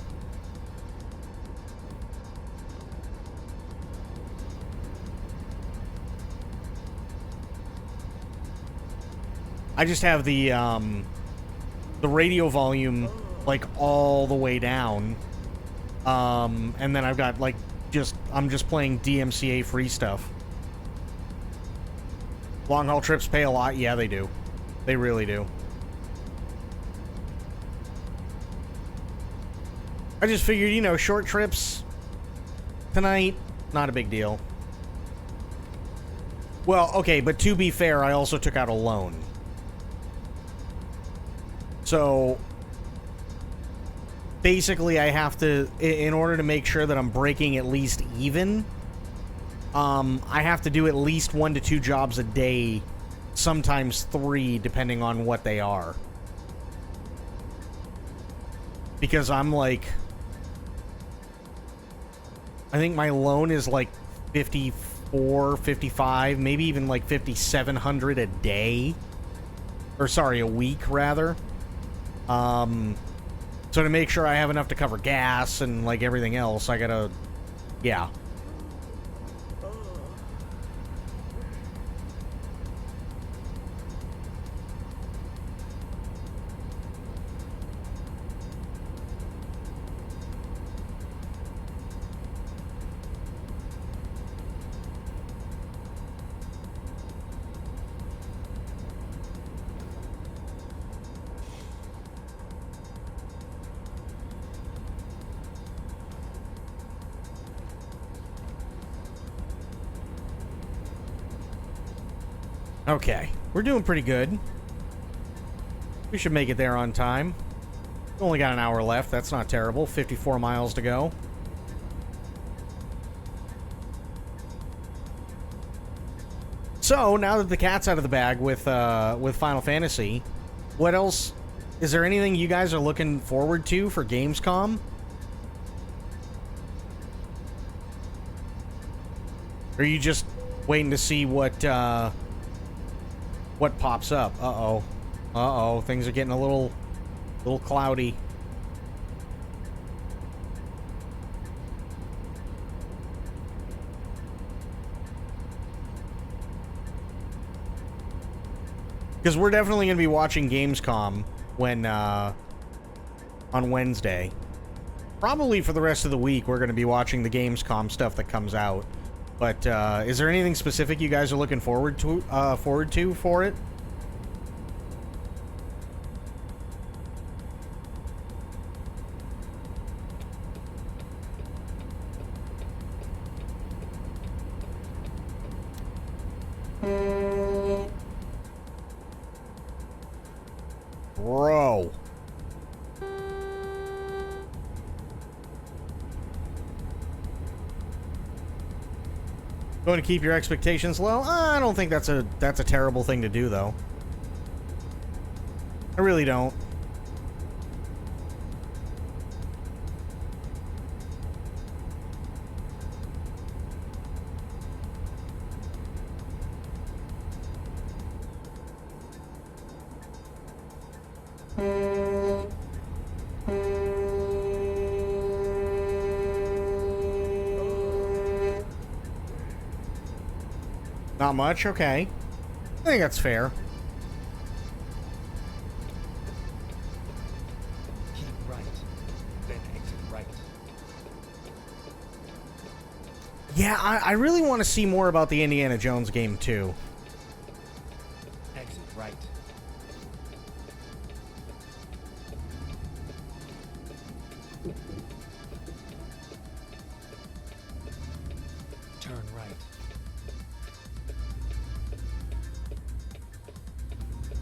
I just have the radio volume, like, all the way down. And then I've got, like, I'm just playing DMCA free stuff. Long haul trips pay a lot. Yeah, they do. They really do. I just figured, you know, short trips tonight, not a big deal. Well, okay, but to be fair, I also took out a loan. So basically, I have to, in order to make sure that I'm breaking at least even, I have to do at least 1 to 2 jobs a day, sometimes 3, depending on what they are. Because I'm like, I think my loan is like 54, 55, maybe even like 5,700 a day. Or sorry, a week, rather. So to make sure I have enough to cover gas and, like, everything else, I gotta... Yeah. Okay, we're doing pretty good. We should make it there on time. Only got an hour left. That's not terrible. 54 miles to go. So, now that the cat's out of the bag with Final Fantasy, what else? Is there anything you guys are looking forward to for Gamescom? Or are you just waiting to see what pops up? Uh-oh. Uh-oh. Things are getting a little cloudy. Because we're definitely going to be watching Gamescom when, on Wednesday. Probably for the rest of the week, we're going to be watching the Gamescom stuff that comes out. But, is there anything specific you guys are looking forward to for it? Bro. Going to keep your expectations low? I don't think that's a terrible thing to do, though. I really don't. Not much? Okay. I think that's fair. Keep right, then exit right. Yeah, I really want to see more about the Indiana Jones game, too. Exit right. Turn right.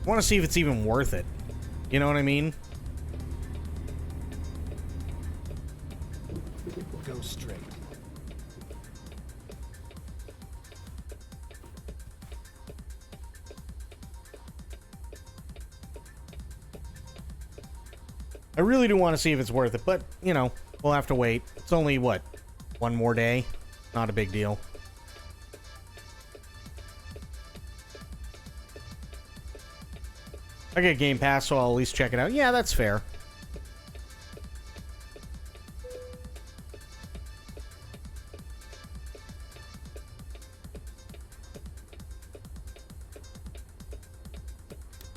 I want to see if it's even worth it. You know what I mean? Go straight. I really do want to see if it's worth it, but, you know, we'll have to wait. It's only, what, one more day? Not a big deal. I get Game Pass, so I'll at least check it out. Yeah, that's fair.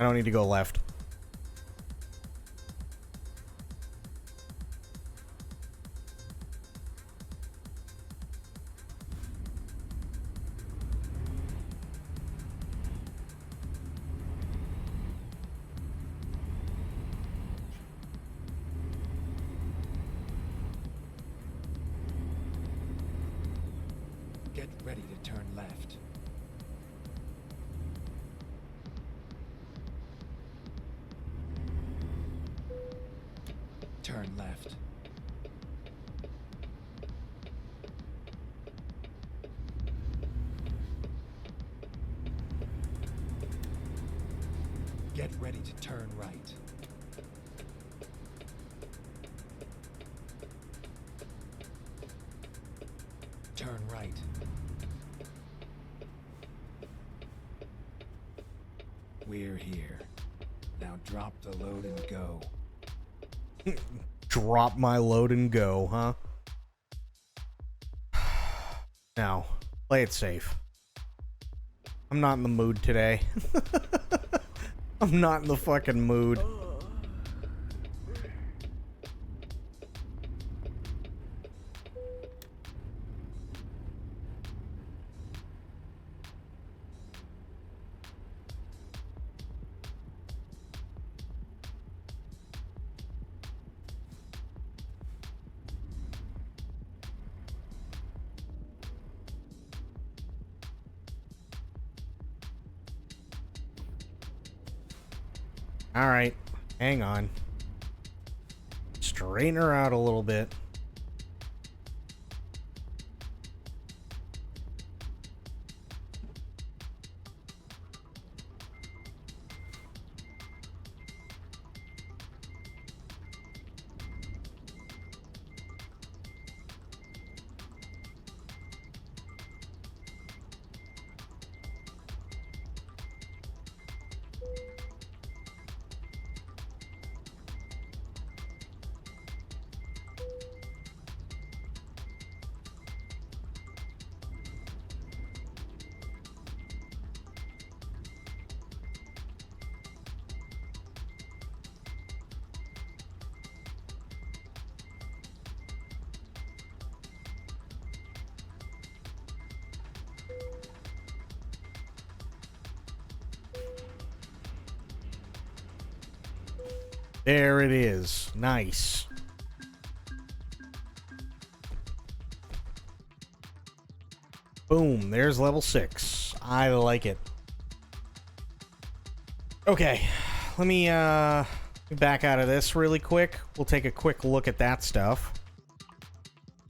I don't need to go left. Get ready to turn left. Turn left. Get ready to turn right. Turn right. We're here. Drop the load and go. Drop my load and go, huh? Now, play it safe. I'm not in the mood today. I'm not in the fucking mood. All right, hang on. Straighten her out a little bit. There it is. Nice. Boom. There's level 6. I like it. Okay. Let me back out of this really quick. We'll take a quick look at that stuff.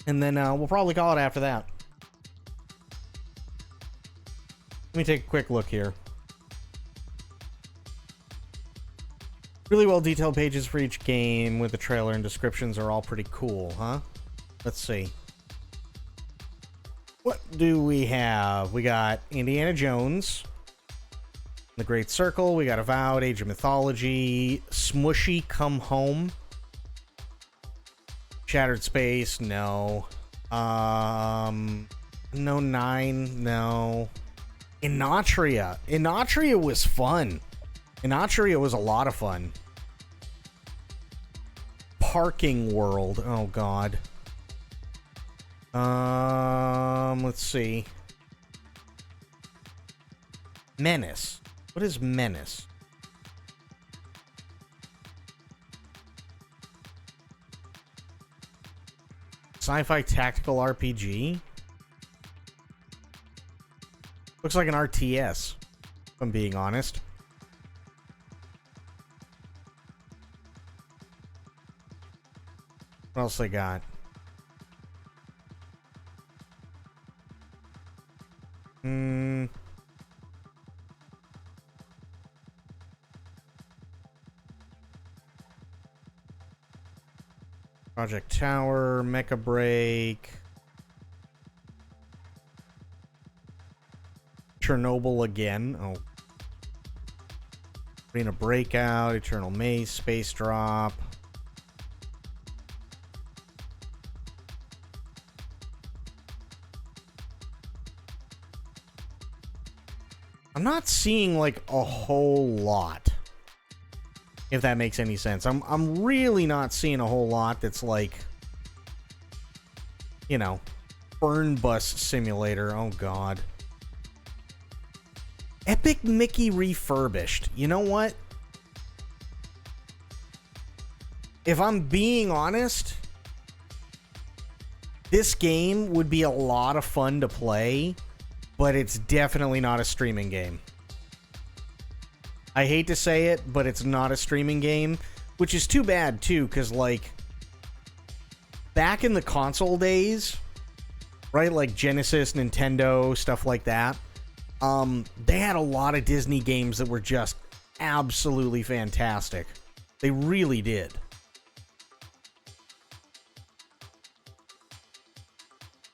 And then we'll probably call it after that. Let me take a quick look here. Really well detailed pages for each game with the trailer and descriptions are all pretty cool, huh? Let's see. What do we have? We got Indiana Jones, The Great Circle, we got Avowed, Age of Mythology, Smushy Come Home, Shattered Space, no. No 9, no. Inatria. Inatria was fun. Inatria was a lot of fun. Parking World. Oh, God. Let's see. Menace. What is Menace? Sci-fi tactical RPG? Looks like an RTS, if I'm being honest. What else they got? Project Tower, Mecha Break, Chernobyl again. Oh. Arena Breakout, Eternal Maze, Space Drop. I'm not seeing like a whole lot, if that makes any sense. I'm really not seeing a whole lot that's like, you know, Burn Bus Simulator. Oh, God. Epic Mickey Refurbished. You know what? If I'm being honest, this game would be a lot of fun to play, but it's definitely not a streaming game. I hate to say it, but it's not a streaming game, which is too bad, too, because, like, back in the console days, right, like Genesis, Nintendo, stuff like that, they had a lot of Disney games that were just absolutely fantastic. They really did.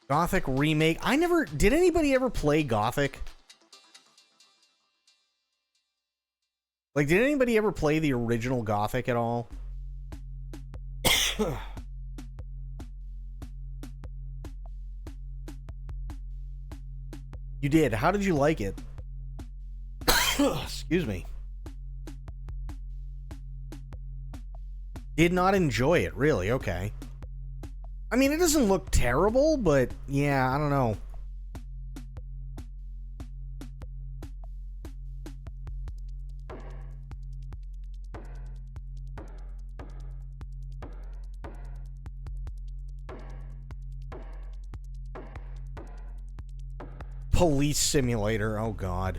Gothic remake. Did anybody ever play Gothic? Like, did anybody ever play the original Gothic at all? You did. How did you like it? Excuse me. Did not enjoy it, really. Okay. I mean, it doesn't look terrible, but yeah, I don't know. Police Simulator. Oh, God.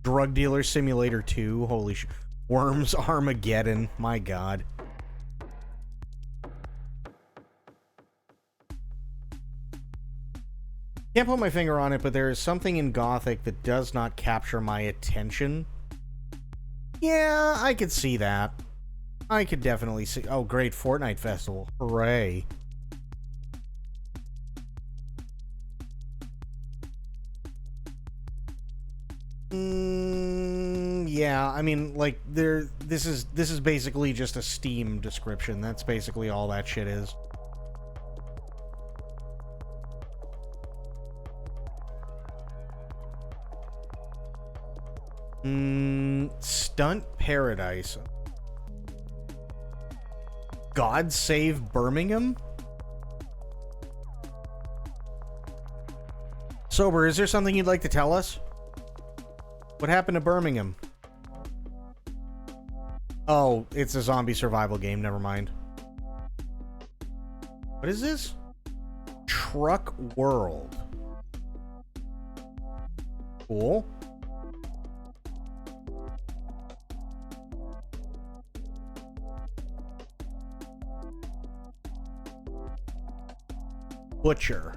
Drug Dealer Simulator 2. Holy sh... Worms Armageddon. My God. Can't put my finger on it, but there is something in Gothic that does not capture my attention. Yeah, I could see that. I could definitely see... Oh, great. Fortnite Festival. Hooray. Yeah, I mean, like, this is basically just a Steam description. That's basically all that shit is. Stunt Paradise. God Save Birmingham? Sober, is there something you'd like to tell us? What happened to Birmingham? Oh, it's a zombie survival game, never mind. What is this? Truck World. Cool. Butcher.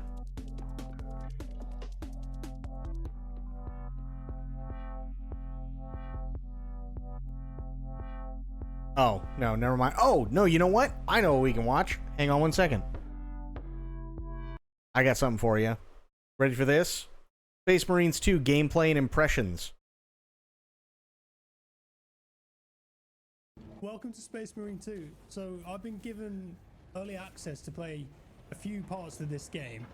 Oh, no, never mind. Oh, no, you know what? I know what we can watch. Hang on one second. I got something for you. Ready for this? Space Marines 2 gameplay and impressions. Welcome to Space Marine 2. So, I've been given early access to play a few parts of this game.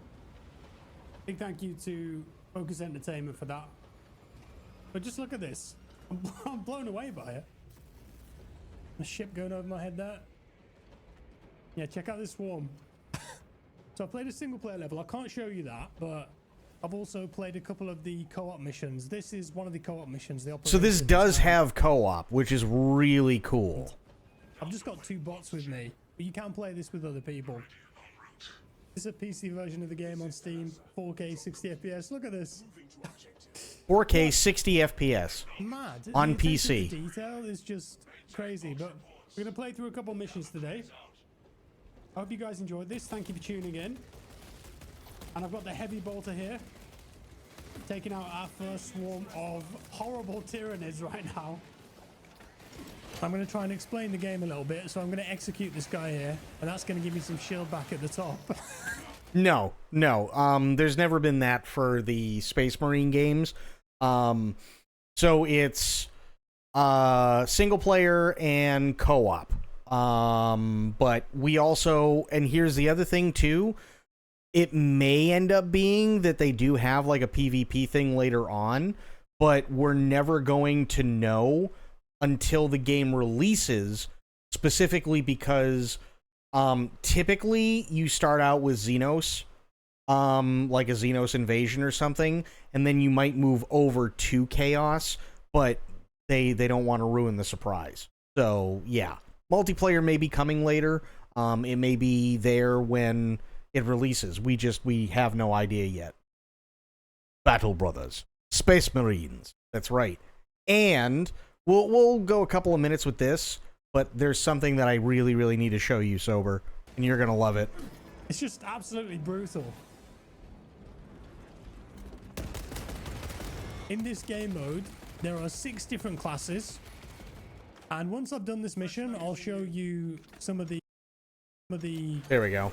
Big thank you to Focus Entertainment for that. But just look at this. I'm blown away by it. A ship going over my head there. Yeah, check out this swarm. So I played a single player level. I can't show you that, but I've also played a couple of the co-op missions. This is one of the co-op missions. So this does have co-op, which is really cool. I've just got 2 bots with me, but you can play this with other people. This is a PC version of the game on Steam, 4K 60 FPS. Look at this. 4K 60 FPS. Mad. On The PC. detail is just crazy, but we're going to play through a couple missions today. I hope you guys enjoyed this. Thank you for tuning in. And I've got the heavy bolter here, taking out our first swarm of horrible tyrannies right now. I'm going to try and explain the game a little bit, so I'm going to execute this guy here, and that's going to give me some shield back at the top. No. There's never been that for the Space Marine games. So it's single player and co-op. But we also, and here's the other thing too, it may end up being that they do have like a PvP thing later on, but we're never going to know until the game releases, specifically because typically you start out with Xenos, like a Xenos invasion or something, and then you might move over to Chaos, but they don't want to ruin the surprise. So yeah, multiplayer may be coming later. It may be there when it releases. We have no idea yet. Battle Brothers, Space Marines. That's right. And we'll go a couple of minutes with this, but there's something that I really, really need to show you, Sober, and you're gonna love it. It's just absolutely brutal. In this game mode, there are 6 different classes, and once I've done this mission, I'll show you some of the There we go.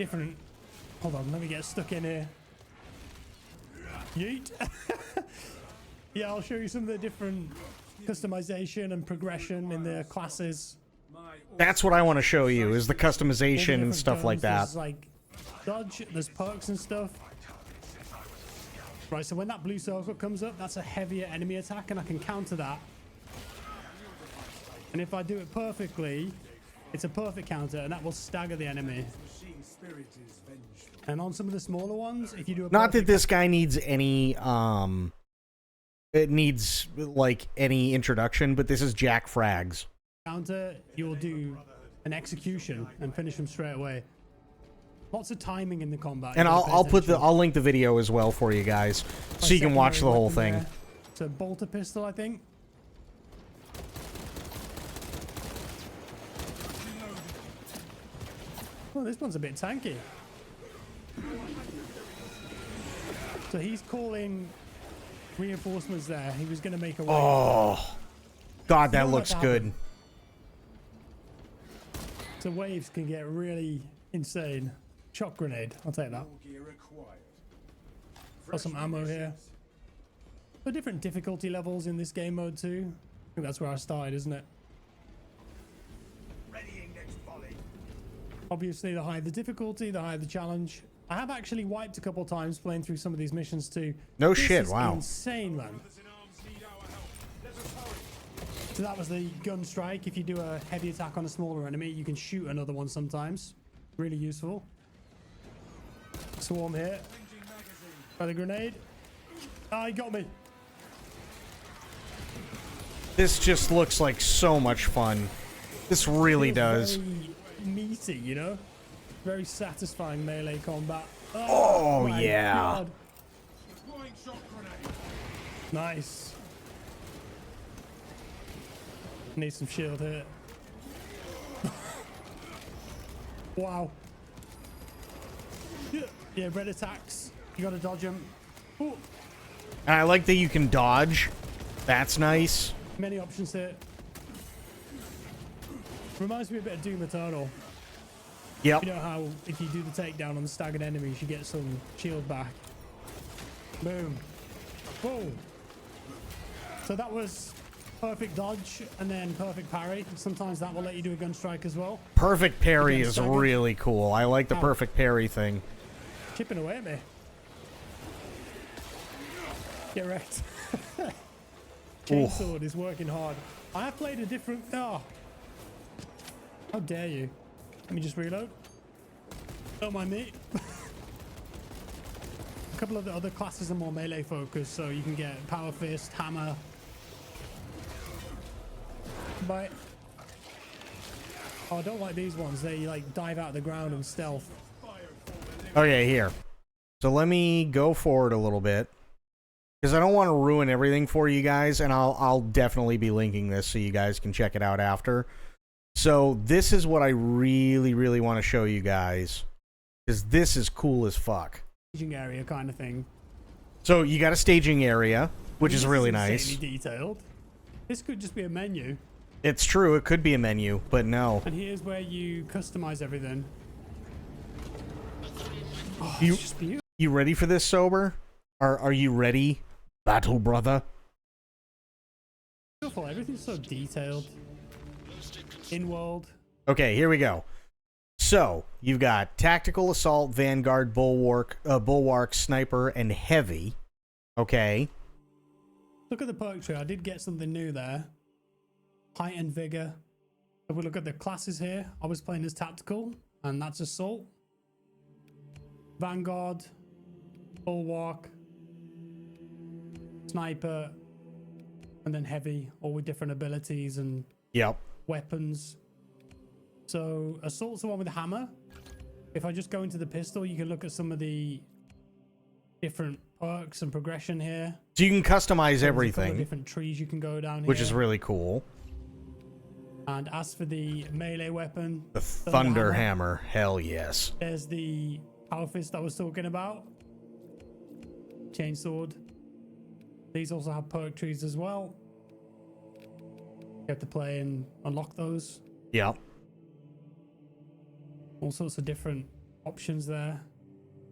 different. Hold on, let me get stuck in here. Yeet. Yeah, I'll show you some of the different customization and progression in the classes. That's what I want to show you, is the customization and stuff like that. There's like dodge, there's perks and stuff. Right, so when that blue circle comes up, that's a heavier enemy attack, and I can counter that. And if I do it perfectly, it's a perfect counter, and that will stagger the enemy. And on some of the smaller ones, if you do a Not that this guy needs any, it needs, like, any introduction, but this is Jack Frags. Counter, you will do an execution and finish him straight away. Lots of timing in the combat. And I'll link the video as well for you guys, so you can watch the whole thing. There. It's a bolter pistol, I think. Oh, this one's a bit tanky. So he's calling reinforcements there. He was going to make a wave. Oh, God, that looks good. So waves can get really insane. Shock grenade, I'll take that. Got some ammo here. There are different difficulty levels in this game mode too. I think that's where I started, isn't it? Obviously, the higher the difficulty, the higher the challenge. I have actually wiped a couple times playing through some of these missions too. No This shit, is wow. insane, man. So that was the gun strike. If you do a heavy attack on a smaller enemy, you can shoot another one sometimes. Really useful. Swarm here. By the grenade. Ah, he got me. This just looks like so much fun. This really does. Very meaty, you know? Very satisfying melee combat. Oh, my yeah. God. Nice. Need some shield here. Wow. Yeah, red attacks. You gotta dodge them. Ooh. And I like that you can dodge. That's nice. Many options here. Reminds me a bit of Doom Eternal. Yep. You know how if you do the takedown on the staggered enemies, you get some shield back. Boom. Boom. So that was perfect dodge and then perfect parry. Sometimes that will let you do a gun strike as well. Perfect parry is staggered. really cool. I like the perfect parry thing. Chipping away at me. Get wrecked. Chainsword is working hard. I have played a different... Oh. How dare you? Let me just reload. Don't mind me. A couple of the other classes are more melee focused, so you can get power fist, hammer. But oh, I don't like these ones. They like dive out of the ground and stealth. Okay, here. So let me go forward a little bit, because I don't want to ruin everything for you guys, and I'll definitely be linking this so you guys can check it out after. So this is what I really, really want to show you guys, because this is cool as fuck. Staging area kind of thing. So you got a staging area, which is really nice. Insanely detailed. This could just be a menu. It's true, it could be a menu, but no. And here's where you customize everything. Oh, You, it's just beautiful. you ready for this, Sober? Are you ready, battle brother? Beautiful. Everything's so detailed. In world. Okay, here we go. So you've got tactical, assault, vanguard, bulwark, sniper, and heavy. Okay. Look at the perk tree. I did get something new there. Height and vigor. If we look at the classes here, I was playing as tactical, and that's assault. Vanguard, bulwark, sniper, and then heavy, all with different abilities and weapons. So assault's the one with the hammer. If I just go into the pistol, you can look at some of the different perks and progression here. So you can customize There's a couple everything, of different trees you can go down here, which is really cool. And as for the melee weapon, The Thunder Hammer, hell yes. There's the power fist I was talking about. Chainsword. These also have perk trees as well. You have to play and unlock those. Yep. All sorts of different options there.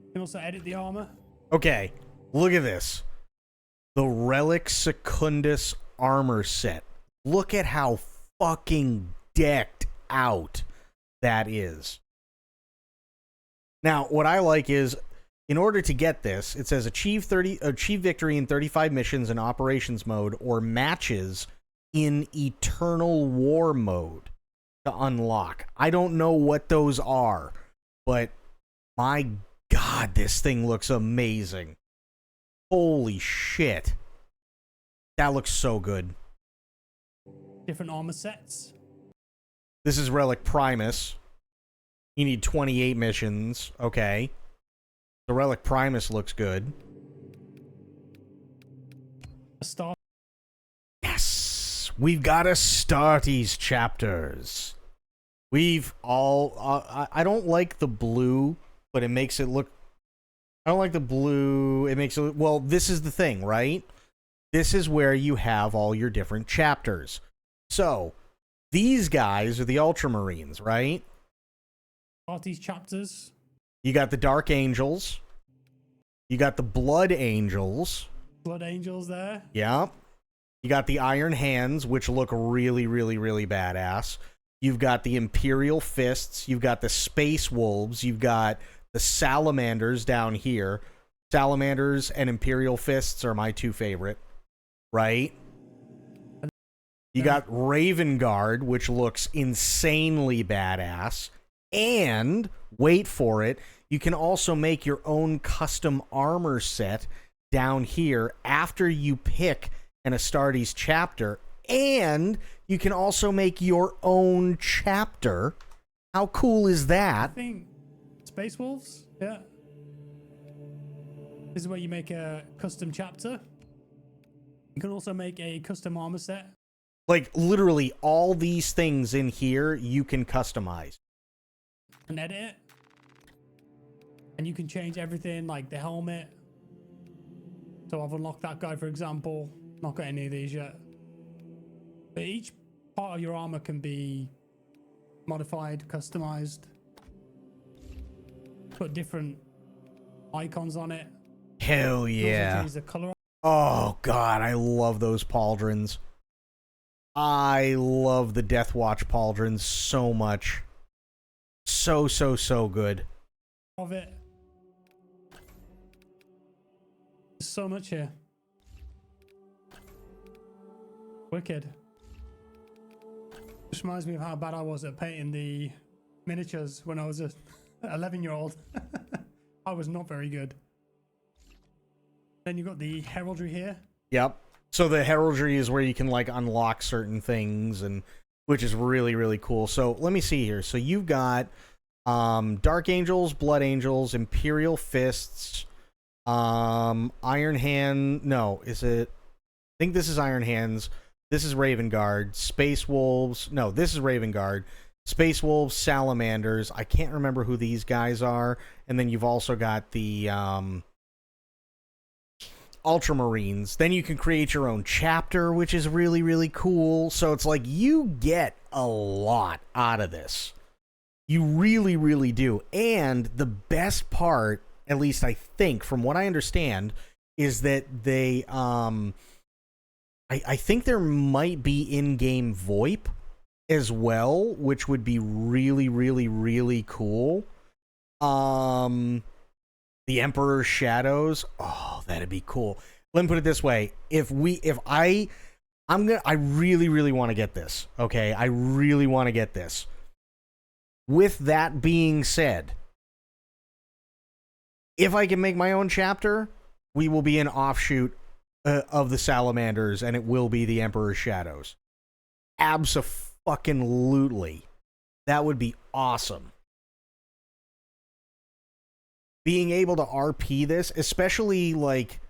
You can also edit the armor. Okay, Look at this. The Relic Secundus armor set. Look at how fucking decked out that is. Now, what I like is, in order to get this, it says achieve victory in 35 missions in operations mode or matches in eternal war mode to unlock. I don't know what those are, but my God, this thing looks amazing. Holy shit. That looks so good. Different armor sets. This is Relic Primus. You need 28 missions. Okay. The Relic Primus looks good. Yes! We've got Astartes chapters. We've all... I don't like the blue, but it makes it look... I don't like the blue. It makes it... Well, this is the thing, right? This is where you have all your different chapters. So, these guys are the Ultramarines, right? These chapters. You got the Dark Angels. You got the Blood Angels. Blood Angels there. Yeah. You got the Iron Hands, which look really, really, really badass. You've got the Imperial Fists. You've got the Space Wolves. You've got the Salamanders down here. Salamanders and Imperial Fists are my two favorite. Right? You got Raven Guard, which looks insanely badass. And, wait for it, you can also make your own custom armor set down here after you pick an Astartes chapter. And you can also make your own chapter. How cool is that? I think Space Wolves, yeah. This is where you make a custom chapter. You can also make a custom armor set. Like, literally, all these things in here you can customize. And edit it. And you can change everything, like the helmet. So I've unlocked that guy, for example. Not got any of these yet. But each part of your armor can be modified, customized. Put different icons on it. Hell yeah. Use the color. Oh, God, I love those pauldrons. I love the Death Watch pauldrons so much. So good. Of it. There's so much here. Wicked. Just reminds me of how bad I was at painting the miniatures when I was a 11-year-old. I was not very good. Then you got the heraldry here. Yep. So the heraldry is where you can like unlock certain things, and which is really, really cool. So let me see here. So you've got Dark Angels, Blood Angels, Imperial Fists, Iron Hand. No, is it? I think this is Iron Hands. This is Raven Guard. Space Wolves. No, this is Raven Guard. Space Wolves, Salamanders. I can't remember who these guys are. And then you've also got the Ultramarines. Then you can create your own chapter, which is really, really cool. So it's like you get a lot out of this. You really, really do. And the best part, at least I think, from what I understand, is that they, I think there might be in-game VoIP as well, which would be really, really, really cool. The Emperor's Shadows. Oh, that'd be cool. Let me put it this way. I really, really want to get this. Okay. I really want to get this. With that being said, if I can make my own chapter, we will be an offshoot of the Salamanders, and it will be the Emperor's Shadows. Abso-fucking-lutely. That would be awesome. Being able to RP this, especially like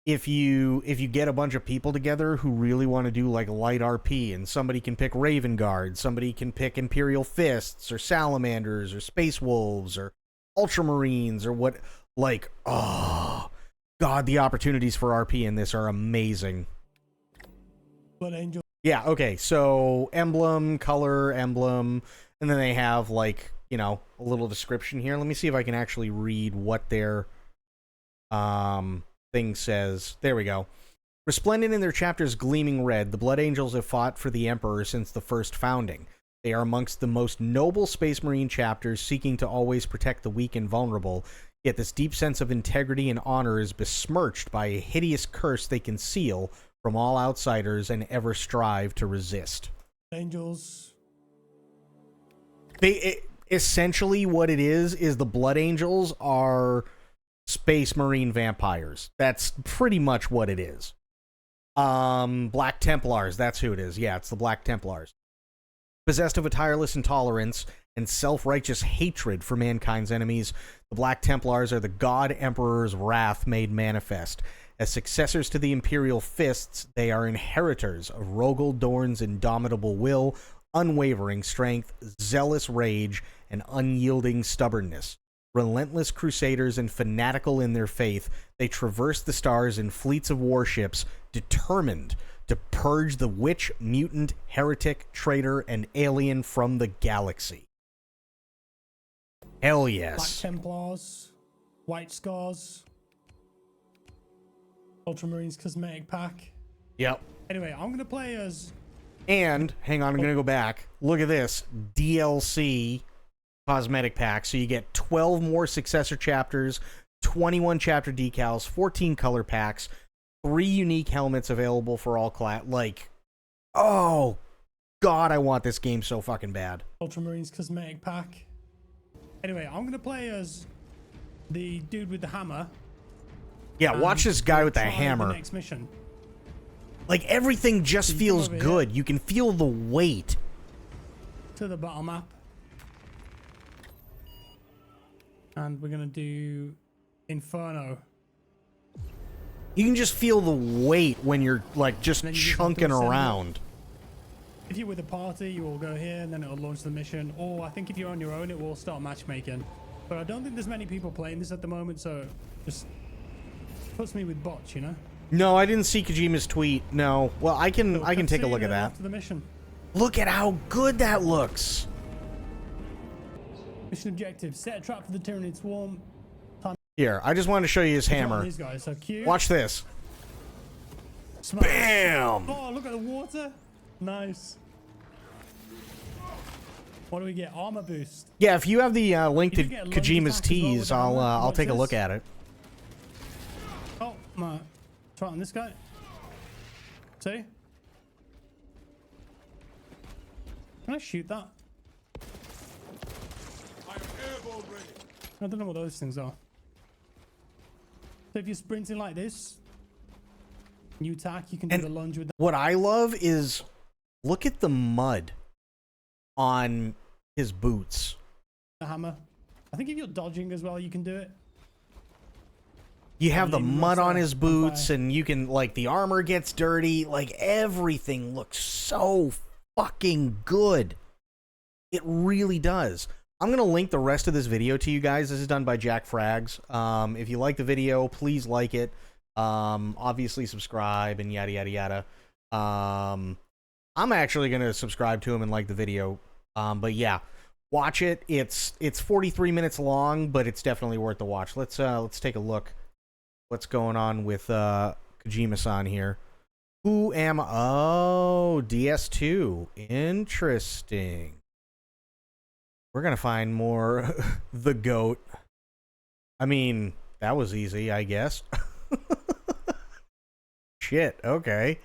if you get a bunch of people together who really want to do like light RP, and somebody can pick Raven Guard, somebody can pick Imperial Fists or Salamanders or Space Wolves or Ultramarines or what, like, oh God, the opportunities for RP in this are amazing. Blood Angel. Yeah, okay, so emblem, color, emblem, and then they have like, you know, a little description here. Let me see if I can actually read what their thing says. There we go. Resplendent in their chapters gleaming red, the Blood Angels have fought for the Emperor since the first founding. They are amongst the most noble Space Marine chapters, seeking to always protect the weak and vulnerable, yet this deep sense of integrity and honor is besmirched by a hideous curse they conceal from all outsiders and ever strive to resist. Angels. Essentially what it is the Blood Angels are Space Marine vampires. That's pretty much what it is. Black Templars, that's who it is. Yeah, it's the Black Templars. Possessed of a tireless intolerance and self-righteous hatred for mankind's enemies, the Black Templars are the God Emperor's wrath made manifest. As successors to the Imperial Fists, they are inheritors of Rogel Dorn's indomitable will, unwavering strength, zealous rage, and unyielding stubbornness. Relentless crusaders and fanatical in their faith, they traverse the stars in fleets of warships, determined to purge the witch, mutant, heretic, traitor, and alien from the galaxy. Hell yes. Black Templars, White Scars, Ultramarines Cosmetic Pack. Yep. Anyway, I'm going to play as... And, hang on, I'm going to go back. Look at this. DLC Cosmetic Pack. So you get 12 more successor chapters, 21 chapter decals, 14 color packs, 3 unique helmets available for all class. Like, oh, God, I want this game so fucking bad. Ultramarines Cosmetic Pack. Anyway, I'm going to play as the dude with the hammer. Yeah, watch this guy with the try hammer. The next mission. Like, everything just So you feels come over good. You can feel the weight. To the battle map. And we're going to do Inferno. You can just feel the weight when you're, like, just chunking around. If you're with a party, you will go here, and then it'll launch the mission. Or I think if you're on your own, it will start matchmaking. But I don't think there's many people playing this at the moment, so just puts me with bots, you know? No, I didn't see Kojima's tweet. No. Well, I can take a look at that. After the mission. Look at how good that looks. Mission objective: set a trap for the Tyranid swarm. Time. Here, I just wanted to show you his hammer. These guys, so cute. Watch this. Smash. Bam! Oh, look at the water. Nice. What do we get? Armor boost. Yeah, if you have the link to You get loads Kojima's attacks as well with tees, the hammer. I'll Watch take a look this. at it. Oh my! Try on this guy. See? Can I shoot that? I don't know what those things are. So if you're sprinting like this, you attack, you can do And the lunge with that. What I love is, look at the mud on his boots. The hammer. I think if you're dodging as well, you can do it. You have the Leaning mud across on there, his on boots, fire. and you can, like, the armor gets dirty. Like, everything looks so fucking good. It really does. I'm going to link the rest of this video to you guys. This is done by Jack Frags. If you like the video, please like it. Obviously subscribe and yada, yada, yada. I'm actually going to subscribe to him and like the video. But yeah, watch it. It's 43 minutes long, but it's definitely worth the watch. Let's take a look. What's going on with Kojima-san here? Who am I? Oh, DS2. Interesting. We're going to find more the GOAT. I mean, that was easy, I guess. Shit, okay.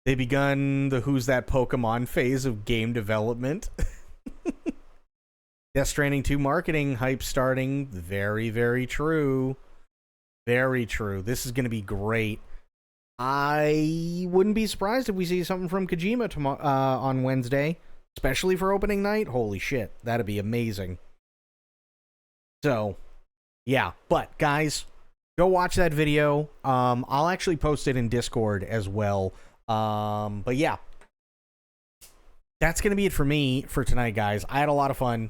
They begun the Who's That Pokemon phase of game development. Death Stranding 2 marketing hype starting. Very, very true. Very true. This is going to be great. I wouldn't be surprised if we see something from Kojima tomorrow on Wednesday. Especially for opening night. Holy shit. That'd be amazing. So, yeah. But, guys, go watch that video. I'll actually post it in Discord as well. But, yeah. That's going to be it for me for tonight, guys. I had a lot of fun.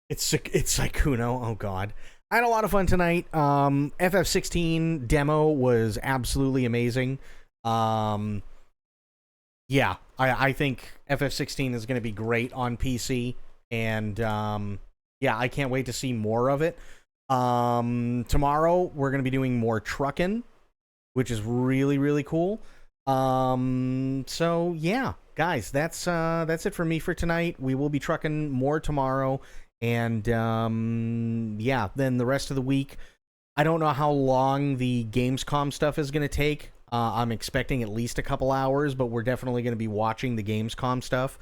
It's Saikuno. Oh, God. I had a lot of fun tonight. FF16 demo was absolutely amazing. Yeah, I think FF16 is going to be great on PC, and yeah, I can't wait to see more of it. Tomorrow we're going to be doing more trucking, which is really, really cool. So yeah, guys, that's it for me for tonight. We will be trucking more tomorrow, and yeah, then the rest of the week, I don't know how long the Gamescom stuff is going to take. I'm expecting at least a couple hours, but we're definitely going to be watching the Gamescom stuff.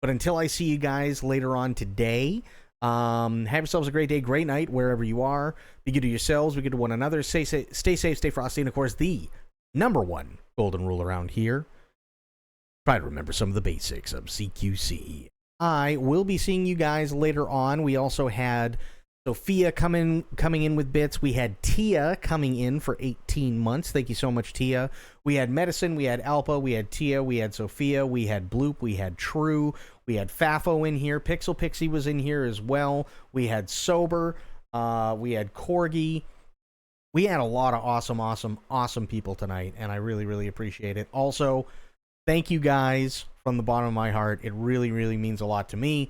But until I see you guys later on today, have yourselves a great day, great night, wherever you are. Be good to yourselves, be good to one another. Stay safe, stay frosty, and of course, the #1 golden rule around here: try to remember some of the basics of CQC. I will be seeing you guys later on. We also had Sophia coming in with bits. We had Tia coming in for 18 months. Thank you so much, Tia. We had Medicine, we had Alpa, we had Tia, we had Sophia, we had Bloop, we had True, we had Fafo in here. Pixel Pixie was in here as well. We had Sober, we had Corgi. We had a lot of awesome people tonight, and I really, really appreciate it. Also, thank you guys from the bottom of my heart. It really, really means a lot to me.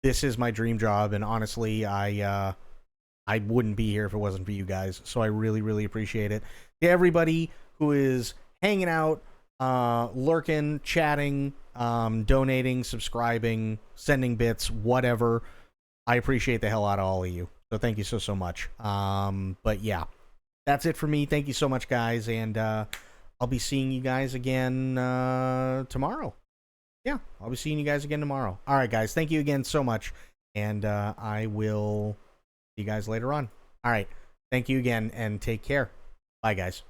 This is my dream job, and honestly, I wouldn't be here if it wasn't for you guys. So I really, really appreciate it. To everybody who is hanging out, lurking, chatting, donating, subscribing, sending bits, whatever, I appreciate the hell out of all of you. So thank you so much. But yeah, that's it for me. Thank you so much, guys, and I'll be seeing you guys again tomorrow. Yeah, I'll be seeing you guys again tomorrow. All right, guys, thank you again so much, and I will see you guys later on. All right, thank you again, and take care. Bye, guys.